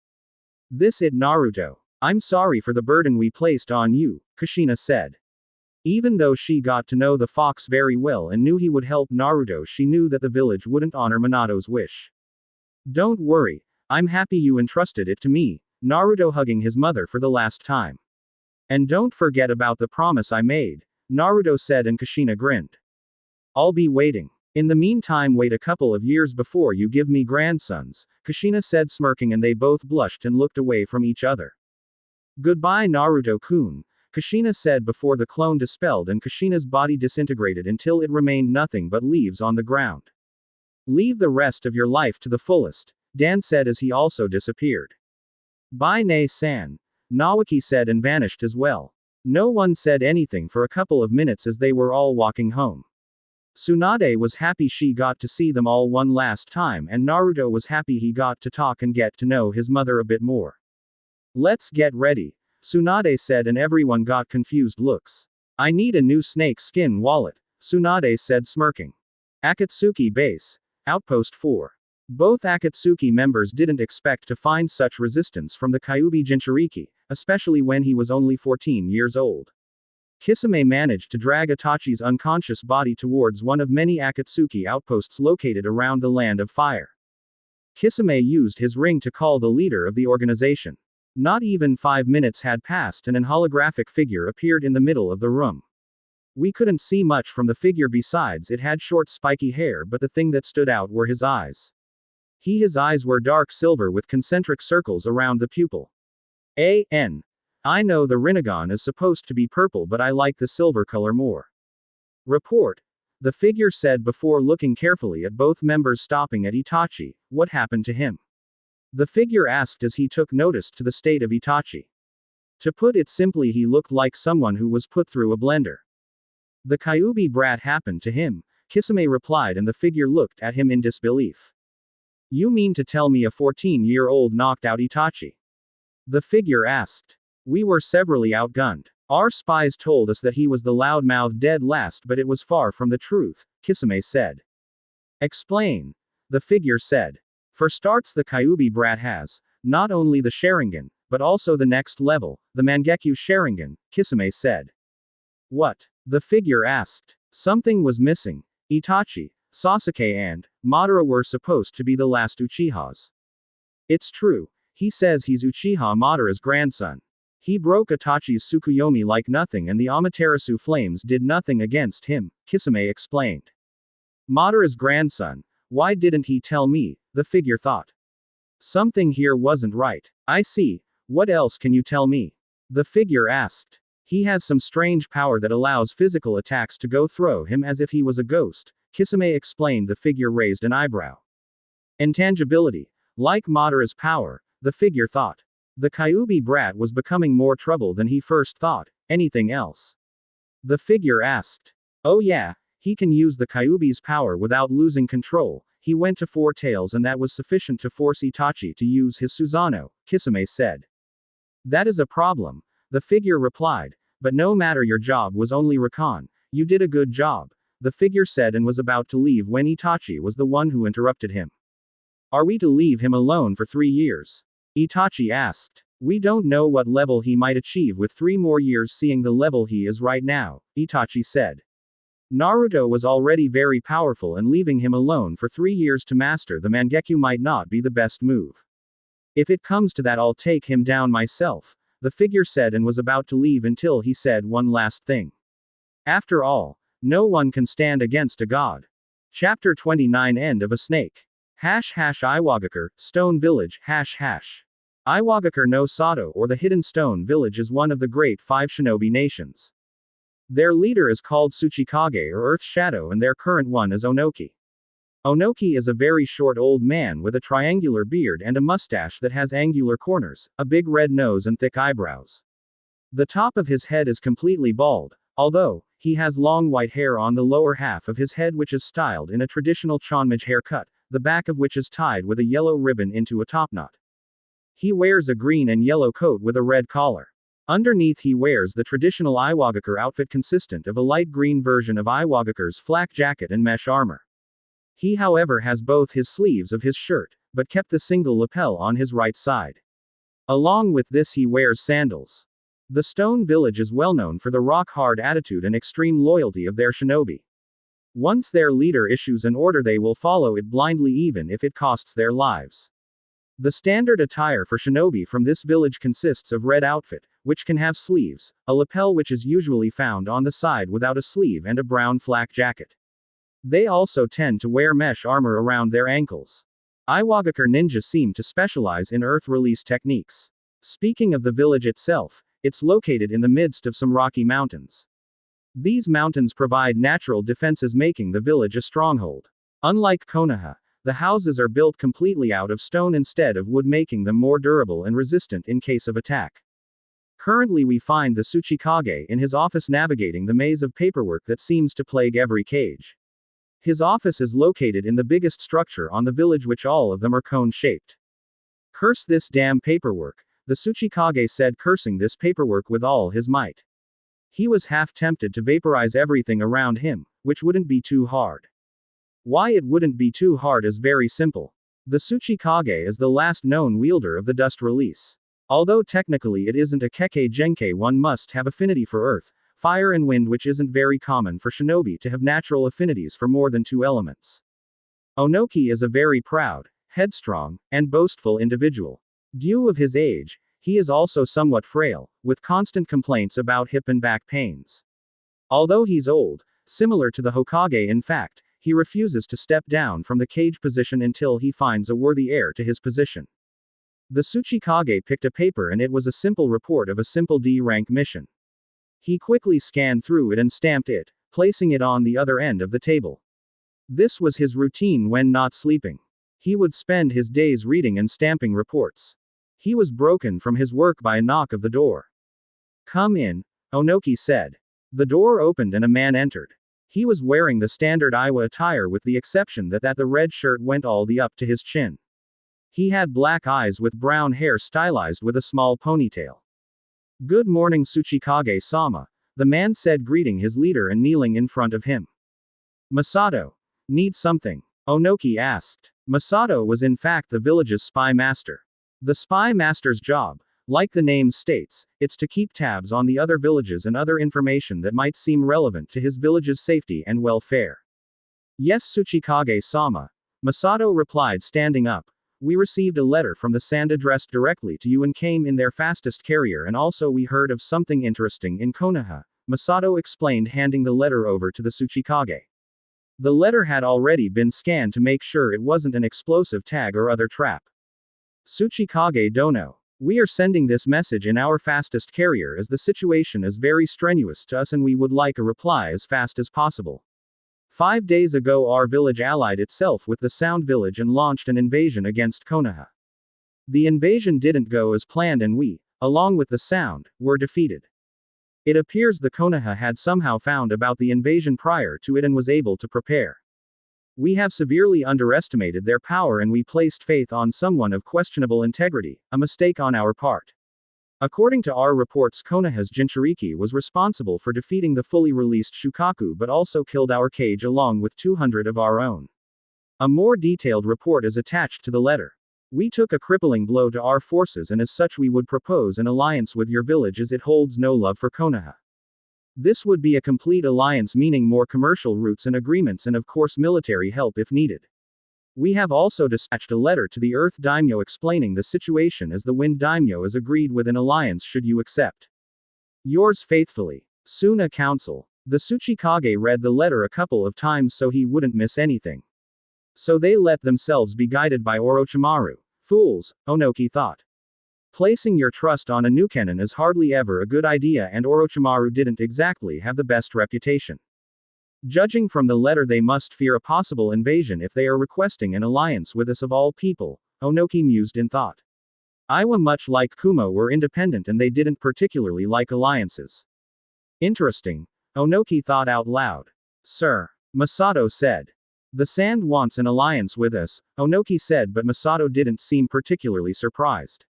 This it, Naruto. I'm sorry for the burden we placed on you, Kushina said. Even though she got to know the fox very well and knew he would help Naruto, she knew that the village wouldn't honor Minato's wish. Don't worry, I'm happy you entrusted it to me, Naruto hugging his mother for the last time. And don't forget about the promise I made, Naruto said, and Kushina grinned. I'll be waiting. In the meantime, wait a couple of years before you give me grandsons, Kushina said, smirking, and they both blushed and looked away from each other. Goodbye, Naruto-kun, Kushina said before the clone dispelled and Kushina's body disintegrated until it remained nothing but leaves on the ground. Leave the rest of your life to the fullest, Dan said as he also disappeared. Bye, Nei-san, Naoki said, and vanished as well. No one said anything for a couple of minutes as they were all walking home. Tsunade was happy she got to see them all one last time, and Naruto was happy he got to talk and get to know his mother a bit more. Let's get ready, Tsunade said, and everyone got confused looks. I need a new snake skin wallet, Tsunade said, smirking. Akatsuki Base. Outpost 4. Both Akatsuki members didn't expect to find such resistance from the Kyuubi Jinchuriki, especially when he was only 14 years old. Kisame managed to drag Itachi's unconscious body towards one of many Akatsuki outposts located around the Land of Fire. Kisame used his ring to call the leader of the organization. Not even 5 minutes had passed and an holographic figure appeared in the middle of the room. We couldn't see much from the figure besides it had short spiky hair, but the thing that stood out were his eyes. His eyes were dark silver with concentric circles around the pupil. I know the Rinnegan is supposed to be purple, but I like the silver color more. Report. The figure said before looking carefully at both members, stopping at Itachi. What happened to him? The figure asked as he took notice to the state of Itachi. To put it simply, he looked like someone who was put through a blender. The Kyuubi brat happened to him, Kisame replied, and the figure looked at him in disbelief. You mean to tell me a 14-year-old knocked out Itachi? The figure asked. We were severally outgunned. Our spies told us that he was the loudmouthed dead last, but it was far from the truth, Kisame said. Explain. The figure said. For starts, the Kyuubi brat has not only the Sharingan, but also the next level, the Mangekyo Sharingan, Kisame said. What? The figure asked. Something was missing. Itachi, Sasuke and Madara were supposed to be the last Uchihas. It's true. He says he's Uchiha Madara's grandson. He broke Itachi's Tsukuyomi like nothing, and the Amaterasu flames did nothing against him, Kisame explained. Madara's grandson. Why didn't he tell me? The figure thought. Something here wasn't right. I see. What else can you tell me? The figure asked. He has some strange power that allows physical attacks to go through him as if he was a ghost, Kisame explained. The figure raised an eyebrow. Intangibility. Like Madara's power, the figure thought. The Kyuubi brat was becoming more trouble than he first thought. Anything else? The figure asked. Oh yeah, he can use the Kyuubi's power without losing control. He went to Four Tails and that was sufficient to force Itachi to use his Susanoo, Kisame said. That is a problem, the figure replied, but no matter, your job was only recon. You did a good job, the figure said, and was about to leave when Itachi was the one who interrupted him. Are we to leave him alone for 3 years? Itachi asked. We don't know what level he might achieve with 3 more years, seeing the level he is right now, Itachi said. Naruto was already very powerful, and leaving him alone for 3 years to master the Mangekyo might not be the best move. If it comes to that, I'll take him down myself, the figure said, and was about to leave until he said one last thing. After all, no one can stand against a god. Chapter 29 End of a Snake. Iwagakure, Stone Village, Iwagakure no Sato, or the Hidden Stone Village, is one of the great 5 shinobi nations. Their leader is called Tsuchikage, or Earth Shadow, and their current one is Onoki. Onoki is a very short old man with a triangular beard and a mustache that has angular corners, a big red nose and thick eyebrows. The top of his head is completely bald, although he has long white hair on the lower half of his head, which is styled in a traditional Chonmage haircut, the back of which is tied with a yellow ribbon into a topknot. He wears a green and yellow coat with a red collar. Underneath he wears the traditional Iwagakure outfit consistent of a light green version of Iwagakure's flak jacket and mesh armor. He however has both his sleeves of his shirt, but kept the single lapel on his right side. Along with this he wears sandals. The Stone Village is well known for the rock-hard attitude and extreme loyalty of their shinobi. Once their leader issues an order, they will follow it blindly even if it costs their lives. The standard attire for shinobi from this village consists of red outfit, which can have sleeves, a lapel which is usually found on the side without a sleeve, and a brown flak jacket. They also tend to wear mesh armor around their ankles. Iwagakure ninjas seem to specialize in earth release techniques. Speaking of the village itself, it's located in the midst of some rocky mountains. These mountains provide natural defenses, making the village a stronghold. Unlike Konoha, the houses are built completely out of stone instead of wood, making them more durable and resistant in case of attack. Currently we find the Tsuchikage in his office navigating the maze of paperwork that seems to plague every cage. His office is located in the biggest structure on the village, which all of them are cone-shaped. Curse this damn paperwork, the Tsuchikage said, cursing this paperwork with all his might. He was half tempted to vaporize everything around him, which wouldn't be too hard. Why it wouldn't be too hard is very simple. The Tsuchikage is the last known wielder of the dust release. Although technically it isn't a Kekkei Genkai, one must have affinity for earth, fire and wind, which isn't very common for shinobi to have natural affinities for more than 2 elements. Onoki is a very proud, headstrong, and boastful individual. Due of his age, he is also somewhat frail, with constant complaints about hip and back pains. Although he's old, similar to the Hokage in fact, he refuses to step down from the cage position until he finds a worthy heir to his position. The Tsuchikage picked a paper, and it was a simple report of a simple D-rank mission. He quickly scanned through it and stamped it, placing it on the other end of the table. This was his routine when not sleeping. He would spend his days reading and stamping reports. He was broken from his work by a knock of the door. Come in, Onoki said. The door opened and a man entered. He was wearing the standard Iwa attire with the exception that the red shirt went all the up to his chin. He had black eyes with brown hair stylized with a small ponytail. Good morning Tsuchikage-sama, the man said, greeting his leader and kneeling in front of him. Masato. Need something? Onoki asked. Masato was in fact the village's spy master. The spy master's job, like the name states, it's to keep tabs on the other villages and other information that might seem relevant to his village's safety and welfare. Yes Tsuchikage-sama, Masato replied, standing up. We received a letter from the Sand addressed directly to you and came in their fastest carrier, and also we heard of something interesting in Konoha, Masato explained, handing the letter over to the Tsuchikage. The letter had already been scanned to make sure it wasn't an explosive tag or other trap. Tsuchikage Dono. We are sending this message in our fastest carrier as the situation is very strenuous to us and we would like a reply as fast as possible. 5 days ago our village allied itself with the Sound village and launched an invasion against Konoha. The invasion didn't go as planned and we, along with the Sound, were defeated. It appears the Konoha had somehow found about the invasion prior to it and was able to prepare. We have severely underestimated their power and we placed faith on someone of questionable integrity, a mistake on our part. According to our reports, Konoha's Jinchuriki was responsible for defeating the fully released Shukaku but also killed our Kage along with 200 of our own. A more detailed report is attached to the letter. We took a crippling blow to our forces and as such we would propose an alliance with your village as it holds no love for Konoha. This would be a complete alliance, meaning more commercial routes and agreements and of course military help if needed. We have also dispatched a letter to the Earth Daimyo explaining the situation as the Wind Daimyo has agreed with an alliance should you accept. Yours faithfully, Suna Council. The Tsuchikage read the letter a couple of times so he wouldn't miss anything. So they let themselves be guided by Orochimaru. Fools, Onoki thought. Placing your trust on a Nukenin is hardly ever a good idea and Orochimaru didn't exactly have the best reputation. Judging from the letter they must fear a possible invasion if they are requesting an alliance with us of all people, Onoki mused in thought. Iwa much like Kumo were independent and they didn't particularly like alliances. Interesting, Onoki thought out loud. Sir, Masato said. The Sand wants an alliance with us, Onoki said, but Masato didn't seem particularly surprised.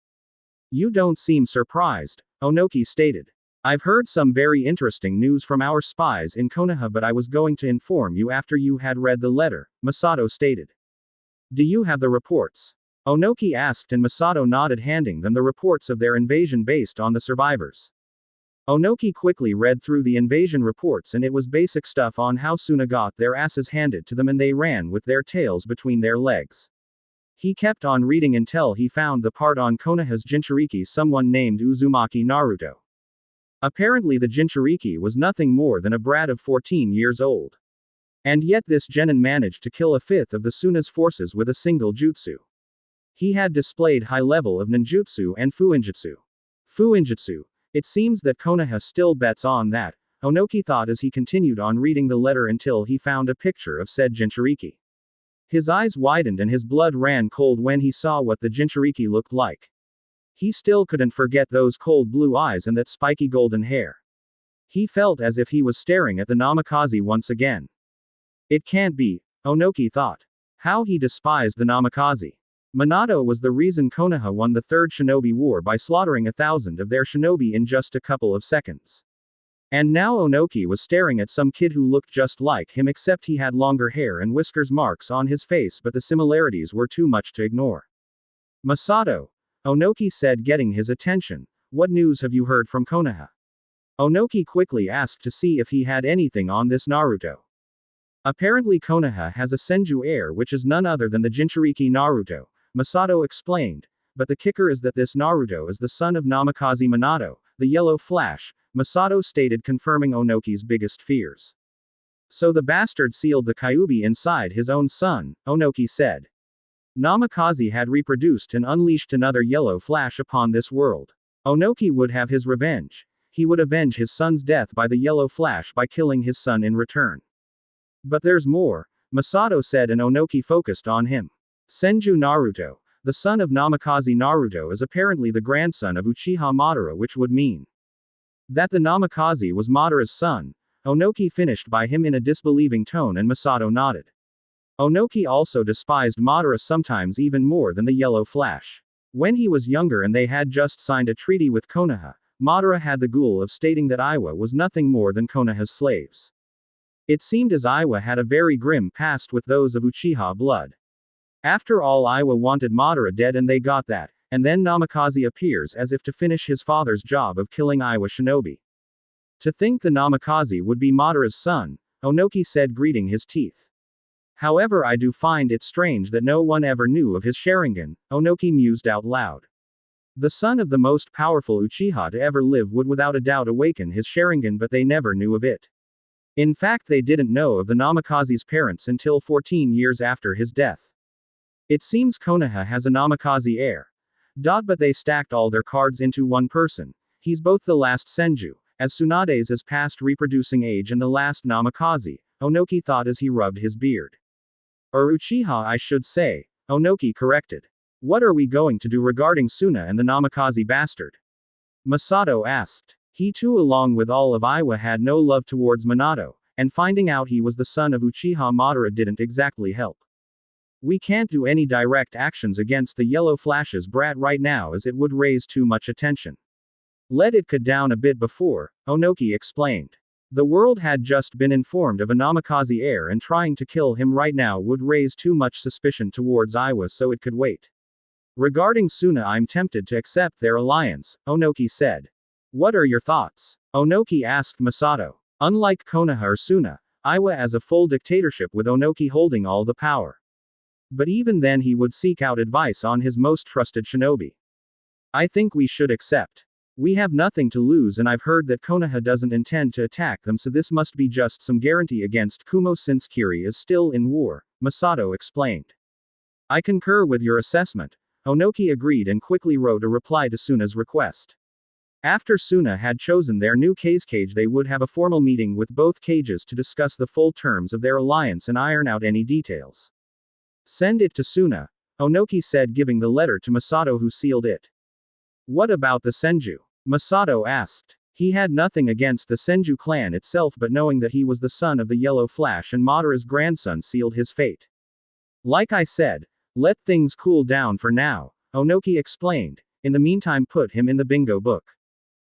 You don't seem surprised, Onoki stated. I've heard some very interesting news from our spies in Konoha but I was going to inform you after you had read the letter, Masato stated. Do you have the reports? Onoki asked and Masato nodded, handing them the reports of their invasion based on the survivors. Onoki quickly read through the invasion reports and it was basic stuff on how Suna got their asses handed to them and they ran with their tails between their legs. He kept on reading until he found the part on Konoha's Jinchuriki, someone named Uzumaki Naruto. Apparently the Jinchuriki was nothing more than a brat of 14 years old. And yet this genin managed to kill a fifth of the Suna's forces with a single jutsu. He had displayed high level of ninjutsu and fuinjutsu. Fuinjutsu. It seems that Konoha still bets on that, Onoki thought as he continued on reading the letter until he found a picture of said Jinchuriki. His eyes widened and his blood ran cold when he saw what the Jinchuriki looked like. He still couldn't forget those cold blue eyes and that spiky golden hair. He felt as if he was staring at the Namikaze once again. It can't be, Onoki thought. How he despised the Namikaze. Minato was the reason Konoha won the Third Shinobi War by slaughtering 1,000 of their shinobi in just a couple of seconds. And now Onoki was staring at some kid who looked just like him except he had longer hair and whiskers marks on his face, but the similarities were too much to ignore. Masato, Onoki said, getting his attention. What news have you heard from Konoha? Onoki quickly asked to see if he had anything on this Naruto. Apparently Konoha has a Senju heir which is none other than the Jinchuriki Naruto, Masato explained, but the kicker is that this Naruto is the son of Namikaze Minato, the Yellow Flash, Masato stated, confirming Onoki's biggest fears. So the bastard sealed the Kyuubi inside his own son, Onoki said. Namikaze had reproduced and unleashed another Yellow Flash upon this world. Onoki would have his revenge. He would avenge his son's death by the Yellow Flash by killing his son in return. But there's more, Masato said, and Onoki focused on him. Senju Naruto, the son of Namikaze Naruto, is apparently the grandson of Uchiha Madara, which would mean That the Namikaze was Madara's son, Onoki finished by him in a disbelieving tone, and Masato nodded. Onoki also despised Madara, sometimes even more than the Yellow Flash. When he was younger and they had just signed a treaty with Konoha, Madara had the ghoul of stating that Iwa was nothing more than Konoha's slaves. It seemed as Iwa had a very grim past with those of Uchiha blood. After all, Iwa wanted Madara dead and they got that, and then Namikaze appears as if to finish his father's job of killing Iwa shinobi. To think the Namikaze would be Madara's son, Onoki said, gritting his teeth. However, I do find it strange that no one ever knew of his Sharingan, Onoki mused out loud. The son of the most powerful Uchiha to ever live would without a doubt awaken his Sharingan, but they never knew of it. In fact, they didn't know of the Namikaze's parents until 14 years after his death. It seems Konoha has a Namikaze heir. But they stacked all their cards into one person. He's both the last Senju, as Tsunade's is past reproducing age, and the last Namikaze, Onoki thought as he rubbed his beard. Or Uchiha, I should say, Onoki corrected. What are we going to do regarding Suna and the Namikaze bastard? Masato asked. He too, along with all of Iwa, had no love towards Minato, and finding out he was the son of Uchiha Madara didn't exactly help. We can't do any direct actions against the Yellow Flash's brat right now, as it would raise too much attention. Let it cut down a bit before, Onoki explained. The world had just been informed of a Namikaze heir, and trying to kill him right now would raise too much suspicion towards Iwa, so it could wait. Regarding Suna, I'm tempted to accept their alliance, Onoki said. What are your thoughts? Onoki asked Masato. Unlike Konoha or Suna, Iwa has a full dictatorship with Onoki holding all the power. But even then he would seek out advice on his most trusted shinobi. I think we should accept. We have nothing to lose, and I've heard that Konoha doesn't intend to attack them, so this must be just some guarantee against Kumo since Kiri is still in war, Masato explained. I concur with your assessment, Onoki agreed and quickly wrote a reply to Suna's request. After Suna had chosen their new Kage, they would have a formal meeting with both Kages to discuss the full terms of their alliance and iron out any details. Send it to Suna, Onoki said, giving the letter to Masato, who sealed it. What about the Senju? Masato asked. He had nothing against the Senju clan itself, but knowing that he was the son of the Yellow Flash and Madara's grandson sealed his fate. Like I said, let things cool down for now, Onoki explained. In the meantime, put him in the bingo book.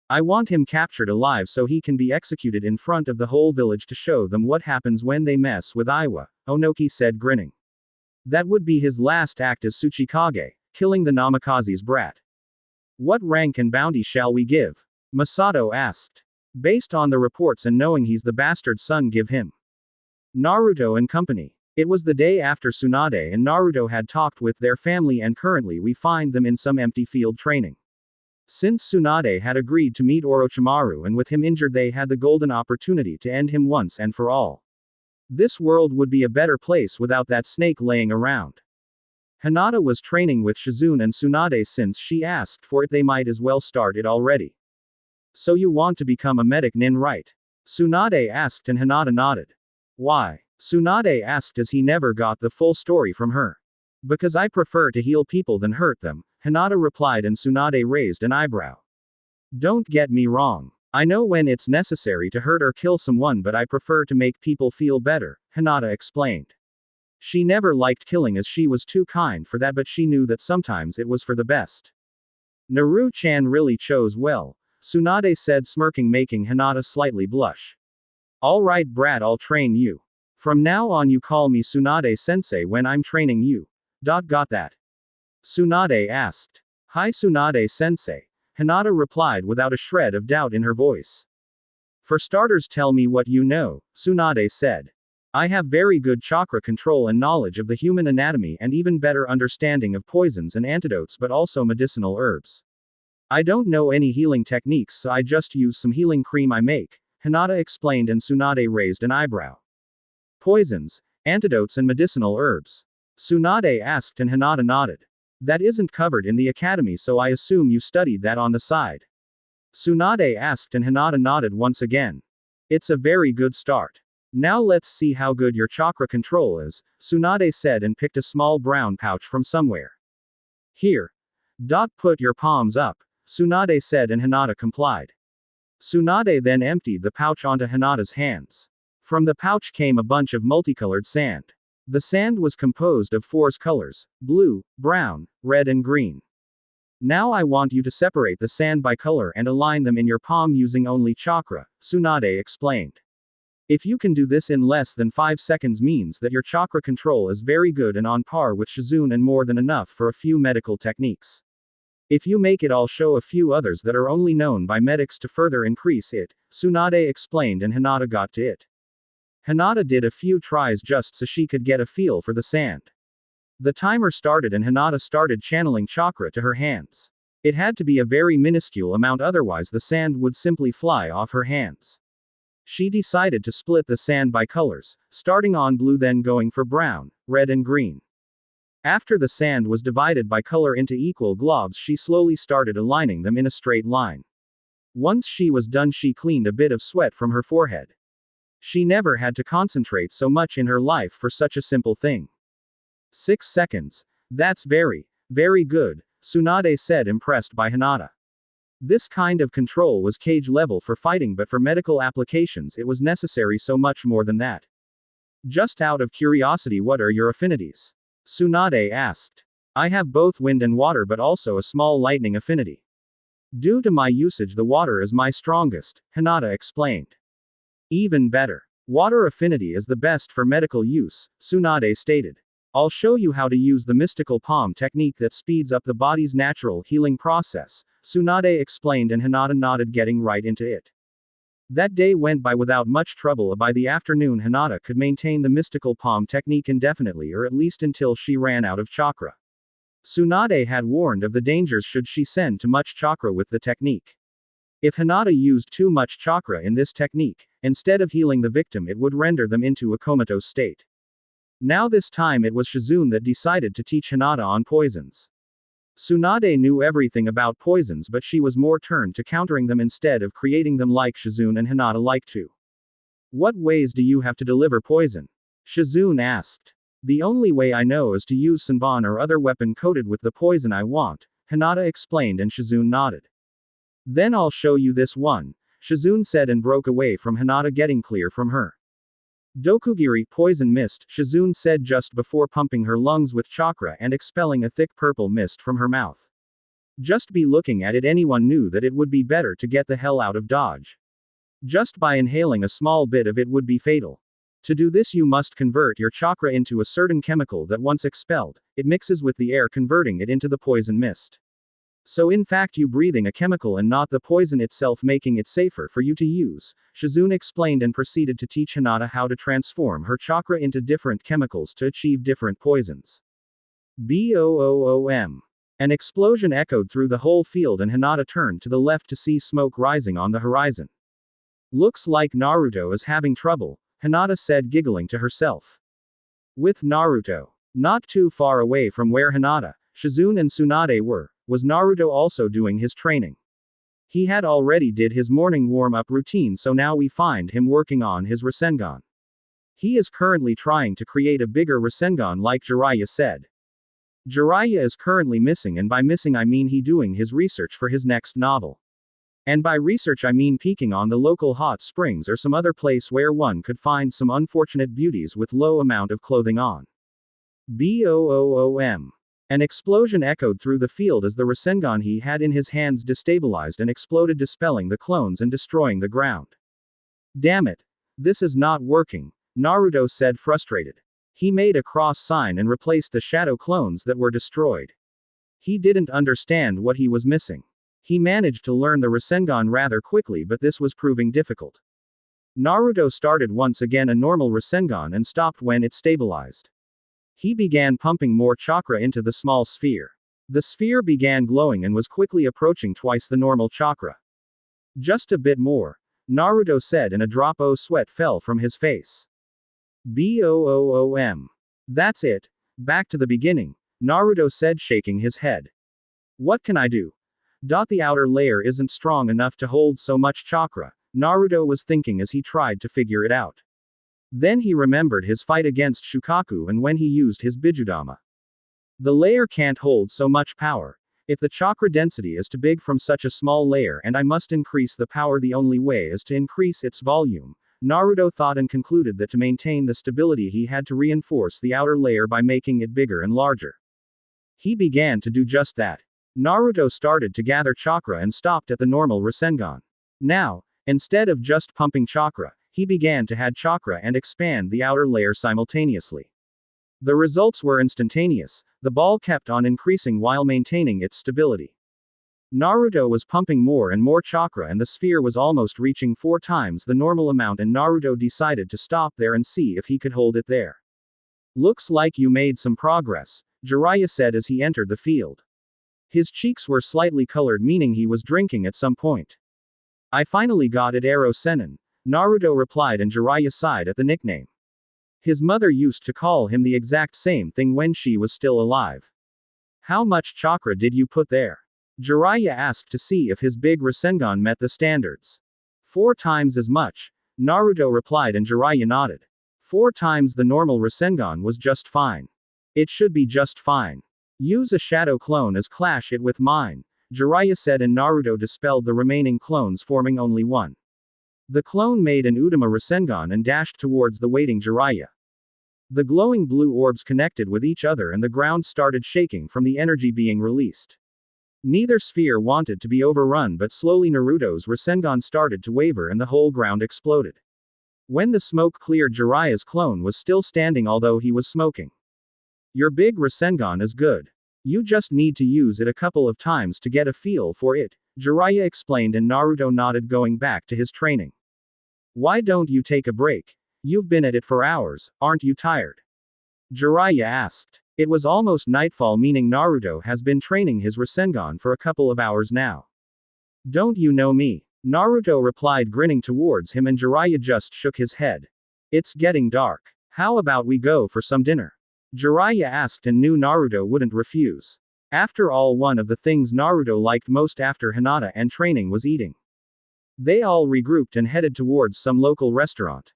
I want him captured alive so he can be executed in front of the whole village to show them what happens when they mess with Iwa, Onoki said, grinning. That would be his last act as Tsuchikage, killing the Namikaze's brat. What rank and bounty shall we give? Masato asked. Based on the reports and knowing he's the bastard son, give him Naruto and company. It was the day after Tsunade and Naruto had talked with their family, and currently we find them in some empty field training. Since Tsunade had agreed to meet Orochimaru, and with him injured, they had the golden opportunity to end him once and for all. This world would be a better place without that snake laying around. Hinata was training with Shizune and Tsunade. Since she asked for it, they might as well start it already. So you want to become a medic nin, right? Tsunade asked, and Hinata nodded. Why? Tsunade asked, as he never got the full story from her. Because I prefer to heal people than hurt them, Hinata replied, and Tsunade raised an eyebrow. Don't get me wrong. I know when it's necessary to hurt or kill someone, but I prefer to make people feel better, Hinata explained. She never liked killing as she was too kind for that, but she knew that sometimes it was for the best. Naru-chan really chose well, Tsunade said, smirking, making Hinata slightly blush. All right, brat, I'll train you. From now on you call me Tsunade-sensei when I'm training you. Got that? Tsunade asked. Hi Tsunade-sensei, Hinata replied without a shred of doubt in her voice. For starters, tell me what you know, Tsunade said. I have very good chakra control and knowledge of the human anatomy, and even better understanding of poisons and antidotes, but also medicinal herbs. I don't know any healing techniques, so I just use some healing cream I make, Hinata explained, and Tsunade raised an eyebrow. Poisons, antidotes and medicinal herbs? Tsunade asked, and Hinata nodded. That isn't covered in the academy, so I assume you studied that on the side. Tsunade asked, and Hinata nodded once again. It's a very good start. Now let's see how good your chakra control is, Tsunade said, and picked a small brown pouch from somewhere. Here. Put your palms up, Tsunade said, and Hinata complied. Tsunade then emptied the pouch onto Hinata's hands. From the pouch came a bunch of multicolored sand. The sand was composed of 4 colors: blue, brown, red and green. Now I want you to separate the sand by color and align them in your palm using only chakra, Tsunade explained. If you can do this in less than 5 seconds means that your chakra control is very good and on par with Shizune and more than enough for a few medical techniques. If you make it, I'll show a few others that are only known by medics to further increase it, Tsunade explained, and Hinata got to it. Hinata did a few tries just so she could get a feel for the sand. The timer started and Hinata started channeling chakra to her hands. It had to be a very minuscule amount, otherwise the sand would simply fly off her hands. She decided to split the sand by colors, starting on blue then going for brown, red and green. After the sand was divided by color into equal globs, she slowly started aligning them in a straight line. Once she was done, she cleaned a bit of sweat from her forehead. She never had to concentrate so much in her life for such a simple thing. 6 seconds. That's very, very good, Tsunade said, impressed by Hinata. This kind of control was Kage level for fighting, but for medical applications it was necessary so much more than that. Just out of curiosity, what are your affinities? Tsunade asked. I have both wind and water, but also a small lightning affinity. Due to my usage, the water is my strongest, Hinata explained. Even better. Water affinity is the best for medical use, Tsunade stated. I'll show you how to use the mystical palm technique that speeds up the body's natural healing process, Tsunade explained, and Hinata nodded, getting right into it. That day went by without much trouble. By the afternoon, Hinata could maintain the mystical palm technique indefinitely, or at least until she ran out of chakra. Tsunade had warned of the dangers should she send too much chakra with the technique. If Hinata used too much chakra in this technique, instead of healing the victim, it would render them into a comatose state. Now this time it was Shizune that decided to teach Hinata on poisons. Tsunade knew everything about poisons, but she was more turned to countering them instead of creating them like Shizune and Hinata like to. What ways do you have to deliver poison? Shizune asked. The only way I know is to use Senbon or other weapon coated with the poison I want, Hinata explained, and Shizune nodded. Then I'll show you this one, Shizune said, and broke away from Hinata, getting clear from her. Dokugiri poison mist, Shizune said just before pumping her lungs with chakra and expelling a thick purple mist from her mouth. Just be looking at it, anyone knew that it would be better to get the hell out of Dodge. Just by inhaling a small bit of it would be fatal. To do this you must convert your chakra into a certain chemical that once expelled, it mixes with the air, converting it into the poison mist. So in fact you breathing a chemical and not the poison itself, making it safer for you to use, Shizune explained, and proceeded to teach Hinata how to transform her chakra into different chemicals to achieve different poisons. Boom. An explosion echoed through the whole field and Hinata turned to the left to see smoke rising on the horizon. Looks like Naruto is having trouble, Hinata said, giggling to herself. With Naruto not too far away from where Hinata, Shizune and Tsunade were, was Naruto also doing his training. He had already did his morning warm-up routine, so now we find him working on his Rasengan. He is currently trying to create a bigger Rasengan like Jiraiya said. Jiraiya is currently missing, and by missing I mean he doing his research for his next novel. And by research I mean peeking on the local hot springs or some other place where one could find some unfortunate beauties with low amount of clothing on. Boom. An explosion echoed through the field as the Rasengan he had in his hands destabilized and exploded, dispelling the clones and destroying the ground. Damn it. This is not working, Naruto said, frustrated. He made a cross sign and replaced the shadow clones that were destroyed. He didn't understand what he was missing. He managed to learn the Rasengan rather quickly, but this was proving difficult. Naruto started once again a normal Rasengan and stopped when it stabilized. He began pumping more chakra into the small sphere. The sphere began glowing and was quickly approaching twice the normal chakra. Just a bit more, Naruto said, and a drop of sweat fell from his face. Boom. That's it. Back to the beginning, Naruto said, shaking his head. What can I do? The outer layer isn't strong enough to hold so much chakra, Naruto was thinking as he tried to figure it out. Then he remembered his fight against Shukaku and when he used his Bijudama. The layer can't hold so much power. If the chakra density is too big from such a small layer and I must increase the power, the only way is to increase its volume, Naruto thought, and concluded that to maintain the stability he had to reinforce the outer layer by making it bigger and larger. He began to do just that. Naruto started to gather chakra and stopped at the normal Rasengan. Now, instead of just pumping chakra, he began to add chakra and expand the outer layer simultaneously. The results were instantaneous. The ball kept on increasing while maintaining its stability. Naruto was pumping more and more chakra and the sphere was almost reaching 4 times the normal amount, and Naruto decided to stop there and see if he could hold it there. Looks like you made some progress, Jiraiya said as he entered the field. His cheeks were slightly colored, meaning he was drinking at some point. I finally got it, Ero Sennin, Naruto replied, and Jiraiya sighed at the nickname. His mother used to call him the exact same thing when she was still alive. How much chakra did you put there? Jiraiya asked to see if his big Rasengan met the standards. 4 times as much, Naruto replied, and Jiraiya nodded. 4 times the normal Rasengan was just fine. It should be just fine. Use a shadow clone as clash it with mine, Jiraiya said, and Naruto dispelled the remaining clones, forming only one. The clone made an Udama Rasengan and dashed towards the waiting Jiraiya. The glowing blue orbs connected with each other and the ground started shaking from the energy being released. Neither sphere wanted to be overrun, but slowly Naruto's Rasengan started to waver and the whole ground exploded. When the smoke cleared, Jiraiya's clone was still standing although he was smoking. Your big Rasengan is good. You just need to use it a couple of times to get a feel for it, Jiraiya explained, and Naruto nodded, going back to his training. Why don't you take a break? You've been at it for hours, aren't you tired? Jiraiya asked. It was almost nightfall, meaning Naruto has been training his Rasengan for a couple of hours now. Don't you know me? Naruto replied, grinning towards him, and Jiraiya just shook his head. It's getting dark. How about we go for some dinner? Jiraiya asked and knew Naruto wouldn't refuse. After all, one of the things Naruto liked most after Hinata and training was eating. They all regrouped and headed towards some local restaurant.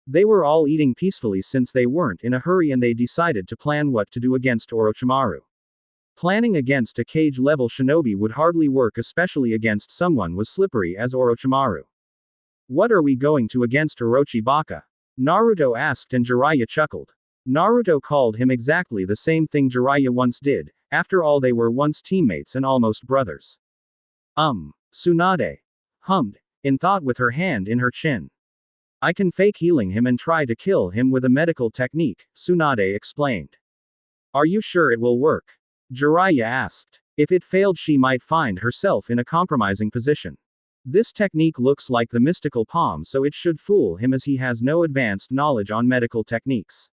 They were all eating peacefully since they weren't in a hurry, and they decided to plan what to do against Orochimaru. Planning against a Kage-level shinobi would hardly work, especially against someone as slippery as Orochimaru. What are we going to against Orochi Baka? Naruto asked, and Jiraiya chuckled. Naruto called him exactly the same thing Jiraiya once did. After all, they were once teammates and almost brothers. Tsunade hummed in thought with her hand in her chin. I can fake healing him and try to kill him with a medical technique, Tsunade explained. Are you sure it will work? Jiraiya asked. If it failed, she might find herself in a compromising position. This technique looks like the mystical palm, so it should fool him as he has no advanced knowledge on medical techniques.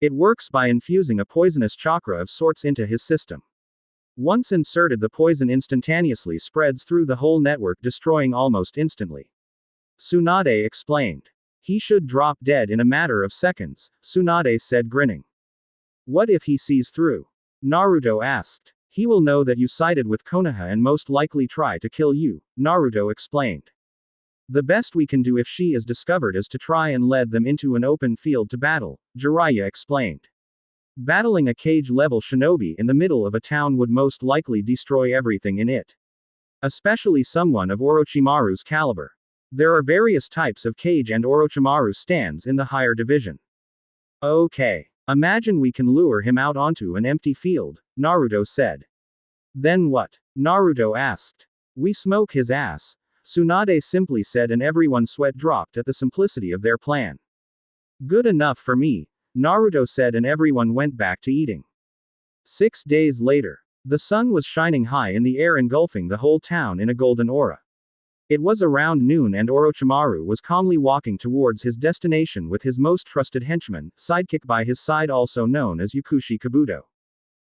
It works by infusing a poisonous chakra of sorts into his system. Once inserted, the poison instantaneously spreads through the whole network, destroying almost instantly. Tsunade explained. He should drop dead in a matter of seconds, Tsunade said, grinning. What if he sees through? Naruto asked. He will know that you sided with Konoha and most likely try to kill you, Naruto explained. The best we can do if she is discovered is to try and lead them into an open field to battle, Jiraiya explained. Battling a Kage-level shinobi in the middle of a town would most likely destroy everything in it. Especially someone of Orochimaru's caliber. There are various types of Kage, and Orochimaru stands in the higher division. Okay. Imagine we can lure him out onto an empty field, Naruto said. Then what? Naruto asked. We smoke his ass, Tsunade simply said, and everyone's sweat dropped at the simplicity of their plan. Good enough for me, Naruto said, and everyone went back to eating. 6 days later. The sun was shining high in the air, engulfing the whole town in a golden aura. It was around noon, and Orochimaru was calmly walking towards his destination with his most trusted henchman, sidekick, by his side, also known as Yukushi Kabuto.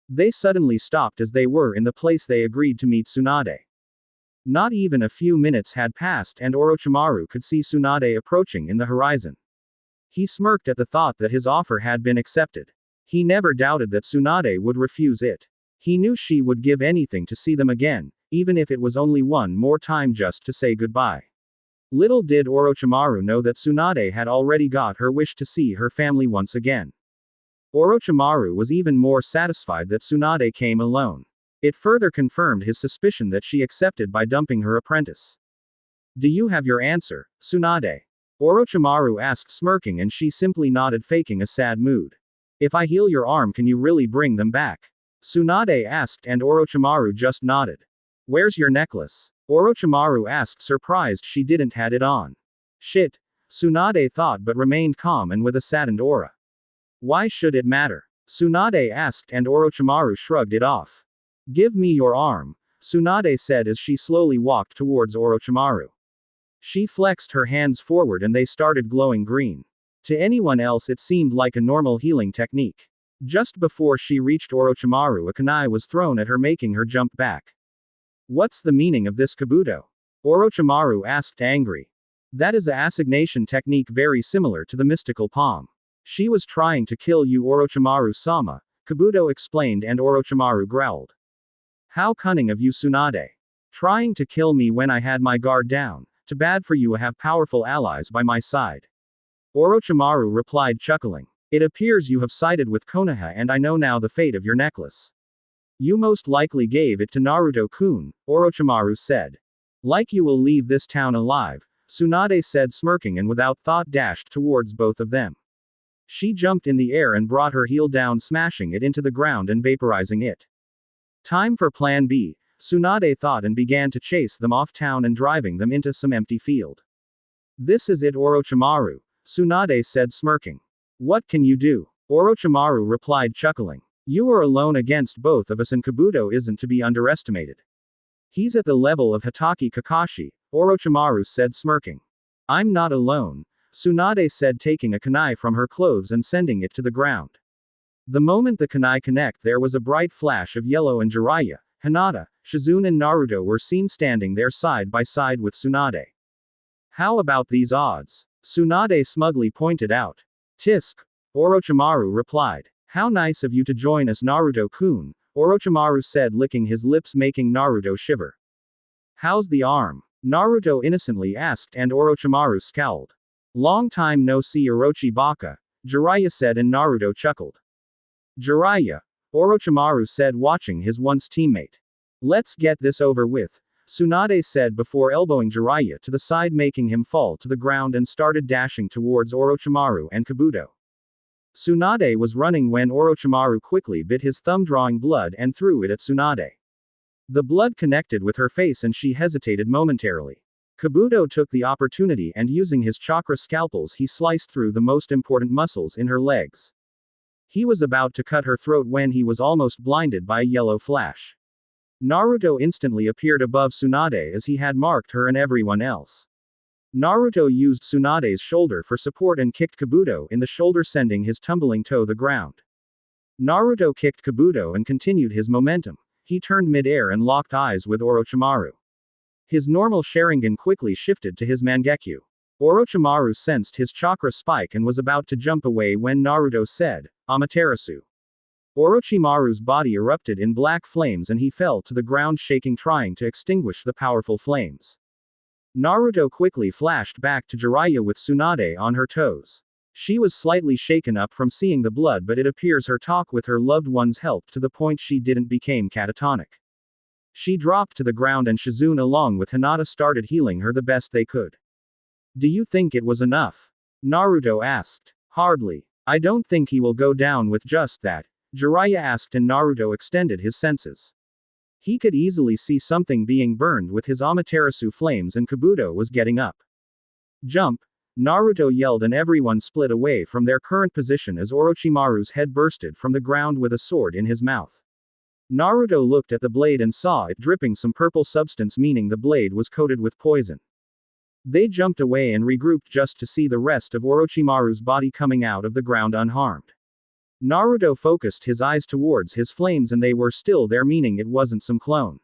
They suddenly stopped as they were in the place they agreed to meet Tsunade. Not even a few minutes had passed, and Orochimaru could see Tsunade approaching in the horizon. He smirked at the thought that his offer had been accepted. He never doubted that Tsunade would refuse it. He knew she would give anything to see them again, even if it was only one more time just to say goodbye. Little did Orochimaru know that Tsunade had already got her wish to see her family once again. Orochimaru was even more satisfied that Tsunade came alone. It further confirmed his suspicion that she accepted by dumping her apprentice. Do you have your answer, Tsunade? Orochimaru asked, smirking, and she simply nodded, faking a sad mood. If I heal your arm, can you really bring them back? Tsunade asked, and Orochimaru just nodded. Where's your necklace? Orochimaru asked, surprised she didn't had it on. Shit, Tsunade thought, but remained calm and with a saddened aura. Why should it matter? Tsunade asked, and Orochimaru shrugged it off. Give me your arm, Tsunade said as she slowly walked towards Orochimaru. She flexed her hands forward and they started glowing green. To anyone else it seemed like a normal healing technique. Just before she reached Orochimaru, a kunai was thrown at her, making her jump back. What's the meaning of this, Kabuto? Orochimaru asked, angry. That is a assignation technique very similar to the mystical palm. She was trying to kill you, Orochimaru-sama, Kabuto explained, and Orochimaru growled. How cunning of you, Tsunade. Trying to kill me when I had my guard down. Too bad for you, I have powerful allies by my side. Orochimaru replied, chuckling. It appears you have sided with Konoha, and I know now the fate of your necklace. You most likely gave it to Naruto-kun, Orochimaru said. Like you will leave this town alive, Tsunade said, smirking, and without thought dashed towards both of them. She jumped in the air and brought her heel down, smashing it into the ground and vaporizing it. Time for Plan B, Tsunade thought, and began to chase them off town and driving them into some empty field. This is it, Orochimaru, Tsunade said, smirking. What can you do? Orochimaru replied, chuckling. You are alone against both of us, and Kabuto isn't to be underestimated. He's at the level of Hitaki Kakashi, Orochimaru said, smirking. I'm not alone, Tsunade said, taking a kunai from her clothes and sending it to the ground. The moment the kunai connect, there was a bright flash of yellow, and Jiraiya, Hinata, Shizune and Naruto were seen standing there side by side with Tsunade. How about these odds? Tsunade smugly pointed out. Tisk, Orochimaru replied. How nice of you to join us, Naruto-kun, Orochimaru said, licking his lips, making Naruto shiver. How's the arm? Naruto innocently asked, and Orochimaru scowled. Long time no see, Orochi Baka, Jiraiya said, and Naruto chuckled. Jiraiya, Orochimaru said, watching his once teammate. Let's get this over with, Tsunade said before elbowing Jiraiya to the side, making him fall to the ground, and started dashing towards Orochimaru and Kabuto. Tsunade was running when Orochimaru quickly bit his thumb, drawing blood, and threw it at Tsunade. The blood connected with her face and she hesitated momentarily. Kabuto took the opportunity and, using his chakra scalpels, he sliced through the most important muscles in her legs. He was about to cut her throat when he was almost blinded by a yellow flash. Naruto instantly appeared above Tsunade as he had marked her and everyone else. Naruto used Tsunade's shoulder for support and kicked Kabuto in the shoulder, sending his tumbling to the ground. Naruto kicked Kabuto and continued his momentum. He turned mid-air and locked eyes with Orochimaru. His normal Sharingan quickly shifted to his Mangekyo. Orochimaru sensed his chakra spike and was about to jump away when Naruto said, Amaterasu. Orochimaru's body erupted in black flames and he fell to the ground, shaking, trying to extinguish the powerful flames. Naruto quickly flashed back to Jiraiya with Tsunade on her toes. She was slightly shaken up from seeing the blood, but it appears her talk with her loved ones helped to the point she didn't become catatonic. She dropped to the ground and Shizune along with Hinata started healing her the best they could. Do you think it was enough? Naruto asked. Hardly. I don't think he will go down with just that, Jiraiya asked, and Naruto extended his senses. He could easily see something being burned with his Amaterasu flames, and Kabuto was getting up. Jump! Naruto yelled and everyone split away from their current position as Orochimaru's head bursted from the ground with a sword in his mouth. Naruto looked at the blade and saw it dripping some purple substance, meaning the blade was coated with poison. They jumped away and regrouped just to see the rest of Orochimaru's body coming out of the ground unharmed. Naruto focused his eyes towards his flames and they were still there, meaning it wasn't some clone.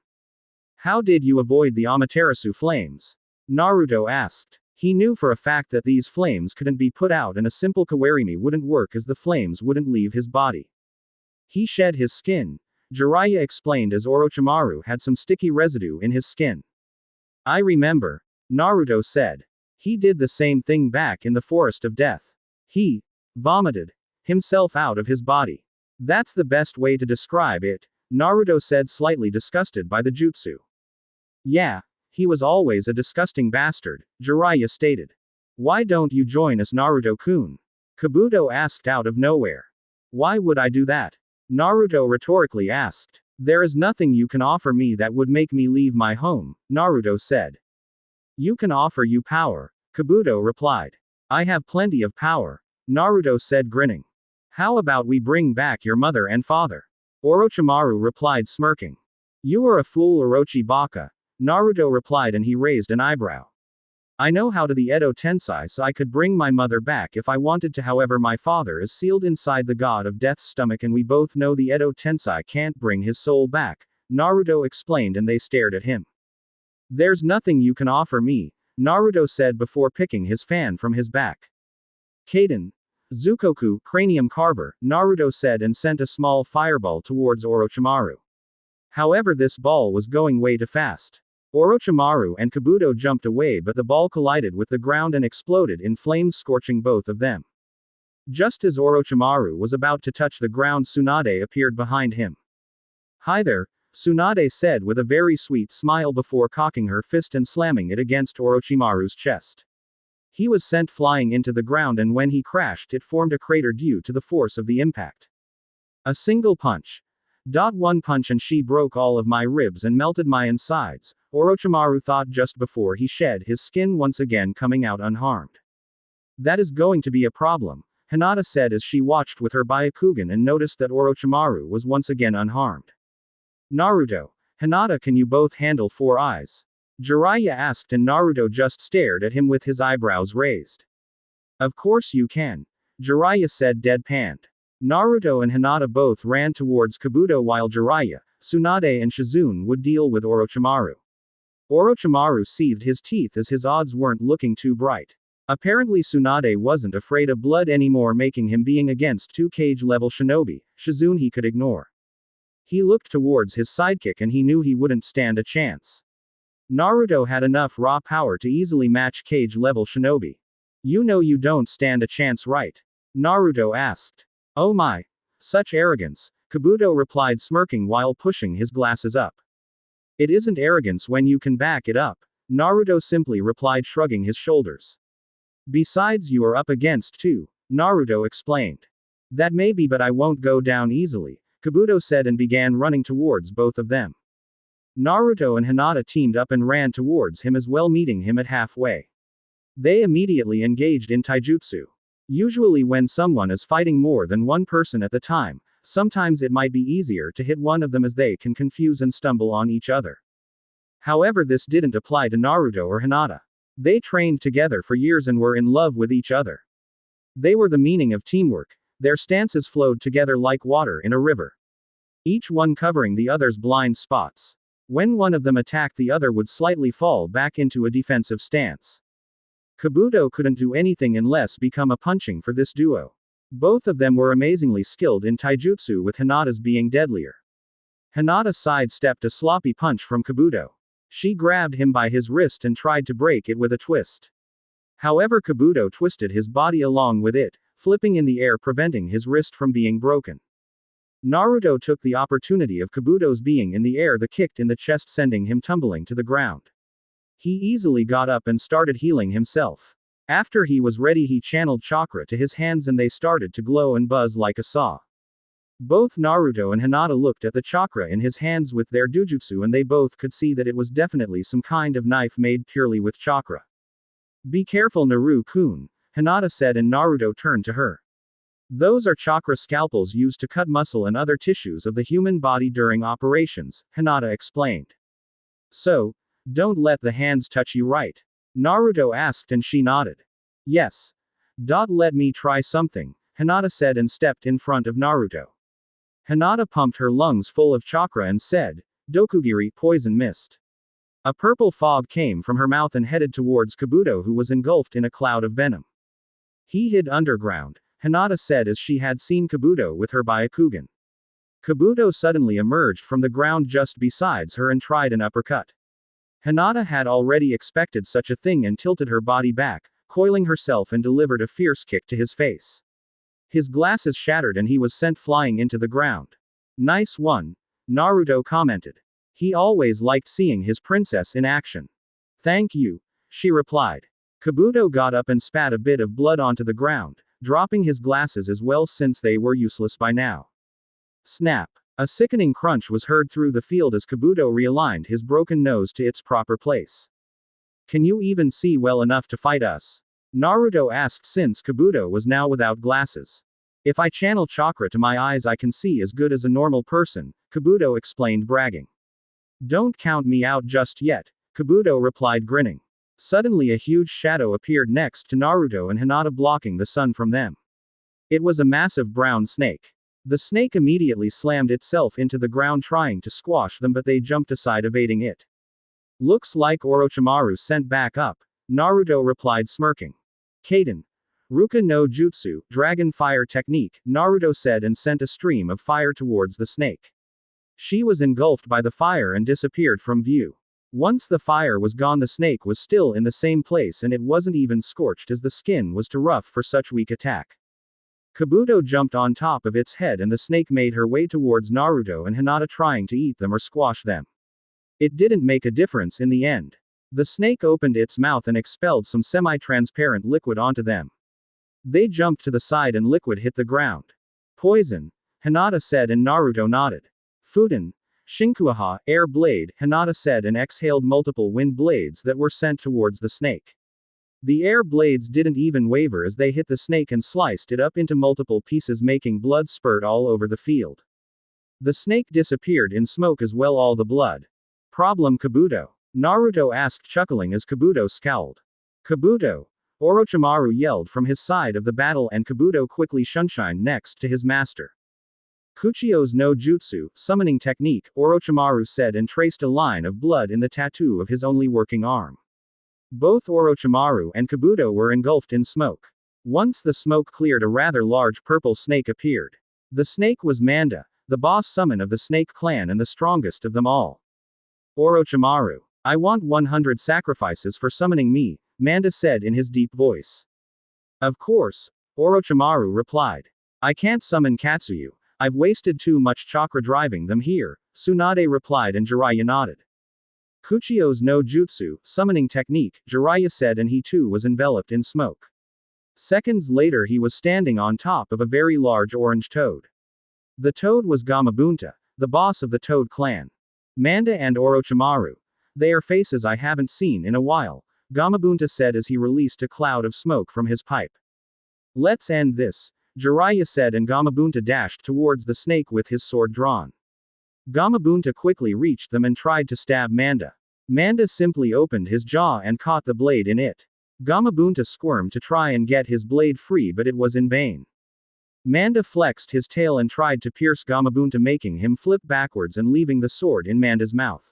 How did you avoid the Amaterasu flames? Naruto asked. He knew for a fact that these flames couldn't be put out and a simple kawarimi wouldn't work as the flames wouldn't leave his body. He shed his skin, Jiraiya explained, as Orochimaru had some sticky residue in his skin. I remember, Naruto said. He did the same thing back in the Forest of Death. He vomited himself out of his body. That's the best way to describe it, Naruto said, slightly disgusted by the jutsu. Yeah, he was always a disgusting bastard, Jiraiya stated. Why don't you join us, Naruto-kun? Kabuto asked out of nowhere. Why would I do that? Naruto rhetorically asked. There is nothing you can offer me that would make me leave my home, Naruto said. You can offer you power, Kabuto replied. I have plenty of power, Naruto said, grinning. How about we bring back your mother and father? Orochimaru replied, smirking. You are a fool, Orochi Baka, Naruto replied, and he raised an eyebrow. I know how to the Edo Tensei, so I could bring my mother back if I wanted to. However, my father is sealed inside the god of death's stomach, and we both know the Edo Tensei can't bring his soul back, Naruto explained, and they stared at him. There's nothing you can offer me, Naruto said before picking his fan from his back. Kaden. Zukoku, cranium carver, Naruto said, and sent a small fireball towards Orochimaru. However, this ball was going way too fast. Orochimaru and Kabuto jumped away, but the ball collided with the ground and exploded in flames, scorching both of them. Just as Orochimaru was about to touch the ground, Tsunade appeared behind him. Hi there, Tsunade said with a very sweet smile before cocking her fist and slamming it against Orochimaru's chest. He was sent flying into the ground, and when he crashed, it formed a crater due to the force of the impact. A single punch. One punch and she broke all of my ribs and melted my insides, Orochimaru thought just before he shed his skin, once again coming out unharmed. That is going to be a problem, Hinata said as she watched with her Byakugan and noticed that Orochimaru was once again unharmed. Naruto, Hinata, can you both handle 4 eyes? Jiraiya asked, and Naruto just stared at him with his eyebrows raised. Of course you can, Jiraiya said, deadpanned. Naruto and Hinata both ran towards Kabuto while Jiraiya, Tsunade and Shizune would deal with Orochimaru. Orochimaru seethed his teeth as his odds weren't looking too bright. Apparently Tsunade wasn't afraid of blood anymore, making him being against 2 Kage-level shinobi, Shizune he could ignore. He looked towards his sidekick and he knew he wouldn't stand a chance. Naruto had enough raw power to easily match Kage-level shinobi. You know you don't stand a chance, right? Naruto asked. Oh my. Such arrogance, Kabuto replied, smirking while pushing his glasses up. It isn't arrogance when you can back it up, Naruto simply replied, shrugging his shoulders. Besides, you are up against 2, Naruto explained. That may be, but I won't go down easily, Kabuto said and began running towards both of them. Naruto and Hinata teamed up and ran towards him as well, meeting him at halfway. They immediately engaged in taijutsu. Usually when someone is fighting more than one person at the time, sometimes it might be easier to hit one of them as they can confuse and stumble on each other. However, this didn't apply to Naruto or Hinata. They trained together for years and were in love with each other. They were the meaning of teamwork. Their stances flowed together like water in a river, each one covering the other's blind spots. When one of them attacked, the other would slightly fall back into a defensive stance. Kabuto couldn't do anything unless become a punching for this duo. Both of them were amazingly skilled in taijutsu, with Hinata's being deadlier. Hinata sidestepped a sloppy punch from Kabuto. She grabbed him by his wrist and tried to break it with a twist. However, Kabuto twisted his body along with it, flipping in the air, preventing his wrist from being broken. Naruto took the opportunity of Kabuto's being in the air, the kicked in the chest, sending him tumbling to the ground. He easily got up and started healing himself. After he was ready, he channeled chakra to his hands and they started to glow and buzz like a saw. Both Naruto and Hinata looked at the chakra in his hands with their dojutsu and they both could see that it was definitely some kind of knife made purely with chakra. Be careful, Naru-kun, Hinata said, and Naruto turned to her. Those are chakra scalpels used to cut muscle and other tissues of the human body during operations, Hinata explained. So, don't let the hands touch you, right? Naruto asked and she nodded. Yes. Let me try something, Hinata said and stepped in front of Naruto. Hinata pumped her lungs full of chakra and said, Dokugiri, poison mist. A purple fog came from her mouth and headed towards Kabuto, who was engulfed in a cloud of venom. He hid underground, Hinata said as she had seen Kabuto with her Byakugan. Kabuto suddenly emerged from the ground just beside her and tried an uppercut. Hinata had already expected such a thing and tilted her body back, coiling herself, and delivered a fierce kick to his face. His glasses shattered and he was sent flying into the ground. Nice one. Naruto commented. He always liked seeing his princess in action. Thank you, she replied. Kabuto got up and spat a bit of blood onto the ground, dropping his glasses as well since they were useless by now. Snap. A sickening crunch was heard through the field as Kabuto realigned his broken nose to its proper place. Can you even see well enough to fight us? Naruto asked since Kabuto was now without glasses. If I channel chakra to my eyes I can see as good as a normal person, Kabuto explained bragging. Don't count me out just yet, Kabuto replied grinning. Suddenly a huge shadow appeared next to Naruto and Hinata blocking the sun from them. It was a massive brown snake. The snake immediately slammed itself into the ground trying to squash them but they jumped aside evading it. Looks like Orochimaru sent back up, Naruto replied smirking. Kaden. Ruka no jutsu, dragon fire technique, Naruto said and sent a stream of fire towards the snake. She was engulfed by the fire and disappeared from view. Once the fire was gone the snake was still in the same place and it wasn't even scorched as the skin was too rough for such weak attack. Kabuto jumped on top of its head and the snake made her way towards Naruto and Hinata trying to eat them or squash them. It didn't make a difference in the end. The snake opened its mouth and expelled some semi-transparent liquid onto them. They jumped to the side and liquid hit the ground. Poison, Hinata said and Naruto nodded. Fuden, Shinkuaha, air blade, Hinata said and exhaled multiple wind blades that were sent towards the snake. The air blades didn't even waver as they hit the snake and sliced it up into multiple pieces making blood spurt all over the field. The snake disappeared in smoke as well all the blood. Problem Kabuto? Naruto asked chuckling as Kabuto scowled. Kabuto! Orochimaru yelled from his side of the battle and Kabuto quickly shunshined next to his master. Kuchio's no jutsu, summoning technique, Orochimaru said and traced a line of blood in the tattoo of his only working arm. Both Orochimaru and Kabuto were engulfed in smoke. Once the smoke cleared a rather large purple snake appeared. The snake was Manda, the boss summon of the Snake Clan and the strongest of them all. Orochimaru. I want 100 sacrifices for summoning me, Manda said in his deep voice. Of course, Orochimaru replied. I can't summon Katsuyu. I've wasted too much chakra driving them here, Tsunade replied and Jiraiya nodded. Kuchio's no jutsu, summoning technique, Jiraiya said and he too was enveloped in smoke. Seconds later he was standing on top of a very large orange toad. The toad was Gamabunta, the boss of the Toad clan. Manda and Orochimaru. They are faces I haven't seen in a while, Gamabunta said as he released a cloud of smoke from his pipe. Let's end this, Jiraiya said and Gamabunta dashed towards the snake with his sword drawn. Gamabunta quickly reached them and tried to stab Manda. Manda simply opened his jaw and caught the blade in it. Gamabunta squirmed to try and get his blade free but it was in vain. Manda flexed his tail and tried to pierce Gamabunta making him flip backwards and leaving the sword in Manda's mouth.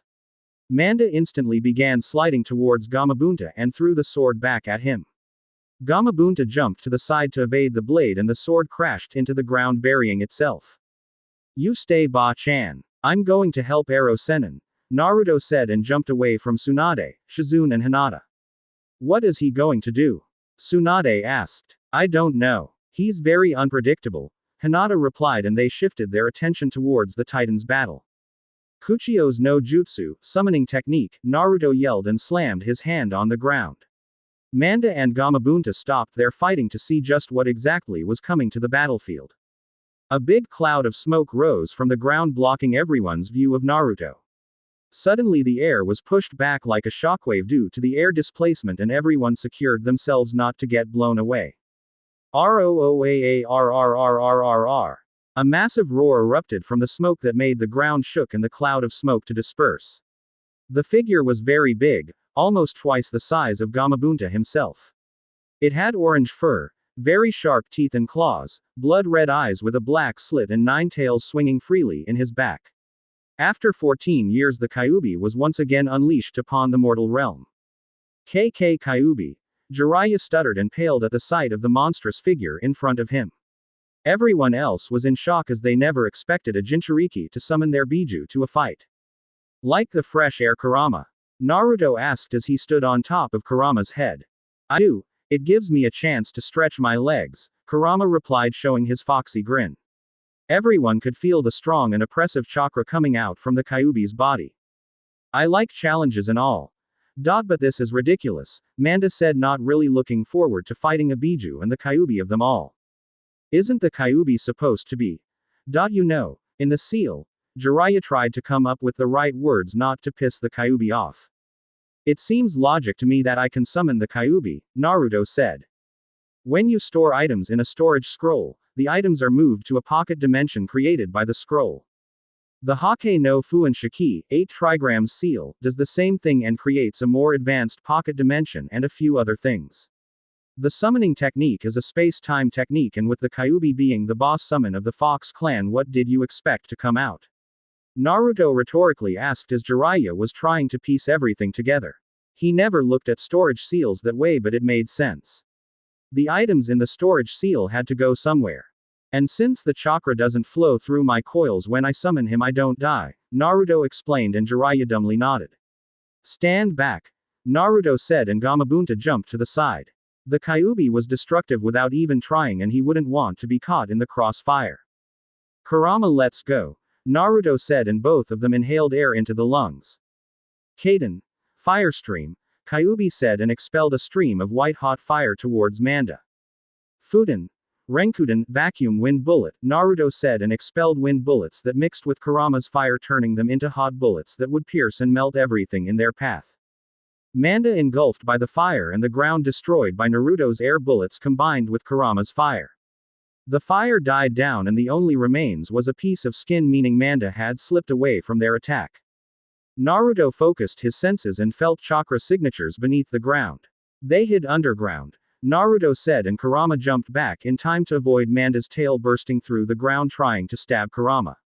Manda instantly began sliding towards Gamabunta and threw the sword back at him. Gamabunta jumped to the side to evade the blade and the sword crashed into the ground burying itself. You stay Ba-chan. I'm going to help Ero Sennin, Naruto said and jumped away from Tsunade, Shizune and Hinata. What is he going to do? Tsunade asked. I don't know. He's very unpredictable, Hinata replied and they shifted their attention towards the Titans' battle. Kuchio's no jutsu, summoning technique, Naruto yelled and slammed his hand on the ground. Manda and Gamabunta stopped their fighting to see just what exactly was coming to the battlefield. A big cloud of smoke rose from the ground blocking everyone's view of Naruto. Suddenly the air was pushed back like a shockwave due to the air displacement and everyone secured themselves not to get blown away. ROOAARRRRRR. A massive roar erupted from the smoke that made the ground shook and the cloud of smoke to disperse. The figure was very big, almost twice the size of Gamabunta himself. It had orange fur, very sharp teeth and claws, blood-red eyes with a black slit and 9 tails swinging freely in his back. After 14 years the Kyuubi was once again unleashed upon the mortal realm. KK Kyuubi. Jiraiya stuttered and paled at the sight of the monstrous figure in front of him. Everyone else was in shock as they never expected a Jinchuriki to summon their Biju to a fight. Like the fresh air Kurama? Naruto asked as he stood on top of Kurama's head. I do. It gives me a chance to stretch my legs, Kurama replied showing his foxy grin. Everyone could feel the strong and oppressive chakra coming out from the Kyuubi's body. I like challenges and all. But this is ridiculous, Manda said, not really looking forward to fighting a Biju and the Kyuubi of them all. Isn't the Kyuubi supposed to be? In the seal, Jiraiya tried to come up with the right words not to piss the Kyuubi off. It seems logic to me that I can summon the Kyuubi, Naruto said. When you store items in a storage scroll, the items are moved to a pocket dimension created by the scroll. The Hokage no Fuin Shiki, 8 trigrams seal, does the same thing and creates a more advanced pocket dimension and a few other things. The summoning technique is a space-time technique, and with the Kyuubi being the boss summon of the Fox clan, what did you expect to come out? Naruto rhetorically asked as Jiraiya was trying to piece everything together. He never looked at storage seals that way, but it made sense. The items in the storage seal had to go somewhere. And since the chakra doesn't flow through my coils when I summon him, I don't die, Naruto explained, and Jiraiya dumbly nodded. Stand back, Naruto said, and Gamabunta jumped to the side. The Kyuubi was destructive without even trying, and he wouldn't want to be caught in the crossfire. Kurama, let's go, Naruto said, and both of them inhaled air into the lungs. Kaden, fire stream, Kyuubi said, and expelled a stream of white-hot fire towards Manda. Fuden, Renkuden, vacuum wind bullet, Naruto said, and expelled wind bullets that mixed with Kurama's fire, turning them into hot bullets that would pierce and melt everything in their path. Manda engulfed by the fire and the ground destroyed by Naruto's air bullets combined with Kurama's fire. The fire died down and the only remains was a piece of skin, meaning Manda had slipped away from their attack. Naruto focused his senses and felt chakra signatures beneath the ground. They hid underground, Naruto said, and Kurama jumped back in time to avoid Manda's tail bursting through the ground trying to stab Kurama.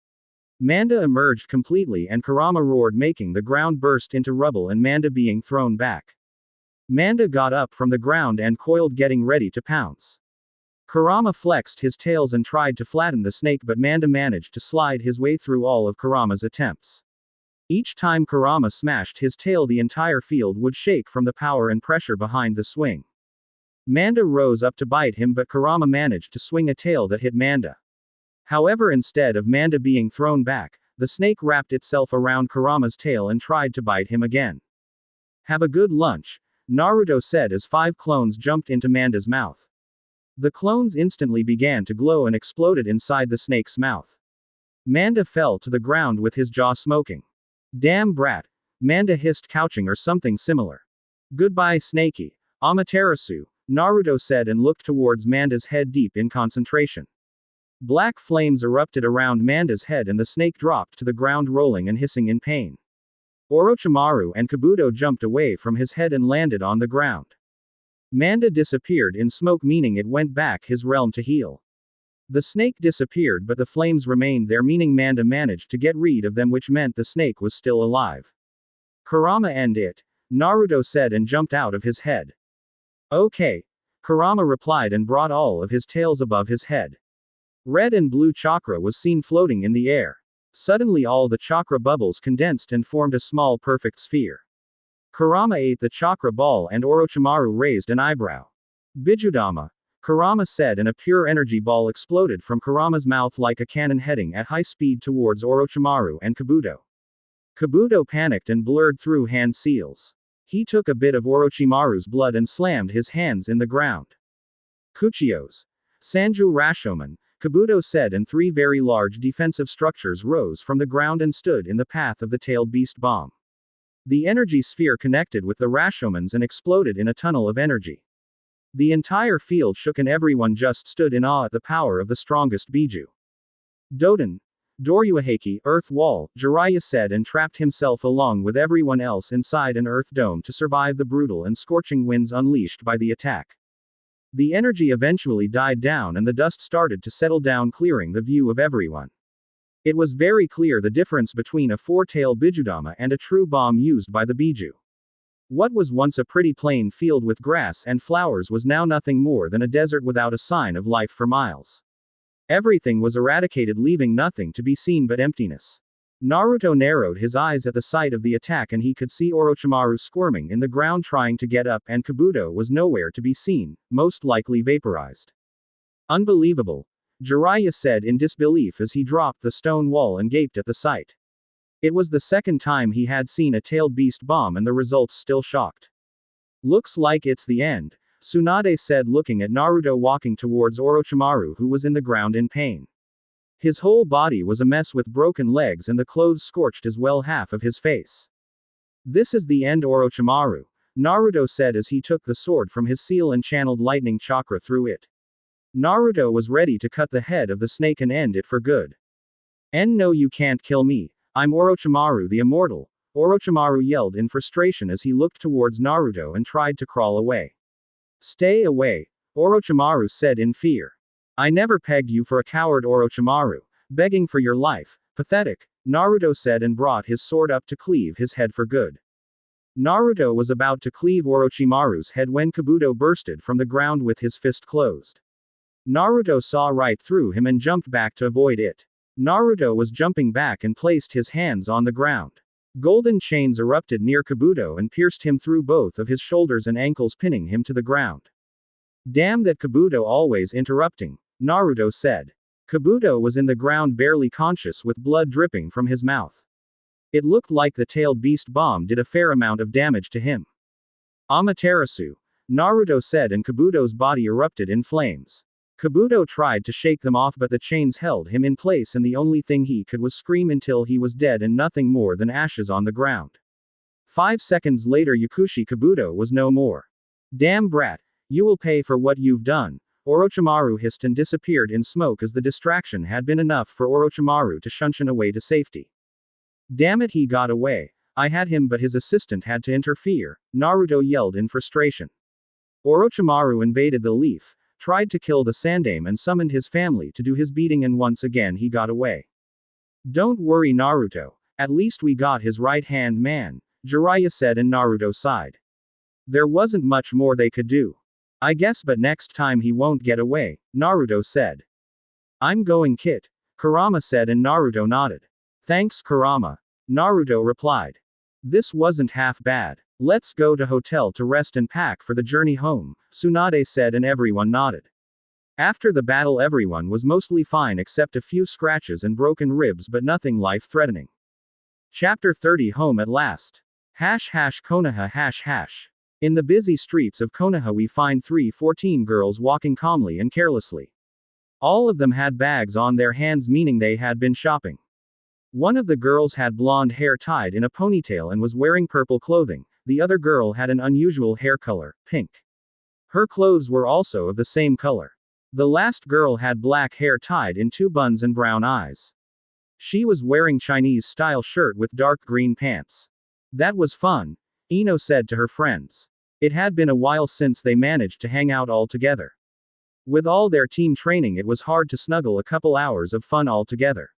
Manda emerged completely and Kurama roared, making the ground burst into rubble and Manda being thrown back. Manda got up from the ground and coiled, getting ready to pounce. Kurama flexed his tails and tried to flatten the snake, but Manda managed to slide his way through all of Kurama's attempts. Each time Kurama smashed his tail, the entire field would shake from the power and pressure behind the swing. Manda rose up to bite him, but Kurama managed to swing a tail that hit Manda. However, instead of Manda being thrown back, the snake wrapped itself around Kurama's tail and tried to bite him again. Have a good lunch, Naruto said as 5 clones jumped into Manda's mouth. The clones instantly began to glow and exploded inside the snake's mouth. Manda fell to the ground with his jaw smoking. Damn brat, Manda hissed, couching or something similar. Goodbye, Snakey, Amaterasu, Naruto said and looked towards Manda's head, deep in concentration. Black flames erupted around Manda's head and the snake dropped to the ground, rolling and hissing in pain. Orochimaru and Kabuto jumped away from his head and landed on the ground. Manda disappeared in smoke, meaning it went back his realm to heal. The snake disappeared, but the flames remained there, meaning Manda managed to get rid of them, which meant the snake was still alive. Kurama, end it, Naruto said and jumped out of his head. Okay, Kurama replied and brought all of his tails above his head. Red and blue chakra was seen floating in the air. Suddenly all the chakra bubbles condensed and formed a small perfect sphere. Kurama ate the chakra ball and Orochimaru raised an eyebrow. Bijudama, Kurama said, and a pure energy ball exploded from Kurama's mouth like a cannon, heading at high speed towards Orochimaru and Kabuto. Kabuto panicked and blurred through hand seals. He took a bit of Orochimaru's blood and slammed his hands in the ground. Kuchios. Sanju Rashomon, Kabuto said, and 3 very large defensive structures rose from the ground and stood in the path of the tailed beast bomb. The energy sphere connected with the Rashomons and exploded in a tunnel of energy. The entire field shook and everyone just stood in awe at the power of the strongest Biju. Doden, Doryuaheki, Earth Wall, Jiraiya said, and trapped himself along with everyone else inside an earth dome to survive the brutal and scorching winds unleashed by the attack. The energy eventually died down and the dust started to settle down, clearing the view of everyone. It was very clear the difference between a 4-tail Bijudama and a true bomb used by the Biju. What was once a pretty plain field with grass and flowers was now nothing more than a desert without a sign of life for miles. Everything was eradicated, leaving nothing to be seen but emptiness. Naruto narrowed his eyes at the sight of the attack and he could see Orochimaru squirming in the ground trying to get up, and Kabuto was nowhere to be seen, most likely vaporized. Unbelievable, Jiraiya said in disbelief as he dropped the stone wall and gaped at the sight. It was the second time he had seen a tailed beast bomb and the results still shocked. Looks like it's the end, Tsunade said looking at Naruto walking towards Orochimaru who was in the ground in pain. His whole body was a mess with broken legs and the clothes scorched as well half of his face. This is the end Orochimaru, Naruto said as he took the sword from his seal and channeled lightning chakra through it. Naruto was ready to cut the head of the snake and end it for good. No, you can't kill me, I'm Orochimaru the Immortal, Orochimaru yelled in frustration as he looked towards Naruto and tried to crawl away. Stay away, Orochimaru said in fear. I never pegged you for a coward Orochimaru, begging for your life, pathetic, Naruto said and brought his sword up to cleave his head for good. Naruto was about to cleave Orochimaru's head when Kabuto bursted from the ground with his fist closed. Naruto saw right through him and jumped back to avoid it. Naruto was jumping back and placed his hands on the ground. Golden chains erupted near Kabuto and pierced him through both of his shoulders and ankles, pinning him to the ground. Damn that Kabuto always interrupting, Naruto said. Kabuto was in the ground barely conscious with blood dripping from his mouth. It looked like the tailed beast bomb did a fair amount of damage to him. Amaterasu, Naruto said and Kabuto's body erupted in flames. Kabuto tried to shake them off but the chains held him in place and the only thing he could was scream until he was dead and nothing more than ashes on the ground. 5 seconds later Yakushi Kabuto was no more. Damn brat, you will pay for what you've done, Orochimaru hissed and disappeared in smoke as the distraction had been enough for Orochimaru to shunshin away to safety. Damn it, he got away. I had him but his assistant had to interfere, Naruto yelled in frustration. Orochimaru invaded the leaf, tried to kill the Sandaime and summoned his family to do his beating and once again he got away. Don't worry Naruto, at least we got his right-hand man, Jiraiya said and Naruto sighed. There wasn't much more they could do. I guess but next time he won't get away, Naruto said. I'm going Kit, Kurama said and Naruto nodded. Thanks Kurama, Naruto replied. This wasn't half bad. Let's go to hotel to rest and pack for the journey home, Tsunade said and everyone nodded. After the battle everyone was mostly fine except a few scratches and broken ribs but nothing life-threatening. Chapter 30 Home at last. Konoha #. In the busy streets of Konoha we find 3 girls walking calmly and carelessly. All of them had bags on their hands meaning they had been shopping. One of the girls had blonde hair tied in a ponytail and was wearing purple clothing. The other girl had an unusual hair color, pink. Her clothes were also of the same color. The last girl had black hair tied in 2 buns and brown eyes. She was wearing Chinese-style shirt with dark green pants. That was fun, Ino said to her friends. It had been a while since they managed to hang out all together. With all their team training it was hard to snuggle a couple hours of fun all together.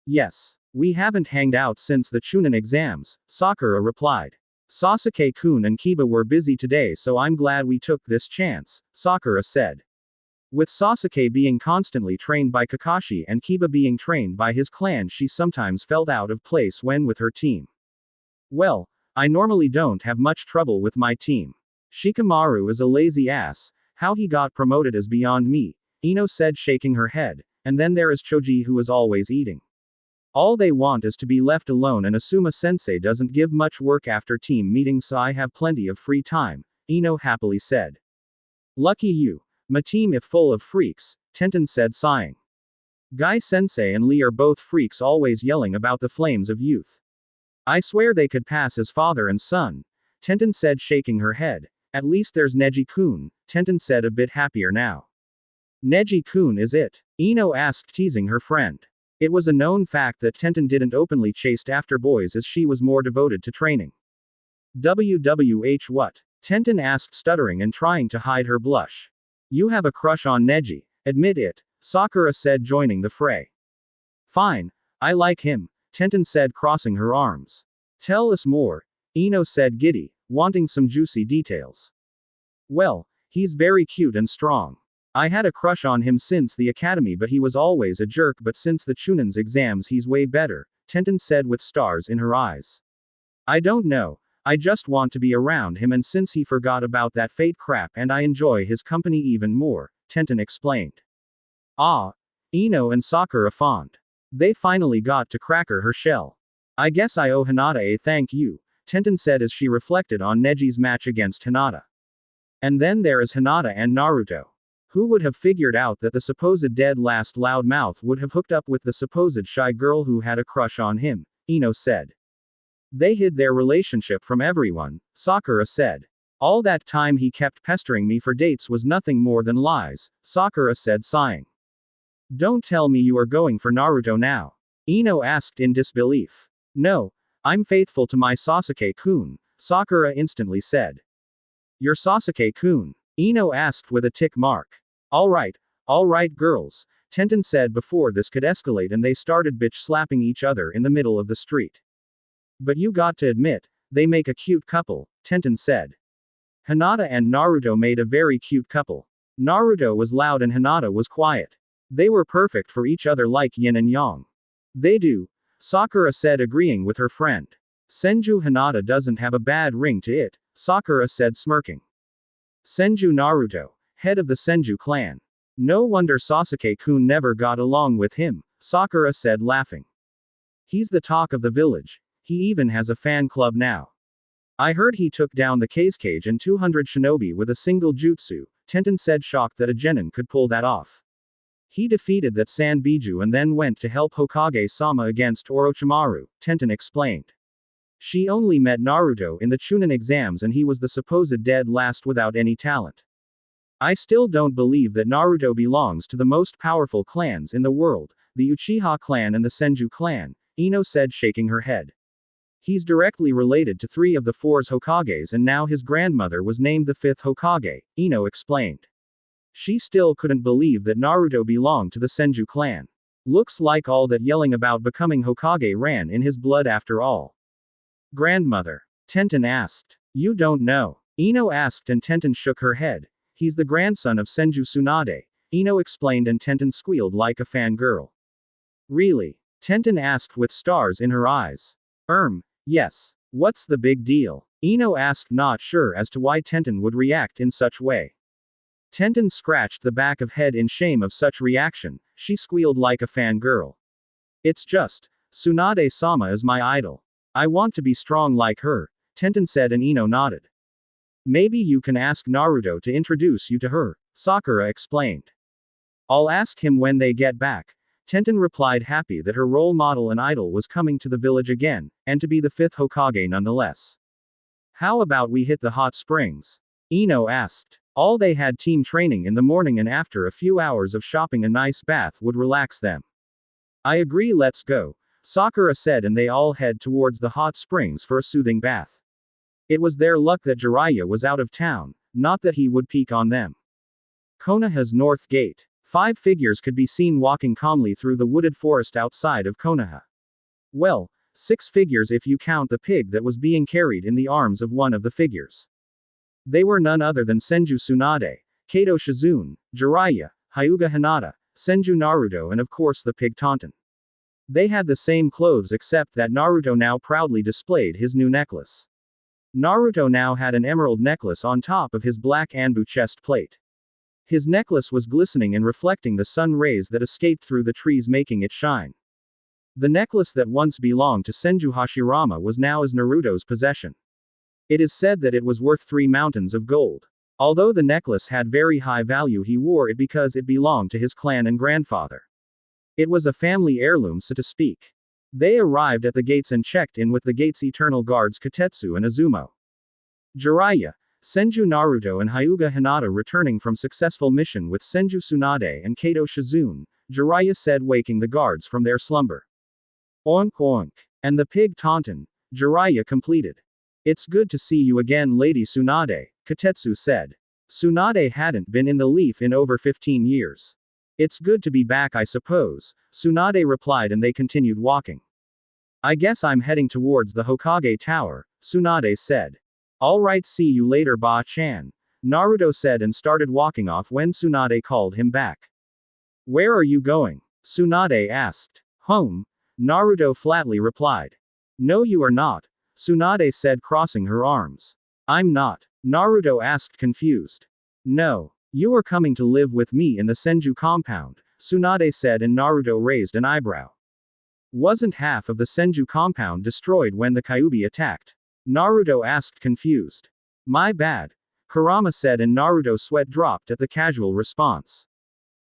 Yes, we haven't hanged out since the Chunin exams, Sakura replied. Sasuke-kun and Kiba were busy today so I'm glad we took this chance, Sakura said. With Sasuke being constantly trained by Kakashi and Kiba being trained by his clan she sometimes felt out of place when with her team. Well, I normally don't have much trouble with my team. Shikamaru is a lazy ass, how he got promoted is beyond me, Ino said shaking her head, and then there is Choji who is always eating. All they want is to be left alone and Asuma-sensei doesn't give much work after team meetings so I have plenty of free time, Ino happily said. Lucky you. My team if full of freaks, Tenten said sighing. Guy-sensei and Lee are both freaks always yelling about the flames of youth. I swear they could pass as father and son, Tenten said shaking her head. At least there's Neji-kun, Tenten said a bit happier now. Neji-kun is it? Ino asked teasing her friend. It was a known fact that Tenten didn't openly chase after boys as she was more devoted to training. WWH what? Tenten asked stuttering and trying to hide her blush. You have a crush on Neji, admit it, Sakura said joining the fray. Fine, I like him, Tenten said crossing her arms. Tell us more, Ino said giddy, wanting some juicy details. Well, he's very cute and strong. I had a crush on him since the academy but he was always a jerk but since the Chunin's exams he's way better, Tenten said with stars in her eyes. I don't know, I just want to be around him and since he forgot about that fate crap and I enjoy his company even more, Tenten explained. Ah, Ino and Sakura fawned. They finally got to cracker her shell. I guess I owe Hinata a thank you, Tenten said as she reflected on Neji's match against Hinata. And then there is Hinata and Naruto. Who would have figured out that the supposed dead last loudmouth would have hooked up with the supposed shy girl who had a crush on him, Ino said. They hid their relationship from everyone, Sakura said. All that time he kept pestering me for dates was nothing more than lies, Sakura said sighing. Don't tell me you are going for Naruto now. Ino asked in disbelief. No, I'm faithful to my Sasuke-kun, Sakura instantly said. Your Sasuke-kun? Ino asked with a tick mark. All right, girls, Tenten said before this could escalate and they started bitch slapping each other in the middle of the street. But you got to admit, they make a cute couple, Tenten said. Hinata and Naruto made a very cute couple. Naruto was loud and Hinata was quiet. They were perfect for each other like yin and yang. They do, Sakura said agreeing with her friend. Senju Hinata doesn't have a bad ring to it, Sakura said smirking. Senju Naruto, head of the Senju clan. No wonder Sasuke-kun never got along with him, Sakura said laughing. He's the talk of the village. He even has a fan club now. I heard he took down the Kage and 200 shinobi with a single jutsu, Tenten said shocked that a genin could pull that off. He defeated that Sanbiju and then went to help Hokage-sama against Orochimaru, Tenten explained. She only met Naruto in the Chunin exams and he was the supposed dead last without any talent. I still don't believe that Naruto belongs to the most powerful clans in the world, the Uchiha clan and the Senju clan, Ino said shaking her head. He's directly related to 3 of the 4 Hokages and now his grandmother was named the 5th Hokage, Ino explained. She still couldn't believe that Naruto belonged to the Senju clan. Looks like all that yelling about becoming Hokage ran in his blood after all. Grandmother? Tenten asked. You don't know? Ino asked and Tenten shook her head. He's the grandson of Senju Tsunade, Ino explained and Tenten squealed like a fangirl. Really? Tenten asked with stars in her eyes. Yes. What's the big deal? Ino asked not sure as to why Tenten would react in such way. Tenten scratched the back of head in shame of such reaction, she squealed like a fangirl. It's just, Tsunade-sama is my idol. I want to be strong like her, Tenten said and Ino nodded. Maybe you can ask Naruto to introduce you to her, Sakura explained. I'll ask him when they get back, Tenten replied happy that her role model and idol was coming to the village again, and to be the 5th Hokage nonetheless. How about we hit the hot springs? Ino asked. All they had team training in the morning and after a few hours of shopping a nice bath would relax them. I agree, let's go, Sakura said and they all head towards the hot springs for a soothing bath. It was their luck that Jiraiya was out of town, not that he would peek on them. Konoha's North Gate. 5 figures could be seen walking calmly through the wooded forest outside of Konoha. Well, 6 figures if you count the pig that was being carried in the arms of one of the figures. They were none other than Senju Tsunade, Kato Shizune, Jiraiya, Hyuga Hinata, Senju Naruto and of course the pig Taunton. They had the same clothes except that Naruto now proudly displayed his new necklace. Naruto now had an emerald necklace on top of his black Anbu chest plate. His necklace was glistening and reflecting the sun rays that escaped through the trees making it shine. The necklace that once belonged to Senju Hashirama was now as Naruto's possession. It is said that it was worth 3 mountains of gold. Although the necklace had very high value, he wore it because it belonged to his clan and grandfather. It was a family heirloom, so to speak. They arrived at the gates and checked in with the gate's eternal guards Kotetsu and Izumo. Jiraiya, Senju Naruto and Hyuga Hinata returning from successful mission with Senju Tsunade and Kato Shizune, Jiraiya said, waking the guards from their slumber. Oink oink. And the pig Taunton, Jiraiya completed. It's good to see you again, Lady Tsunade, Kotetsu said. Tsunade hadn't been in the leaf in over 15 years. It's good to be back, I suppose, Tsunade replied and they continued walking. I guess I'm heading towards the Hokage Tower, Tsunade said. Alright, see you later, Ba-chan, Naruto said and started walking off when Tsunade called him back. Where are you going? Tsunade asked. Home, Naruto flatly replied. No you are not, Tsunade said crossing her arms. I'm not, Naruto asked confused. No, you are coming to live with me in the Senju compound, Tsunade said, and Naruto raised an eyebrow. Wasn't half of the Senju compound destroyed when the Kyuubi attacked? Naruto asked, confused. My bad. Kurama said, and Naruto's sweat dropped at the casual response.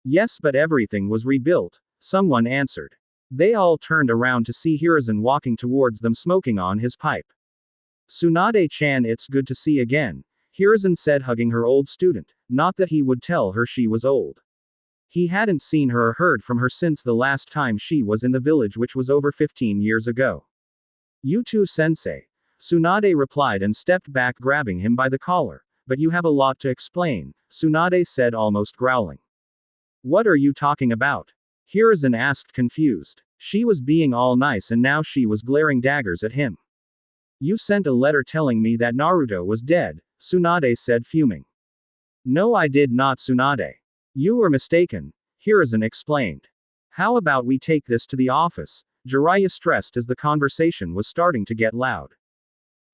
Yes, but everything was rebuilt, someone answered. They all turned around to see Hiruzen walking towards them smoking on his pipe. Tsunade-chan, it's good to see again, Hiruzen said, hugging her old student, not that he would tell her she was old. He hadn't seen her or heard from her since the last time she was in the village, which was over 15 years ago. You too, sensei. Tsunade replied and stepped back, grabbing him by the collar. But you have a lot to explain, Tsunade said, almost growling. What are you talking about? Hiruzen asked, confused. She was being all nice and now she was glaring daggers at him. You sent a letter telling me that Naruto was dead, Tsunade said, fuming. No, I did not, Tsunade. You were mistaken, Hiruzen explained. How about we take this to the office? Jiraiya stressed as the conversation was starting to get loud.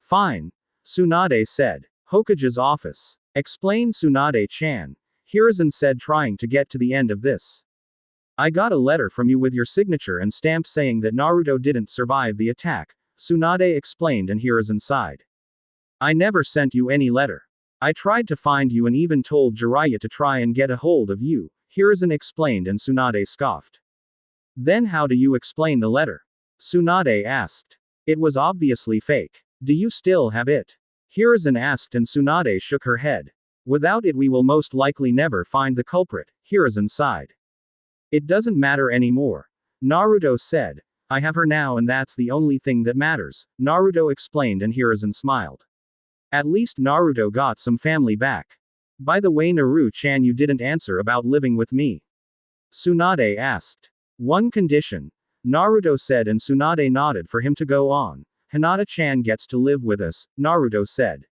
Fine, Tsunade said. Hokage's office. Explain, Tsunade-chan, Hiruzen said, trying to get to the end of this. I got a letter from you with your signature and stamp saying that Naruto didn't survive the attack, Tsunade explained, and Hiruzen sighed. I never sent you any letter. I tried to find you and even told Jiraiya to try and get a hold of you, Hiruzen explained, and Tsunade scoffed. Then how do you explain the letter? Tsunade asked. It was obviously fake. Do you still have it? Hiruzen asked, and Tsunade shook her head. Without it we will most likely never find the culprit, Hiruzen sighed. It doesn't matter anymore, Naruto said. I have her now and that's the only thing that matters, Naruto explained, and Hiruzen smiled. At least Naruto got some family back. By the way, Naru-chan, you didn't answer about living with me. Tsunade asked. One condition, Naruto said, and Tsunade nodded for him to go on. Hinata-chan gets to live with us, Naruto said.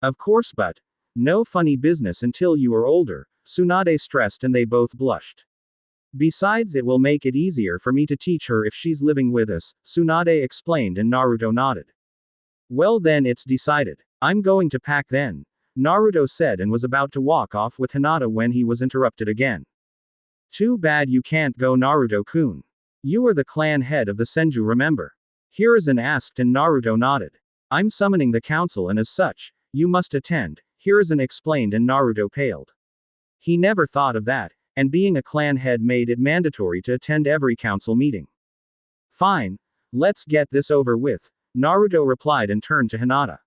Of course, but no funny business until you are older, Tsunade stressed, and they both blushed. Besides, it will make it easier for me to teach her if she's living with us, Tsunade explained, and Naruto nodded. Well then, it's decided. I'm going to pack then, Naruto said, and was about to walk off with Hinata when he was interrupted again. Too bad you can't go, Naruto-kun. You are the clan head of the Senju, remember? Hiruzen asked, and Naruto nodded. I'm summoning the council and as such, you must attend, Hiruzen explained, and Naruto paled. He never thought of that, and being a clan head made it mandatory to attend every council meeting. Fine. Let's get this over with, Naruto replied and turned to Hinata.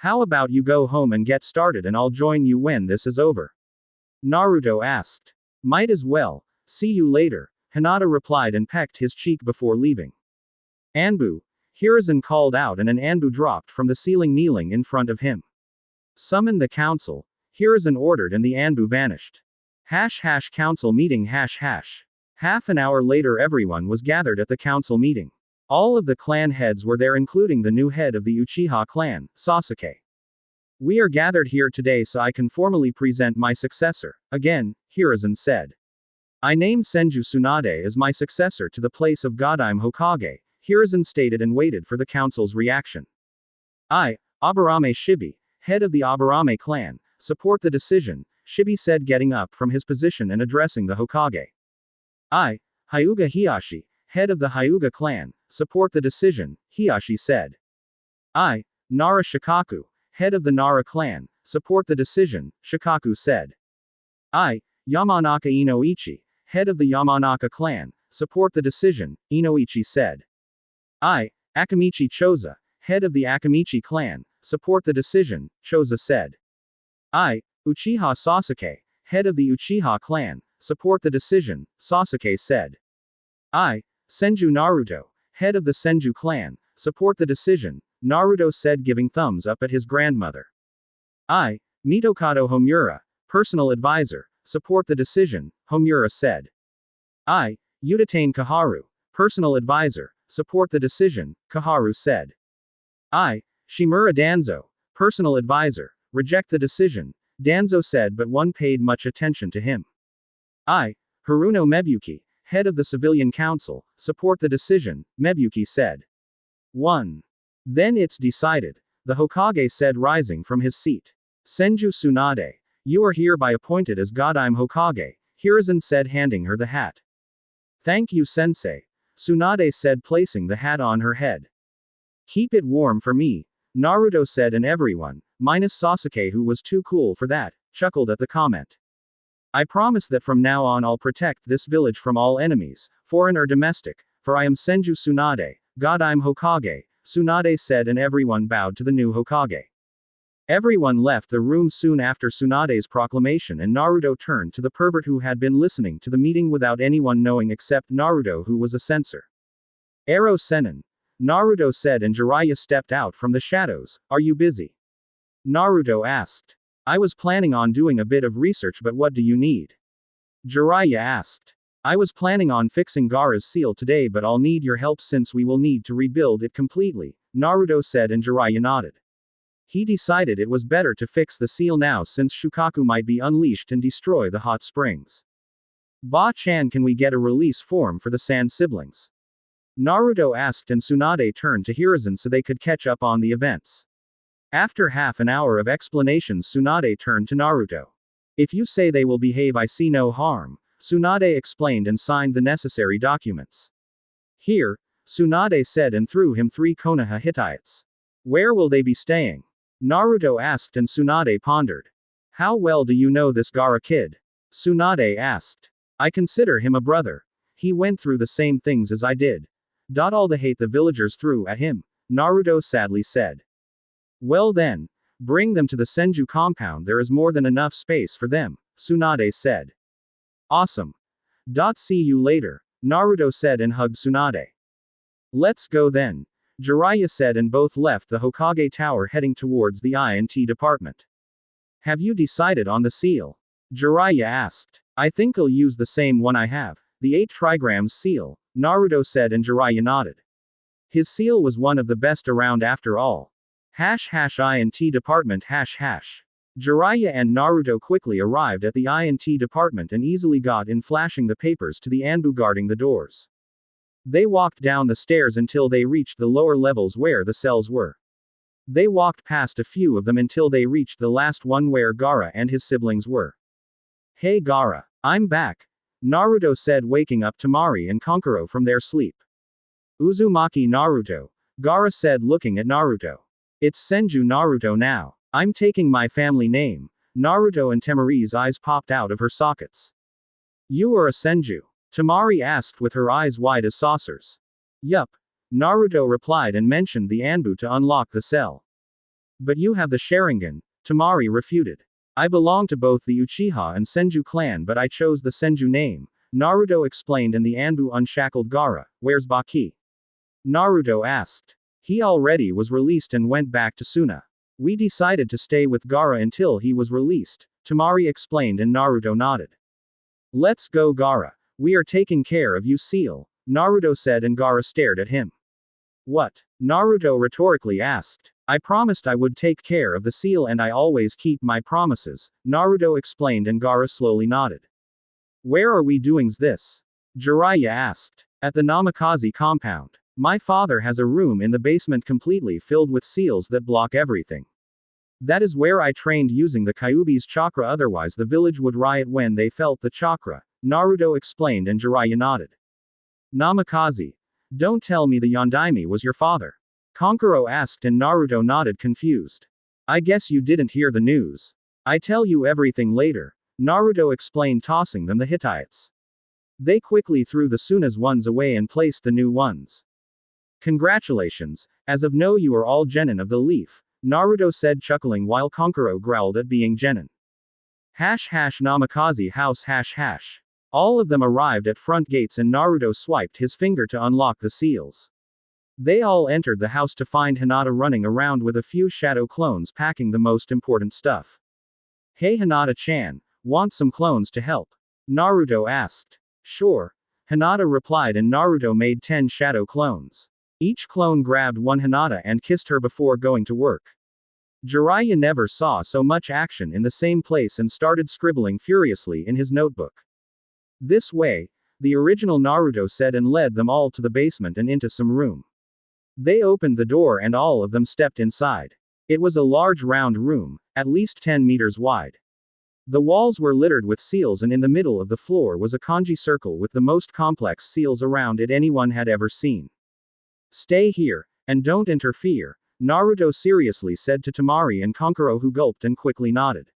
How about you go home and get started and I'll join you when this is over? Naruto asked. Might as well. See you later, Hinata replied and pecked his cheek before leaving. Anbu, Hiruzen called out, and an Anbu dropped from the ceiling, kneeling in front of him. Summon the council, Hiruzen ordered, and the Anbu vanished. Council meeting. Half an hour later, everyone was gathered at the council meeting. All of the clan heads were there, including the new head of the Uchiha clan, Sasuke. We are gathered here today so I can formally present my successor, again, Hiruzen said. I name Senju Tsunade as my successor to the place of Godime Hokage, Hiruzen stated, and waited for the council's reaction. I, Aburame Shibi, head of the Aburame clan, support the decision, Shibi said, getting up from his position and addressing the Hokage. I, Hyuga Hiyashi, head of the Hyuga clan, support the decision, Hiyashi said. I, Nara Shukaku, head of the Nara clan, support the decision, Shukaku said. I, Yamanaka Inoichi, head of the Yamanaka clan, support the decision, Inoichi said. I, Akamichi Choza, head of the Akamichi clan, support the decision, Choza said. I, Uchiha Sasuke, head of the Uchiha clan, support the decision, Sasuke said. I, Senju Naruto, head of the Senju clan, support the decision, Naruto said, giving thumbs up at his grandmother. I, Mitokado Homura, personal advisor, support the decision, Homura said. I, Udatane Kaharu, personal advisor, support the decision, Kaharu said. I, Shimura Danzo, personal advisor, reject the decision, Danzo said, but one paid much attention to him. I, Haruno Mebuki, head of the civilian council, support the decision, Mebuki said. 1. Then it's decided, the Hokage said, rising from his seat. Senju Tsunade, you are hereby appointed as Godime Hokage, Hiruzen said, handing her the hat. Thank you, sensei. Tsunade said, placing the hat on her head. Keep it warm for me, Naruto said, and everyone, minus Sasuke, who was too cool for that, chuckled at the comment. I promise that from now on I'll protect this village from all enemies, foreign or domestic, for I am Senju Tsunade, God I'm Hokage, Tsunade said, and everyone bowed to the new Hokage. Everyone left the room soon after Tsunade's proclamation, and Naruto turned to the pervert who had been listening to the meeting without anyone knowing except Naruto, who was a censor. Ero Senin, Naruto said, and Jiraiya stepped out from the shadows. Are you busy? Naruto asked. I was planning on doing a bit of research, but what do you need? Jiraiya asked. I was planning on fixing Gaara's seal today, but I'll need your help since we will need to rebuild it completely, Naruto said, and Jiraiya nodded. He decided it was better to fix the seal now since Shukaku might be unleashed and destroy the hot springs. Ba-chan, can we get a release form for the Sand siblings? Naruto asked, and Tsunade turned to Hiruzen so they could catch up on the events. After half an hour of explanations, Tsunade turned to Naruto. If you say they will behave, I see no harm, Tsunade explained and signed the necessary documents. Here, Tsunade said, and threw him 3 Konoha Hittites. Where will they be staying? Naruto asked, and Tsunade pondered. How well do you know this Gaara kid? Tsunade asked. I consider him a brother. He went through the same things as I did. All the hate the villagers threw at him, Naruto sadly said. Well then, bring them to the Senju compound, there is more than enough space for them, Tsunade said. Awesome. See you later, Naruto said and hugged Tsunade. Let's go then, Jiraiya said, and both left the Hokage tower heading towards the INT department. Have you decided on the seal? Jiraiya asked. I think I'll use the same one I have, the 8 trigrams seal, Naruto said, and Jiraiya nodded. His seal was one of the best around after all. INT department #. Jiraiya and Naruto quickly arrived at the INT department and easily got in, flashing the papers to the Anbu guarding the doors. They walked down the stairs until they reached the lower levels where the cells were. They walked past a few of them until they reached the last one where Gaara and his siblings were. Hey Gaara, I'm back, Naruto said, waking up Temari and Kankuro from their sleep. Uzumaki Naruto, Gaara said, looking at Naruto. It's Senju Naruto now. I'm taking my family name, Naruto, and Temari's eyes popped out of her sockets. You are a Senju? Temari asked with her eyes wide as saucers. Yup, Naruto replied and mentioned the Anbu to unlock the cell. But you have the Sharingan, Temari refuted. I belong to both the Uchiha and Senju clan, but I chose the Senju name, Naruto explained, and the Anbu unshackled Gaara. Where's Baki? Naruto asked. He already was released and went back to Suna. We decided to stay with Gaara until he was released, Temari explained, and Naruto nodded. Let's go Gaara. We are taking care of you, seal, Naruto said, and Gaara stared at him. What? Naruto rhetorically asked. I promised I would take care of the seal and I always keep my promises, Naruto explained, and Gaara slowly nodded. Where are we doing this? Jiraiya asked. At the Namikaze compound. My father has a room in the basement completely filled with seals that block everything. That is where I trained using the Kyuubi's chakra, otherwise the village would riot when they felt the chakra, Naruto explained, and Jiraiya nodded. Namikaze. Don't tell me the Yondaime was your father. Kankuro asked, and Naruto nodded, confused. I guess you didn't hear the news. I tell you everything later, Naruto explained, tossing them the Hittites. They quickly threw the Suna's ones away and placed the new ones. Congratulations, as of now you are all genin of the leaf, Naruto said, chuckling, while Kankuro growled at being genin. Namikaze house #. All of them arrived at front gates and Naruto swiped his finger to unlock the seals. They all entered the house to find Hinata running around with a few shadow clones packing the most important stuff. Hey Hinata-chan, want some clones to help? Naruto asked. Sure, Hinata replied, and Naruto made 10 shadow clones. Each clone grabbed one Hinata and kissed her before going to work. Jiraiya never saw so much action in the same place and started scribbling furiously in his notebook. This way, the original Naruto said, and led them all to the basement and into some room. They opened the door and all of them stepped inside. It was a large round room, at least 10 meters wide. The walls were littered with seals, and in the middle of the floor was a kanji circle with the most complex seals around it anyone had ever seen. Stay here, and don't interfere, Naruto seriously said to Temari and Kankuro, who gulped and quickly nodded.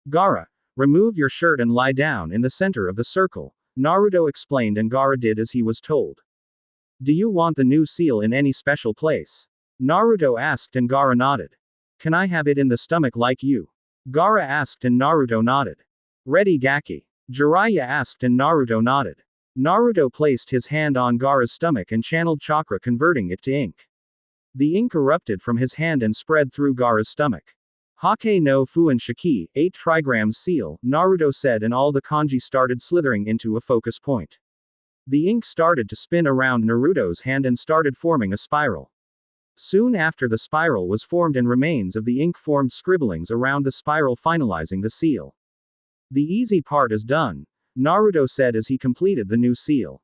Gaara, remove your shirt and lie down in the center of the circle, Naruto explained, and Gaara did as he was told. Do you want the new seal in any special place? Naruto asked, and Gaara nodded. Can I have it in the stomach like you? Gaara asked, and Naruto nodded. Ready, Gaki? Jiraiya asked, and Naruto nodded. Naruto placed his hand on Gaara's stomach and channeled chakra, converting it to ink. The ink erupted from his hand and spread through Gaara's stomach. Hake no Fuin Shiki, 8 trigrams seal, Naruto said, and all the kanji started slithering into a focus point. The ink started to spin around Naruto's hand and started forming a spiral. Soon after, the spiral was formed and remains of the ink formed scribblings around the spiral, finalizing the seal. The easy part is done, Naruto said as he completed the new seal.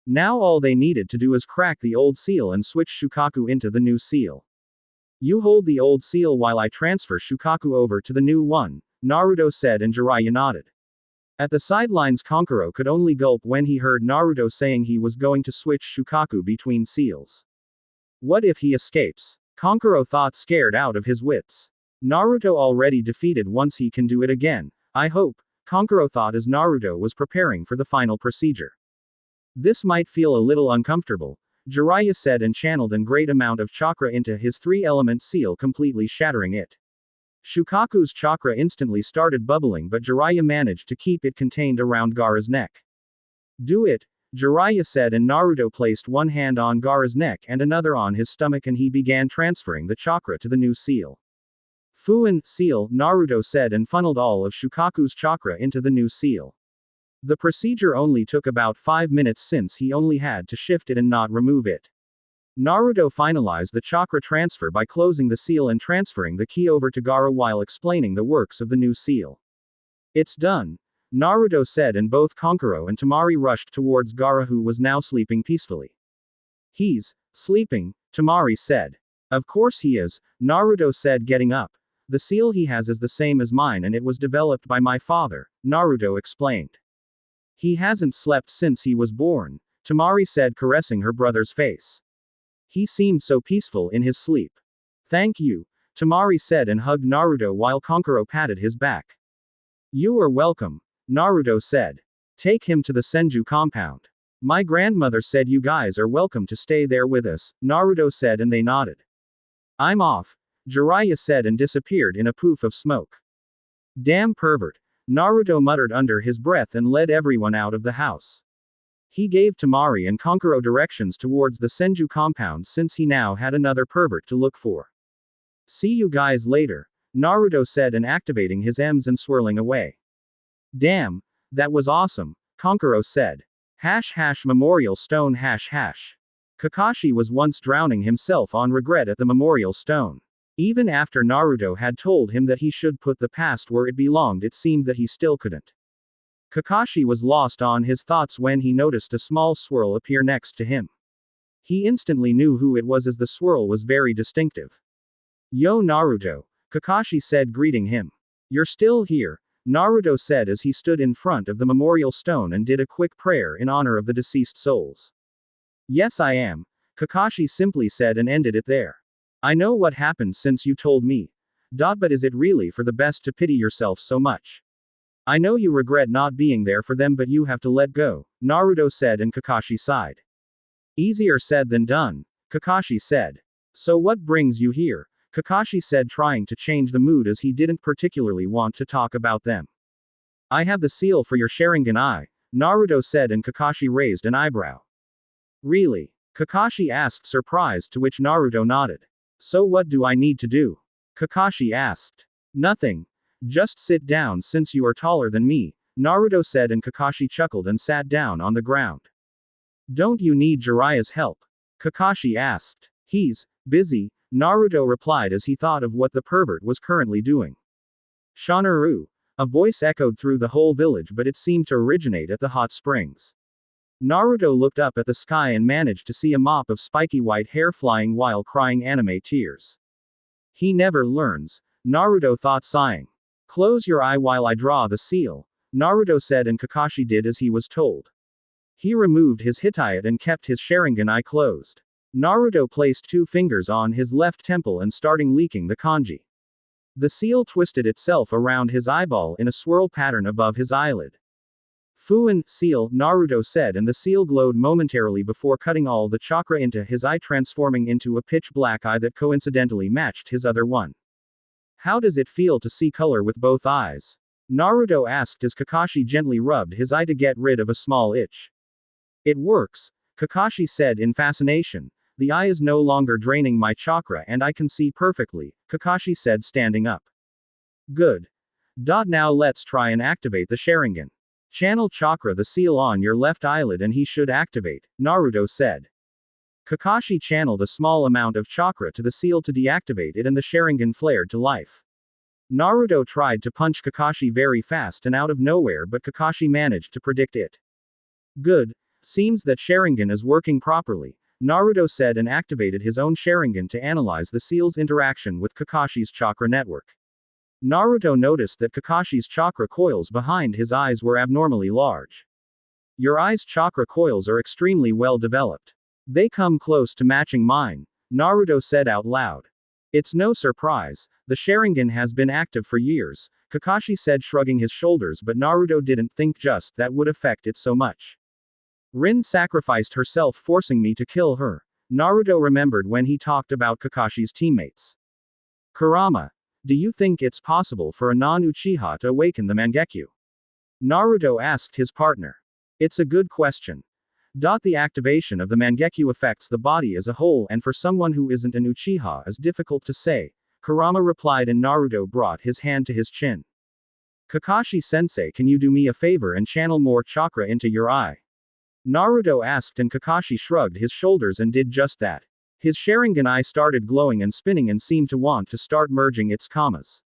Now all they needed to do is crack the old seal and switch Shukaku into the new seal. You hold the old seal while I transfer Shukaku over to the new one, Naruto said, and Jiraiya nodded. At the sidelines, Kankuro could only gulp when he heard Naruto saying he was going to switch Shukaku between seals. What if he escapes? Kankuro thought, scared out of his wits. Naruto already defeated once, he can do it again, I hope, Kankuro thought as Naruto was preparing for the final procedure. This might feel a little uncomfortable, Jiraiya said, and channeled a great amount of chakra into his 3-element seal, completely shattering it. Shukaku's chakra instantly started bubbling, but Jiraiya managed to keep it contained around Gaara's neck. Do it, Jiraiya said, and Naruto placed one hand on Gaara's neck and another on his stomach, and he began transferring the chakra to the new seal. Fuin, seal, Naruto said, and funneled all of Shukaku's chakra into the new seal. The procedure only took about 5 minutes since he only had to shift it and not remove it. Naruto finalized the chakra transfer by closing the seal and transferring the key over to Gaara while explaining the works of the new seal. It's done, Naruto said, and both Kankuro and Temari rushed towards Gaara, who was now sleeping peacefully. He's sleeping, Temari said. Of course he is, Naruto said, getting up. The seal he has is the same as mine, and it was developed by my father, Naruto explained. He hasn't slept since he was born, Temari said, caressing her brother's face. He seemed so peaceful in his sleep. Thank you, Temari said, and hugged Naruto while Kankuro patted his back. You are welcome, Naruto said. Take him to the Senju compound. My grandmother said you guys are welcome to stay there with us, Naruto said, and they nodded. I'm off, Jiraiya said, and disappeared in a poof of smoke. Damn pervert, Naruto muttered under his breath and led everyone out of the house. He gave Temari and Kankuro directions towards the Senju compound, since he now had another pervert to look for. See you guys later, Naruto said, and activating his M's and swirling away. Damn, that was awesome, Kankuro said. Memorial stone .. Kakashi was once drowning himself on regret at the memorial stone. Even after Naruto had told him that he should put the past where it belonged, it seemed that he still couldn't. Kakashi was lost on his thoughts when he noticed a small swirl appear next to him. He instantly knew who it was, as the swirl was very distinctive. Yo Naruto, Kakashi said, greeting him. You're still here, Naruto said as he stood in front of the memorial stone and did a quick prayer in honor of the deceased souls. Yes, I am, Kakashi simply said, and ended it there. I know what happened since you told me. But is it really for the best to pity yourself so much? I know you regret not being there for them, but you have to let go, Naruto said, and Kakashi sighed. Easier said than done, Kakashi said. So what brings you here? Kakashi said, trying to change the mood as he didn't particularly want to talk about them. I have the seal for your Sharingan eye, Naruto said, and Kakashi raised an eyebrow. Really? Kakashi asked, surprised, to which Naruto nodded. So what do I need to do? Kakashi asked. Nothing. Just sit down since you are taller than me, Naruto said, and Kakashi chuckled and sat down on the ground. Don't you need Jiraiya's help? Kakashi asked. He's busy, Naruto replied as he thought of what the pervert was currently doing. Shanaru. A voice echoed through the whole village, but it seemed to originate at the hot springs. Naruto looked up at the sky and managed to see a mop of spiky white hair flying while crying anime tears. He never learns, Naruto thought, sighing. Close your eye while I draw the seal, Naruto said, and Kakashi did as he was told. He removed his Hittite and kept his Sharingan eye closed. Naruto placed 2 fingers on his left temple and started leaking the kanji. The seal twisted itself around his eyeball in a swirl pattern above his eyelid. Fuin, seal, Naruto said, and the seal glowed momentarily before cutting all the chakra into his eye, transforming into a pitch black eye that coincidentally matched his other one. How does it feel to see color with both eyes? Naruto asked as Kakashi gently rubbed his eye to get rid of a small itch. It works, Kakashi said in fascination. The eye is no longer draining my chakra and I can see perfectly, Kakashi said, standing up. Good. Now let's try and activate the Sharingan. Channel chakra the seal on your left eyelid and he should activate, Naruto said. Kakashi channeled a small amount of chakra to the seal to deactivate it and the Sharingan flared to life. Naruto tried to punch Kakashi very fast and out of nowhere, but Kakashi managed to predict it. Good. Seems that Sharingan is working properly, Naruto said, and activated his own Sharingan to analyze the seal's interaction with Kakashi's chakra network. Naruto noticed that Kakashi's chakra coils behind his eyes were abnormally large. Your eye's chakra coils are extremely well developed. They come close to matching mine, Naruto said out loud. It's no surprise, the Sharingan has been active for years, Kakashi said, shrugging his shoulders, but Naruto didn't think just that would affect it so much. Rin sacrificed herself forcing me to kill her, Naruto remembered when he talked about Kakashi's teammates. Kurama, do you think it's possible for a non-Uchiha to awaken the Mangekyo? Naruto asked his partner. It's a good question. The activation of the Mangekyo affects the body as a whole, and for someone who isn't an Uchiha is difficult to say, Kurama replied, and Naruto brought his hand to his chin. Kakashi-sensei, can you do me a favor and channel more chakra into your eye? Naruto asked, and Kakashi shrugged his shoulders and did just that. His Sharingan eye started glowing and spinning and seemed to want to start merging its kamas.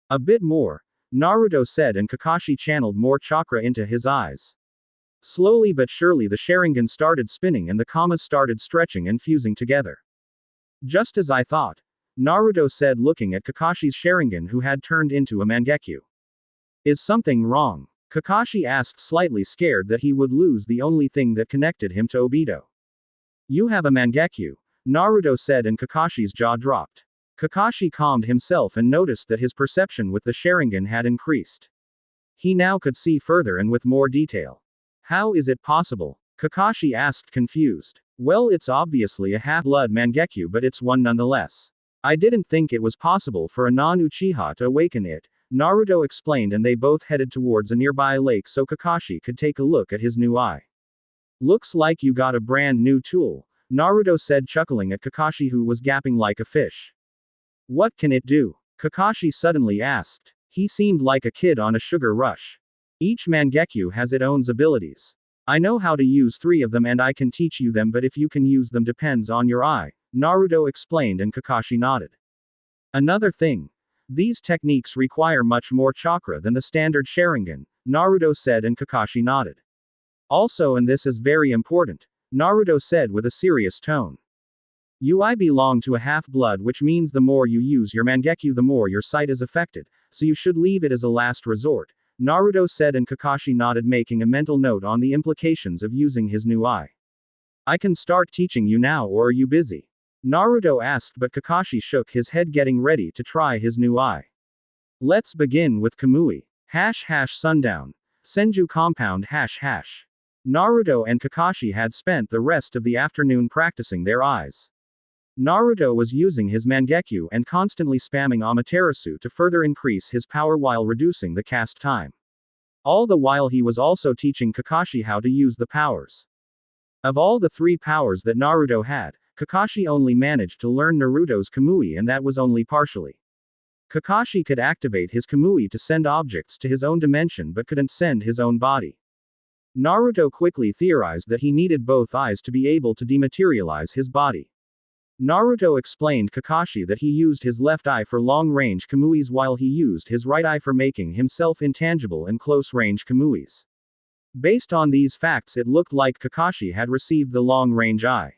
A bit more, Naruto said, and Kakashi channeled more chakra into his eyes. Slowly but surely the Sharingan started spinning and the kamas started stretching and fusing together. Just as I thought, Naruto said, looking at Kakashi's Sharingan, who had turned into a Mangekyo. Is something wrong? Kakashi asked, slightly scared that he would lose the only thing that connected him to Obito. You have a Mangekyo, Naruto said, and Kakashi's jaw dropped. Kakashi calmed himself and noticed that his perception with the Sharingan had increased. He now could see further and with more detail. How is it possible? Kakashi asked, confused. Well, it's obviously a half-blood Mangekyo, but it's one nonetheless. I didn't think it was possible for a non-Uchiha to awaken it, Naruto explained, and they both headed towards a nearby lake so Kakashi could take a look at his new eye. Looks like you got a brand new tool, Naruto said, chuckling at Kakashi, who was gapping like a fish. What can it do? Kakashi suddenly asked. He seemed like a kid on a sugar rush. Each Mangekyo has its own abilities. I know how to use 3 of them and I can teach you them, but if you can use them depends on your eye, Naruto explained, and Kakashi nodded. Another thing. These techniques require much more chakra than the standard Sharingan, Naruto said, and Kakashi nodded. Also, and this is very important, Naruto said with a serious tone. I belong to a half-blood, which means the more you use your Mangekyo the more your sight is affected, so you should leave it as a last resort, Naruto said, and Kakashi nodded, making a mental note on the implications of using his new eye. I can start teaching you now, or are you busy? Naruto asked, but Kakashi shook his head, getting ready to try his new eye. Let's begin with Kamui. Sundown. Senju compound. Naruto and Kakashi had spent the rest of the afternoon practicing their eyes. Naruto was using his Mangekyo and constantly spamming Amaterasu to further increase his power while reducing the cast time. All the while he was also teaching Kakashi how to use the powers. Of all the 3 powers that Naruto had, Kakashi only managed to learn Naruto's Kamui, and that was only partially. Kakashi could activate his Kamui to send objects to his own dimension but couldn't send his own body. Naruto quickly theorized that he needed both eyes to be able to dematerialize his body. Naruto explained Kakashi that he used his left eye for long-range Kamuis while he used his right eye for making himself intangible in close-range Kamuis. Based on these facts, it looked like Kakashi had received the long-range eye.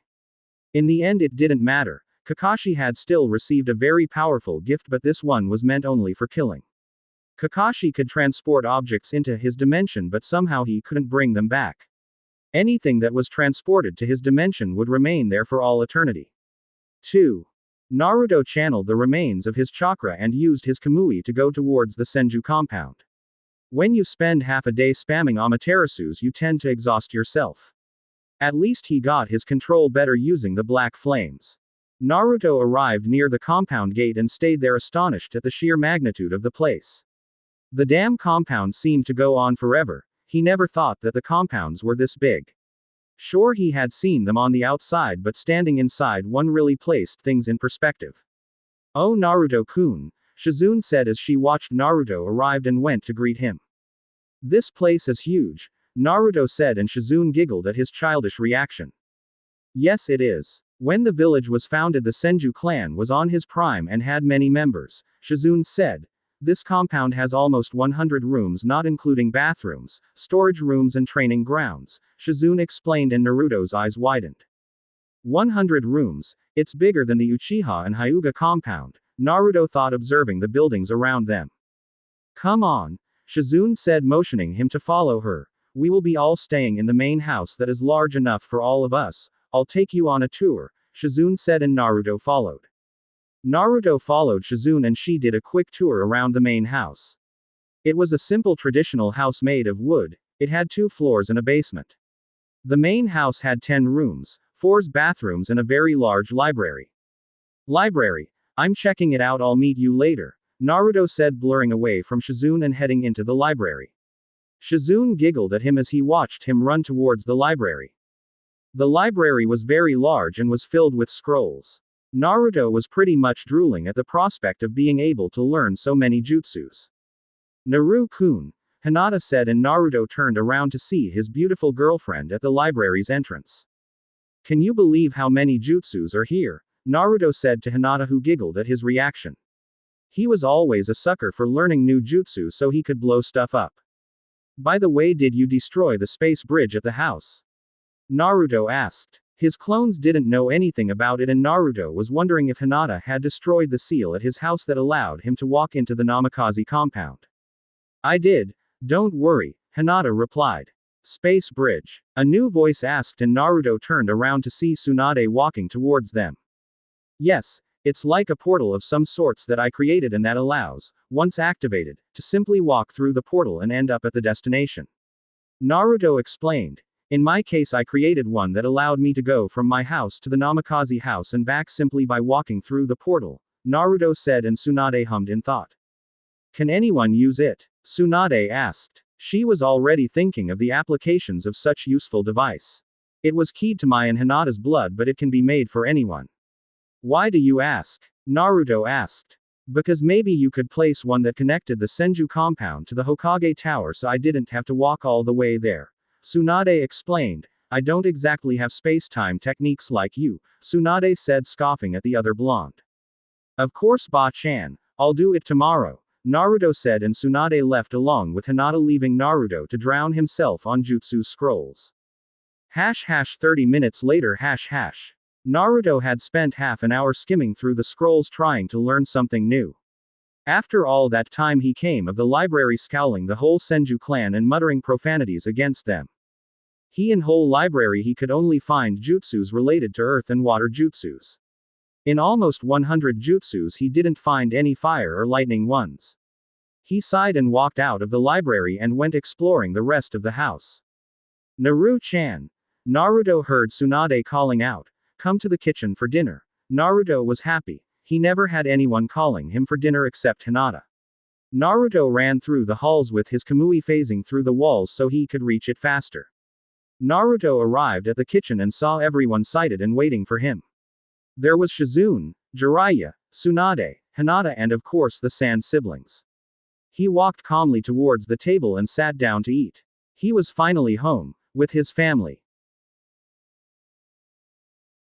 In the end, it didn't matter. Kakashi had still received a very powerful gift, but this one was meant only for killing. Kakashi could transport objects into his dimension, but somehow he couldn't bring them back. Anything that was transported to his dimension would remain there for all eternity. 2. Naruto channeled the remains of his chakra and used his Kamui to go towards the Senju compound. When you spend half a day spamming Amaterasus, you tend to exhaust yourself. At least he got his control better using the black flames. Naruto arrived near the compound gate and stayed there astonished at the sheer magnitude of the place. The damn compound seemed to go on forever. He never thought that the compounds were this big. Sure, he had seen them on the outside, but standing inside one really placed things in perspective. "Oh, Naruto-kun," Shizune said as she watched Naruto arrive and went to greet him. "This place is huge," Naruto said, and Shizune giggled at his childish reaction. "Yes, it is. When the village was founded, the Senju clan was on his prime and had many members," Shizune said. "This compound has almost 100 rooms, not including bathrooms, storage rooms and training grounds," Shizune explained, and Naruto's eyes widened. 100 rooms, it's bigger than the Uchiha and Hyuga compound, Naruto thought, observing the buildings around them. "Come on," Shizune said, motioning him to follow her. "We will be all staying in the main house that is large enough for all of us. I'll take you on a tour," Shizune said, and Naruto followed. Naruto followed Shizune and she did a quick tour around the main house. It was a simple traditional house made of wood. It had 2 floors and a basement. The main house had 10 rooms, 4 bathrooms and a very large library. "Library? I'm checking it out, I'll meet you later," Naruto said, blurring away from Shizune and heading into the library. Shizune giggled at him as he watched him run towards the library. The library was very large and was filled with scrolls. Naruto was pretty much drooling at the prospect of being able to learn so many jutsus. "Naru-kun," Hinata said, and Naruto turned around to see his beautiful girlfriend at the library's entrance. "Can you believe how many jutsus are here?" Naruto said to Hinata, who giggled at his reaction. He was always a sucker for learning new jutsu so he could blow stuff up. "By the way, did you destroy the space bridge at the house?" Naruto asked. His clones didn't know anything about it, and Naruto was wondering if Hinata had destroyed the seal at his house that allowed him to walk into the Namikaze compound. "I did. Don't worry," Hinata replied. "Space bridge?" a new voice asked, and Naruto turned around to see Tsunade walking towards them. "Yes, it's like a portal of some sorts that I created and that allows, once activated, to simply walk through the portal and end up at the destination," Naruto explained. "In my case, I created one that allowed me to go from my house to the Namikaze house and back simply by walking through the portal," Naruto said, and Tsunade hummed in thought. "Can anyone use it?" Tsunade asked. She was already thinking of the applications of such useful device. It was keyed to Mai and Hinata's blood, but it can be made for anyone. "Why do you ask?" Naruto asked. "Because maybe you could place one that connected the Senju compound to the Hokage tower so I didn't have to walk all the way there," Tsunade explained. "I don't exactly have space-time techniques like you," Tsunade said, scoffing at the other blonde. "Of course, Ba-chan. I'll do it tomorrow," Naruto said, and Tsunade left along with Hinata, leaving Naruto to drown himself on jutsu scrolls. 30 minutes later. Naruto had spent half an hour skimming through the scrolls trying to learn something new. After all that time, he came of the library scowling the whole Senju clan and muttering profanities against them. In whole library he could only find jutsus related to earth and water jutsus. In almost 100 jutsus he didn't find any fire or lightning ones. He sighed and walked out of the library and went exploring the rest of the house. "Naru-chan!" Naruto heard Tsunade calling out. "Come to the kitchen for dinner." Naruto was happy. He never had anyone calling him for dinner except Hinata. Naruto ran through the halls with his Kamui phasing through the walls so he could reach it faster. Naruto arrived at the kitchen and saw everyone seated and waiting for him. There was Shizune, Jiraiya, Tsunade, Hinata, and of course the Sand siblings. He walked calmly towards the table and sat down to eat. He was finally home, with his family.